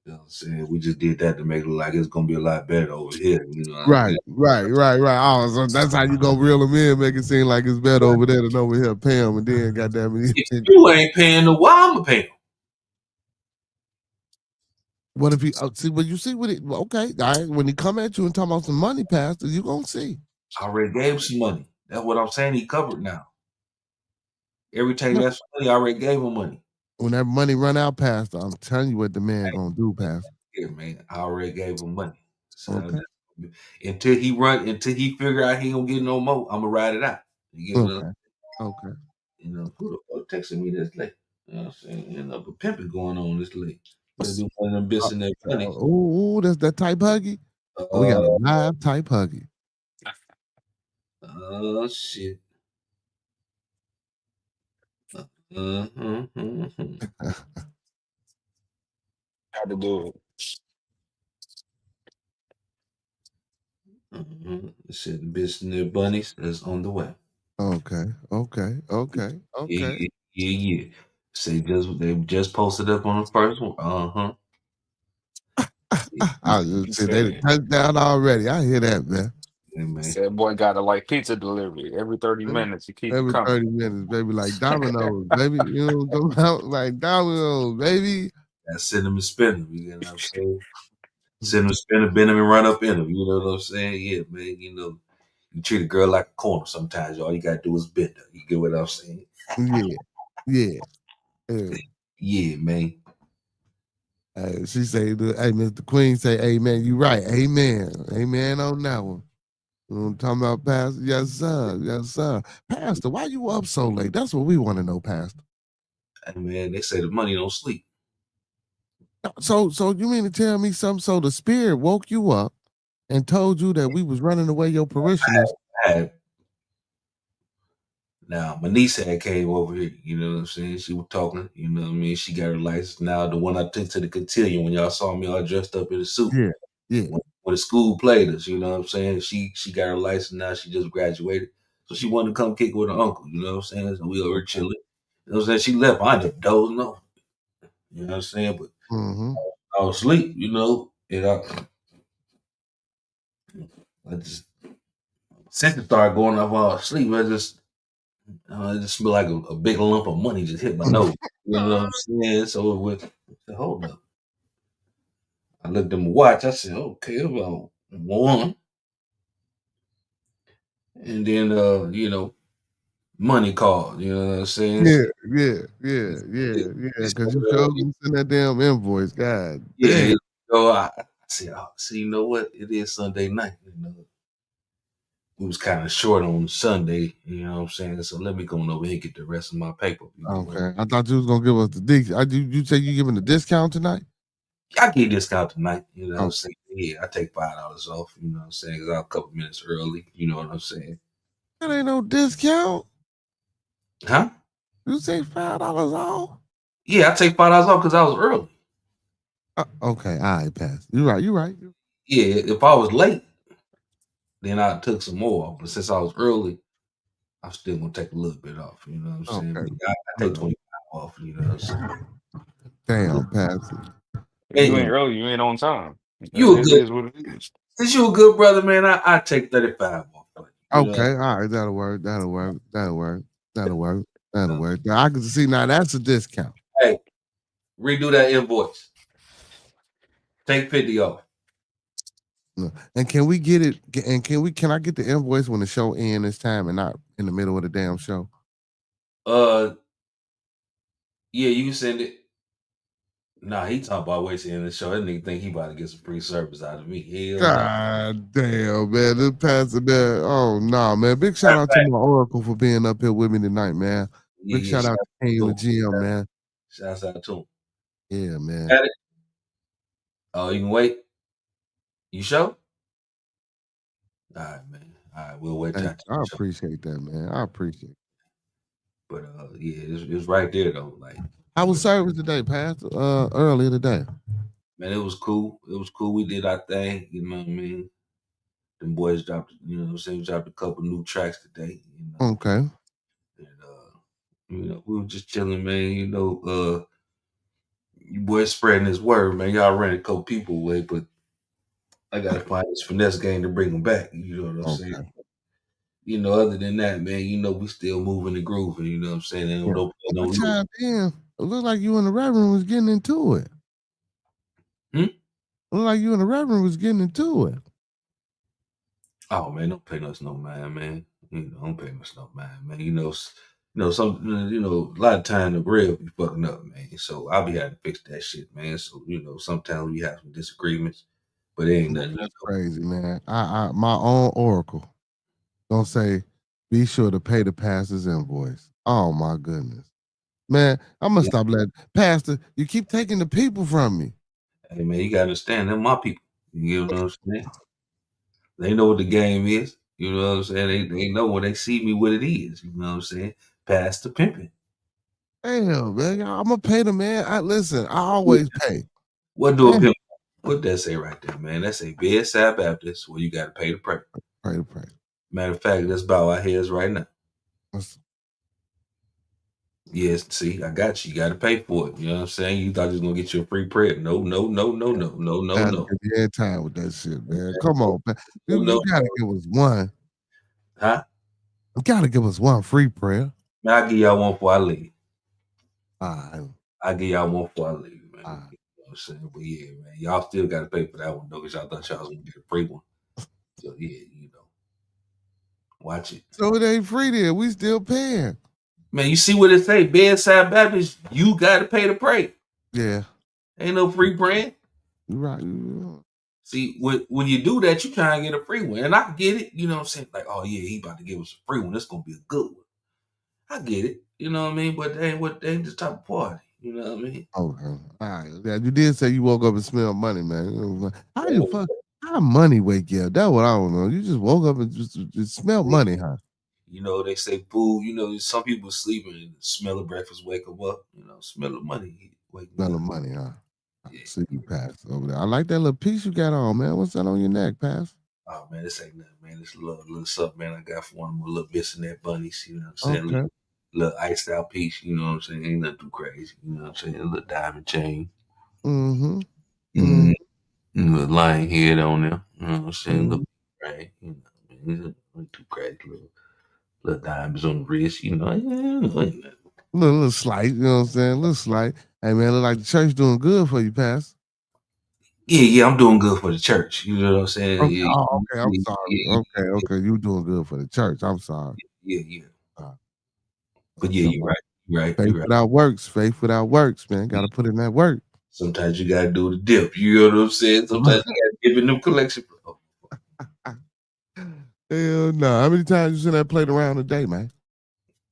You know what I'm saying? We just did that to make it look like it's gonna be a lot better over here. You know what I'm saying? Right. Oh, so that's how you gonna reel him in, make it seem like it's better over there than over here. Pay him, and then goddamn If it. you ain't paying the why I'ma pay him. What if he see when you see what it? Okay, all right. When he come at you and talk about some money, Pastor, you gonna see. I already gave him some money. That's what I'm saying. He covered now. Every time he asked for money, I already gave him money. When that money run out, Pastor, I'm telling you what the man gonna do, Pastor. Yeah, man. I already gave him money. So Okay, until he figure out he don't get no more, I'm gonna ride it out. You get what I'm okay, okay. you know, who the fuck texting me this late? You know what I'm saying? You know, but pimping going on this late. Let's do one of them bits in that money. That's that type huggy. Oh, we got a Uh live type huggy. oh shit. Mhm. Had to do it. It said the bitch and their bunnies is on the way. Okay. Yeah. Say they just posted up on the first one. I He just said they done said, touchdown already. I hear that, man. Yeah, he man. said, boy got a like pizza delivery every 30 minutes. You keep it Every coming. 30 minutes, baby, like dominoes, baby. You know what I'm talking about? Like dominoes, baby. That send them and spin them. You know what I'm saying? Send them, spin them, bend them, and run up in them. You know what I'm saying? Yeah, man. You know, you treat a girl like a corner sometimes. All you gotta do is bend her. You get what I'm saying? Yeah, yeah. Yeah. Yeah, man. She say, "Hey, Mr. Queen, say, amen. You right, amen on that one." You know what I'm talking about, Pastor? Yes, sir. Pastor, why you up so late? That's what we want to know, Pastor. Hey, man, they say the money don't sleep. So you mean to tell me something? So the spirit woke you up and told you that we was running away your parishioners? I had Now, my niece had came over here, you know what I'm saying? She was talking, you know what I mean? She got her license. Now, the one I took to the cotillion when y'all saw me all dressed up in a suit. Yeah, yeah. When the school played us, you know what I'm saying? She got her license now. She just graduated. So she wanted to come kick with her uncle, you know what I'm saying? So we over here chilling. You know what I'm saying? She left. I ended up dozing off. You know what I'm saying? But Mm-hmm. I was asleep, you know, and I just, since it started going off, I was asleep. It just smelled like a big lump of money just hit my nose. You know what I'm saying? So it went, I said, hold up. I looked at my watch. I said, okay, about one. And then, money called. You know what I'm saying? Yeah, So yeah. Because you sure gonna send that damn invoice. God yeah. damn. So I said, see, you know what? It is Sunday night. You know, we was kind of short on Sunday. You know what I'm saying? So let me go on over here and get the rest of my paper. You get what? Okay. I thought you was gonna give us the you say you giving a discount tonight? I get a discount tonight. You know what I'm Oh, saying? Yeah, I take $5 off. You know what I'm saying? 'Cause I'm a couple minutes early. You know what I'm saying? that ain't no discount. Huh? You say $5 off? Yeah, I take $5 off because I was early. Okay, all right, pass. You right. Yeah, if I was late, then I took some more off. But since I was early, I'm still gonna take a little bit off. You know what I'm saying? Okay. But I take 25 off. You know what I'm saying? Damn, pass. You Hey, ain't early, you ain't on time. you a It good, is what it is. since you a good brother, man, I take 35 off for you. You know, Okay, all right, that'll work. That'll work. That'll work. That'll work. That'll work. Now, I can see now that's a discount. hey, redo that invoice. Take 50 off. No. And can we get it? And can I get the invoice when the show ends this time and not in the middle of the damn show? Yeah, you can send it. Nah, he talking about wasting in the show. That nigga think he about to get some free service out of me. Hell no. God damn, man. This pastor there. Oh no, man. Big shout out to my Oracle for being up here with me tonight, man. Big Yeah, shout out to King the GM, man. Shouts out to him. Yeah, man. Got it? Oh, you can wait? You sure? All right, man. All right, we'll wait till Thank you. I appreciate that, man. I appreciate it. But yeah, it's right there though. Like, How was service today, Pastor? Earlier today. man, it was cool. It was cool. We did our thing. You know what I mean? Them boys dropped, you know what I'm saying, dropped a couple new tracks today. You know, Okay. and you know, we were just chilling, man. You know, you boys spreading this word, man. Y'all ran a couple people away, but I gotta find this finesse game to bring them back. You know what I'm saying? Okay. You know, other than that, man, you know, we still moving and grooving. You know what I'm saying? And Yeah. no, Chimed in. It looked like you and the Reverend was getting into it. Hmm? It looked like you and the Reverend was getting into it. Oh man, don't pay us no mind, man. You know, don't pay us no mind, man. You know, some, you know, a lot of time the real be fucking up, man. So I'll be having to fix that shit, man. So you know, sometimes we have some disagreements, but it ain't nothing. That's crazy, man. I my own Oracle don't say be sure to pay the pastor's invoice. Oh my goodness, man. I'm gonna stop letting Pastor. You keep taking the people from me. Hey man, you gotta understand them, my people. You know what I'm saying? They know what the game is. You know what I'm saying? They know when they see me what it is. You know what I'm saying? Pass the pimping. Damn, man. I'm gonna pay the man. I listen. I always pay. What do a Yeah. pimp? What that say right there, man? That say bedside Baptist where you gotta pay the price. Pray to pray. Matter of fact, let's bow our heads right now. That's- Yes, see, I got you. You got to pay for it. You know what I'm saying? You thought you was gonna get you a free prayer? No, no, no, no, no, no, no, Gotta no, give you air time with that shit, man. Come on, man. no, You no. gotta give us one. Huh? You gotta give us one free prayer. Man, I'll give y'all one before I leave. All right. I'll give y'all one before I leave, man. All You right. know what I'm saying? But yeah, man, y'all still got to pay for that one though, because y'all thought y'all was gonna get a free one. So yeah, you know, watch it. So it ain't free there. We still paying. Man, you see what it say? Bedside Baptist, you got to pay to pray. Yeah. Ain't no free praying. You're right. You're See, when you do that, you try and get a free one. And I get it, you know what I'm saying? Like, oh yeah, he about to give us a free one. It's gonna be a good one. I get it, you know what I mean? But they ain't this type of party. You know what I mean? okay. All right. Yeah, you did say you woke up and smelled money, man. How you fuck? How money wake you up? That's what I don't know. You just woke up and just smelled money, huh? You know, they say food, you know, some people sleeping and the smell of breakfast wake them up. You know, smell of money wake me Smell up. of money, huh? I Yeah. see you pass over there. I like that little piece you got on, man. What's that on your neck, pass? Oh man, this ain't nothing, man. This little something, man. I got for one of my little Bissonnet bunnies, you know what I'm saying? Okay. Little iced out piece, you know what I'm saying? Ain't nothing too crazy, you know what I'm saying? A little diamond chain. Mm-hmm. Mm, little lion head on there. You know what I'm saying? Mm-hmm. Little right, you know, man. Ain't too crazy. Little diamonds on the wrist, you know. Ain't nothing. Little slight, you know what I'm saying? A little slight. Hey man, look like the church doing good for you, Pastor. Yeah, I'm doing good for the church. You know what I'm saying? Okay. Yeah, Oh, okay. I'm yeah, sorry. yeah, Okay. You doing good for the church. I'm sorry. yeah. Uh, But yeah, so, you're right. You're right. faith You're right. without works. Faith without works, man. Got to put in that work. Sometimes you gotta do the dip. You know what I'm saying? Sometimes you gotta dip in them collection. Hell no. How many times you seen that played around a day, man?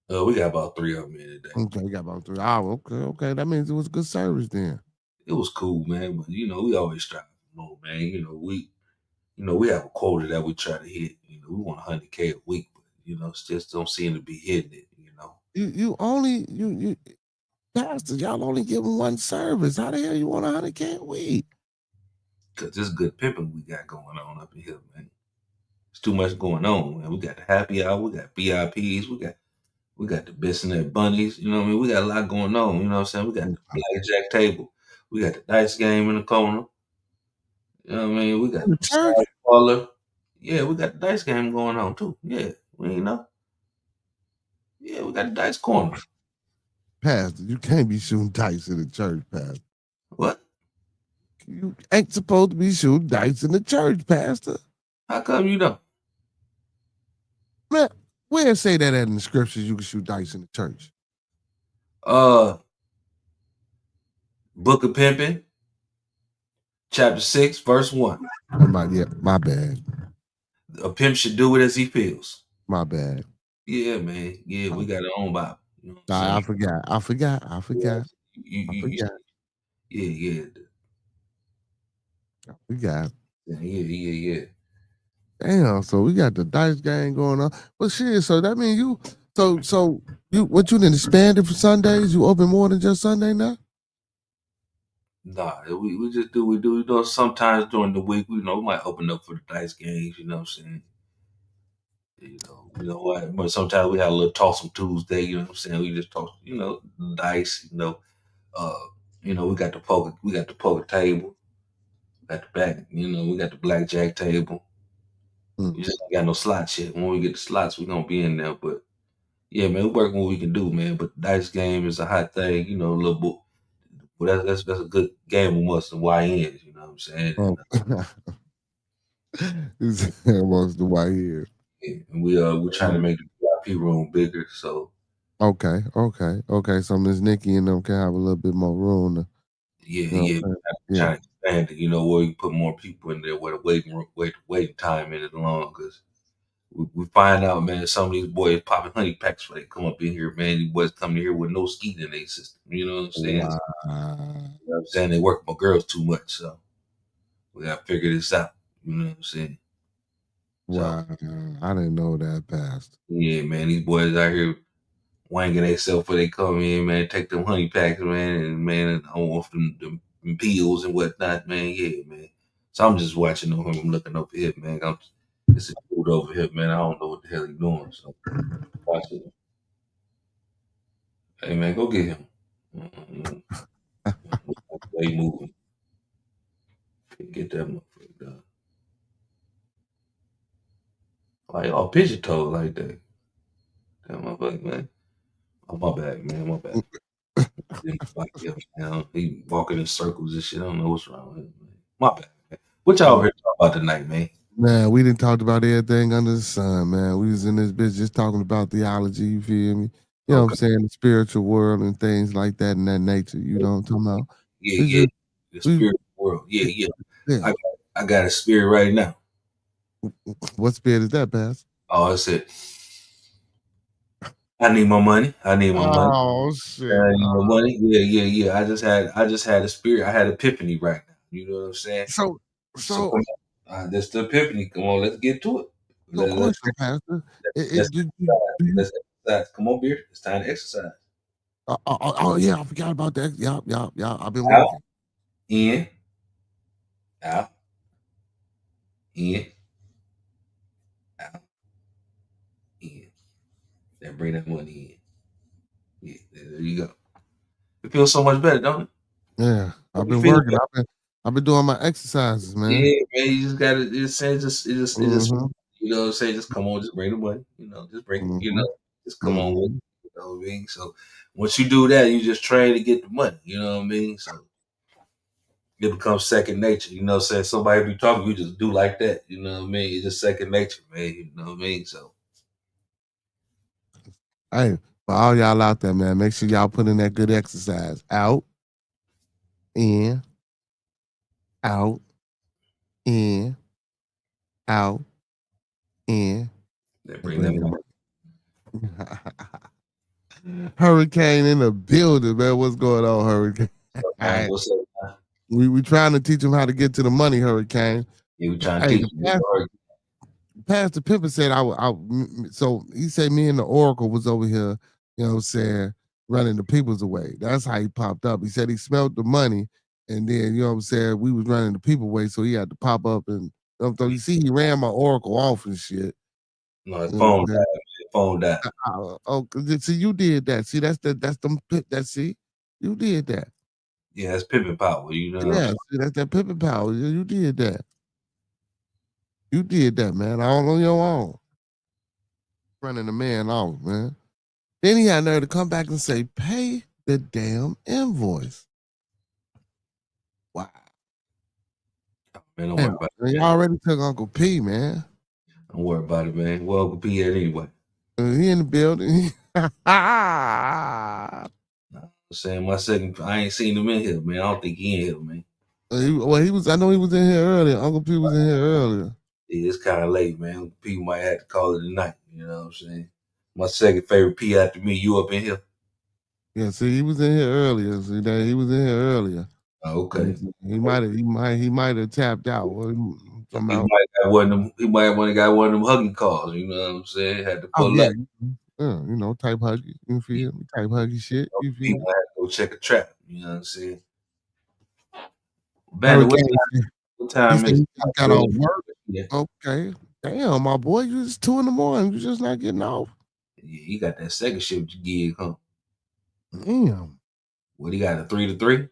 We got about 3 of them in today. Okay, you got about 3 hours. Okay. That means it was good service then. It was cool, man. But you know, we always strive for more, man. You know, we have a quota that we try to hit. You know, we want 100K a week, but you know, just don't seem to be hitting it. You know, You only you pastors, y'all only give them one service. How the hell you want 100K a week? because this good pimping we got going on up in here, man. It's too much going on, man. We got the happy hour, we got VIPs, we got the Bissonnet bunnies. You know what I mean? We got a lot going on. You know what I'm saying? We got the blackjack table. We got the dice game in the corner. You know what I mean? We got In the the church? massage parlor. Yeah, we got the dice game going on too. Yeah, we ain't know. Yeah, we got the dice corner. Pastor, you can't be shooting dice in the church, Pastor. What? You ain't supposed to be shooting dice in the church, Pastor. How come you don't? Man, where it say that in the scriptures you can shoot dice in the church? Book of Pimping, chapter 6, verse 1. My bad. A pimp should do it as he feels. My bad. Yeah, man. Yeah, we got our own Bible. You know what I'm Nah, saying? I forgot. Yeah, yeah. I forgot. Yeah. Damn, so we got the dice game going on. But shit, so that means you you didn't expand it for Sundays? You open more than just Sunday now? Nah, we just do we do. You know, sometimes during the week, we might open up for the dice games. You know what I'm saying? You know what? But sometimes we have a little toss 'em Tuesday. You know what I'm saying? We just toss, dice. We got the poker table. Got the back. We got the blackjack table. We just ain't got no slots yet. When we get the slots, we're gonna be in there. But yeah, man, we working what we can do, man. But the dice game is a hot thing. A little bit. But that's a good game amongst the YNs. You know what I'm saying? Oh. It's amongst the white ears. Yeah, and we're trying to make the VIP room bigger. So Okay. So Miss Nikki and them can have a little bit more room to, yeah, trying to expand it. Where you put more people in there, where the waiting time in it long, because we find out, man, some of these boys popping honey packs when they come up in here, man. These boys coming here with no skeet in their system. You know what I'm saying? Wow. You know what I'm saying? They work with my girls too much, so we gotta figure this out. You know what I'm saying? Wow. I didn't know that, Pastor. Yeah, man, these boys out here wanging themselves before they come in, man. Take them honey packs, man, and man, I want them pills and whatnot, man. Yeah, man. So I'm just watching over him, looking over here, man. It's a dude over here, man. I don't know what the hell he's doing. So watching him. Hey, man, go get him. They moving. Get that motherfucker done. Like all pigeon toed like that. That motherfucker, man. Oh, my bad, man. My bad. He walking in circles and shit. I don't know what's wrong with him, man. My bad, man. What y'all here talking about tonight, man? Man, we didn't talk about everything under the sun, man. We was in this bitch just talking about theology, you feel me? You know what I'm saying? The spiritual world and things like that and that nature, you know what I'm talking about? Yeah. The spiritual world. Yeah. I got a spirit right now. What spirit is that, Pastor? Oh, I said, I need my money. Oh shit. I need my money. Yeah. I just had a spirit. I had epiphany right now. You know what I'm saying? So come on. That's the epiphany. Come on, let's get to it. question, Pastor. Let's exercise. Come on, beer. It's time to exercise. Oh yeah, I forgot about that. Yeah. I've been Out, working. in, out, in, out, in. Then bring that money in. Yeah, there you go. It feels so much better, don't it? Yeah, I've been working. I've been doing my exercises, man. Yeah, man. You just gotta you know what I'm saying? Just come on, just bring the money. Just bring just come on with it. You know what I mean? So once you do that, you just train to get the money. You know what I mean? So it becomes second nature. You know what I'm saying? Somebody be talking, you just do like that. You know what I mean? It's just second nature, man. You know what I mean? So Hey, for all y'all out there, man, make sure y'all put in that good exercise. Out, in, out, in, out, in. they bring that money. Hurricane in the building, man. What's going on, Hurricane? Man, what's up, man? We trying to teach him how to get to the money, Hurricane. Yeah, we trying to teach him. Pastor Pippen said so he said me and the Oracle was over here, you know what I'm saying, running the people's away. That's how he popped up. He said he smelled the money, and then, you know what I'm saying, we was running the people away, so he had to pop up and so you see he ran my Oracle off and shit. No, his phone died. His phone died. See, you did that. See, that's see, you did that. Yeah, that's pimping power. You know. Yeah, see, that's that pimping power. You did that. You did that, man. All on your own. Running the man off, man. Then he had nerve to come back and say, pay the damn invoice. Wow. Man, don't Man, worry about it. you Man. already took Uncle P, man. Don't worry about it, man. Well, Uncle P at anyway. He in the building. I'm saying I ain't seen him in here, man. I don't think he in here, man. He was. I know he was in here earlier. Uncle P was in here earlier. Yeah, it's kind of late, man. Uncle P might have to call it a night. You know what I'm saying? My second favorite P after me. You up in here? Yeah, see, he was in here earlier. See that he was in here earlier. Oh, okay. He might have tapped out. He might have one of got one of them hugging calls. You know what I'm saying? Had to pull up. You know, type huggy. You feel me? Type huggy shit. You feel People me? had to go check a trap. You know what I'm saying? Bandit, what time is it? He got off work. Yeah. Okay. Damn, my boy, you just 2 a.m. You just not getting off. Yeah, he got that second shift gig, huh? Damn. What he got, a 3 to 3?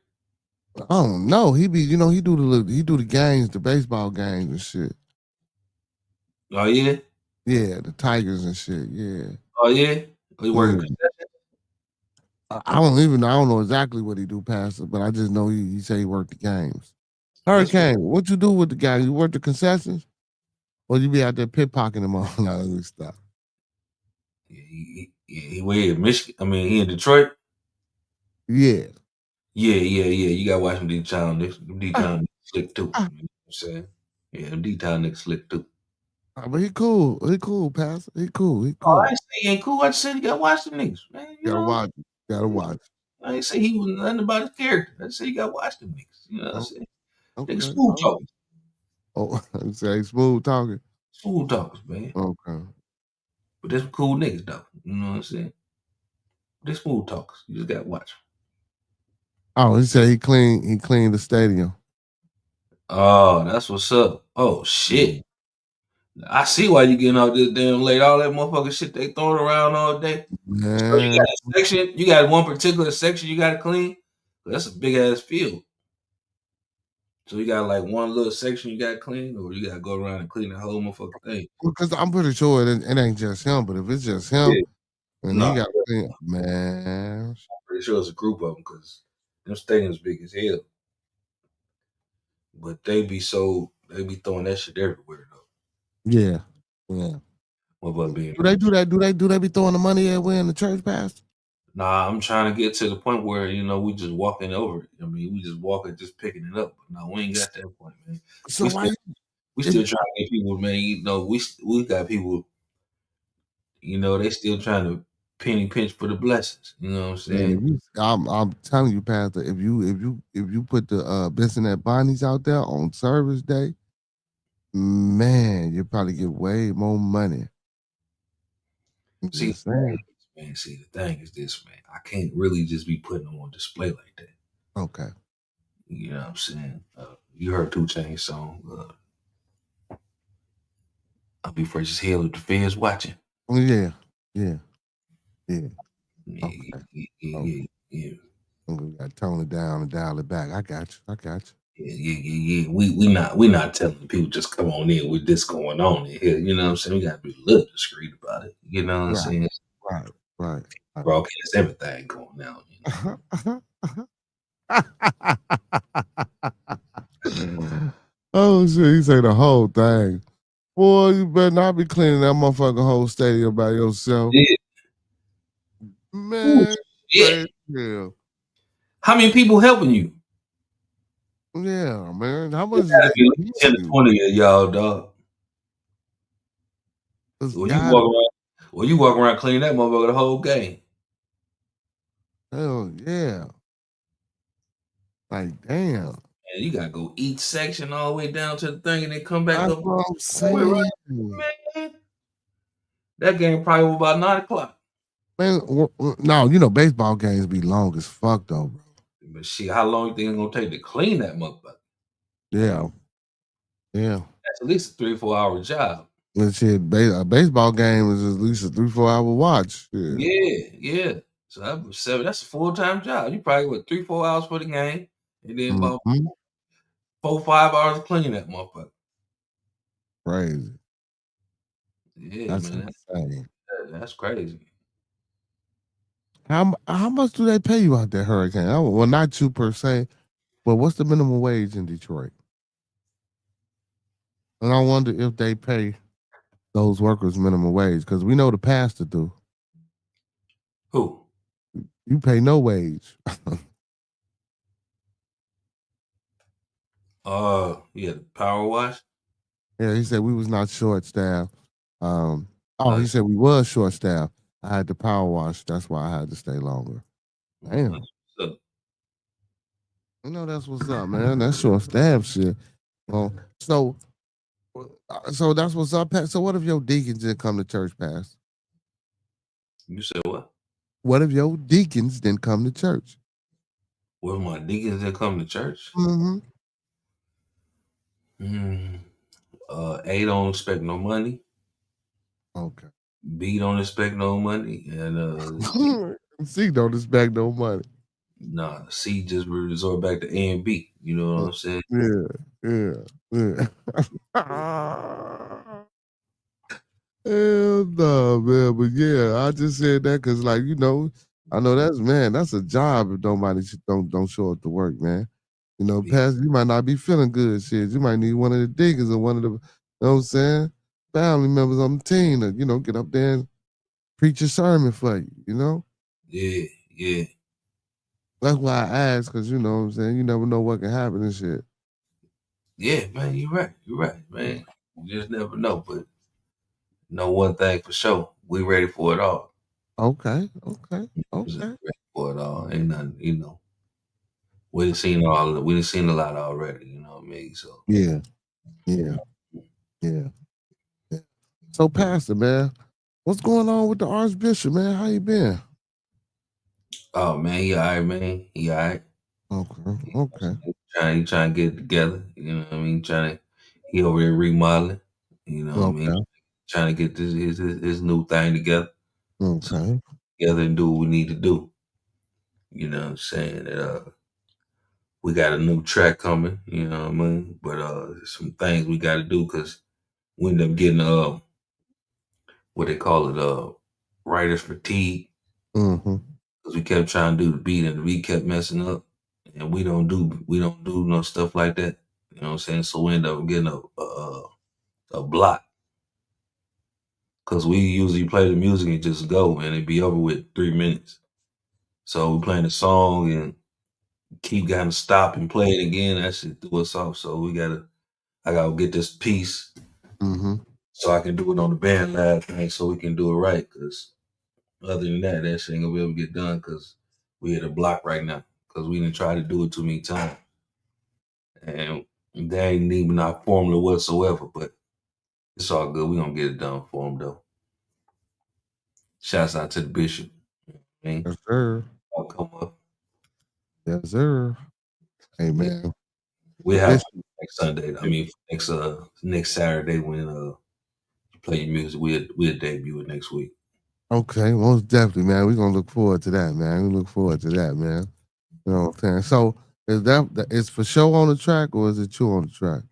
I don't know. He do the games, the baseball games and shit. Oh yeah? Yeah, the Tigers and shit. Yeah. Oh yeah? He working concession? I don't know exactly what he do, Pastor, but I just know he say he worked the games. Hurricane, what you do with the guy? You work the concessions? Or you be out there pickpocketing them all? No, let me stop. He where in Michigan? I mean, he in Detroit? Yeah. Yeah. You gotta watch them D-Town niggas. Them D-Town niggas slick too. You know what I'm saying? Yeah, them D-Town niggas slick too. But he cool. He cool, Pastor. He cool. Oh, I ain't say he ain't cool. I just said you gotta watch them niggas, man. Gotta watch. I ain't say he was nothing about his character. I just said you gotta watch them niggas. You know what I'm saying? Okay. Niggas smooth talking. Oh, say smooth talking. Smooth talkers, man. Okay. But they're some cool niggas though. You know what I'm saying? They're smooth talkers. You just gotta watch them. Oh, he said he cleaned the stadium. Oh, that's what's up. Oh shit. I see why you getting out this damn late. All that motherfucking shit they throwing around all day. Man. So you got a section, you got one particular section you gotta clean. That's a big ass field. So you got like one little section you gotta clean, or you gotta go around and clean the whole motherfucking thing. Because I'm pretty sure it ain't just him, but if it's just him, and he got clean, man. I'm pretty sure it's a group of them because them stadiums big as hell. But they be throwing that shit everywhere though. Yeah. What about being? Do they do that? Do they be throwing the money everywhere in the church, Pastor? Nah, I'm trying to get to the point where we just walking over it. I mean, we just walking, just picking it up. But no, we ain't got that point, man. So we still trying to get people, man. We got people. They still trying to penny pinch for the blessings. You know what I'm saying? Man, I'm telling you, Pastor. If you put the Benson Bonnie's out there on service day, man, you probably get way more money. See, the thing is this, man. I can't really just be putting them on display like that. Okay. You know what I'm saying? You heard 2 Chainz song. I'll be fresh as hell if the feds watching. Yeah. Yeah. Okay. Yeah. We got to tone it down and dial it back. I got you. Yeah. We not telling people just come on in with this going on in here. You know what I'm saying? We got to be a little discreet about it. You know what I'm saying? Right. Broadcast everything going on. Oh shit! He say the whole thing. Boy, you better not be cleaning that motherfucking whole stadium by yourself. Yeah. Man, yeah. How many people helping you? Yeah, man. How much? 10 to 20 of y'all, dog. You walk around cleaning that motherfucker the whole game. Hell yeah. Like, damn. And you gotta go each section all the way down to the thing and then come back That's up. What I'm saying. Man. That game probably was about 9 o'clock. Man, no, baseball games be long as fuck though, bro. But shit, how long you think it's gonna take to clean that motherfucker? Yeah. That's at least a 3 or 4 hour job. And shit, a baseball game is at least a 3-4 hour watch. Yeah. So that's a full-time job. You probably 3-4 hours for the game. And then about Mhm. 4-5 hours to clean that motherfucker. Crazy. Yeah, That's man. insane. That's crazy. How much do they pay you out there, Hurricane? Well, not you per se, but what's the minimum wage in Detroit? And I wonder if they pay those workers minimum wage because we know the pastor do. Who? You pay no wage. Yeah, the power wash. Yeah, he said we was not short staffed. He Uh, said we was short staffed. I had to power wash. That's why I had to stay longer. Damn. so, You know that's what's up, man. That's short staff shit. Well, so that's what's up, Pat. So what if your deacons didn't come to church, Pastor? you said what? What if your deacons didn't come to church? What my deacons that come to church? Mm-hmm. A don't expect no money. Okay. B don't expect no money, and C don't expect no money. nah, C just resort back to A and B. You know what I'm saying? Yeah. Hell no, man. But yeah, I just said that because, like, I know that's a job if nobody don't show up to work, man. Pastor, you might not be feeling good, shit. You might need one of the deacons or one of the, what I'm saying, family members on the team to, get up there and preach a sermon for you. Yeah. That's why I asked, because you know what I'm saying, you never know what can happen and shit. Yeah, man, you're right, man. You just never know, but know one thing for sure, we ready for it all. Okay. Just ready for it all. Ain't nothing, we done seen a lot already, you know what I mean? So Yeah. Yeah. So, Pastor, man, what's going on with the Archbishop, man? How you been? oh man, he all right, man. He all right. Okay. He trying to get it together, you know what I mean? He over there remodeling, you know what I mean? Okay. Trying to get his new thing together. So Okay. together and do what we need to do. You know what I'm saying? We got a new track coming, you know what I mean? But some things we got to do because we end up getting what they call it writer's fatigue Mm-hmm. because we kept trying to do the beat and the beat kept messing up, and we don't do no stuff like that. You know what I'm saying? So we end up getting a block because we usually play the music and just go, and it be over with 3 minutes. So we playing the song and keep gotta stop and play it again. That shit threw us off. So I gotta get this piece Mm-hmm. so I can do it on the band lab thing so we can do it right. Cause other than that shit ain't gonna be able to get done because we at a block right now. Cause we didn't try to do it too many times. And they ain't even our formula whatsoever, but it's all good. We gonna get it done for them though. Shouts out to the bishop. I mean, Yes, sir. I'll come up. Yes, sir. Hey, man. We The have bishop. next Sunday. I mean, next Saturday when you play your music, we'll debut it next week. Okay, most definitely, man. We're gonna look forward to that, man. We look forward to that, man. You know what I'm saying? So is for show on the track or is it you on the track?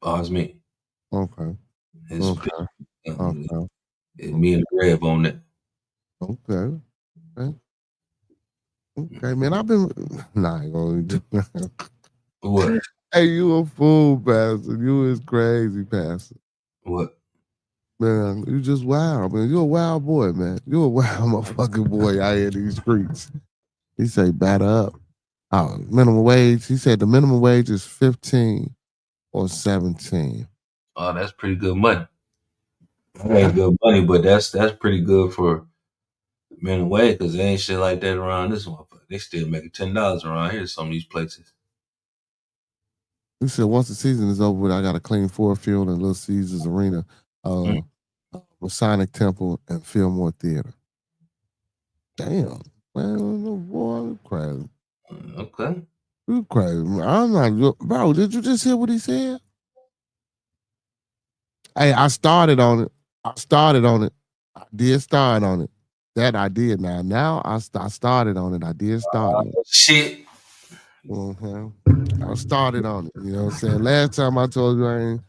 Oh, it's me. Okay. It's Okay. Okay. me and Greg on it. Okay. Okay, man. I've been nah, I ain't gonna do What? Hey, you a fool, Pastor. You is crazy, Pastor. What? Man, you just wild, man. You a wild boy, man. You a wild motherfucking boy out here in these streets. He say batter up. Minimum wage. He said the minimum wage is 15 or 17. Oh, that's pretty good money. That ain't good money, but that's pretty good for men away because there ain't shit like that around this motherfucker. They still making $10 around here. Some of these places. He said once the season is over with, I got a clean Ford Field and Little Caesars Arena, Mm. Masonic Temple, and Fillmore Theater. Damn, man, boy, you crazy. Okay. You crazy. I'm not, bro. Did you just hear what he said? Hey, I started on it. I did start on it. That I did. Now I started on it. I did start on it. Shit. I started on it. You know what I'm saying? Last time I told you I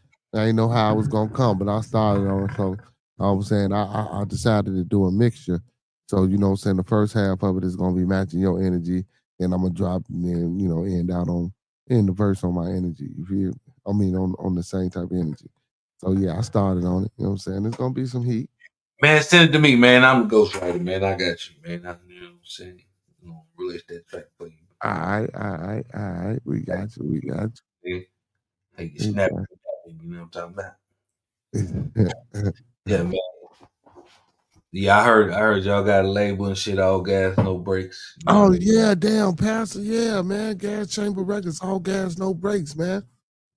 ain't know how I was gonna come, but I started on it. So I was saying I decided to do a mixture. So you know what I'm saying, the first half of it is gonna be matching your energy, and I'm gonna drop and then, end out on in the verse on my energy. You feel? I mean on the same type of energy. So yeah, I started on it. You know what I'm saying? There's gonna be some heat. Man, send it to me, man. I'm the ghostwriter, man. I got you, man. You know what I'm saying? I'm gonna release that track for you. All right. We got you. Yeah. Hey, you snap it, you know what I'm talking about? Yeah, man. Yeah, I heard y'all got a label and shit, all gas, no brakes. You know? Oh yeah, damn, Pastor. Yeah, man. Gas Chamber Records, all gas, no brakes, man.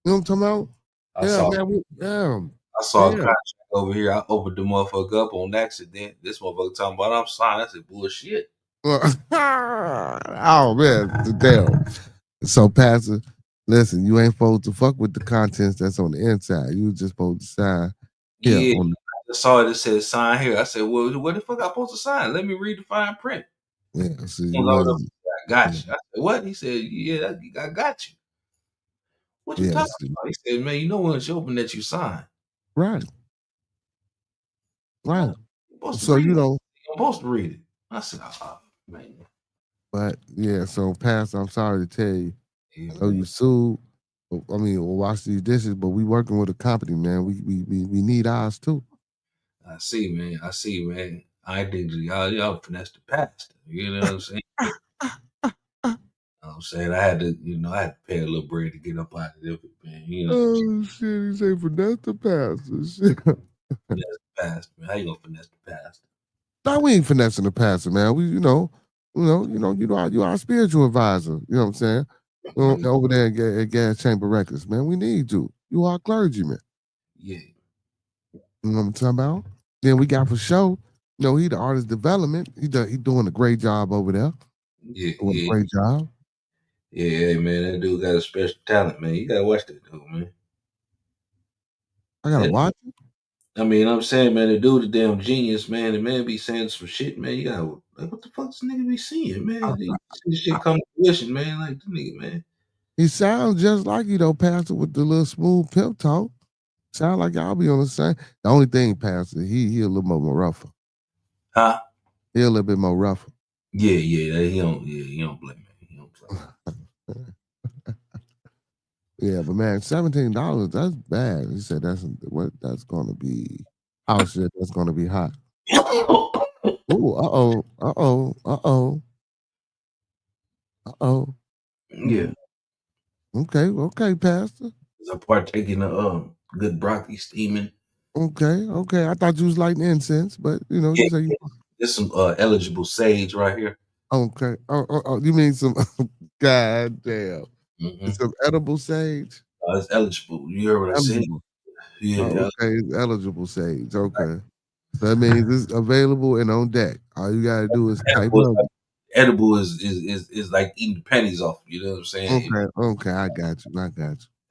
You know what I'm talking about? I Yeah, saw man. I saw a Yeah. contract over here. I opened the motherfucker up on accident. This motherfucker talking about I'm signed. I said bullshit. Oh man, damn. So, Pastor, listen, you ain't supposed to fuck with the contents that's on the inside. You just supposed to sign here Yeah. on I saw it said sign here. I said, well, what the fuck I supposed to sign? Let me read the fine print. the So He you loaded up, wasn't. I got you. I said, what? He said, yeah, I got you. What you Yeah, talking about? He said, man, you know when it's open that you sign. right. You're supposed to So read you it. know, You're supposed to read it. I said, oh, man. but yeah. So, Pastor, I'm sorry to tell you. Yeah, I know you sued. I mean, we'll wash these dishes, but we working with a company, man. We need ours too. I see, man. I think y'all finesse the pastor. You know what I'm saying? You know what I'm saying? I had to pay a little bread to get up out of it, man. You know, Oh shit! He say finesse the pastor. Shit. finesse the pastor, man. How you gonna finesse the pastor? No, we ain't finessing the pastor, man. You our spiritual advisor. You know what I'm saying? Over there at Gas Chamber Records, man. We need you. You are clergyman. Yeah, You know what I'm talking about? Then we got for show. He the artist development. He doing a great job over there. yeah, Doing a yeah, great job. yeah, man. That dude got a special talent, man. You gotta watch that dude, man. I gotta That, watch. I mean, I'm saying, man, the dude a damn genius, man. The man be saying some shit, man. You gotta like, what the fuck this nigga be seeing, man? You see this shit come to fruition, man. Like, the nigga, man. He sounds just like you though, Pastor, with the little smooth pimp talk. Sound like y'all be on the same. The only thing, Pastor, he a little more rougher. Huh? He a little bit more rougher. Yeah, he don't play, man. He don't play. Yeah, but man, $17, that's bad. He said that's gonna be house shit, that's gonna be hot. Ooh, uh-oh. Yeah. Okay, Pastor. I partake in a good broccoli steaming. Okay. I thought you was lighting incense, but Yeah, you say you there's some eligible sage right here. okay. Oh, you mean some god damn. Mm-hmm. It's some edible sage? It's eligible. You heard what I said? Eligible. Yeah, Okay, it's eligible sage. Okay. So that means it's available and on deck. All you gotta do is type edible, up. edible is like eating the pennies off. You know what I'm saying? Okay, I got you.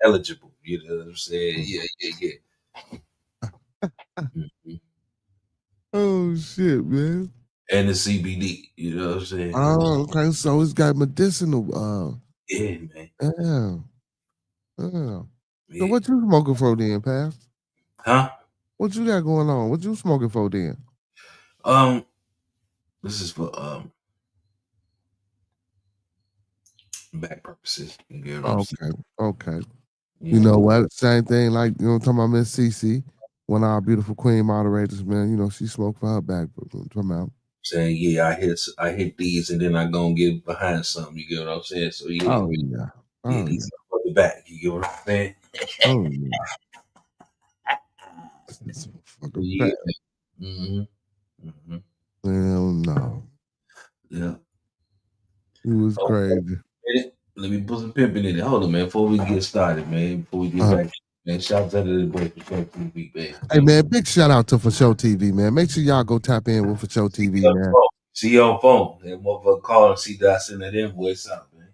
Eligible. You know what I'm saying? Yeah. Mm-hmm. Oh shit, man. And the CBD. You know what I'm saying? Oh, okay. So it's got medicinal. Yeah, man. Yeah. So Yeah. what you smoking for then, Pastor? Huh? What you got going on? What you smoking for then? This is for back purposes. You get what I'm saying? Okay. You Yeah. know what? Same thing like I'm talking about Miss Cece, one of our beautiful queen moderators, man. She smoked for her back, but I'm talking about. Saying, yeah, I hit these and then I go and get behind something. You get what I'm saying? So yeah, Oh yeah. yeah, Oh these yeah. are for the back. You get what I'm saying? Oh yeah. It's a fucking Yeah. fact. Mm-hmm. Mm-hmm. Hell no. Yeah. It was crazy. Let me put some pimping in it. Hold on, man. Before we get started, man. Before we get back, man. Shout out to the boy for Show TV, man. Hey man, big shout out to For Show TV, man. Make sure y'all go tap in with For Show TV, man. See you on phone. That motherfucker call and see that I send that invoice out, man.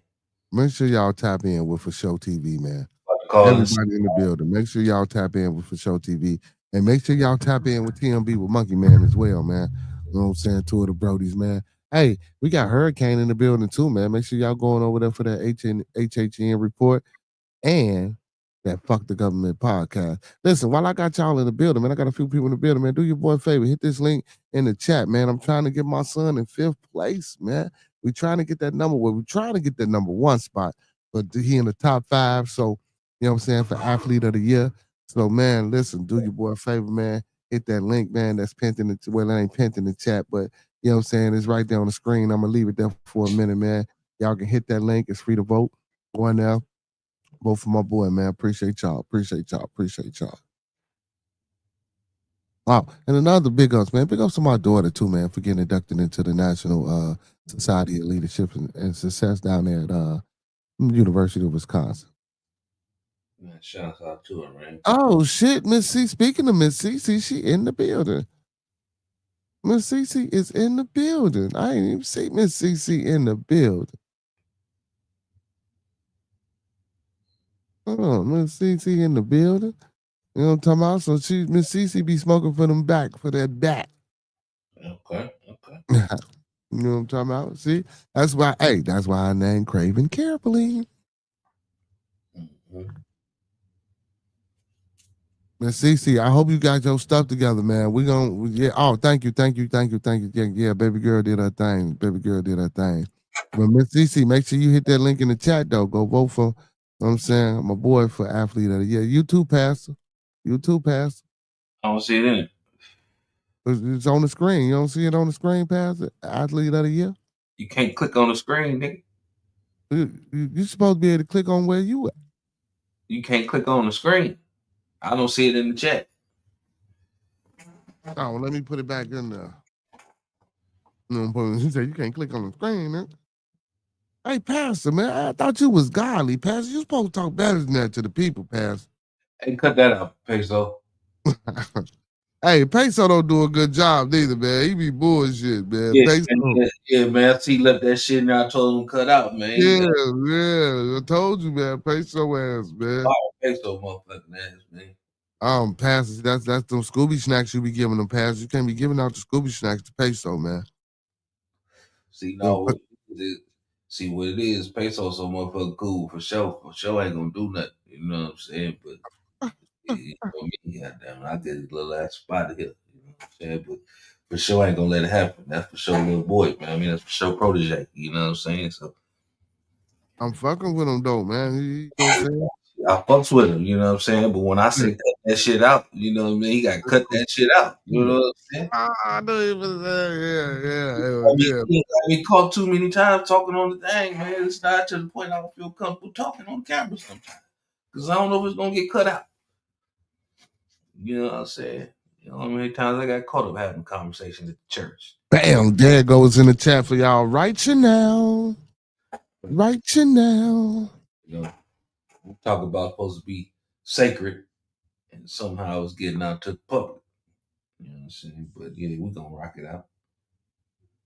Make sure y'all tap in with For Show TV, man. Call Everybody in the building. Make sure y'all tap in with For Show TV. And make sure y'all tap in with TMB with Monkey Man as well, man. You know what I'm saying? Two of the Brodies, man. Hey, we got Hurricane in the building too, man. Make sure y'all going over there for that HHN report and that Fuck the Government podcast. Listen, while I got y'all in the building, man, I got a few people in the building, man. Do your boy a favor, hit this link in the chat, man. I'm trying to get my son in 5th place, man. We trying to get that number one. We're trying to get that number 1 spot, but he in the top 5. So, you know what I'm saying, for athlete of the year. So, man, listen, do your boy a favor, man. Hit that link, man. That's pinned in the well, it ain't pinned in the chat, but you know what I'm saying? It's right there on the screen. I'm gonna leave it there for a minute, man. Y'all can hit that link. It's free to vote. Go in there. Vote for my boy, man. Appreciate y'all. Appreciate y'all. Appreciate y'all. Wow. And another big ups, man. Big ups to my daughter too, man, for getting inducted into the National Society of Leadership and Success down there at University of Wisconsin. Man, shout out to her, man. Oh shit, Miss C. Speaking of Miss C, she in the building. Miss CC is in the building. I ain't even see Miss CC in the building. Oh, Miss CC in the building. You know what I'm talking about? So Miss CC be smoking for them back, for that back. Okay. You know what I'm talking about? See? That's why I named Craven carefully. Mm-hmm. Miss CC, I hope you got your stuff together, man. Thank you. Yeah, baby girl did her thing. But Miss CC, make sure you hit that link in the chat though. Go vote for, you know what I'm saying, my boy for athlete of the year. You too, Pastor. I don't see it in it. It's on the screen. You don't see it on the screen, Pastor? Athlete of the year. You can't click on the screen, nigga. You're supposed to be able to click on where you at. You can't click on the screen. I don't see it in the chat. Oh, well, let me put it back in there. He said you can't click on the screen, man. Hey, Pastor, man, I thought you was godly, Pastor. You supposed to talk better than that to the people, Pastor. Hey, cut that out, Peso. Hey, Peso don't do a good job neither, man. He be bullshit, man. Yeah, man. I see he left that shit and I told him to cut out, man. Yeah. I told you, man. Peso ass, man. Oh, Peso motherfucking ass, man. Pastor, that's them Scooby snacks you be giving them, Pastor. You can't be giving out the Scooby snacks to Peso, man. See, no, what it is, Peso so motherfucking cool for sure. For sure ain't gonna do nothing. You know what I'm saying? But you know me, goddamn, I get a little ass spot here. You know what I'm saying? But for sure ain't gonna let it happen. That's for sure little boy, man. I mean, that's for sure protege. You know what I'm saying? So I'm fucking with him though, man. You know what I'm saying? I fucks with him, you know what I'm saying? But when I say cut that shit out, you know what I mean? He got to cut that shit out. You know what I'm saying? I know he was I mean, caught too many times talking on the thing, man. It's not to the point I don't feel comfortable talking on camera sometimes. Because I don't know if it's going to get cut out. You know what I'm saying? You know how many times I got caught up having conversations at the church. Bam, there goes in the chat for y'all. Right you now. You know, we talk about supposed to be sacred and somehow it's getting out to the public. You know what I'm saying? But yeah, we're going to rock it out.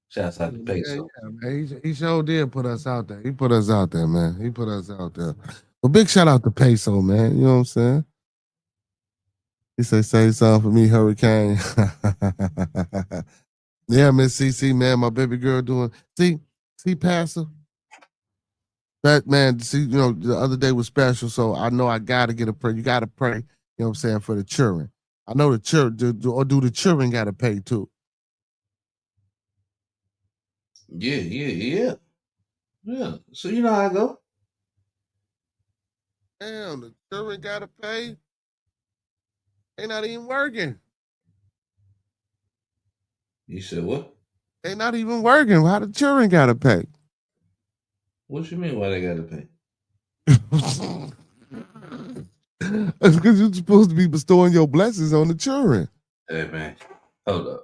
Shouts out to Peso. Yeah, man. He sure did put us out there. He put us out there, man. He put us out there. Well, big shout out to Peso, man. You know what I'm saying? He say something for me, Hurricane. Yeah, Miss CC, man, my baby girl doing. See, Pastor. That man, see, you know, the other day was special, so I know I gotta get a prayer. You gotta pray, you know what I'm saying, for the children. I know the church, or do the children gotta pay too? Yeah. So you know how I go. Damn, the children gotta pay. They not even working. You said what? They not even working. How the children gotta pay? What you mean? Why they gotta pay? That's because you're supposed to be bestowing your blessings on the children. Hey man, hold up.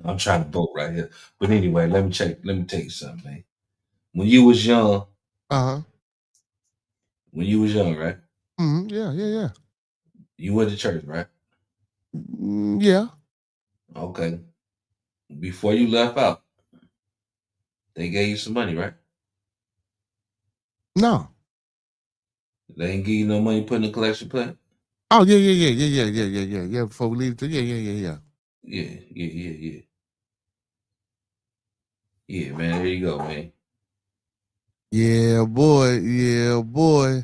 I'm trying to vote right here. But anyway, let me tell you something, man. When you was young, When you was young, right? Yeah. You went to church, right? Yeah. Okay. Before you left out, they gave you some money, right? No. They ain't give you no money put in the collection plate? Oh, yeah. Before we leave, yeah. Yeah. Yeah, man. There you go, man. Yeah, boy. Yeah, boy.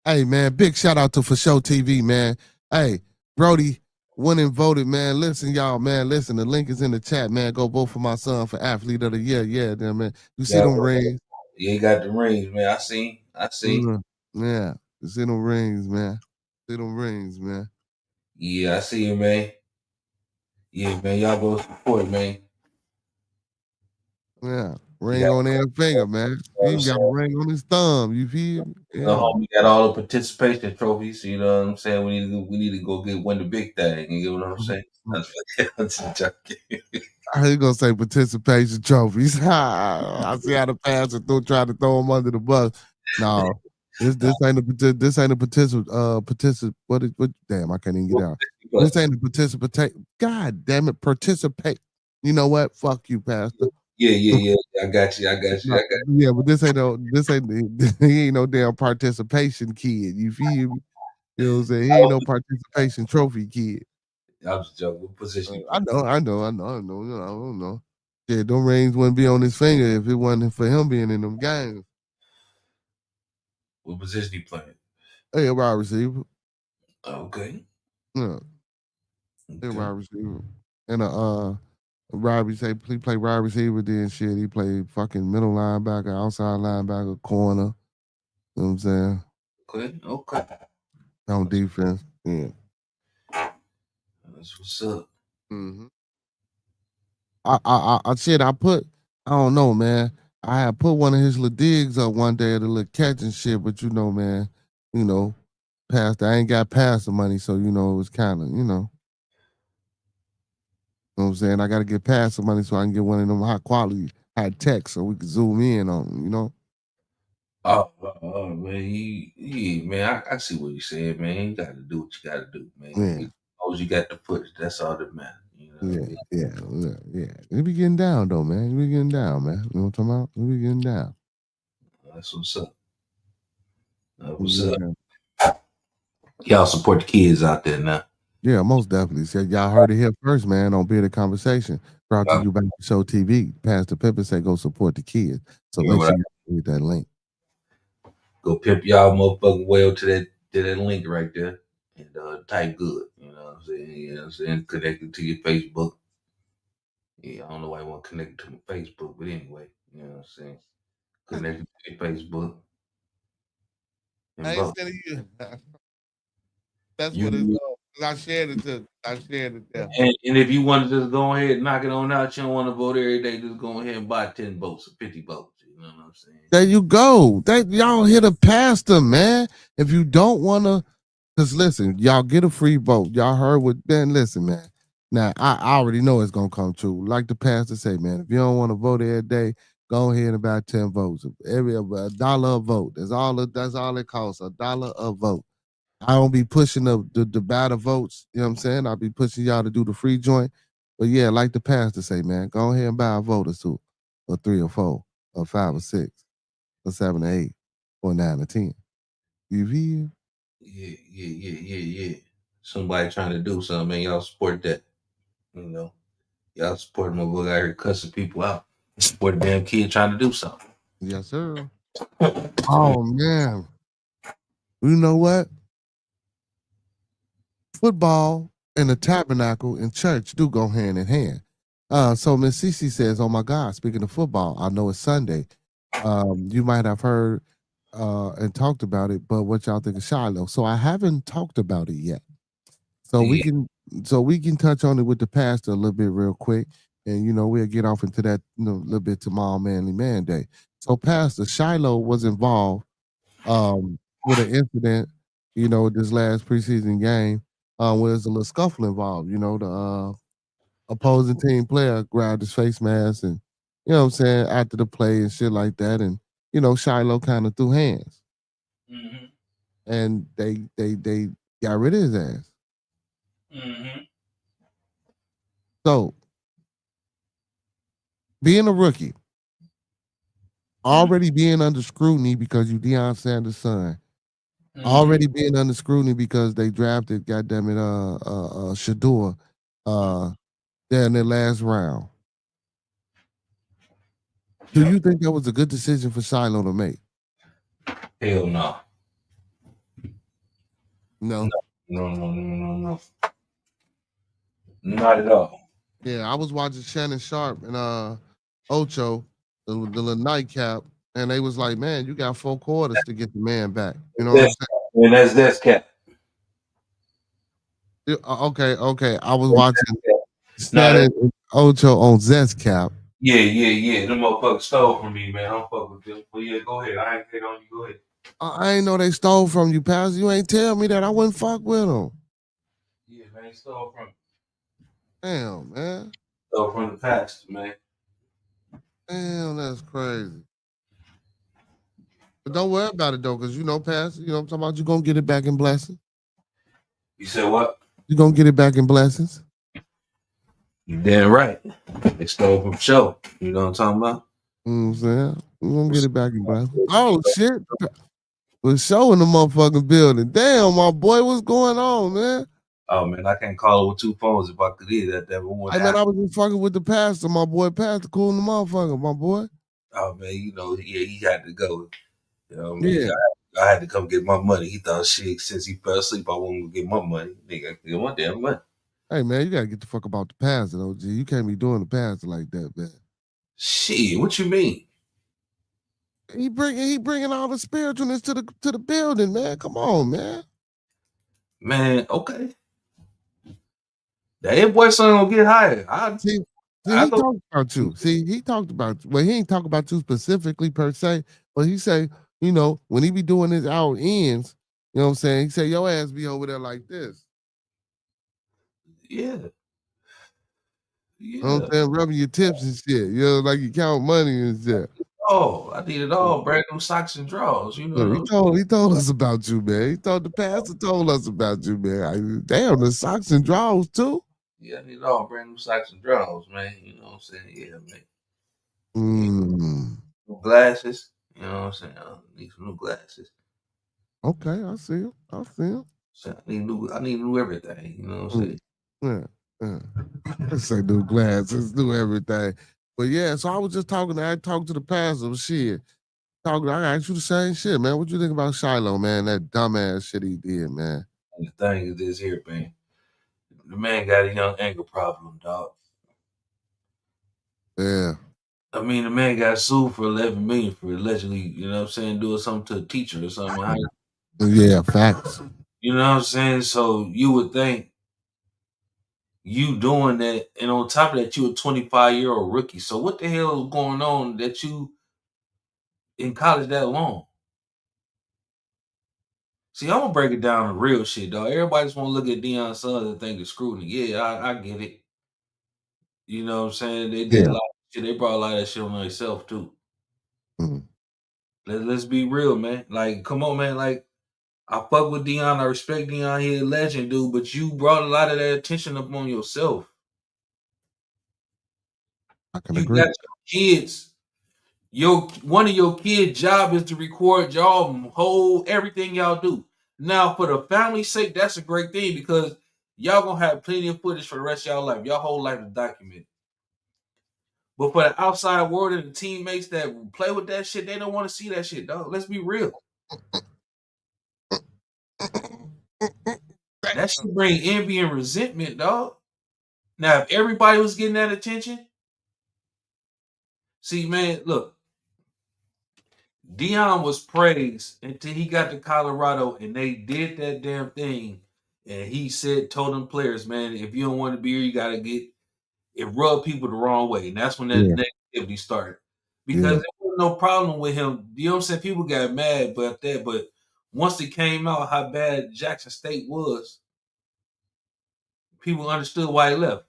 Hey, man, big shout out to For Show TV, man. Hey, Brody went and voted, man. Listen, y'all, man. Listen, the link is in the chat, man. Go vote for my son for Athlete of the Year. Yeah, damn, man. You see Yeah, them rings? yeah, he got the rings, man. I seen. Yeah, you see them rings, man. See them rings, man. Yeah, I see him, man. Yeah, man. Y'all go support, man. Yeah, He ring got, on every finger, man. you know what He I'm even got a saying? ring on his thumb. You feel me? The Yeah. homie got all the participation trophies. You know what I'm saying? We need to go win the big thing. You get what I'm saying? I'm just joking. I ain't gonna say participation trophies. I see how the pastor try to throw him under the bus. No, this ain't a participate. What? Damn, I can't even get out. But This ain't a participate. God damn it, participate. You know what? Fuck you, pastor. yeah. I got you. No, yeah, but this ain't he ain't no damn participation kid. You feel me? You know what I'm saying? He ain't no participation trophy kid. I'm just joking. What position you I play? know. You know, I don't know. Yeah, them rings wouldn't be on his finger if it wasn't for him being in them games. What position you playing? Hey, a wide receiver. Okay. Yeah, hey, Okay. wide receiver. And wide receiver, he play wide receiver, then shit. He played fucking middle linebacker, outside linebacker, corner. You know what I'm saying? Okay. On defense. Yeah. That's what's up. Mm-hmm. I don't know, man. I had put one of his little digs up one day at a little catch and shit, but man, you know, I ain't got past the money, so it was kind of, what I'm saying? I got to get past the money so I can get one of them high quality, high tech, so we can zoom in on them. Man, man, I see what you said, man. You got to do what you got to do, man. Yeah, As long as you got the footage, that's all that matters. You know what I yeah, mean? yeah. We be getting down though, man. We be getting down, man. You know what I'm talking about? We be getting down. That's what's up. That's We be what's getting up. down. Y'all support the kids out there now. Yeah, most definitely. So y'all heard it here first, man, on Bearded Conversation. Brought to Y'all, you by Show TV. Pastor Pippin said go support the kids. So you know make what? sure you read that link. Go pimp y'all motherfucking well to that link right there, and type good. You know what I'm saying? You know what I'm saying? Connect it to your Facebook. Yeah, I don't know why I want to connect it to my Facebook, but anyway, you know what I'm saying? Connect it to your Facebook and I ain't vote. said you. That's what it's You I shared it to. I shared it there. and if you want to just go ahead and knock it on out, you don't want to vote every day. Just go ahead and buy 10 votes or 50 votes. You know what I'm saying? There you go. Y'all hit a pastor, man. If you don't wanna, cause listen, y'all get a free vote. Y'all heard what Ben. Listen, man. Now I already know it's gonna come true. Like the pastor say, man. If you don't want to vote every day, go ahead and buy 10 votes. A dollar a vote. That's all it costs. $1 a vote. I don't be pushing the battle votes. You know what I'm saying? I'll be pushing y'all to do the free joint. But yeah, like the pastor say, man, go ahead and buy a vote or two, or three or four, or five or six, or seven or eight, or nine or 10. You feel? Yeah. Somebody trying to do something, man. Y'all support that. You know, y'all support my boy out here cussing people out. Support a damn kid trying to do something. Yes, sir. Oh man. You know what? Football and the tabernacle and church do go hand in hand. So Miss Cece says, "Oh my God, speaking of football, I know it's Sunday. You might have heard and talked about it, but what y'all think of Shiloh? So I haven't talked about it yet. So we Yeah, can touch on it with the pastor a little bit real quick, and we'll get off into that a little bit tomorrow, Manly Man Day. So Pastor Shiloh was involved with an incident, this last preseason game, where there's a little scuffle involved. The opposing team player grabbed his face mask and, what I'm saying, after the play and shit like that. And, Shiloh kind of threw hands hmm and they got rid of his ass. hmm So being a rookie, already being under scrutiny because you Deion Sanders' son, already being under scrutiny because they drafted, goddamn it, Shador, there in their last round. Do you think that was a good decision for Shiloh to make? Hell no. No. No. Not at all. Yeah, I was watching Shannon Sharp and Ocho, the little nightcap, and they was like, "Man, you got 4 quarters to get the man back." You know what I'm saying? And that's cap. Yeah, okay. I was watching Nah, Shannon and Ocho on Zestcap. yeah. Them motherfuckers stole from me, man. I'm fucking with them. But yeah, go ahead. I ain't hate on you. Go ahead. I ain't know they stole from you, Pastor. You ain't tell me that. I wouldn't fuck with them. Yeah, man. They stole from Damn, man. the pastor, man. Damn, that's crazy. But don't worry about it though, because you know, Pastor, you know what I'm talking about? You're gonna get it back in blessings. You said what? You're gonna get it back in blessings. You damn right. They stole from show. You know what I'm talking about? You know what I'm saying? You're gonna get it back in blessings. Oh shit. We're showing the motherfucking building. Damn, my boy, what's going on, man? Oh man, I can't call it with 2 phones if I could hear that would Hey man, I was just fucking with the pastor, my boy. Pastor, cool in the motherfucker, my boy. Oh man, you know, yeah, he had to go. You know what I mean? Yeah. I had to come get my money. He thought shit, since he fell asleep, I wasn't gonna get my money. Nigga, get my damn money. Hey man, you gotta get the fuck about the pastor, though, G. You can't be doing the pastor like that, man. Shit, what you mean? He bringing all the spiritualness to the building, man. Come on, man. Man, okay. That boy son gonna get hired. See, he talked about you. See, he talked about you. Well, he ain't talk about you specifically per se, but he say, you know, when he be doing his hour ends, you know what I'm saying? He say, your ass be over there like this. Yeah. You know what I'm saying? Rubbing your tips and shit. You know, like you count money and shit. Oh, I need it all. Brand new socks and drawers. You know. Look, he told us about you, man. He told the pastor told us about you, man. Damn, the socks and drawers too. Yeah, I need it all. Brand new socks and drawers, man. You know what I'm saying? Yeah, man. New glasses. You know what I'm saying? I need some new glasses. Okay, I see him. So I need new everything. You know what I'm saying? Yeah. Let's say new glasses, new everything. But yeah, so I was just talking. I talked to the pastor. Shit, I asked you the same shit, man. What you think about Shiloh, man? That dumbass shit he did, man. And the thing is this here, man. The man got a young anger problem, dog. Yeah. I mean, the man got sued for 11 million for allegedly, you know what I'm saying, doing something to a teacher or something. Yeah, facts. You know what I'm saying? So you would think you doing that, and on top of that, you a 25-year-old rookie. So what the hell is going on that you in college that long? See, I'm gonna break it down to real shit, dog. Everybody just want to look at Deion Sanders and think it's scrutiny. Yeah, I get it. You know what I'm saying? They did a lot of shit. They brought a lot of that shit on themselves too. Let's be real, man. Like, come on, man. Like, I fuck with Deion. I respect Deion. He a legend, dude. But you brought a lot of that attention up on yourself. I can You agree. got your kids. One of your kids' job is to record y'all whole everything y'all do. Now, for the family's sake, that's a great thing because y'all gonna have plenty of footage for the rest of y'all life. Your whole life is documented. But for the outside world and the teammates that play with that shit, they don't want to see that shit, dog. Let's be real. That should bring envy and resentment, dog. Now, if everybody was getting that attention, see, man, look, Deion was praised until he got to Colorado and they did that damn thing. And he told them players, man, if you don't want to be here, you got to get it, rubbed people the wrong way. And that's when that negativity started. Because there was no problem with him. You know what I'm saying? People got mad about that. But once it came out how bad Jackson State was, people understood why he left.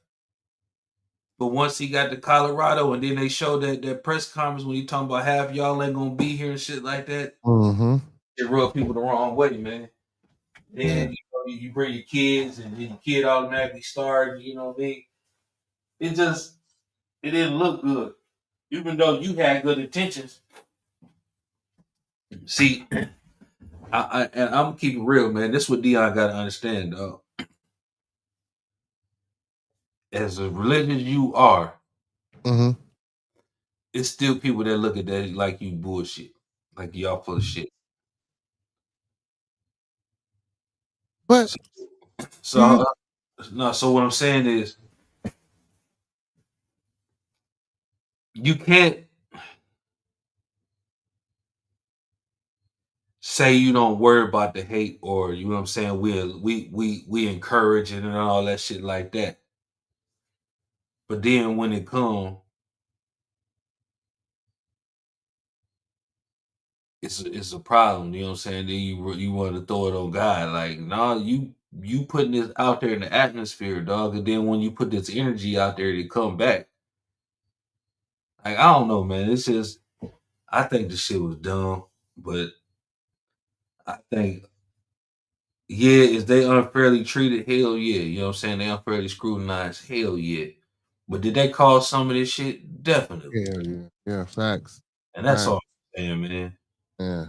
But once he got to Colorado and then they showed that press conference when he talking about half y'all ain't gonna be here and shit like that, it rubbed people the wrong way, man. Then you bring your kids and then your kid automatically started, you know what I mean? It didn't look good. Even though you had good intentions. See, I'm keeping real, man. This is what Deion gotta understand, dog. As religious you are, it's still people that look at that like you bullshit, like y'all full of shit. But So, you, no. So what I'm saying is, you can't say you don't worry about the hate, or you know what I'm saying. We encourage it and all that shit like that. But then when it comes, it's a problem. You know what I'm saying? Then you want to throw it on God. Like, nah, you putting this out there in the atmosphere, dog. And then when you put this energy out there, to come back. Like, I don't know, man. It's just, I think the shit was dumb, but I think, yeah, is they unfairly treated? Hell yeah. You know what I'm saying? They unfairly scrutinized? Hell yeah. But did they cause some of this shit? Definitely. yeah, facts, And that's facts, all I'm saying, man. yeah,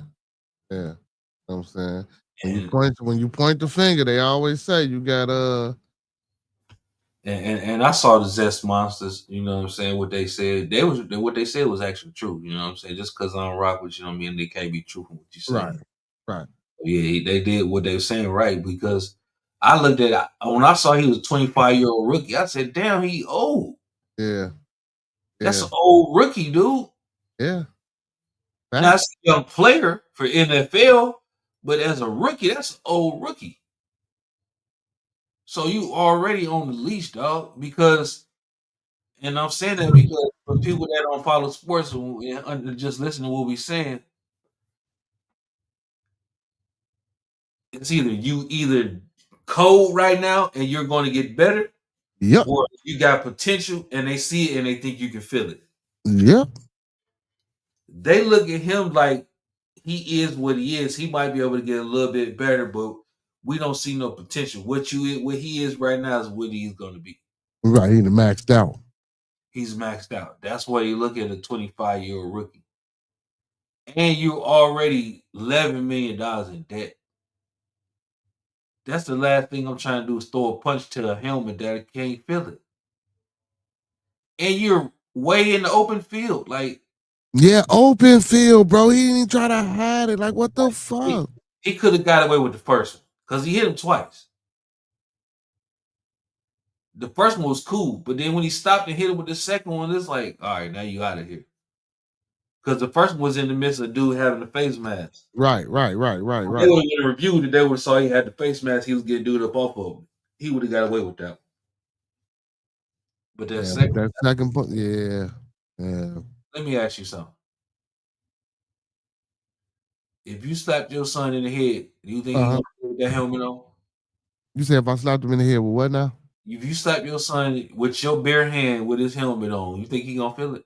yeah. You know what I'm saying, And when you point the finger, they always say you got and I saw the Zest Monsters, you know what I'm saying, what they said. What they said was actually true, you know what I'm saying? Just because I don't rock with you, know what I mean, they can't be true from what you're right, saying. right, Yeah, they did what they were saying right, because I looked at, when I saw he was a 25-year-old rookie, I said, damn, he old. yeah, That's yeah, an old rookie, dude. yeah, Now, facts, it's a young player for NFL, but as a rookie, that's an old rookie. So you already on the leash, dog. Because, and I'm saying that because for people that don't follow sports and just listen to what we're saying, it's either cold right now and you're going to get better, yep, or you got potential and they see it and they think you can feel it. yep, They look at him like he is what he is. He might be able to get a little bit better, but we don't see no potential. What he is right now is what he's going to be. right. He maxed out. He's maxed out. That's why you look at a 25-year-old rookie, and you're already $11 million in debt. That's the last thing I'm trying to do, is throw a punch to a helmet that can't feel it. And you're way in the open field. Like, Yeah, open field, bro. He didn't even try to hide it. Like, what the he, fuck? he could have got away with the first one because he hit him twice. The first one was cool, but then when he stopped and hit him with the second one, it's like, all right, now you out of here. Because the first one was in the midst of dude having a face mask. Right, right, right, right, They right. would have reviewed it. They would have saw he had the face mask. He was getting dude up off of him. He would have got away with that. But that Yeah, but second, that second point, yeah, yeah. let me ask you something. If you slapped your son in the head, do you think he's Uh-huh. gonna put that helmet on? You said if I slapped him in the head with what now? If you slap your son with your bare hand with his helmet on, you think he gonna feel it?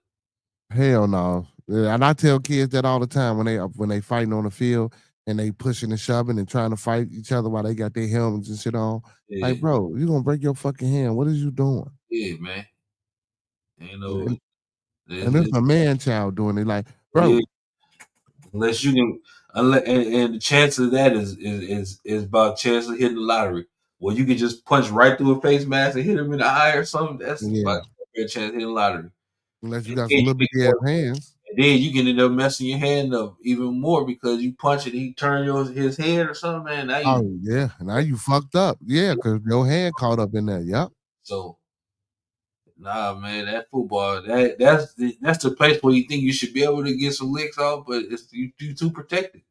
Hell no. Yeah, and I tell kids that all the time when they fighting on the field and they pushing and shoving and trying to fight each other while they got their helmets and shit on. Yeah, Like, bro, you gonna break your fucking hand. What is you doing? yeah, man. You know, And, it's, and it's it's, a man child doing it. Like, yeah, bro, unless you can, and the chance of that is about chance of hitting the lottery. Well, you can just punch right through a face mask and hit him in the eye or something. That's about yeah. a chance of hitting the lottery. Unless you And got then some you little can bitty end ass up, hands. and then you can end up messing your hand up even more because you punch it, he turn his head or something, man. Now you, Oh yeah. Now you fucked up. Yeah, because your hand caught up in there. Yep. so nah, man, that football, that's the place where you think you should be able to get some licks off, but you too protected.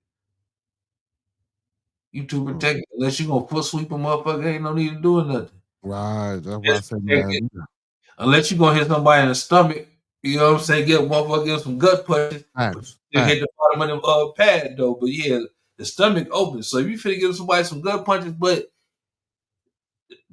You too Mm. protected. Unless you gonna foot sweep a motherfucker, ain't no need to doing nothing. Right. That's why I Just said, protect man, it. Unless you gonna hit somebody in the stomach, you know what I'm saying? Get a motherfucker get some gut punches, but facts. you hit Facts. the bottom of the pad though. But yeah, the stomach open. So if you finna give somebody some gut punches, but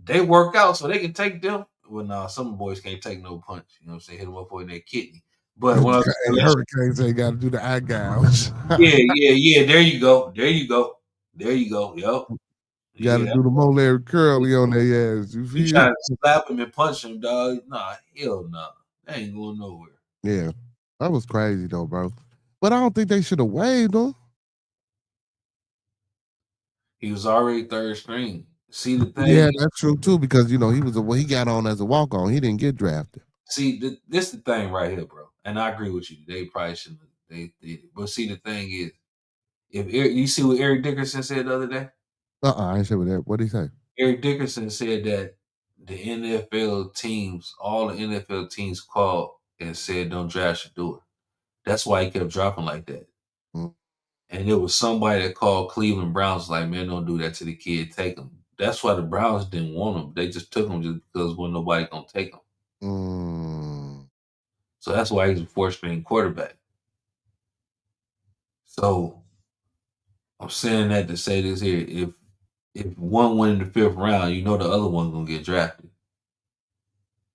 they work out so they can take them. Well, nah, some boys can't take no punch. You know what I'm saying? Hit them up in their kidney. But when I was Hey, Hurricanes ain't got to do the eye gouge. yeah. There you go. There you go. Yep. Got to Yeah. do the molar curly on their ass. You You feel? trying to slap him and punch him, dog? Nah, hell no. Nah. That ain't going nowhere. Yeah, that was crazy though, bro. But I don't think they should have waived him. He was already third string. See the thing, Yeah, that's true too because he was he got on as a walk on. He didn't get drafted. See, this the thing right here, bro. And I agree with you. They probably shouldn't. They did it. But see, the thing is, if you see what Eric Dickerson said the other day, I ain't sure with that. What did he say? Eric Dickerson said that the NFL teams, all the NFL teams called and said, "Don't draft Shador." That's why he kept dropping like that. Mm. And there was somebody that called Cleveland Browns like, "Man, don't do that to the kid. Take him." That's why the Browns didn't want him. They just took him just because wasn't nobody gonna take him. Mm. So that's why he's a four-string quarterback. So I'm saying that to say this here: if one went in the fifth round, you know the other one's gonna get drafted.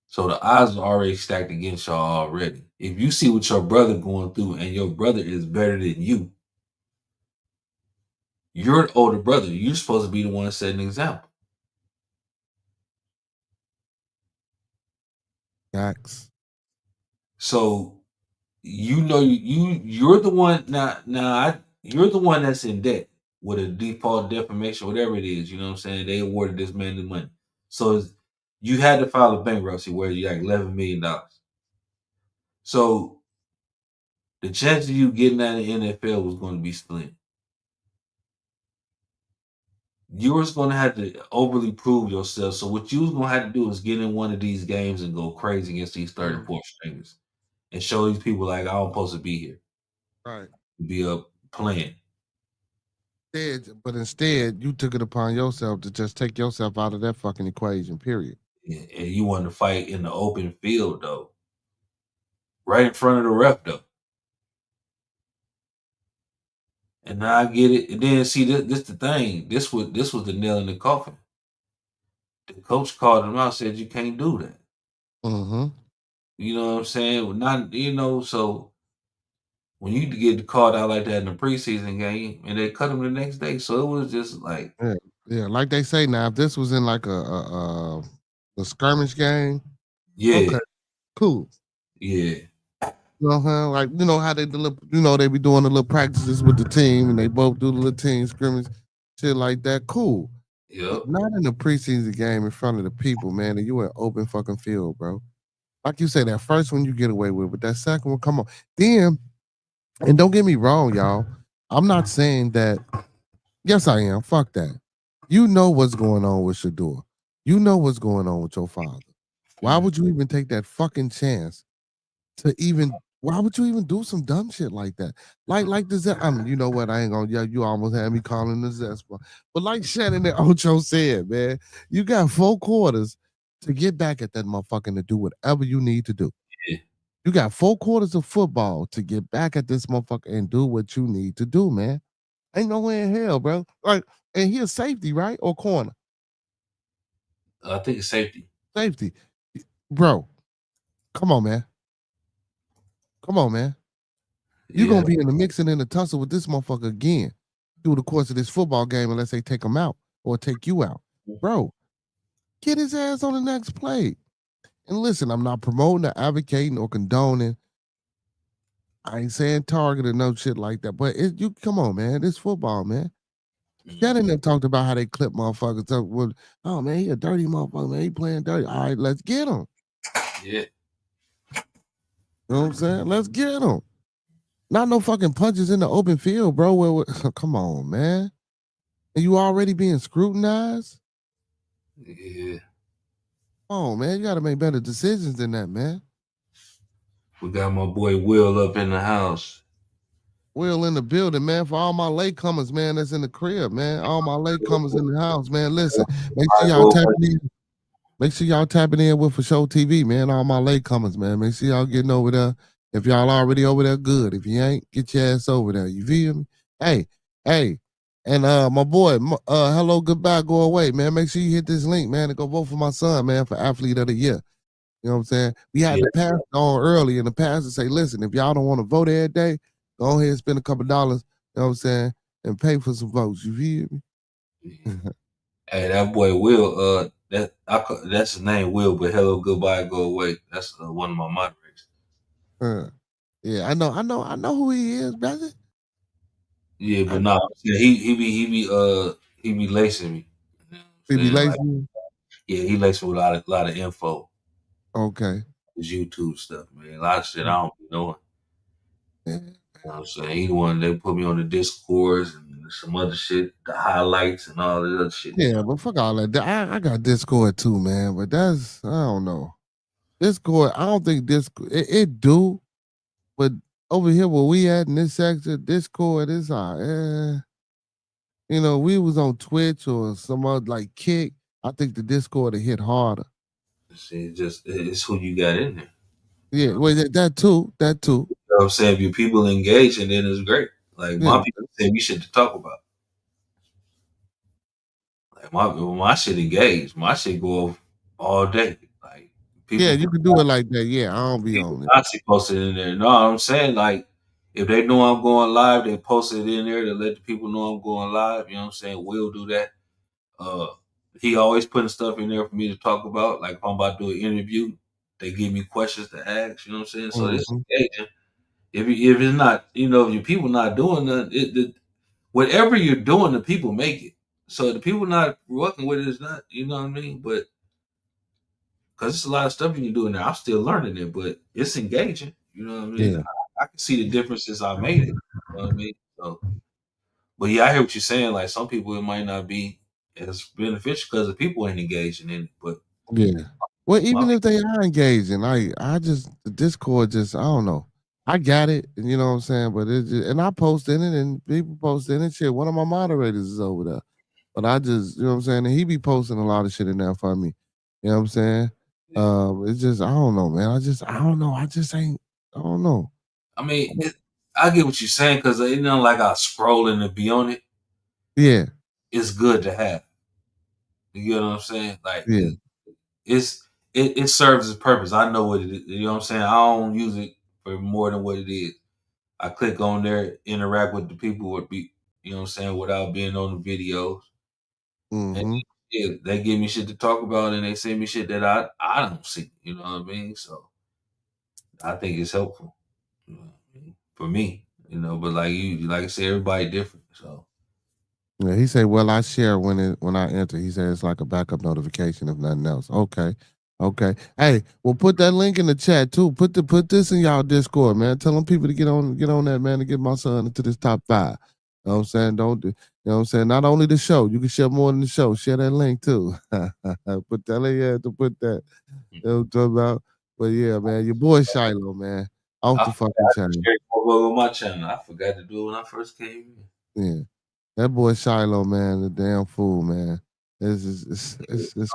So the odds are already stacked against y'all already. If you see what your brother going through, and your brother is better than you, you're an older brother. You're supposed to be the one setting an example. Facts. So you know you're the one you're the one that's in debt with a default defamation, whatever it is. You know what I'm saying? They awarded this man the money, so you had to file a bankruptcy where you got $11 million. So the chance of you getting out of the NFL was going to be slim. You was going to have to overly prove yourself. So what you was going to have to do is get in one of these games and go crazy against these third and fourth stringers and show these people like I'm supposed to be here, Right. be up playing. But instead, you took it upon yourself to just take yourself out of that fucking equation, period. And you wanted to fight in the open field, though. Right in front of the ref, though. And now I get it. And then, see, this the thing. This was the nail in the coffin. The coach called him out and said, you can't do that. Mm-hmm. You know what I'm saying? Not, so when you get called out like that in the preseason game, and they cut him the next day. So it was just like... Yeah, like they say now, if this was in like a skirmish game, yeah. Okay, cool. Yeah. You know what I'm saying? Like, you know how they they be doing the little practices with the team and they both do the little team scrimmage, shit like that. Cool. Yep. Not in a preseason game in front of the people, man, and you in open fucking field, bro. Like you say, that first one you get away with, but that second one, come on. Then, and don't get me wrong, y'all. I'm not saying that. Yes, I am. Fuck that. You know what's going on with Shador. You know what's going on with your father. Why would you even take that fucking chance to even? Why would you even do some dumb shit like that? Like this. I mean, you know what? I ain't gonna. Yeah, you almost had me calling the Zespa. But like Shannon and Ocho said, man, you got 4 quarters to get back at that motherfucker and to do whatever you need to do. Yeah. You got 4 quarters of football to get back at this motherfucker and do what you need to do, man. Ain't no way in hell, bro. Like, and here's safety, right? Or corner? I think it's safety. Safety. Bro, come on, man. Come on, man. You're going to be in the mix and in the tussle with this motherfucker again through the course of this football game unless they take him out or take you out. Bro, get his ass on the next play. And listen, I'm not promoting or advocating or condoning. I ain't saying target or no shit like that. But you come on, man. It's football, man. Shannon them talked about how they clip motherfuckers up with, oh man, he a dirty motherfucker, man. He playing dirty. All right, let's get him. Yeah. You know what I'm saying? Let's get him. Not no fucking punches in the open field, bro. Come on, man. And you already being scrutinized? Yeah. Come on, man. You got to make better decisions than that, man. We got my boy Will up in the house. Will in the building, man. For all my latecomers, man, that's in the crib, man. All my latecomers in the house, man. Listen, make sure y'all tapping in. Make sure y'all tapping in with For Show TV, man. All my latecomers, man. Make sure y'all getting over there. If y'all already over there, good. If you ain't, get your ass over there. You feel me? Hey. And my boy, hello, goodbye, go away, man. Make sure you hit this link, man, and go vote for my son, man, for Athlete of the Year. You know what I'm saying? We had the pastor on early, and the pastor say, listen, if y'all don't want to vote every day, go ahead and spend a couple dollars, you know what I'm saying, and pay for some votes. You feel me? Hey, that boy Will, that's his name, Will, but hello, goodbye, go away. That's one of my moderators. Yeah, I know who he is, brother. Yeah, but no, he be lacing me. He be lacing you? Yeah, he lacing with a lot of info. Okay. This YouTube stuff, man. A lot of shit I don't be knowing. Yeah. You know what I'm saying? He the one they put me on the Discords and some other shit, the highlights and all the other shit. Yeah, but fuck all that. I got Discord too, man. But that's I don't know. Discord, I don't think Discord it do, but over here where we at in this sector, Discord is you know, we was on Twitch or some other like Kick. I think the Discord would hit harder. See, it's who you got in there. Yeah, well that too. That too. You know what I'm saying? If your people engage, and then it's great. Like Yeah. my people send me shit to talk about. Like my shit engaged. My shit go off all day. Like people Yeah, you can do it like that. Yeah, I don't be people on it. Nazi posted in there. No, I'm saying like if they know I'm going live, they post it in there to let the people know I'm going live. You know what I'm saying? We'll do that. He always putting stuff in there for me to talk about. Like if I'm about to do an interview, they give me questions to ask. You know what I'm saying? So this is Mhm. engaging. If it's not, you know, if your people not doing that, whatever you're doing, the people make it. So the people not working with it is not, you know what I mean? But because it's a lot of stuff you can do in there, I'm still learning it, but it's engaging. You know what I mean? Yeah. I can see the differences I made it. You know what I mean? So, but yeah, I hear what you're saying. Like some people, it might not be as beneficial because the people ain't engaging in it. But Yeah. Well, my even if they are engaging, I just the Discord just I don't know. I got it, and you know what I'm saying, but it just, and I post in it, and people post in it. Shit, one of my moderators is over there, but I just you know what I'm saying, and he be posting a lot of shit in there for me. You know what I'm saying? It's just I don't know, man. I don't know. I just ain't. I don't know. I mean, I get what you're saying because you know, like I scrolling to be on it. Yeah. It's good to have. You know what I'm saying? Like Yeah. it serves its purpose. I know what it is. You know what I'm saying? I don't use it for more than what it is. I click on there, interact with the people would be, you know what I'm saying, without being on the videos. And Mm-hmm. yeah, they give me shit to talk about and they send me shit that I don't see. You know what I mean? So I think it's helpful. You know what I mean? For me. You know, but like I said, everybody different. So Yeah, he said, "Well, I share when I enter." He said it's like a backup notification if nothing else. Okay, okay. Hey, well, put that link in the chat too. Put this in y'all Discord, man. Tell them people to get on that, man, to get my son into this top 5. You know what I'm saying? Don't do, you know what I'm saying? Not only the show, you can share more than the show. Share that link too. Put that link to put that. You know what I'm talking about? But yeah, man, your boy Shiloh, man, off I the fucking forgot to chain. share more on my channel. I forgot to do it when I first came Yeah. That boy Shiloh, man, the damn fool, man. in. It's So,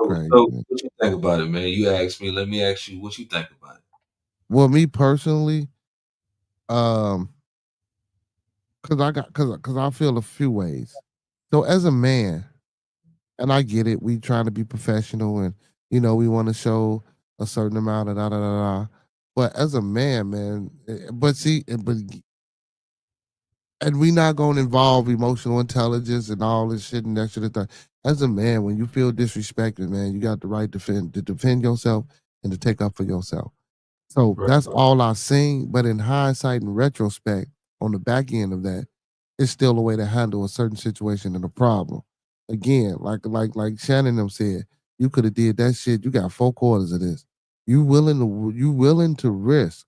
crazy, so man. what you think about it, man? You asked me, let me ask you what you think about it. Well, me personally, um, cause I feel a few ways. So as a man, and I get it, we trying to be professional and you know, we want to show a certain amount of da da da da. But as a man, man, but see, but and we not gonna involve emotional intelligence and all this shit and that shit. As a man, when you feel disrespected, man, you got the right to defend yourself and to take up for yourself. So Right. that's all I seen. But in hindsight and retrospect, on the back end of that, it's still a way to handle a certain situation and a problem. Again, like Shannon them said, you could have did that shit. You got 4 quarters of this. You willing to risk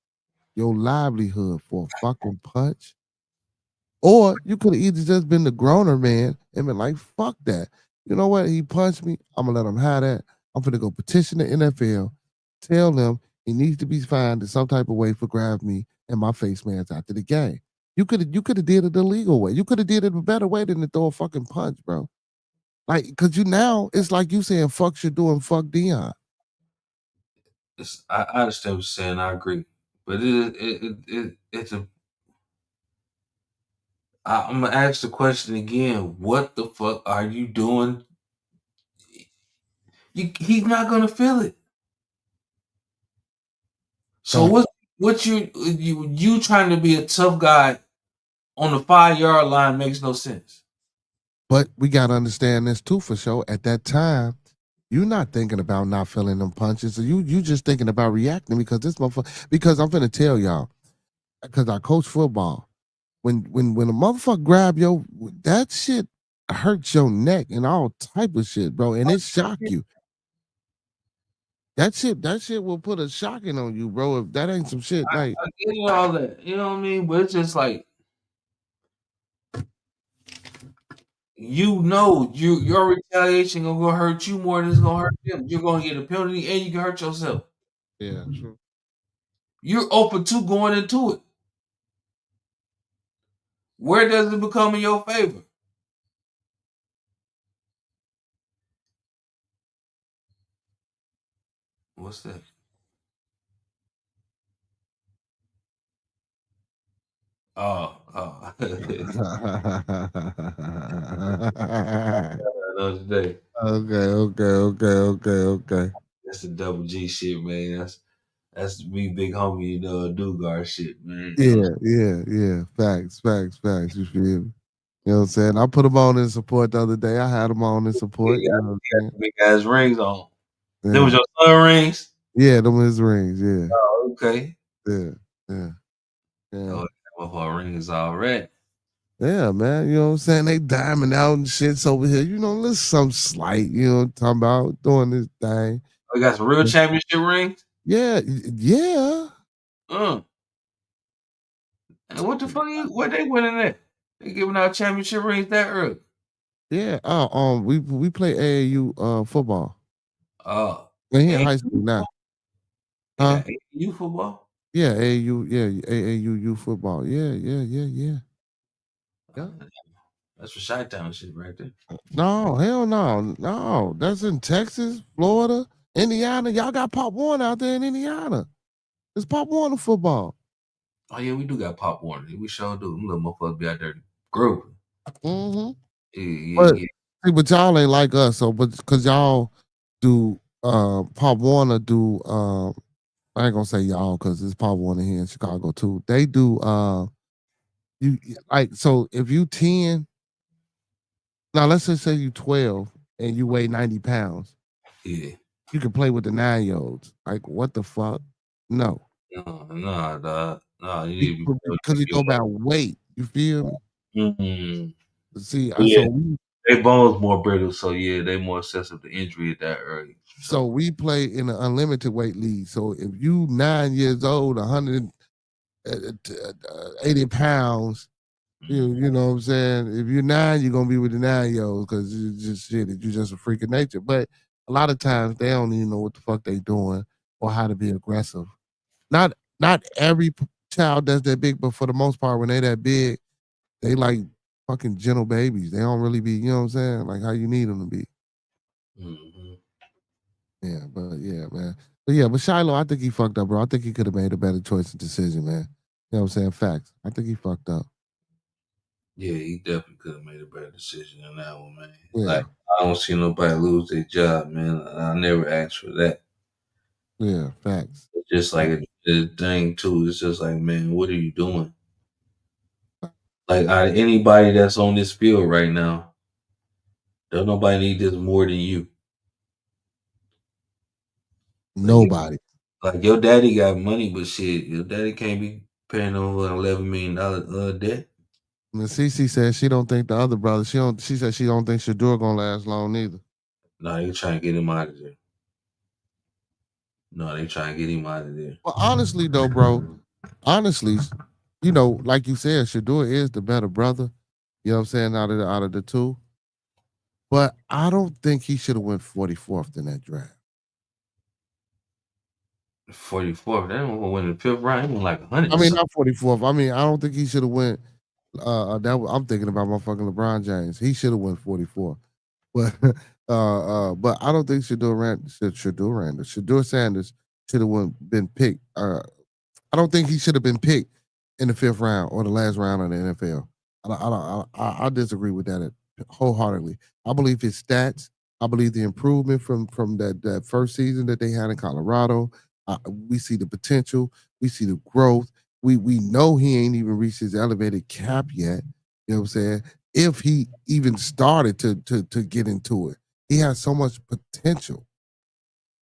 your livelihood for a fucking punch? Or you could have either just been the groaner man and been like, fuck that. You know what? He punched me. I'm gonna let him have that. I'm gonna go petition the NFL, tell them he needs to be fined in some type of way for grab me and my face man's after the game. You could have did it the legal way. You could have did it a better way than to throw a fucking punch, bro. Like, cause you now it's like you saying fuck Shador and fuck Dion. I understand what you're saying. I agree, but it's a. I'm gonna ask the question again. What the fuck are you doing? He's not gonna feel it. So Fact. what you trying to be a tough guy on the 5 yard line makes no sense. But we gotta understand this too for sure. At that time, you're not thinking about not feeling them punches. So you just thinking about reacting because this motherfucker. Because I'm finna tell y'all, because I coach football. When a motherfucker grab your that shit hurts your neck and all type of shit, bro, and it shock you. That shit will put a shocking on you, bro. If that ain't some shit, like I get all that, you know what I mean? But it's just like your retaliation gonna hurt you more than it's gonna hurt them. You're gonna get a penalty and you can hurt yourself. yeah, true. You're open to going into it. Where does it become in your favor? What's that? Oh. Another day. Okay. That's the double G shit, man. That's me, big homie, Dugar shit, man. Yeah. Facts. You feel me? You know what I'm saying? I put them on in support the other day. I had them on in support. You know what I'm He got saying? the big ass rings on. Them was Yeah, your son rings? them his rings. Yeah, Oh, okay. yeah. Oh, my rings already. Yeah, man. You know what I'm saying? They diamond out and shit's over here. You know, let's some slight, you know what I'm talking about, doing this thing. We got some real championship rings? Yeah. And what the fuck what they winning at? They giving out championship rings that early. Yeah. We play AAU football. Oh. Well, he in high school now. Huh? AAU football? Yeah, AAU youth football. Yeah. Yeah. That's for Chi-Town shit right there. No, hell no. No. That's in Texas, Florida, Indiana. Y'all got Pop Warner out there in Indiana. It's Pop Warner football. Oh yeah, we do got Pop Warner. We sure do. Them little motherfuckers be out there grooving. Mm-hmm. Yeah. But y'all ain't like us, so but because y'all do Pop Warner do I ain't gonna say y'all because it's Pop Warner here in Chicago too. They do you like so if you 10, now let's just say you 12 and you weigh 90 pounds. Yeah. You can play with the 9-year-olds. Like what the fuck? No. No, dog. No, you need to be Because it go about weight. You feel me? Mm-hmm. See, Yeah. They bones more brittle, so yeah, they more sensitive to injury at that early. So we play in an unlimited weight league. So if you 9 years old, 180 pounds, you know what I'm saying? If you're 9, you're gonna be with the 9-year-olds because you just shit. You're just a freak of nature. But a lot of times they don't even know what the fuck they doing or how to be aggressive. Not every child does that big, but for the most part, when they that big, they like fucking gentle babies. They don't really be, you know what I'm saying? Like how you need them to be. Mm-hmm. Yeah, man. But Shiloh, I think he fucked up, bro. I think he could have made a better choice and decision, man. You know what I'm saying? Facts. I think he fucked up. Yeah, he definitely could have made a better decision than that one, man. Yeah. Like I don't see nobody lose their job, man. I never asked for that. Yeah, facts. It's just like the thing too. It's just like, man, what are you doing? Like anybody that's on this field right now, don't nobody need this more than you. Nobody. Like your daddy got money, but shit, your daddy can't be paying over $11 million debt. And Cece said she don't think the other brother. She said she don't think Shadur gonna last long neither. No, they trying to get him out of there. Well, honestly though, bro, you know, like you said, Shadur is the better brother. You know what I'm saying? Out of the two. But I don't think he should have went 44th in that draft. 44th. They don't win the 5th round. He went like 100. I mean, not 44th. I mean, I don't think he should have went. I'm thinking about motherfucking LeBron James. He should have went 44. But but I don't think Shadur Sanders should have been picked. I don't think he should have been picked in the 5th round or the last round of the NFL. I disagree with that wholeheartedly. I believe his stats. I believe the improvement from that first season that they had in Colorado. We see the potential. We see the growth. We know he ain't even reached his elevated cap yet. You know what I'm saying? If he even started to get into it, he has so much potential.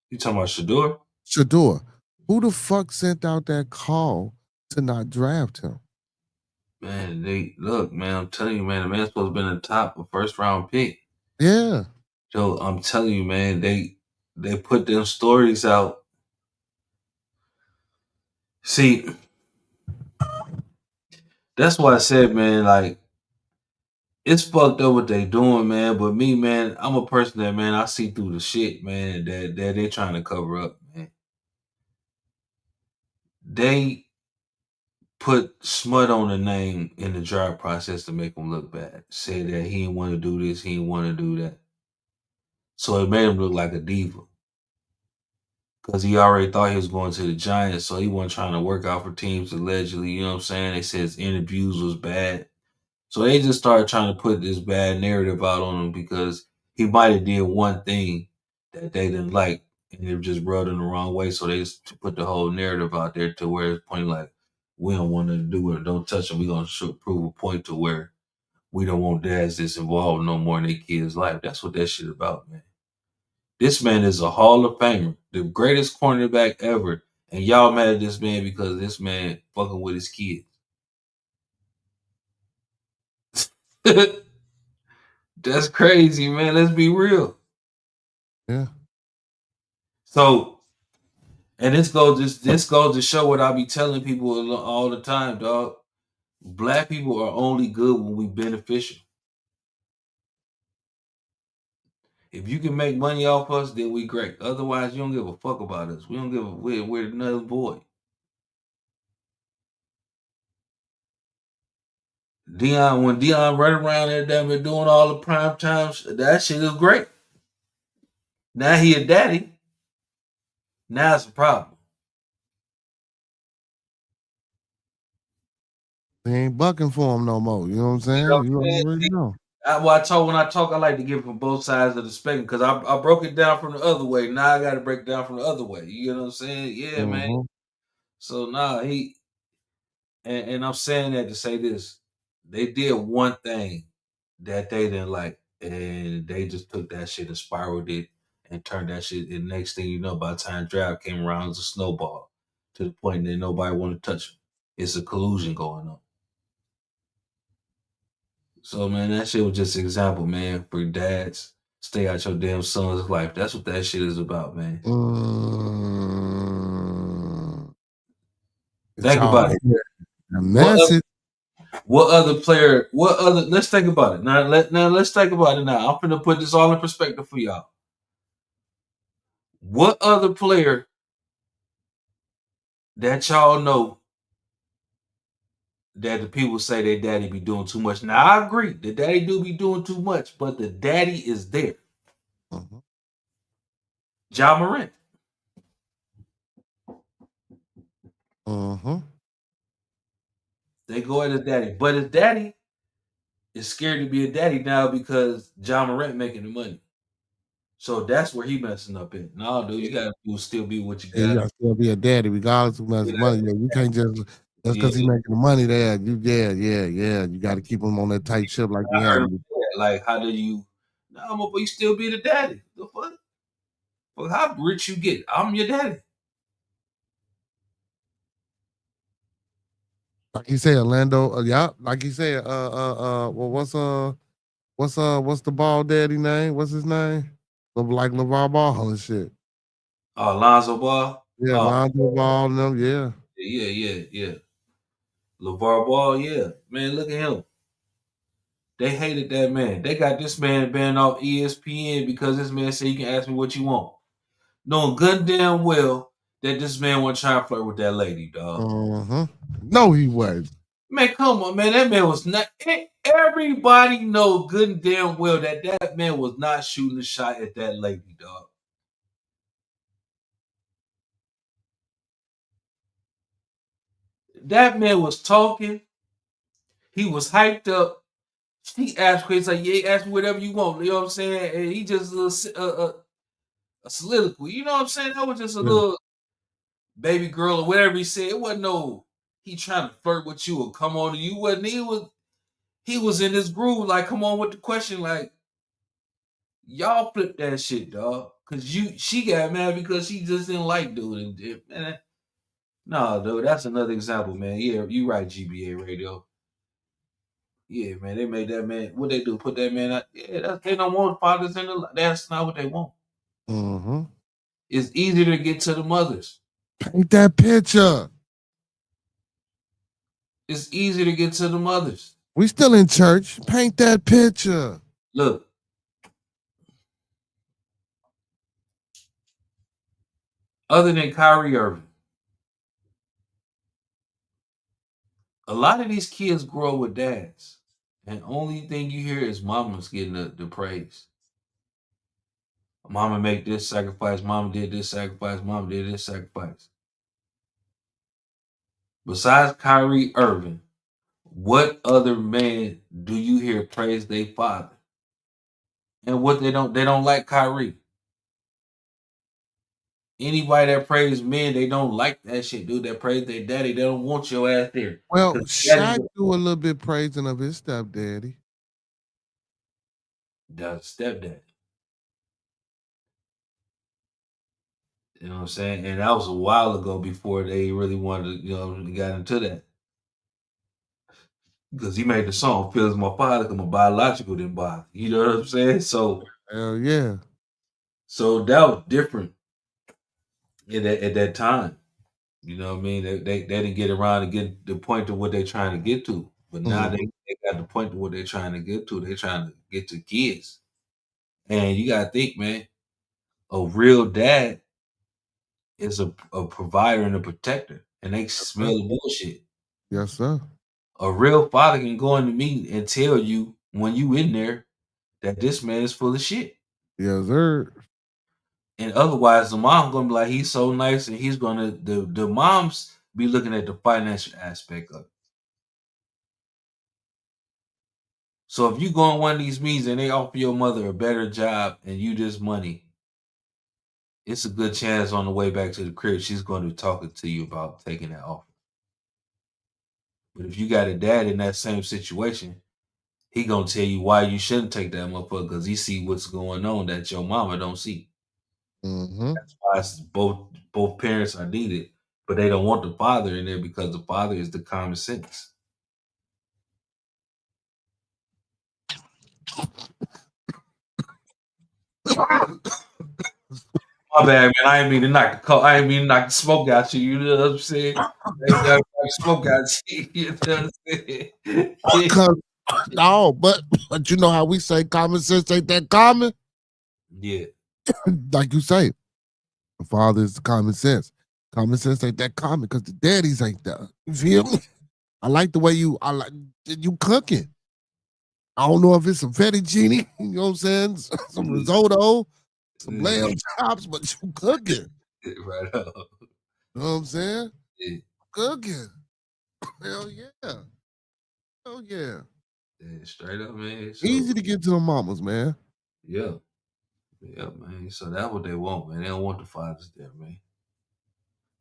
You talking about Shadur? Shadur, who the fuck sent out that call to not draft him? Man, man, I'm telling you, man, the man's supposed to be in the top of 1st round pick. Yeah. So I'm telling you, man, they put them stories out. See, that's why I said, man, like, it's fucked up what they doing, man. But me, man, I'm a person that, man, I see through the shit, man, that they trying to cover up, man. They put smut on the name in the draft process to make him look bad. Say that he didn't want to do this, he didn't want to do that. So it made him look like a diva. Because he already thought he was going to the Giants, so he wasn't trying to work out for teams allegedly. You know what I'm saying? They said his interviews was bad. So they just started trying to put this bad narrative out on him because he might have did one thing that they didn't like, and it just rubbed him the wrong way. So they just put the whole narrative out there to where it's pointing like, we don't want to do it. Don't touch him. We're going to prove a point to where we don't want dads that's involved no more in their kids' life. That's what that shit about, man. This man is a Hall of Famer, the greatest cornerback ever. And y'all mad at this man because this man fucking with his kids. That's crazy, man. Let's be real. Yeah. So, and this goes to show what I be telling people all the time, dog. Black people are only good when we beneficial. If you can make money off us, then we great. Otherwise, you don't give a fuck about us. We don't give a we're another boy. When Dion run around there, damn it, doing all the prime times, that shit is great. Now he a daddy. Now it's a problem. They ain't bucking for him no more. You know what I'm saying? You already know. When I talk, I like to give from both sides of the spectrum because I broke it down from the other way. Now I got to break it down from the other way. You know what I'm saying? Yeah, man. So and I'm saying that to say this: they did one thing that they didn't like, and they just took that shit and spiraled it and turned that shit. And next thing you know, by the time draft came around, it's a snowball to the point that nobody want to touch them. It's a collusion going on. So man, that shit was just an example, man, for dads. Stay out your damn son's life. That's what that shit is about, man. Think about it. What other player? Let's think about it. Let's think about it now. I'm gonna put this all in perspective for y'all. What other player that y'all know that the people say their daddy be doing too much? Now I agree, the daddy do be doing too much, but the daddy is there. Ja Morant. They go at his daddy, but his daddy is scared to be a daddy now because Ja Morant making the money. So that's where he messing up in. No, dude, you gotta still be what you got. You gotta still be a daddy regardless of how much money. You can't just because he's making the money there. You got to keep him on that tight ship like you have. Like, how do you? No, but you still be the daddy. The fuck? Well, how rich you get? I'm your daddy. Like he said, Orlando. Yeah, like he said. Well, what's the ball daddy name? What's his name? Like LeVar Ball and shit. Lonzo Ball. Yeah, Lonzo Ball and them. Yeah. Yeah. LeVar Ball. Yeah, man. Look at him. They hated that man. They got this man banned off ESPN because this man said you can ask me what you want, knowing good damn well that this man wasn't trying to flirt with that lady, dog. No, he wasn't. Man, come on, man. That man was not. Everybody know good and damn well that that man was not shooting a shot at that lady, dog. That man was talking. He was hyped up. He asked questions like, "Yeah, ask me whatever you want." You know what I'm saying? And he just a soliloquy. You know what I'm saying? That was just a little baby girl or whatever he said. It wasn't no he trying to flirt with you or come on to you. Wasn't he was in this groove like, come on with the question like, y'all flip that shit, dog. Cause she got mad because she just didn't like dude. And no, dude, that's another example, man. Yeah, you right, GBA Radio. Yeah, man, they made that man. What they do? Put that man out. Yeah, they don't want fathers in the. That's not what they want. It's easier to get to the mothers. Paint that picture. It's easier to get to the mothers. We still in church. Paint that picture. Look. Other than Kyrie Irving, a lot of these kids grow up with dads. And only thing you hear is mama's getting the praise. Mama made this sacrifice. Mama did this sacrifice. Mama did this sacrifice. Besides Kyrie Irving, what other man do you hear praise their father? And what they don't like Kyrie. Anybody that praise men, they don't like that shit, dude. That praise their daddy, they don't want your ass there. Well, 'Cause Shaq daddy, do a little bit praising of his stepdaddy. the stepdad. You know what I'm saying? And that was a while ago before they really wanted to, got into that. Because he made the song "Feels My Father" because my biological didn't bother. You know what I'm saying? So Hell yeah. that was different at that time. You know what I mean? They didn't get around to get the point to what they're trying to get to. But now they got the point to what they're trying to get to. They're trying to get to kids. And you gotta think, man, a real dad is a provider and a protector. And they smell the bullshit. Yes, sir. A real father can go in the meeting and tell you when you in there that this man is full of shit. Yes, sir. And otherwise, the mom gonna be like, he's so nice, and he's gonna the moms be looking at the financial aspect of it. So if you go in one of these meetings and they offer your mother a better job and you this money, it's a good chance on the way back to the crib she's going to be talking to you about taking that offer. But if you got a dad in that same situation, he gonna tell you why you shouldn't take that motherfucker because he see what's going on that your mama don't see. Mm-hmm. That's why both parents are needed, but they don't want the father in there because the father is the common sense. My bad, man. I ain't mean to knock the smoke out you. You know what I'm saying? I ain't knock the smoke out you. You know what I'm saying? No, but you know how we say common sense ain't that common? Yeah. Like you say, the father is common sense. Common sense ain't that common because the daddies ain't that. You feel me? I like the way you cooking. I don't know if it's some fettuccine, you know what I'm saying? Some risotto, some lamb chops, but you cooking. Right up. You know what I'm saying? Yeah. Cooking. Hell yeah. Hell yeah. Yeah, straight up, man. So, Easy to get to the mamas, man. yeah. Yeah, man. So that's what they want, man. They don't want the fathers there, man.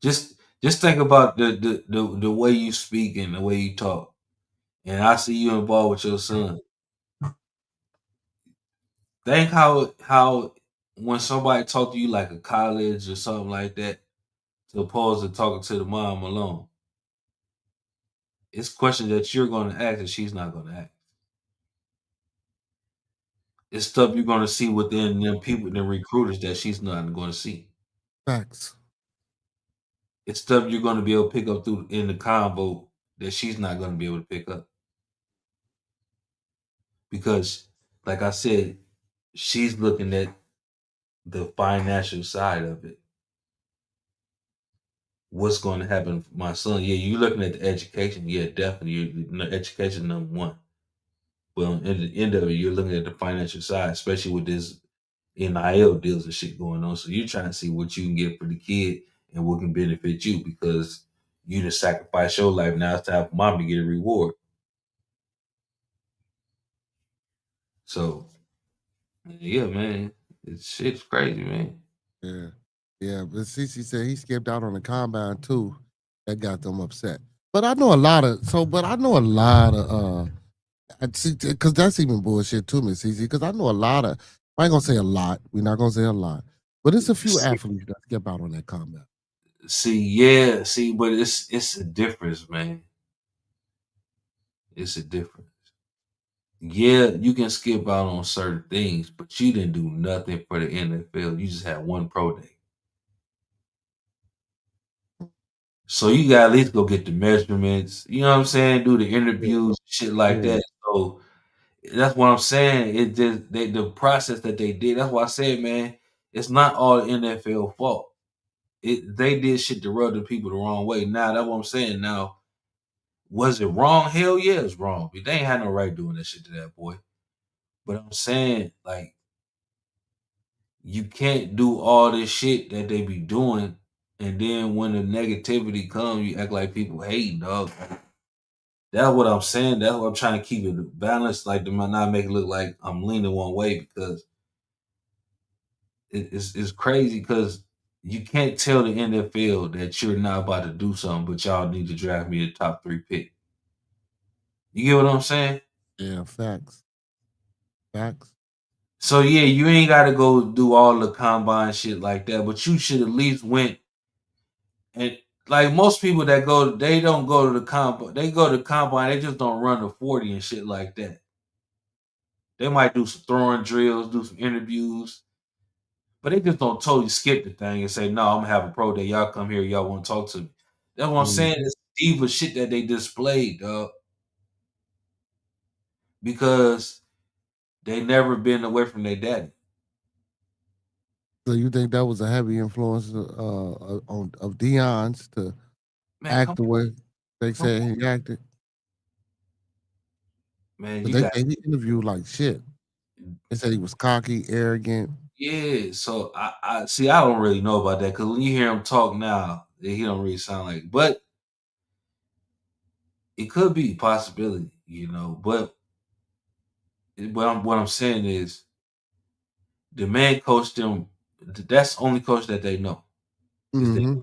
Just think about the way you speak and the way you talk. And I see you involved with your son. Think how when somebody talk to you like a college or something like that, as opposed to talking to the mom alone. It's questions that you're going to ask and she's not going to ask. It's stuff you're going to see within them people, the recruiters that she's not going to see. Facts. It's stuff you're going to be able to pick up through in the convo that she's not going to be able to pick up. Because, like I said, she's looking at the financial side of it. What's going to happen for my son? Yeah, you're looking at the education. Yeah, definitely. Education number one. Well, at the end of it, you're looking at the financial side, especially with this NIL deals and shit going on. So you're trying to see what you can get for the kid and what can benefit you because you just sacrifice your life. Now it's time for mom to get a reward. So, yeah, man, shit's crazy, man. Yeah. Yeah, but Cece said he skipped out on the combine too. That got them upset. But I know a lot of because that's even bullshit too, Miss Cece. Because I know a lot of I ain't gonna say a lot. We're not gonna say a lot. But it's a few athletes that skip out on that combine. But it's a difference, man. It's a difference. Yeah, you can skip out on certain things, but you didn't do nothing for the NFL. You just had one pro day. So you got to at least go get the measurements. You know what I'm saying? Do the interviews, shit like Yeah. that. So that's what I'm saying. It just the process that they did. That's why I said, man, it's not all the NFL fault. They did shit to rub the people the wrong way. Now that's what I'm saying. Now, was it wrong? Hell yeah, it's wrong. But they ain't had no right doing that shit to that boy. But I'm saying, like, you can't do all this shit that they be doing, and then when the negativity comes, you act like people hating, dog. That's what I'm saying. That's what I'm trying to keep it balanced, like to not make it look like I'm leaning one way because it's crazy because you can't tell the NFL that you're not about to do something, but y'all need to draft me the top 3 pick. You get what I'm saying? Yeah, facts. Facts. So yeah, you ain't got to go do all the combine shit like that, but you should at least went and like most people that go, they don't go to the combine. They go to the combine, they just don't run the 40 and shit like that. They might do some throwing drills, do some interviews, but they just don't totally skip the thing and say, "No, I'm gonna have a pro day. Y'all come here. Y'all want to talk to me." That's what I'm saying. Mhm. It's diva shit that they displayed, dog, because they never been away from their daddy. So you think that was a heavy influence on of Dion's to Man, act the way they come said on, he acted? man. But You they got say he interviewed like shit. They said he was cocky, arrogant. yeah. So I see. I don't really know about that because when you hear him talk now, he don't really sound like. But it could be a possibility, you know. But what I'm saying is the man coached them. That's the only coach that they know. Is they Mm-hmm.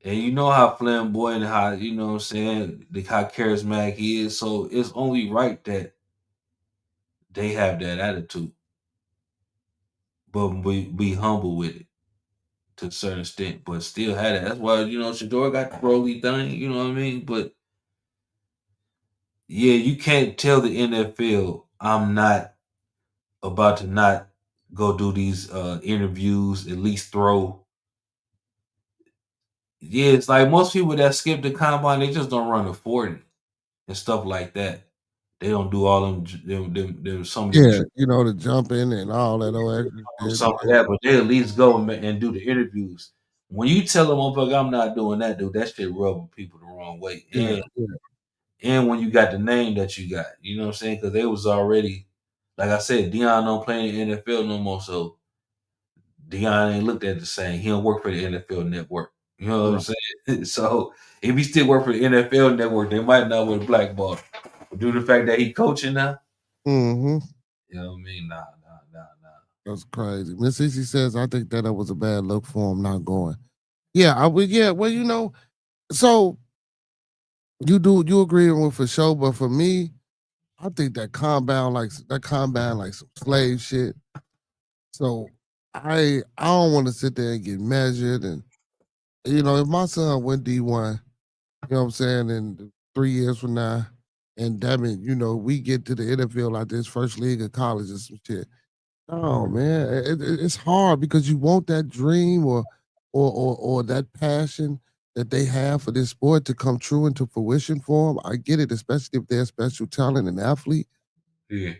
and you know how flamboyant and how you know what I'm saying how charismatic he is. So it's only right that they have that attitude, but be humble with it to a certain extent, but still had it. That's why you know Shador got the Broly thing. You know what I mean? But yeah, you can't tell the NFL I'm not about to not go do these interviews, at least throw. Yeah, it's like most people that skip the combine, they just don't run a 40 and stuff like that. They don't do all them some of them Yeah, you know, the jumping and all that old extra shit. some of that, but they at least go and do the interviews. When you tell them, motherfucker, I'm not doing that, dude, that shit rubbing people the wrong way. Yeah, yeah, And when you got the name that you got, you know what I'm saying? Because they was already, like I said, Dion don't play in the NFL no more, so Dion ain't looked at the same. He don't work for the NFL Network. You know what I'm right. saying? So if he still work for the NFL Network, they might not with blackball. But due to the fact that he coaching now, Mm-hmm. you know what I mean? Nah. That's crazy. Miss Cece says, I think that it was a bad look for him not going. Yeah, I would. Yeah, well, you know, so you agree with for sure, but for me, I think that compound like some slave shit. So I don't want to sit there and get measured and you know if my son went D1, you know what I'm saying, in 3 years from now, and that mean you know we get to the NFL like this first league of college or some shit. Oh man, it's hard because you want that dream or that passion that they have for this sport to come true into fruition for them. I get it, especially if they're a special talent and athlete. Yeah.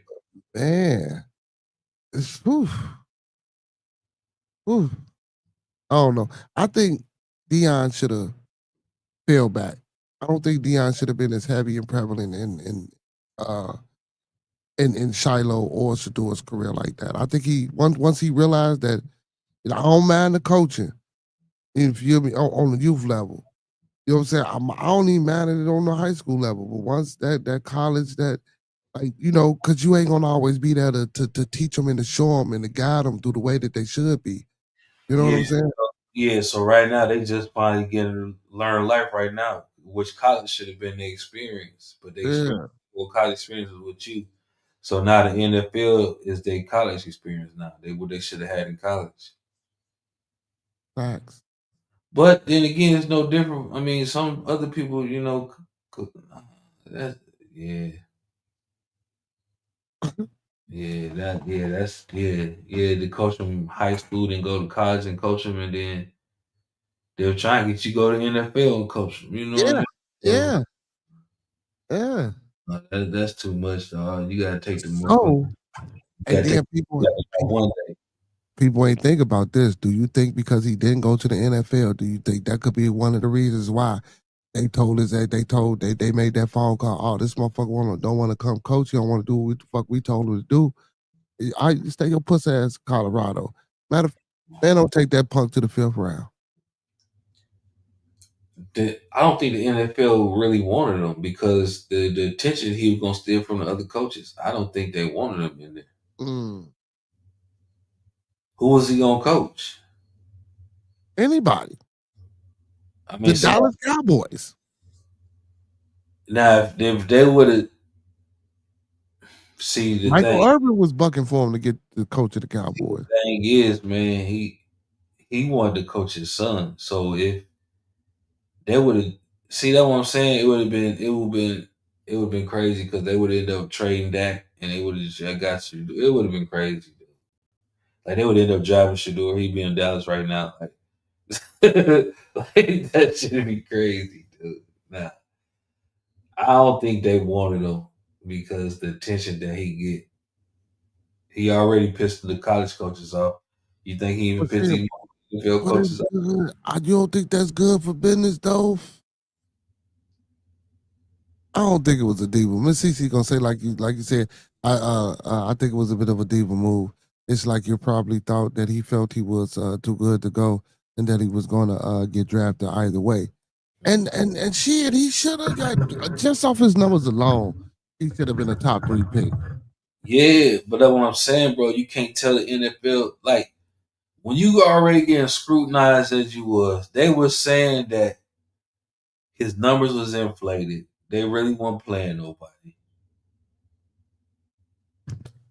Man, it's whew. I don't know. I think Dion should have fell back. I don't think Dion should have been as heavy and prevalent uh in Shiloh or Shador's career like that. I think he once he realized that you know, I don't mind the coaching. You feel me on the youth level. You know what I'm saying? I don't even mind it on the high school level. But once that college that like you know, cause you ain't gonna always be there to teach them and to show them and to guide them through the way that they should be. You know what Yeah. I'm saying? Yeah. So right now they just finally getting to learn life right now, which college should have been their experience, but they experience Yeah, well college experience was with you. So now the NFL is their college experience now. They what they should have had in college. facts. But then again, it's no different. I mean, some other people, you know, that's yeah, that's yeah. To coach them high school, then go to college and coach them, and then They're trying to get you to go to NFL and coach them. You know what I mean? Yeah. That's too much, dog. You gotta take the motherfucker. So, and then people ain't think about this. Do you think because he didn't go to the NFL, do you think that could be one of the reasons why they told us that they made that phone call? Oh, this motherfucker don't want to come coach. He don't want to do what the fuck we told him to do. I stay your pussy ass Colorado. Matter of fact, man, don't take that punk to the 5th round. I don't think the NFL really wanted him because the attention he was gonna steal from the other coaches. I don't think they wanted him in there. Who was he gonna coach? Anybody. I mean, the Dallas Cowboys. Now, if they would have Michael Irvin was bucking for him to get the coach of the Cowboys. The thing is, man, he wanted to coach his son. So if they would have that's what I'm saying, it would have been crazy because they would end up trading that and they would have just got you. It would have been crazy. Like they would end up driving Shador. He'd be in Dallas right now. Like, like that should be crazy, dude. Nah. I don't think they wanted him because the attention that he get. He already pissed the college coaches off. You think he even pissed the NFL coaches off? You don't think that's good for business, though? I don't think it was a diva. Miss Cece gonna say like you said. I think it was a bit of a diva move. It's like you probably thought that he felt he was too good to go, and that he was gonna get drafted either way. And shit, he should have got just off his numbers alone. He should have been a top 3 pick. Yeah, but that's what I'm saying, bro. You can't tell the NFL like when you already getting scrutinized as you was. They were saying that his numbers was inflated. They really weren't playing nobody.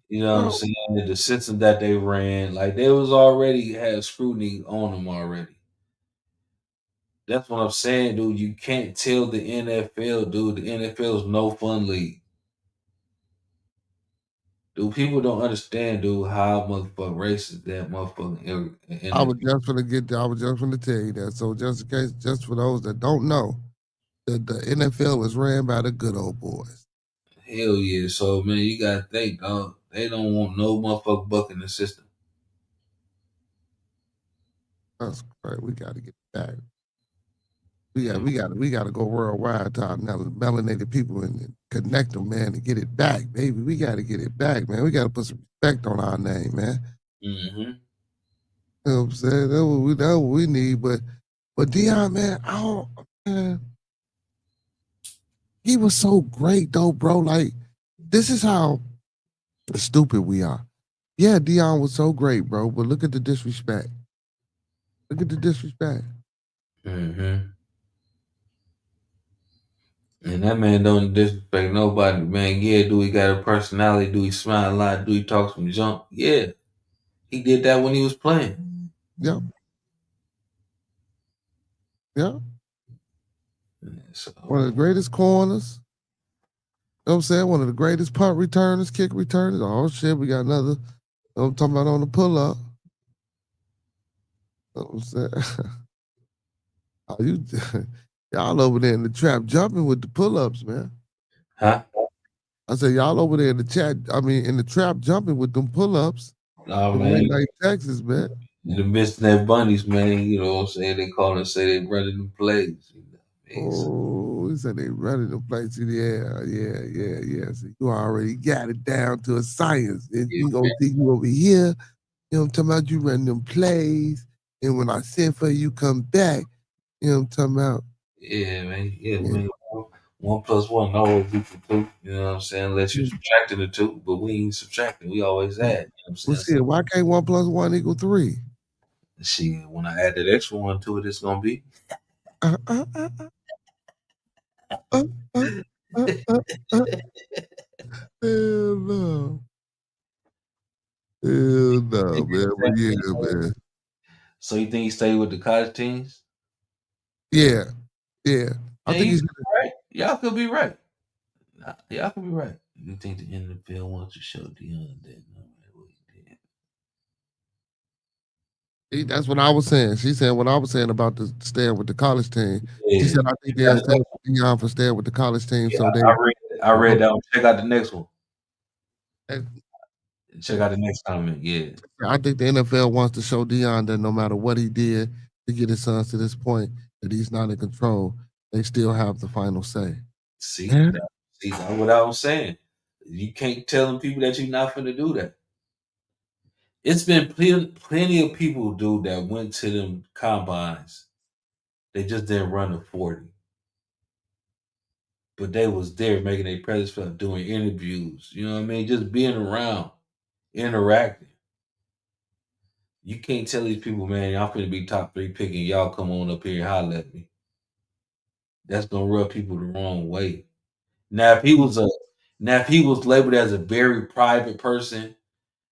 You know what I'm saying? The system that they ran, like they was already had scrutiny on them already. That's what I'm saying, dude. You can't tell the NFL, dude. The NFL is no fun league. Dude, people don't understand, dude, how motherfucking racist that motherfucking. I was just gonna tell you that. So just in case, just for those that don't know, the NFL is ran by the good old boys. Hell yeah. So man, you gotta think, dog. They don't want no motherfucker buck in the system. That's right. We gotta get back. We gotta go worldwide to our melanated people and connect them, man, and get it back, baby. We gotta get it back, man. We gotta put some respect on our name, man. Mm-hmm. You know what I'm saying? That's what we need. But Deion, man, he was so great though, bro. Like, this is how stupid we are. Yeah, Deion was so great, bro. But look at the disrespect. Look at the disrespect. Mm-hmm. And that man don't disrespect nobody, man. Yeah, do he got a personality? Do he smile a lot? Do he talk some junk? Yeah. He did that when he was playing. Yep. Yeah. So, one of the greatest corners. You know what I'm saying? One of the greatest punt returners, kick returners. Oh shit, we got another. I'm talking about on the pull-up. You know what I'm saying? Oh, y'all over there in the trap jumping with the pull-ups, man. Huh? I said y'all over there in the trap jumping with them pull-ups. Oh man, like Texas, man. The Cincinnati Bunnies, man. You know what I'm saying? They call and say they running them plays. You know, he said they running the place. Yeah. So you already got it down to a science. And you gonna think you over here. You know what I'm talking about? You run them plays. And when I send for you, come back. You know what I'm talking about? Yeah, man. Yeah, man. 1 + 1 always equal 2. You know what I'm saying? Unless you're subtracting the 2, but we ain't subtracting. We always add. You know what I'm saying? Well, shit, why can't 1 + 1 = 3? Shit, when I add that extra 1 to it, it's gonna be. Hell no. Hell no, man. But yeah, man. So you think he stay with the college teams? Yeah. I think he's right. Y'all could be right. Y'all could be right. You think the NFL wants to show Deion that no matter what he did? That's what I was saying. She said what I was saying about the staying with the college team. She Yeah. said I think Check they out the upset next one. Dion for staying with the college team, Yeah, so they I read that one. Check out the next one. and Check out the next comment. Yeah. I think the NFL wants to show Dion that no matter what he did to get his sons to this point, that he's not in control. They still have the final say. See, Yeah. that's what I was saying. You can't tell them people that you're not finna do that. It's been plenty of people, dude, that went to them combines. They just didn't run a 40. But they was there making their presence felt, doing interviews. You know what I mean? Just being around, interacting. You can't tell these people, man, y'all finna be top 3 picking. Y'all come on up here and holler at me. That's gonna rub people the wrong way. Now, if he was labeled as a very private person,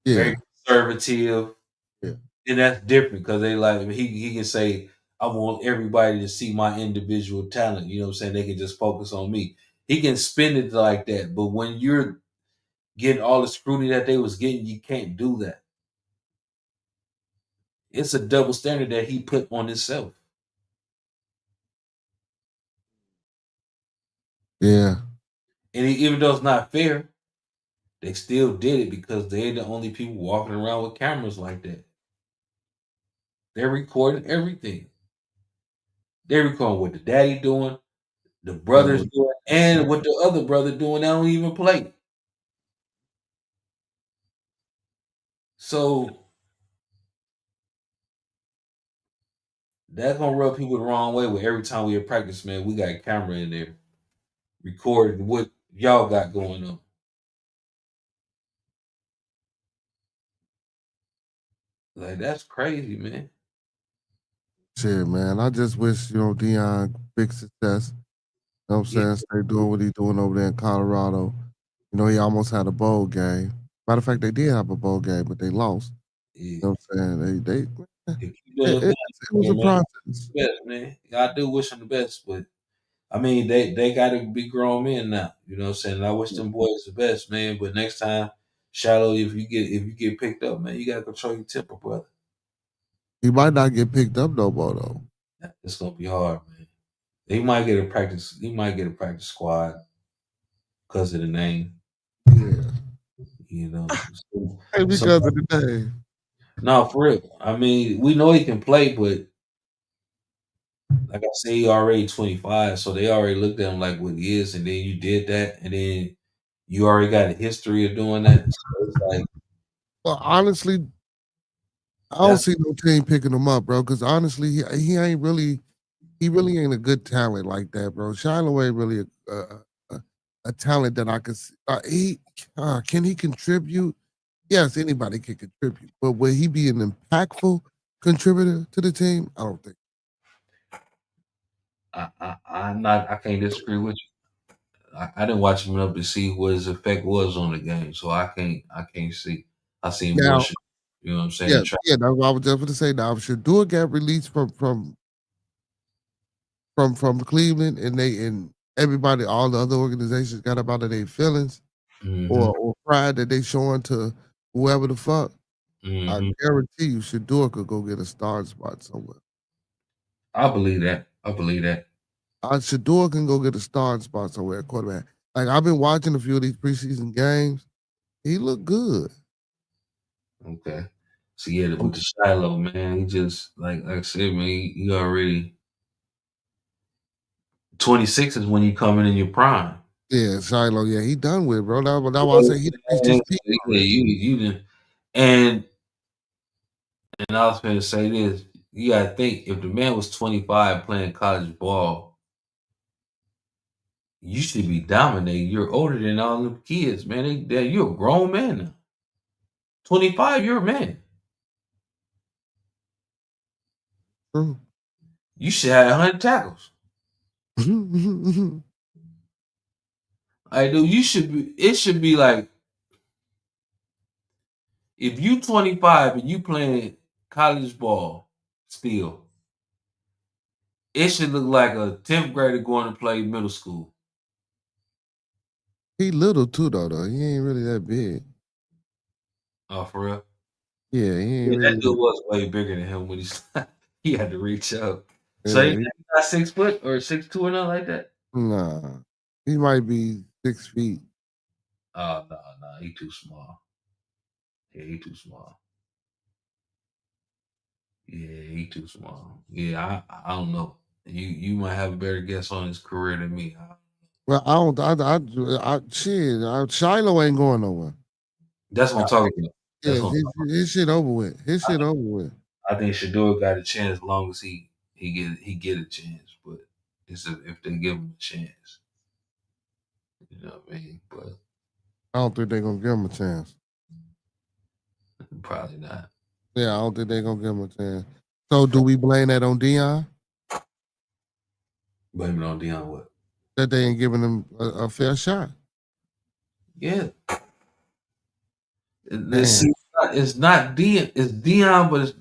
Yeah. very conservative, Yeah. then that's different because they like he can say, I want everybody to see my individual talent. You know what I'm saying? They can just focus on me. He can spin it like that. But when you're getting all the scrutiny that they was getting, you can't do that. It's a double standard that he put on himself. Yeah. And even though it's not fair, they still did it because they're the only people walking around with cameras like that. They're recording everything. They're recording what the daddy doing, the brothers doing, and what the other brother doing. They don't even play. So that's gonna rub people the wrong way. With every time we at practice, man, we got a camera in there recording what y'all got going on. Like that's crazy, man. Shit, man. I just wish, Dion big success. You know what I'm Yeah, saying? Stay doing what he's doing over there in Colorado. He almost had a bowl game. Matter of fact, they did have a bowl game, but they lost. yeah. You know what I'm saying? They Keep doing it, his it, best, it was a man. process. Best, man. I do wish him the best, but I mean, they got to be grown men now. You know what I'm saying? I wish them boys the best, man. But next time, Shallow, if you get picked up, man, you got to control your temper, brother. He might not get picked up no more though. It's gonna be hard, man. He might get a practice. He might get a practice squad because of the name. Yeah. You know. Hey, So, because of the name. no, for real. I mean, we know he can play, but like I say, he already 25, so they already looked at him like what he is, and then you did that, and then you already got a history of doing that. So it's like Well, honestly, I don't that's see no team picking him up, bro. Because honestly, he really ain't a good talent like that, bro. Shiloh ain't really a talent that I could see. Can he contribute? Yes, anybody can contribute, but will he be an impactful contributor to the team? I don't think. I'm not. I can't disagree with you. I didn't watch him enough to see what his effect was on the game, so I can't see. I seen more Now, shit. You know what I'm yeah, saying? yeah, that's what I was just going to say. Now, if Shador got released from Cleveland, and everybody, all the other organizations got up out of their feelings Mm-hmm. or pride that they showing to whoever the fuck, I Mm-hmm. guarantee you, Shador could go get a starting spot somewhere. I believe that. I believe that. Shador can go get a starting spot somewhere at quarterback. Like I've been watching a few of these preseason games. He looked good. Okay. So yeah, with the Shiloh, man, he just like I said, man, he already 26 is when you coming in your prime. Yeah, Shiloh. Yeah, he done with, bro. That's why I Yeah, say he reached his peak already. you didn't, and I was going to say this. You got to think if the man was 25 playing college ball, you should be dominating. You're older than all them kids, man. You're a grown man now. 25, you're a man. True. You should have 100 tackles. Yeah, I do. You should be. It should be like if you 25 and you playing college ball still, it should look like a 10th grader going to play middle school. he little too though. He ain't really that big. Oh, for real? Yeah, he ain't Yeah, that really. dude was way bigger than him when he had to reach up. So Yeah, he not 6 foot or 6'2" or nothing like that. nah, he might be 6 feet. Oh no, no, he too small. Yeah, he too small. Yeah, he too small. Yeah, I don't know. You might have a better guess on his career than me. Well, I don't. Shit. Shiloh ain't going nowhere. That's what I'm talking about. Yeah, That's what I'm talking his shit over with. His shit over with. about. I think Shador got a chance as long as he get a chance, but if they give him a chance, you know what I mean. But I don't think they're gonna give him a chance. probably not. Yeah, I don't think they're gonna give him a chance. So, do we blame that on Dion Blame it on Deion what? that they ain't giving him a fair shot? Yeah. Man, It's not Dion. It's Dion, but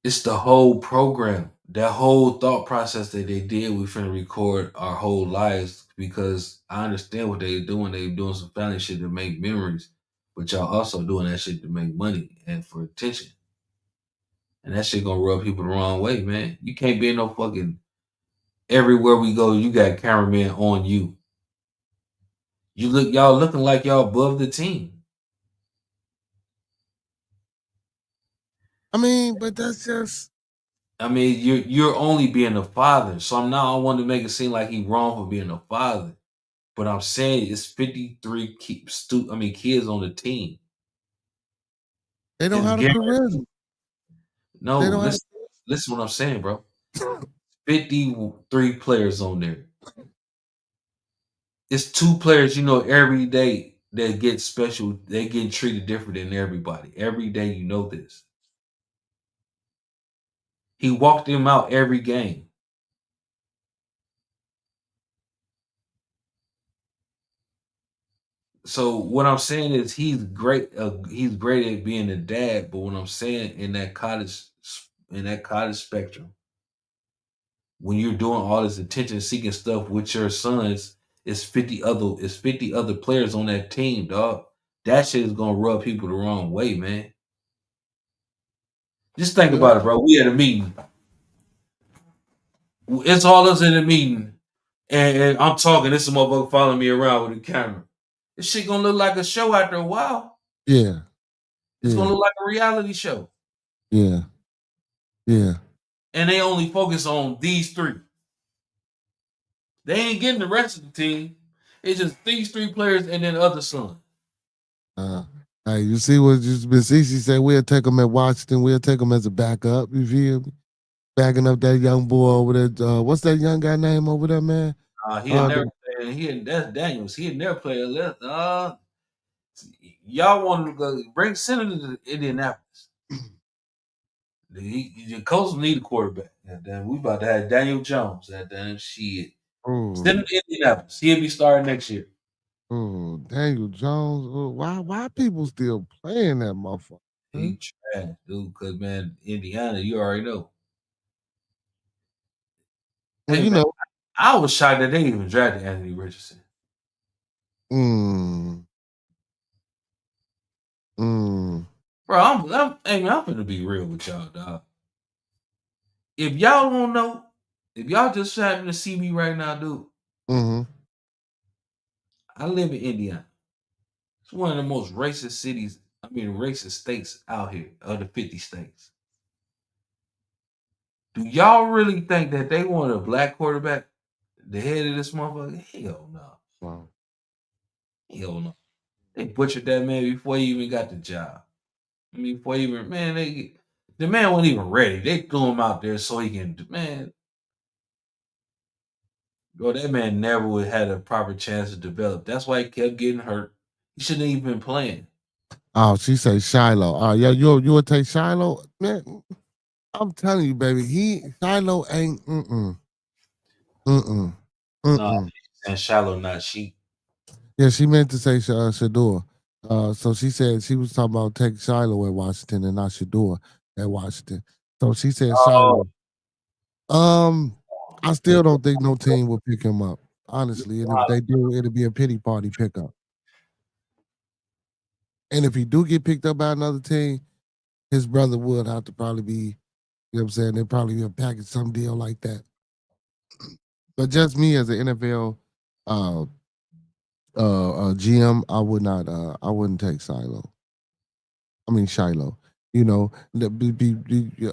it's the whole program. That whole thought process that they did. We finna record our whole lives because I understand what they doing. They doing some family shit to make memories, but y'all also doing that shit to make money and for attention. And that shit gonna rub people the wrong way, man. You can't be in no fucking everywhere we go. You got cameramen on you. Y'all looking like y'all above the team. I mean, but that's just. I mean, you're only being a father. So I want to make it seem like he's wrong for being a father. But I'm saying it's 53 kids on the team. They don't It's have the guaranteed. charisma. No, They don't have. listen what I'm saying, bro. 53 players on there. It's 2 players, every day that get special. They get treated different than everybody. Every day, you know this. He walked them out every game. So what I'm saying is he's great. He's great at being a dad. But what I'm saying in that college spectrum, when you're doing all this attention seeking stuff with your sons, it's 50 other players on that team, dog. That shit is gonna rub people the wrong way, man. Just think Yeah. about it, bro. We at a meeting. It's all us in the meeting, and I'm talking. This motherfucker following me around with a camera. This shit gonna look like a show after a while. Yeah. It's gonna Yeah. look like a reality show. Yeah. Yeah. And they only focus on these three. They ain't getting the rest of the team. It's just these 3 players and then other son. Uh, hey, you see what just Miss Cece said? We'll take him at Washington. We'll take him as a backup. You feel me? Backing up that young boy over there. What's that young guy name over there, man? He had never The, played. That's Daniels. He had never played a left. Y'all want to go bring Senator to Indianapolis. The coach need a quarterback. Then we about to have Daniel Jones. That damn shit. Send him to Indianapolis. He'll be starting next year. Daniel Jones. Why people still playing that motherfucker? He trash, dude. Because man, Indiana, you already know. Well, Hey man, I was shocked that they even drafted Anthony Richardson. Mm. Mm. Bro, I'm gonna be real with y'all, dog. If y'all don't know, if y'all just happen to see me right now, dude, Mm-hmm. I live in Indiana. It's one of the most racist states out here, of the 50 states. Do y'all really think that they want a black quarterback, the head of this motherfucker? Hell no. Wow. Hell no. They butchered that man before he even got the job. I mean, before he even, man, the man wasn't even ready. They threw him out there so he can, man. Bro, that man never would had a proper chance to develop. That's why he kept getting hurt. He shouldn't even been playing. Oh, she say Shiloh. Oh, yeah, you would take Shiloh? Man, I'm telling you, baby, Shiloh ain't mm-mm. No, Mm-mm. and shallow, not sheep. Yeah, she meant to say Shador. So she said she was talking about take Shiloh at Washington and not Shador at Washington. So she said Oh, Shiloh. I still don't think no team will pick him up, honestly. And if they do, it'll be a pity party pickup. And if he do get picked up by another team, his brother would have to probably be, you know what I'm saying? They'd probably be a package some deal like that. But just me as an NFL uh GM, I wouldn't take Shiloh. You know,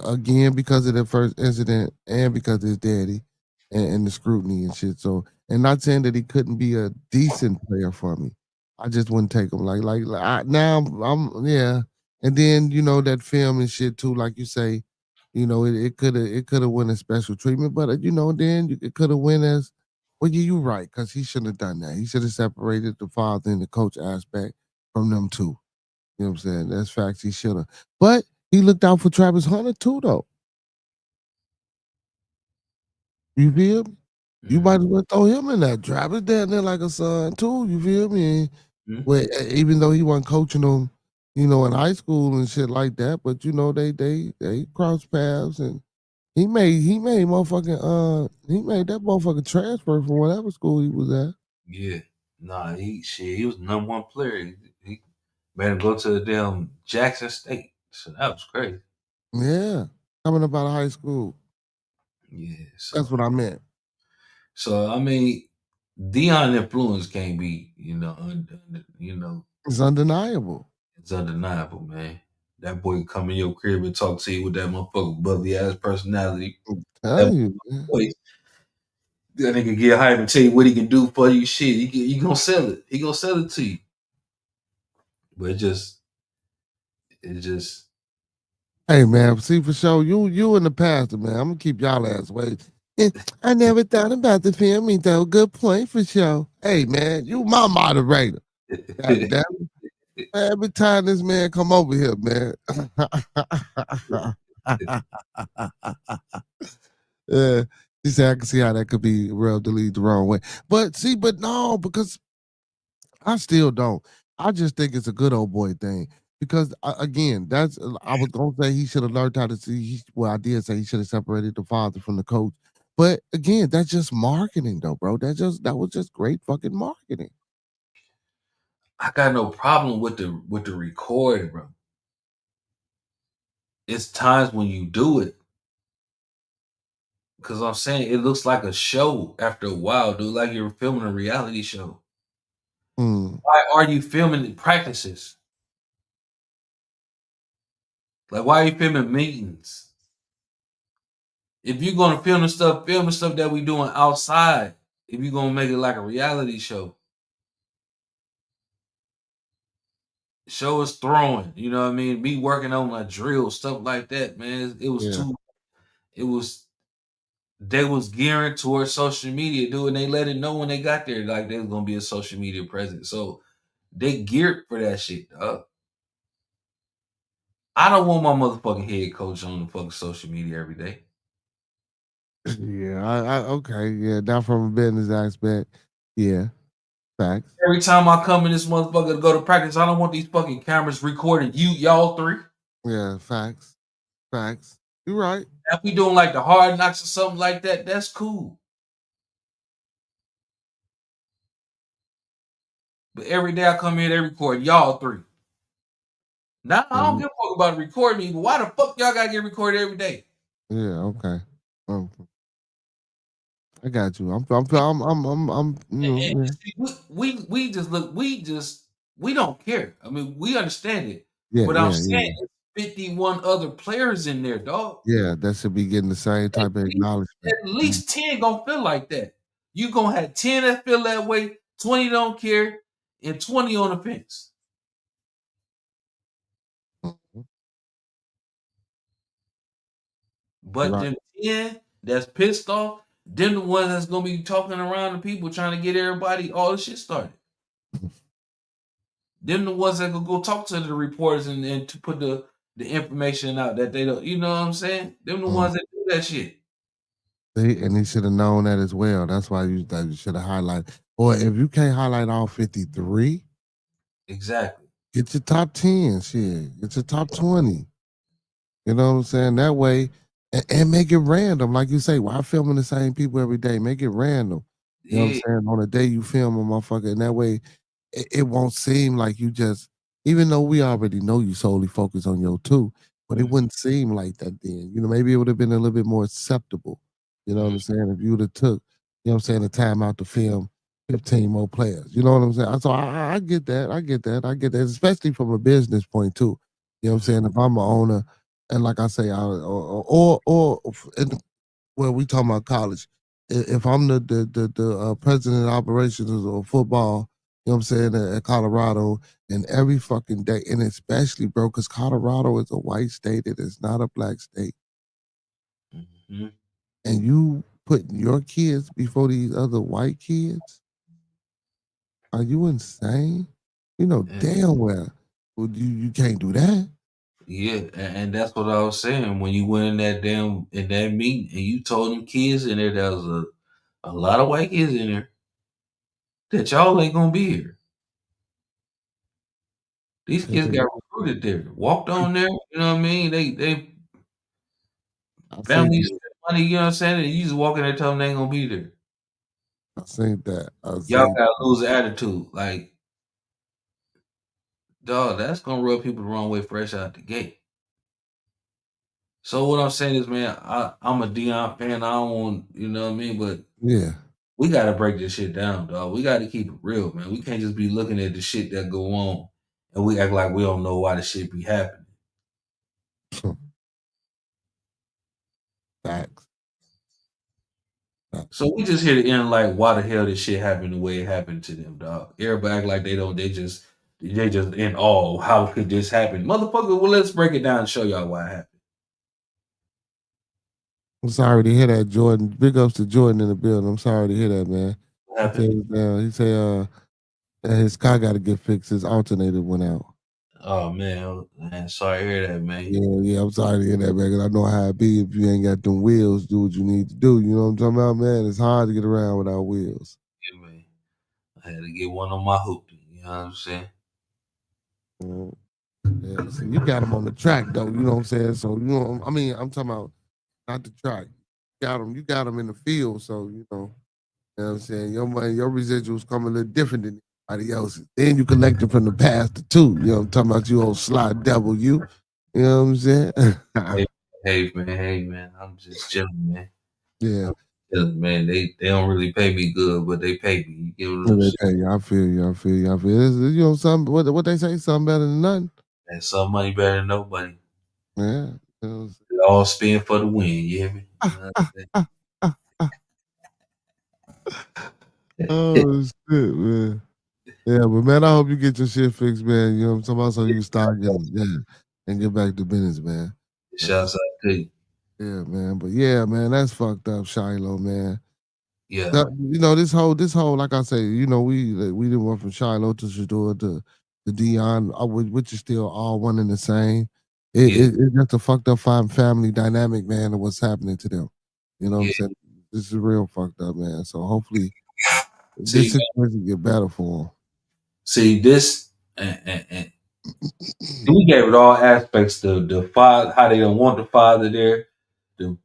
again because of the first incident and because of his daddy and the scrutiny and shit. So, and not saying that he couldn't be a decent player for me. I just wouldn't take him. Now yeah. And then that film and shit too, like you say, it could have won a special treatment, but then it could have went as well. Yeah, you're right, because he shouldn't have done that. He should have separated the father and the coach aspect from them two. You know what I'm saying? That's facts. He should have. But he looked out for Travis Hunter too, though. You feel me? You might as well throw him in that. Travis down there like a son too. You feel me? Mhm. Well, even though he wasn't coaching them, in high school and shit like that, but they crossed paths and he made that motherfucking transfer from whatever school he was at. Yeah. Nah, he was the number one player. He made him go to the damn Jackson State. So that was crazy. Yeah, coming up out of high school. Yeah. That's what I meant. So I mean, Deion influence can't be, It's undeniable. it's undeniable, man. That boy can come in your crib and talk to you with that motherfucker bubbly ass personality. Tell That you, man. voice. That nigga get hype and tell you what he can do for you. Shit, he gonna sell it. He gonna sell it to you. But it just. Hey man, see for sure, you and the pastor, man. I'm gonna keep y'all ass waiting. I never thought about the family though. Good point for sure. Hey man, you my moderator. God damn it. Every time this man come over here, man. Yeah, he said I can see how that could be real lead the wrong way. But no, because I still don't. I just think it's a good old boy thing. Because again, I was gonna say he should have learned how to see. Well, I did say he should have separated the father from the coach. But again, that's just marketing, though, bro. That was just great fucking marketing. I got no problem with the recording, bro. It's times when you do it. Cause I'm saying it looks like a show after a while, dude. Like you're filming a reality show. Mm, Why are you filming the practices? Like, why are you filming meetings? If you're gonna film the stuff that we doing outside. If you're gonna make it like a reality show, show us throwing. You know what I mean? Me working on my drill, stuff like that, man. It was yeah. too. It was. They was gearing towards social media, dude, and they let it know when they got there, like they was gonna be a social media presence. So they geared for that shit, dog. I don't want my motherfucking head coach on the fucking social media every day. Yeah, okay, yeah. Now from a business aspect, yeah, facts. Every time I come in this motherfucker to go to practice, I don't want these fucking cameras recording y'all three. Yeah, facts. You're right. If we doing like the hard knocks or something like that, that's cool. But every day I come here, they record y'all three. Now I don't Mhm. give a fuck about recording me, but why the fuck y'all gotta get recorded every day? Yeah, okay. Um, I got you. I'm And yeah. see, we just look, we don't care. I mean, we understand it. Yeah, But I'm yeah, saying yeah. there's 51 other players in there, dog. Yeah, that should be getting the same At type of least, acknowledgement. at least 10 gonna feel like that. You gonna have 10 that feel that way, 20 don't care, and 20 on the fence. Mhm. But Right. them 10 that's pissed off, them the ones that's gonna be talking around the people trying to get everybody all this shit started. Them the ones that gonna go talk to the reporters and to put the information out that they don't, you know what I'm saying? Them the Mm. ones that do that shit. And he should have known that as well. That's why you should have highlighted. Or if you can't highlight all 53, Exactly. get your top 10 shit. Get your top 20. You know what I'm saying? That way, and make it random. Like you say, why filming the same people every day? Make it random. You know what I'm Yeah. saying? On the day you film a motherfucker, and that way it won't seem like you just even though we already know you solely focus on your two, but it wouldn't seem like that then. Maybe it would have been a little bit more acceptable. You know what I'm saying? If you would have took, what I'm saying, the time out to film 15 more players. You know what I'm saying? So I get that. I get that. I get that, especially from a business point too. You know what I'm saying? If I'm an owner, and like I say, well, we talking about college. If I'm the president of operations of football, what I'm saying, at Colorado, and every fucking day, and especially, bro, because Colorado is a white state, it is not a black state, Mhm. and you putting your kids before these other white kids, are you insane? You know And damn well, you can't do that. yeah, and that's what I was saying. When you went in that meeting and you told them kids in there was a lot of white kids in there that y'all ain't gonna be here. These Yes, kids got recruited there, walked on there. You know what I mean? They I think families that. spend money. You know what I'm saying? And you just walk in there and tell them they ain't gonna be there. I think that. I Y'all think. gotta lose attitude. Like, dog, that's gonna rub people the wrong way fresh out the gate. So what I'm saying is, man, I'm a Dion fan. I don't want, you know what I mean, but Yeah. we gotta break this shit down, dog. We gotta keep it real, man. We can't just be looking at the shit that go on and we act like we don't know why the shit be happening. Facts. So we just here to end like why the hell this shit happened the way it happened to them, dog. Everybody act like they just in awe. How could this happen? Motherfucker, well, let's break it down and show y'all why it happened. I'm sorry to hear that, Jordan. Big ups to Jordan in the building. I'm sorry to hear that, man. What He happened? said that his car got to get fixed. His alternator went out. Oh man, sorry to hear that, man. Yeah. I'm sorry to hear that, man. 'Cause I know how it be if you ain't got them wheels. Do what you need to do. You know what I'm talking about, man? It's hard to get around without wheels. Yeah, man. I had to get one on my hoop. You know what I'm saying? Mm. Yeah. So you got him on the track though. You know what I'm saying? So I mean, I'm talking about not the track. You got him in the field. So You know what I'm saying? Your money, your residuals come a little different than anybody else's. Then you collect it from the pastor too. You know what I'm talking about? You old sly devil, you. You know what I'm saying? Hey, hey man. I'm just chilling, man. Yeah. I'm chilling, man. They don't really pay me good, but they pay me. You give a Well, little they shit. pay you. I feel you. I feel you. I feel you. Something what they say, something better than nothing. And some money better than nobody. Yeah. You know It all spin for the win, you hear me? You know what I'm saying? ah, ah, ah. Oh shit, man. Yeah, but man, I hope you get your shit fixed, man. You know what I'm talking about? So you can start getting and get back to business, man. Shouts out to you. Yeah, man. But yeah, man, that's fucked up, Shiloh, man. Yeah, This whole, like I say, we didn't went from Shiloh to Shador to Dion, which is still all one and the same. yeah, It's just a fucked up family dynamic, man, of what's happening to them. You know what I'm yeah. saying? This is real fucked up, man. So hopefully this See, situation get better for see this, and them. we gave it all aspects. The father, how they don't want the father there. The,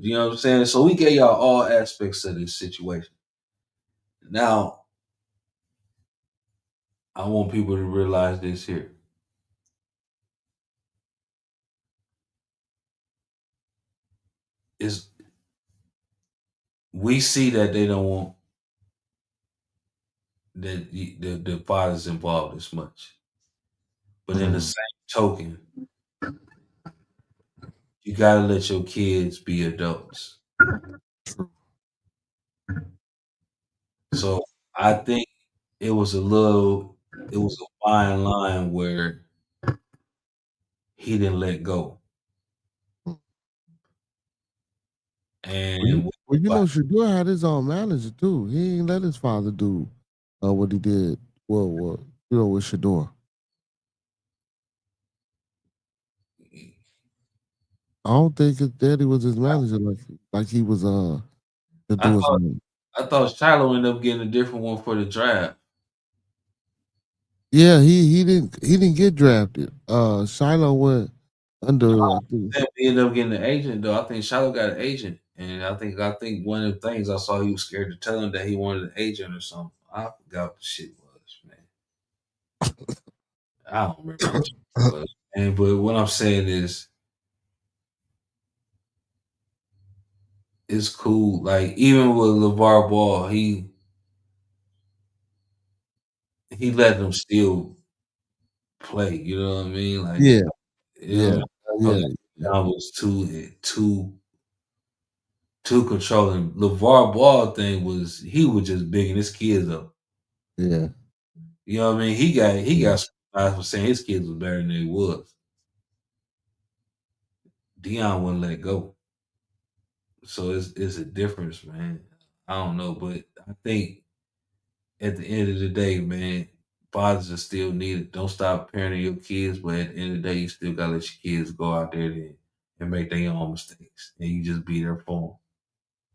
you know what I'm saying. So we gave y'all all aspects of this situation. Now I want people to realize this here is we see that they don't want that the father's involved as much, but in the Mm. same token, you gotta let your kids be adults. So I think it was a fine line where he didn't let go. And Shador had his own manager too. He ain't let his father do what he did. Well, with Shador. I don't think his daddy was his manager like he was I Shador's thought manager. I thought Shiloh ended up getting a different one for the draft. Yeah, he didn't get drafted. Shiloh went under I think. He ended up getting an agent though. I think Shiloh got an agent, and I think one of the things I saw he was scared to tell him that he wanted an agent or something. I forgot what the shit was, man. I don't remember what it was. But what I'm saying is, it's cool. Like even with LeVar Ball, he let them still play. You know what I mean? Like Yeah, you know, yeah, I felt yeah, like Deion was too controlling. LeVar Ball thing was he was just bigging his kids up. yeah, You know what I mean? He yeah. got scrutinized for saying his kids was better than they was. Deion wouldn't let it go. So it's a difference, man. I don't know, but I think at the end of the day, man, fathers are still needed. Don't stop parenting your kids, but at the end of the day, you still gotta let your kids go out there and make their own mistakes, and you just be there for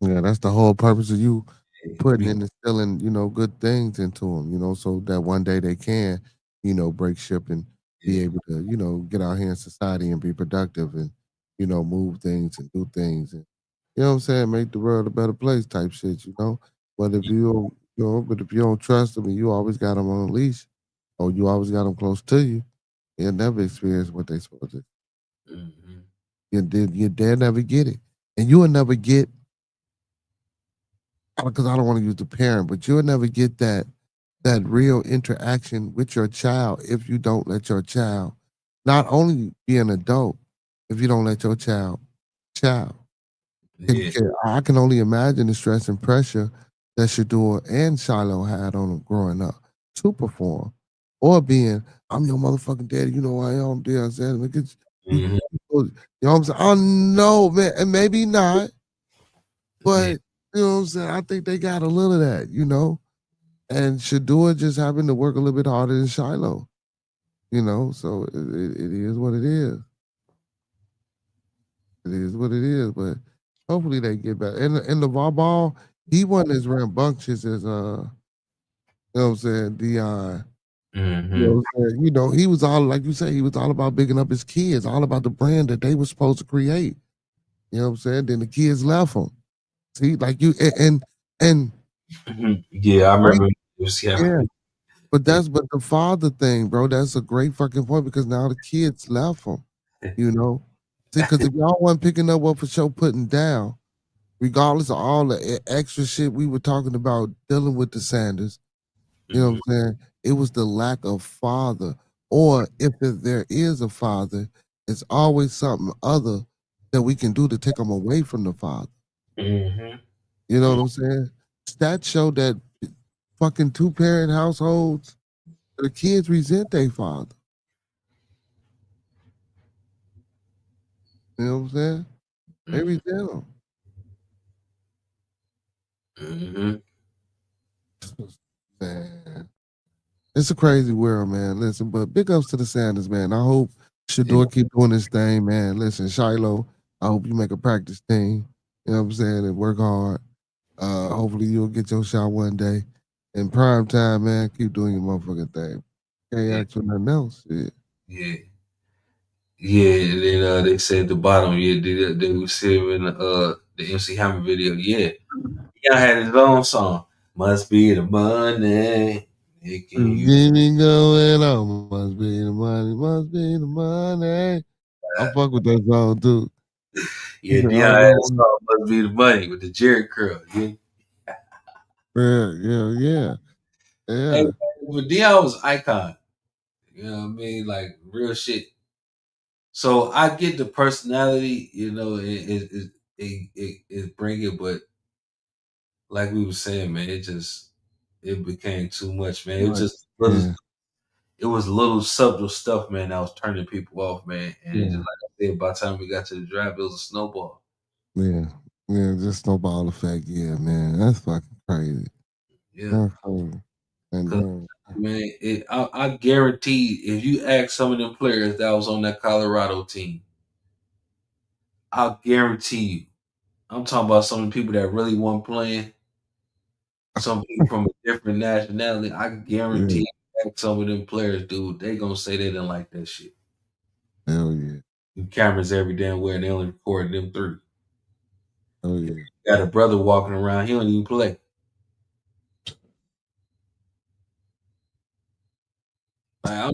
Yeah, that's the whole purpose of you them. putting and instilling, good things into them, so that one day they can, break ship and be Yeah. able to, get out here in society and be productive and, move things and do things and, you know what I'm saying, make the world a better place type shit, But if you don't, but if you don't trust them and you always got them on a leash or you always got them close to you, you'll never experience what they supposed to. Hmm. They'll never get it. And you will never get because I don't want to use the parent, but you'll never get that real interaction with your child if you don't let your child not only be an adult, if you don't let your child. Yeah. I can only imagine the stress and pressure that Shador and Shiloh had on them growing up to perform, or being, I'm your motherfucking daddy, you know who I am, dear. I said, look at you, Hmm. you know what I'm saying? I know, man, and maybe not, Yeah. but you know what I'm saying? I think they got a little of that. And Shadua just happened to work a little bit harder than Shiloh, so it is what it is. It is what it is, but hopefully they get better. And the Ball, he wasn't as rambunctious as you know what I'm saying, Dion. You know Hmm. what I'm saying? He was all like you say, he was all about bigging up his kids, all about the brand that they were supposed to create. You know what I'm saying? Then the kids left him. See, like you and Yeah, I great, remember. Yeah. yeah. But the father thing, bro, that's a great fucking point because now the kids left him, you know? See, because if y'all wasn't picking up what for sure putting down, regardless of all the extra shit we were talking about dealing with the Sanders, you know what Hmm. I'm saying? It was the lack of father. Or if there is a father, it's always something other that we can do to take them away from the father. Hmm. You know what I'm saying? Stats show that fucking two-parent households, the kids resent their father. You know what I'm saying? They resent them. Hmm. Man, it's a crazy world, man. Listen, but big ups to the Sanders, man. I hope Yeah. Shador keep doing this thing, man. Listen, Shiloh, I hope you make a practice team. You know what I'm saying? And work hard. Hopefully you'll get your shot one day. In prime time, man, keep doing your motherfucking thing. Can't Yeah. ask for nothing else. Shit. Yeah. Yeah, and then they said at the bottom, yeah, they was saving the MC Hammer video. Yeah, he had his own song. Must be the money making you. Keep me going on. Must be the money, must be the money. I fuck with that song too. He Yeah, said, Dion I had a know. song. Must be the money with the Jerry curl. Yeah, Yeah, yeah, yeah, hey, yeah. but Dion was icon. You know what I mean? Like real shit. So I get the personality. It bring it, but like we were saying, man, it became too much, man. It was Right. just little. Yeah, It was little subtle stuff, man, that was turning people off, man. And it just yeah, like I said, by the time we got to the draft, it was a snowball. yeah. Yeah, just snowball effect. Yeah, man. That's fucking crazy. Yeah, That's crazy. And because man, I guarantee if you ask some of them players that was on that Colorado team, I guarantee you, I'm talking about some of the people that really weren't playing, some people from a different nationality. I yeah, guarantee ask some of them players, dude, they gonna say they didn't like that shit. hell yeah. The cameras every damn where, and they only recorded them three. Oh yeah. Got a brother walking around, he don't even play. Like, I'm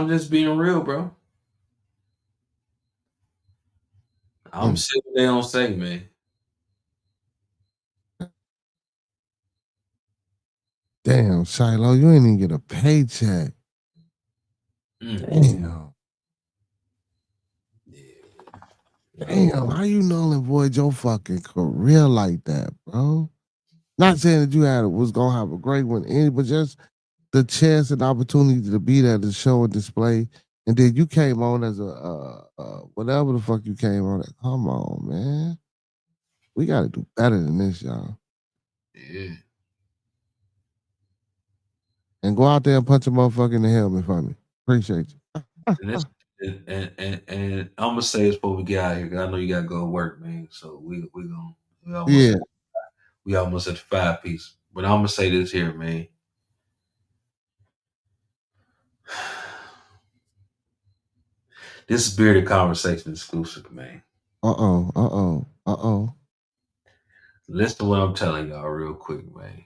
just being real, bro. I'm seeing what they don't say, man. Damn, Shiloh, you ain't even get a paycheck. Damn. Damn, how you null and void your fucking career like that, bro? Not saying that you was gonna have a great one, but just the chance and opportunity to be there to show and display, and then you came on as a whatever the fuck you came on. Come on, man, we got to do better than this, y'all. Yeah. And go out there and punch a motherfucker in the helmet for me. Appreciate you. And I'm gonna say this before we get out of here, because I know you gotta go to work, man. So we Yeah. almost at the 5 piece. But I'm gonna say this here, man. This is Bearded Conversation exclusive, man. Listen to what I'm telling y'all real quick, man.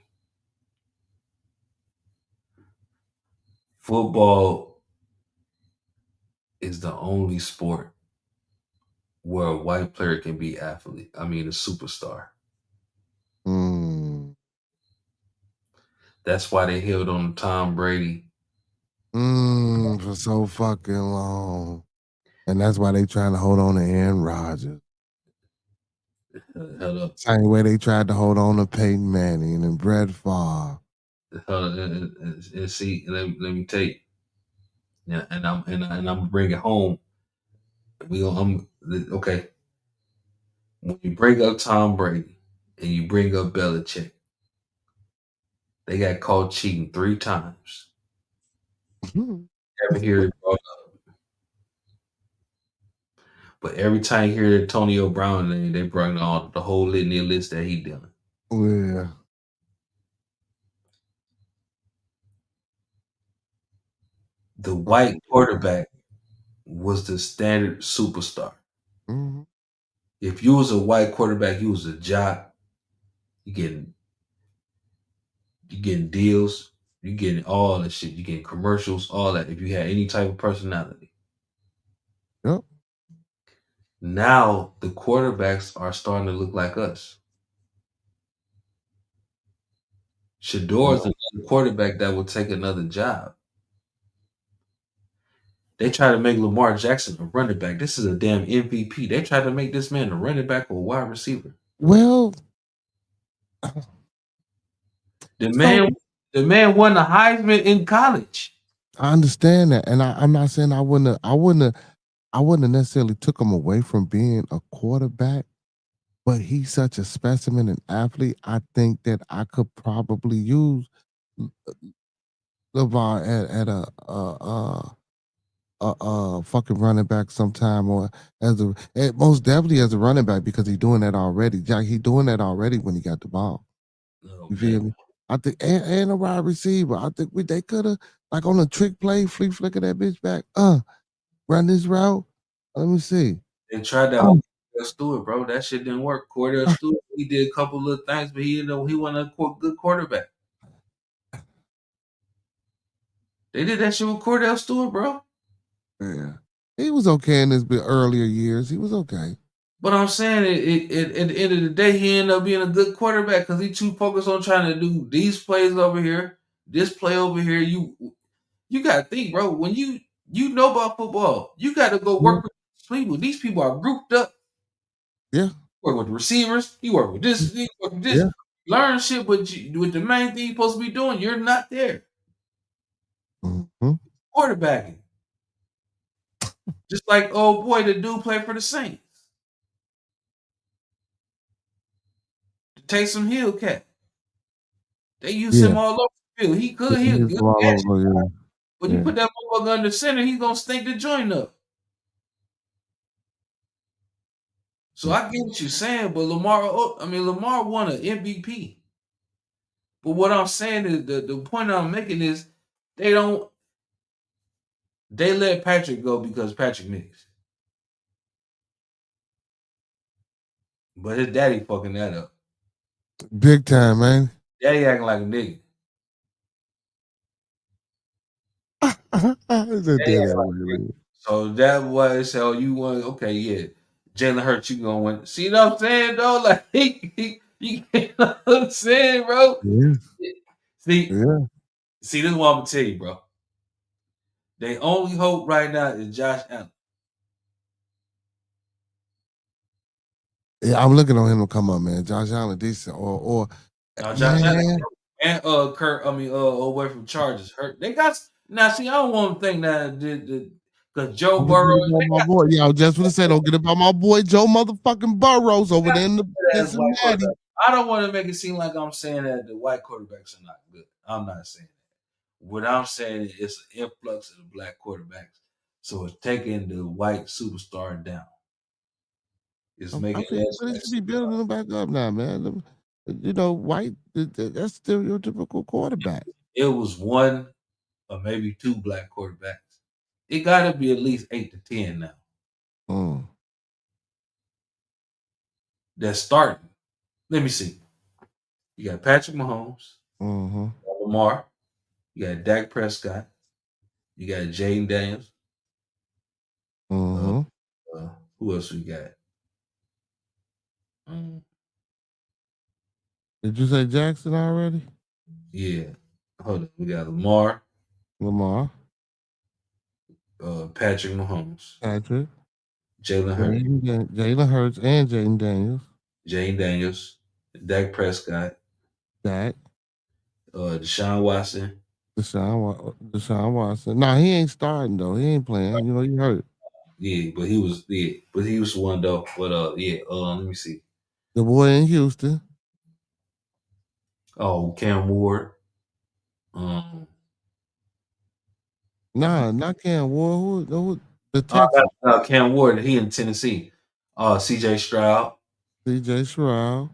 Football is the only sport where a white player can be a superstar. That's why they held on to Tom Brady for so fucking long. And that's why they trying to hold on to Aaron Rodgers. Same way they tried to hold on to Peyton Manning and Brett Favre. And see, let me tell you. Yeah, and I'm gonna bring it home. Okay. When you bring up Tom Brady and you bring up Belichick, they got caught cheating 3 times. Never hear it brought up. But every time you hear Antonio Brown, they bring on the whole litany list that he done. Yeah. The white quarterback was the standard superstar. If you was a white quarterback, you was a jock. You getting deals. You getting all that shit. You getting commercials, all that. If you had any type of personality. Yep. Now the quarterbacks are starting to look like us. Shador's another quarterback that will take another job. They try to make Lamar Jackson a running back. This is a damn MVP. They try to make this man a running back or a wide receiver. Well, the man won the Heisman in college. I understand that, and I'm not saying I wouldn't have necessarily took him away from being a quarterback, but he's such a specimen and athlete. I think that I could probably use LeVar at a fucking running back sometime, or most definitely as a running back, because he's doing that already. Jack, he doing that already when he got the ball. You feel me? I think and a wide receiver. I think they could have, like, on a trick play, flicker that bitch back. Run this route. Let me see. They tried that with Cordell Stewart, bro. That shit didn't work. Cordell Stewart, he did a couple of things, but he wasn't a good quarterback. They did that shit with Cordell Stewart, bro. Yeah, he was okay in his earlier years. He was okay. But I'm saying, at the end of the day, he ended up being a good quarterback because he too focused on trying to do these plays over here, this play over here. You got to think, bro. When you know about football, you got to go work with people. These people are grouped up. Yeah. You work with receivers. You work with this. You work with this. Yeah. Learn shit, but with the main thing you're supposed to be doing, you're not there. Quarterbacking. Just like old boy, the dude played for the Saints. Taysom Hill cat. They use him all over the field. He'll catch it. When you put that motherfucker under center, he's gonna stink the joint up. So I get what you're saying, but Lamar won an MVP. But what I'm saying is the point I'm making is they let Patrick go because Patrick niggas. But his daddy fucking that up. Big time, man. Daddy acting like a nigga. That Yeah, that way, man. so that was so you want okay, yeah. Jalen Hurts, you gonna win. See what I'm saying though? Like you know what I'm saying, bro? Yeah, See, yeah. see, this is what I'm gonna tell you, bro. They only hope right now is Josh Allen. Yeah, I'm looking on him to come up, man. Josh Allen decent, or Now Josh Allen man. and Kurt, away from Chargers hurt. They got now. See, I don't want to think that because Joe Don't Burrow get about my boy. Yeah, I was just gonna say, don't get about my boy Joe motherfucking Burrows over there in the as white Cincinnati. quarterback. I don't want to make it seem like I'm saying that the white quarterbacks are not good. I'm not saying that. What I'm saying is it's an influx of the black quarterbacks. So it's taking the white superstar down. It's I making think less they black should be superstars. building them back up now, man. You know, white, that's stereotypical quarterback. It was one or maybe two black quarterbacks. It got to be at least 8 to 10 now. Mm, That's starting. Let me see. You got Patrick Mahomes, mm-hmm, Lamar, you got Dak Prescott, you got Jaden Daniels. Uh, mm-hmm. who else we got? Um, Did you say Jackson already? yeah. Hold on. We got Lamar, Lamar, Patrick Mahomes, Patrick, Jalen Hurts, Jalen Hurts, and Jaden Daniels. Jaden Daniels, Dak Prescott, Dak, Deshaun Watson. Deshaun Watson. Nah, he ain't starting though. He ain't playing. You know, he hurt. But he was one though. But let me see. The boy in Houston. Oh, Cam Ward. Um, Nah, not Cam Ward. Who the Texan? Cam Ward. He in Tennessee. C.J. Stroud. CJ Stroud.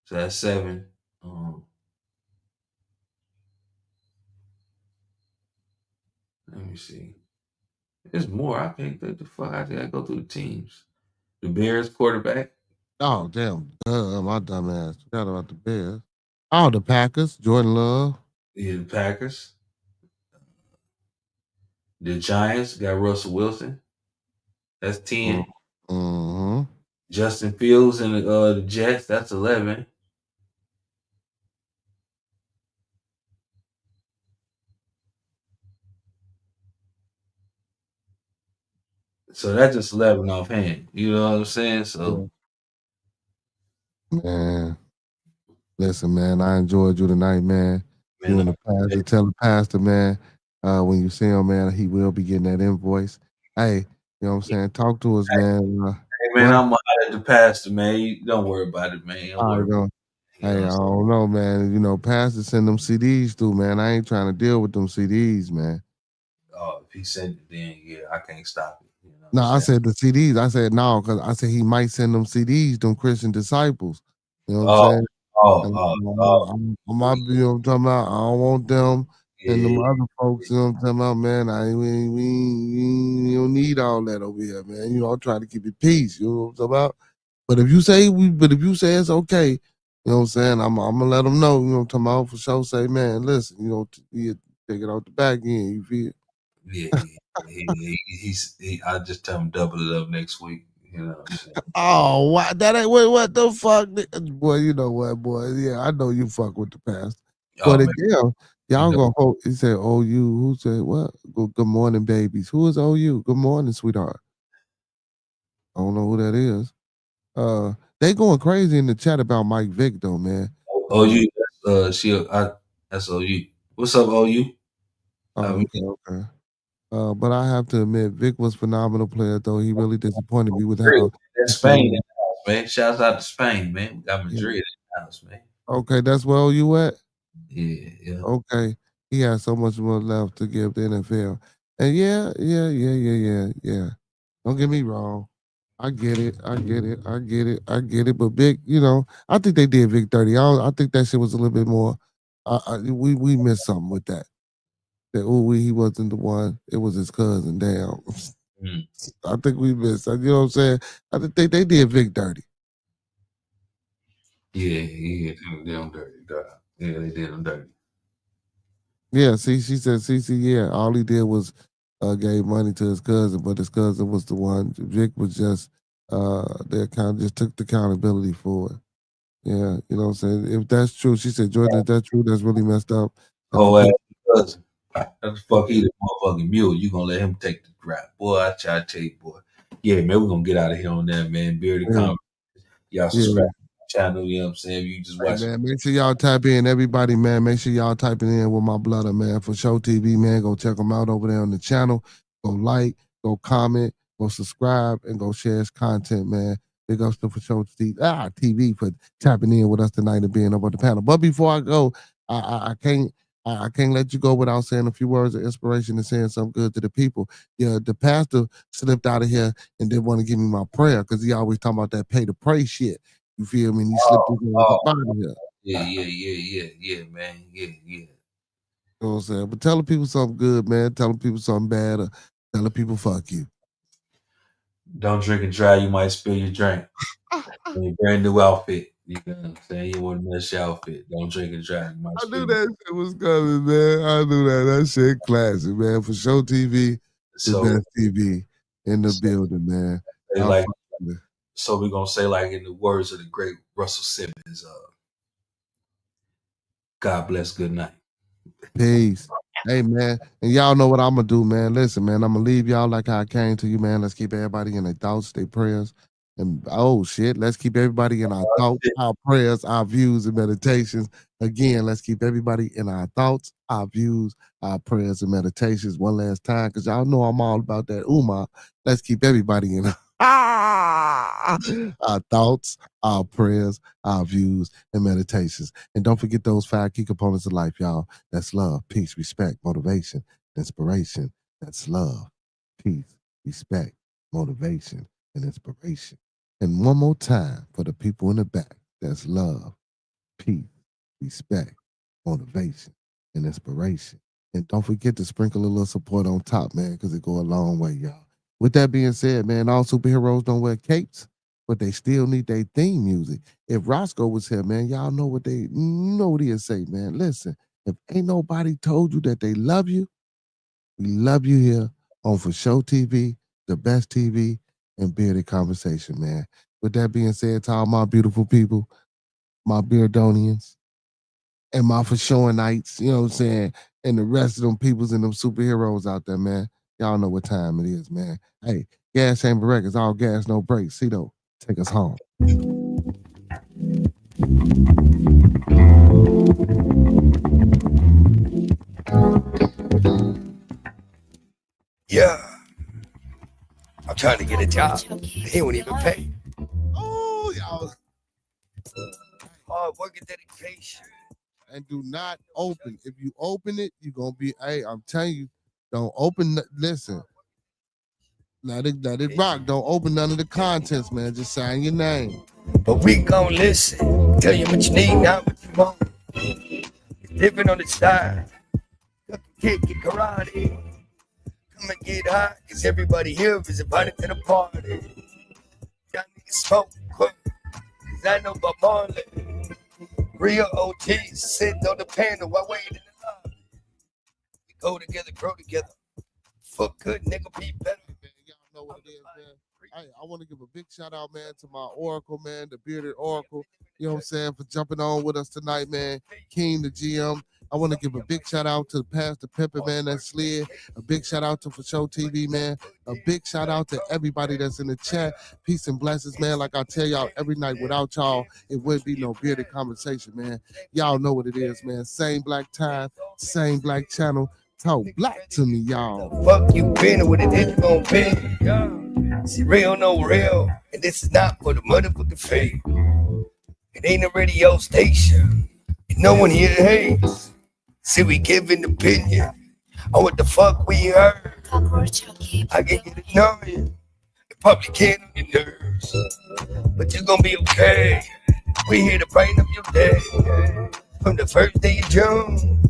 So that's 7. Let me see. There's more. I can't think the fuck. I gotta go through the teams. The Bears quarterback. Oh, damn. My dumb ass. Forgot about the Bears. Oh, the Packers. Jordan Love. Yeah, the Packers. The Giants got Russell Wilson. That's 10. Mm-hmm. Justin Fields and the Jets. That's 11. So that's just 11 offhand. You know what I'm saying? So Man. Listen, man, I enjoyed you tonight, man. You man, and the pastor, tell the pastor, man, when you see him, man, he will be getting that invoice. Hey, you know what I'm saying? Talk to us, man. hey man, What? I'm out at the pastor, man. Don't worry about it, man. Don't All worry right, about go. it. You know Hey, what I I'm saying? don't know, man. You know, pastor send them CDs through, man. I ain't trying to deal with them CDs, man. Oh, if he sent it, then yeah, I can't stop it. You know what I'm No, I saying? said the CDs. I said no, because I said he might send them CDs, them Christian disciples. You know what I'm Oh, saying? oh, And oh, oh. I'm not, you know what I'm talking about? I don't want them and them Yeah, other folks, you know what I'm talking about, man. We don't need all that over here, man. You know, I'm trying to keep it peace, you know what I'm talking about? But if you say it's okay, you know what I'm saying? I'm gonna let them know, you know what I'm talking about, for sure. Say, man, listen, you know, you take it out the back end, you feel? I just tell him double it up next week. You know what I'm saying? Oh, that ain't what the fuck, boy. You know what, boy? Yeah, I know you fuck with the past, Oh but man, again, you y'all know, gonna hope. He said, "Oh, you." Who said what? Good morning, babies. Who is OU? Good morning, sweetheart. I don't know who that is. They going crazy in the chat about Mike Vick though, man. OU. That's OU. What's up, OU? I Oh, mean, okay. But I have to admit, Vic was a phenomenal player, though. He really disappointed me with Madrid. how he That's Spain in played. the house, man. Shouts out to Spain, man. We got Yeah. Madrid in the house, man. Okay, that's where you at. Yeah, yeah. Okay, he has so much more left to give the NFL. And yeah. Don't get me wrong. I get it. But Vic, you know, I think they did Vic 30. I think that shit was a little bit more. We missed something with that. That he wasn't the one. It was his cousin. Damn. Mm. I think we missed. You know what I'm saying? I think they did Vic dirty. Yeah, they did them dirty, dog. Yeah, they did them dirty. Yeah, see, she said, CC, yeah, all he did was gave money to his cousin, but his cousin was the one. Vic was just, they kind of just took the accountability for it. Yeah, you know what I'm saying? If that's true, she said, Jordan, if that's true, that's really messed up. And Oh, for ass people, cousin. That's the fuck he the motherfucking mule. You gonna let him take the drop. Boy, I try to tell you, boy. Yeah, man, we're gonna get out of here on that, man. Bearded yeah, Comment. Y'all yeah. subscribe to the channel, you know what I'm saying? You just Hey watch man, make sure y'all type in everybody, man. Make sure y'all typing in with my blood, man. For Show TV, man. Go check them out over there on the channel. Go like, go comment, go subscribe, and go share his content, man. Big ups to For Show TV for tapping in with us tonight and being up on the panel. But before I go, I can't I can't let you go without saying a few words of inspiration and saying something good to the people. Yeah, the pastor slipped out of here and didn't want to give me my prayer because he always talking about that pay to pray shit. You feel me? And he slipped his ass oh, up out of here. yeah, man. Yeah. You know what I'm saying? But telling people something good, man. Telling people something bad, or telling people fuck you. Don't drink and drive, you might spill your drink. In your brand new outfit. You know what I'm saying? You want to mess your outfit. Don't drink and drive, you might I knew spill. that shit was coming, man. I knew that. That shit classic, man. For Show TV, the So, best TV in the so building, man. they I like fuck with it. so we're gonna say like in the words of the great Russell Simmons, God bless, good night. Peace. Hey man, and y'all know what I'm gonna do, man. Listen, man, I'm gonna leave y'all like how I came to you, man. Let's keep everybody in their thoughts, their prayers, and oh shit, let's keep everybody in our thoughts, our prayers, our views, and meditations. Again, let's keep everybody in our thoughts, our views, our prayers, and meditations. One last time, because y'all know I'm all about that Uma. Let's keep everybody in our thoughts, our prayers, our views, and meditations. And don't forget those 5 key components of life, y'all. That's love, peace, respect, motivation, inspiration. That's love, peace, respect, motivation, and inspiration. And one more time for the people in the back. That's love, peace, respect, motivation, and inspiration. And don't forget to sprinkle a little support on top, man, because it go a long way, y'all. With that being said, man, all superheroes don't wear capes, but they still need their theme music. If Roscoe was here, man, y'all know what he'd say, man. Listen, if ain't nobody told you that they love you, we love you here on For Show TV, the best TV, and bearded conversation, man. With that being said, to all my beautiful people, my Beardonians, and my For Showing-ites, you know what I'm saying, and the rest of them peoples and them superheroes out there, man. Y'all know what time it is, man. Hey, Gas Chamber Records, all gas, no brakes. Cito, take us home. Yeah, I'm trying to get a job. He won't even pay. Oh, y'all. Hard work and dedication. And do not open. If you open it, you're going to be, hey, I'm telling you, don't open, listen. Let it rock. Don't open none of the contents, man. Just sign your name. But we gon' listen. Tell you what you need, not what you want. It's different on the side. Kick it, karate. Come and get high, cause everybody here is invited to the party. Y'all niggas smoke quick, cause I know about Marley. Real OGs sitting on the panel while waiting in the lobby. We go together, grow together. Fuck good, nigga, be better. Man, y'all know what it is, man. Hey, I want to give a big shout out, man, to my Oracle, man, the bearded Oracle. You know what I'm saying, for jumping on with us tonight, man. King, the GM. I want to give a big shout out to Pastor Pepper, man, that slid. A big shout out to For Show TV, man. A big shout out to everybody that's in the chat. Peace and blessings, man. Like I tell y'all every night, without y'all, it wouldn't be no bearded conversation, man. Y'all know what it is, man. Same black time, same black channel. Talk black to me, y'all. The fuck you been with it, then you gon' be. Yeah. See, real, no real. And this is not for the motherfucking fake. It ain't a radio station. And no one here hates. See, we give an opinion on what the fuck we heard. I can get it annoying. It probably can on your nerves. But you gon' be okay. We here to brighten up your day. From the first day of June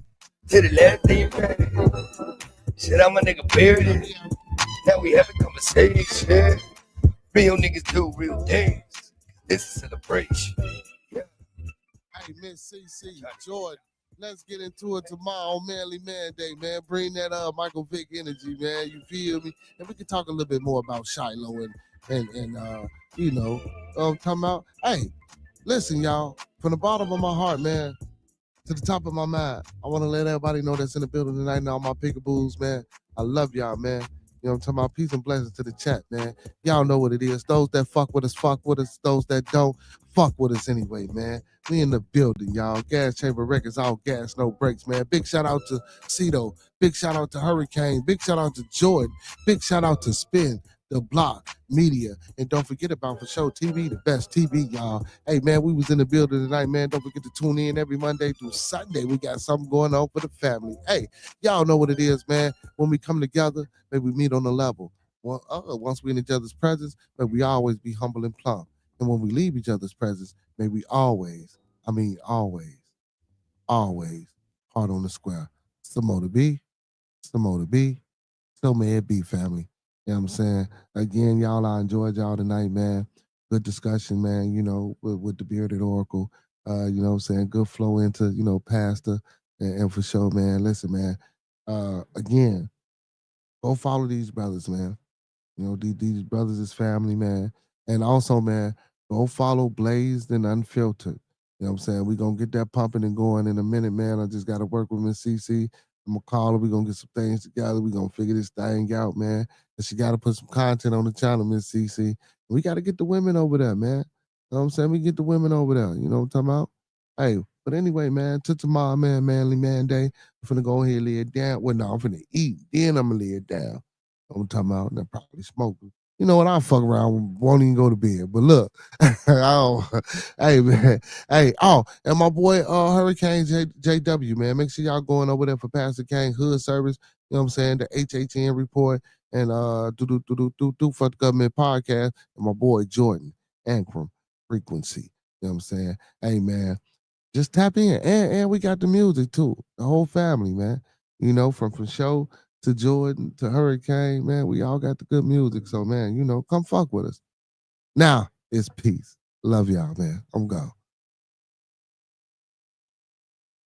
to the last day of May. Shit, I'm a nigga bearded. Now we having conversation. Real niggas do real things. This is celebration. Yeah. Hey, Miss CC, Jordan, Let's get into it tomorrow on Manly Man Day, man. Bring that Michael Vick energy, man. You feel me? And we can talk a little bit more about Shiloh and you know, talking about. Hey, listen, y'all. From the bottom of my heart, man, to the top of my mind, I want to let everybody know that's in the building tonight and all my pickaboos, man. I love y'all, man. You know what I'm talking about? Peace and blessings to the chat, man. Y'all know what it is. Those that fuck with us, fuck with us. Those that don't, fuck with us anyway, man. We in the building, y'all. Gas Chamber Records, all gas, no brakes, man. Big shout out to Cito. Big shout out to Hurricane. Big shout out to Jordan. Big shout out to Spin, The Block, Media. And don't forget about For Show TV, the best TV, y'all. Hey, man, we was in the building tonight, man. Don't forget to tune in every Monday through Sunday. We got something going on for the family. Hey, y'all know what it is, man. When we come together, maybe we meet on the level. Well, once we in each other's presence, may we always be humble and plumb. And when we leave each other's presence, may we always, always, heart on the square. Some more to be, some more to be. So may it be, family. You know what I'm saying? Again, y'all, I enjoyed y'all tonight, man. Good discussion, man, you know, with the bearded oracle. You know what I'm saying? Good flow into, you know, pastor and for sure, man. Listen, man. Again, go follow these brothers, man. You know, these brothers is family, man. And also, man, go follow Blazed and Unfiltered. You know what I'm saying? We're going to get that pumping and going in a minute, man. I just got to work with Miss CC. I'm going to call her. We're going to get some things together. We're going to figure this thing out, man. And she got to put some content on the channel, Miss CC. We got to get the women over there, man. You know what I'm saying? We get the women over there. You know what I'm talking about? Hey, but anyway, man, to tomorrow, man, Manly Man Day. I'm finna go ahead and lay it down. Well, no, I'm finna eat. Then I'm going to lay it down. I'm talking about they're probably smoking. You know what? I'll fuck around, won't even go to bed. But look, I don't, hey man, hey, and my boy Hurricane JW, man. Make sure y'all going over there for Pastor Kane Hood Service. You know what I'm saying? The HHN report and do for the government podcast. And my boy Jordan Ankrum Frequency. You know what I'm saying? Hey man, just tap in. And we got the music too. The whole family, man. You know, from show to Jordan to Hurricane, man, we all got the good music. So, man, you know, come fuck with us. Now it's peace. Love y'all, man. I'm gone.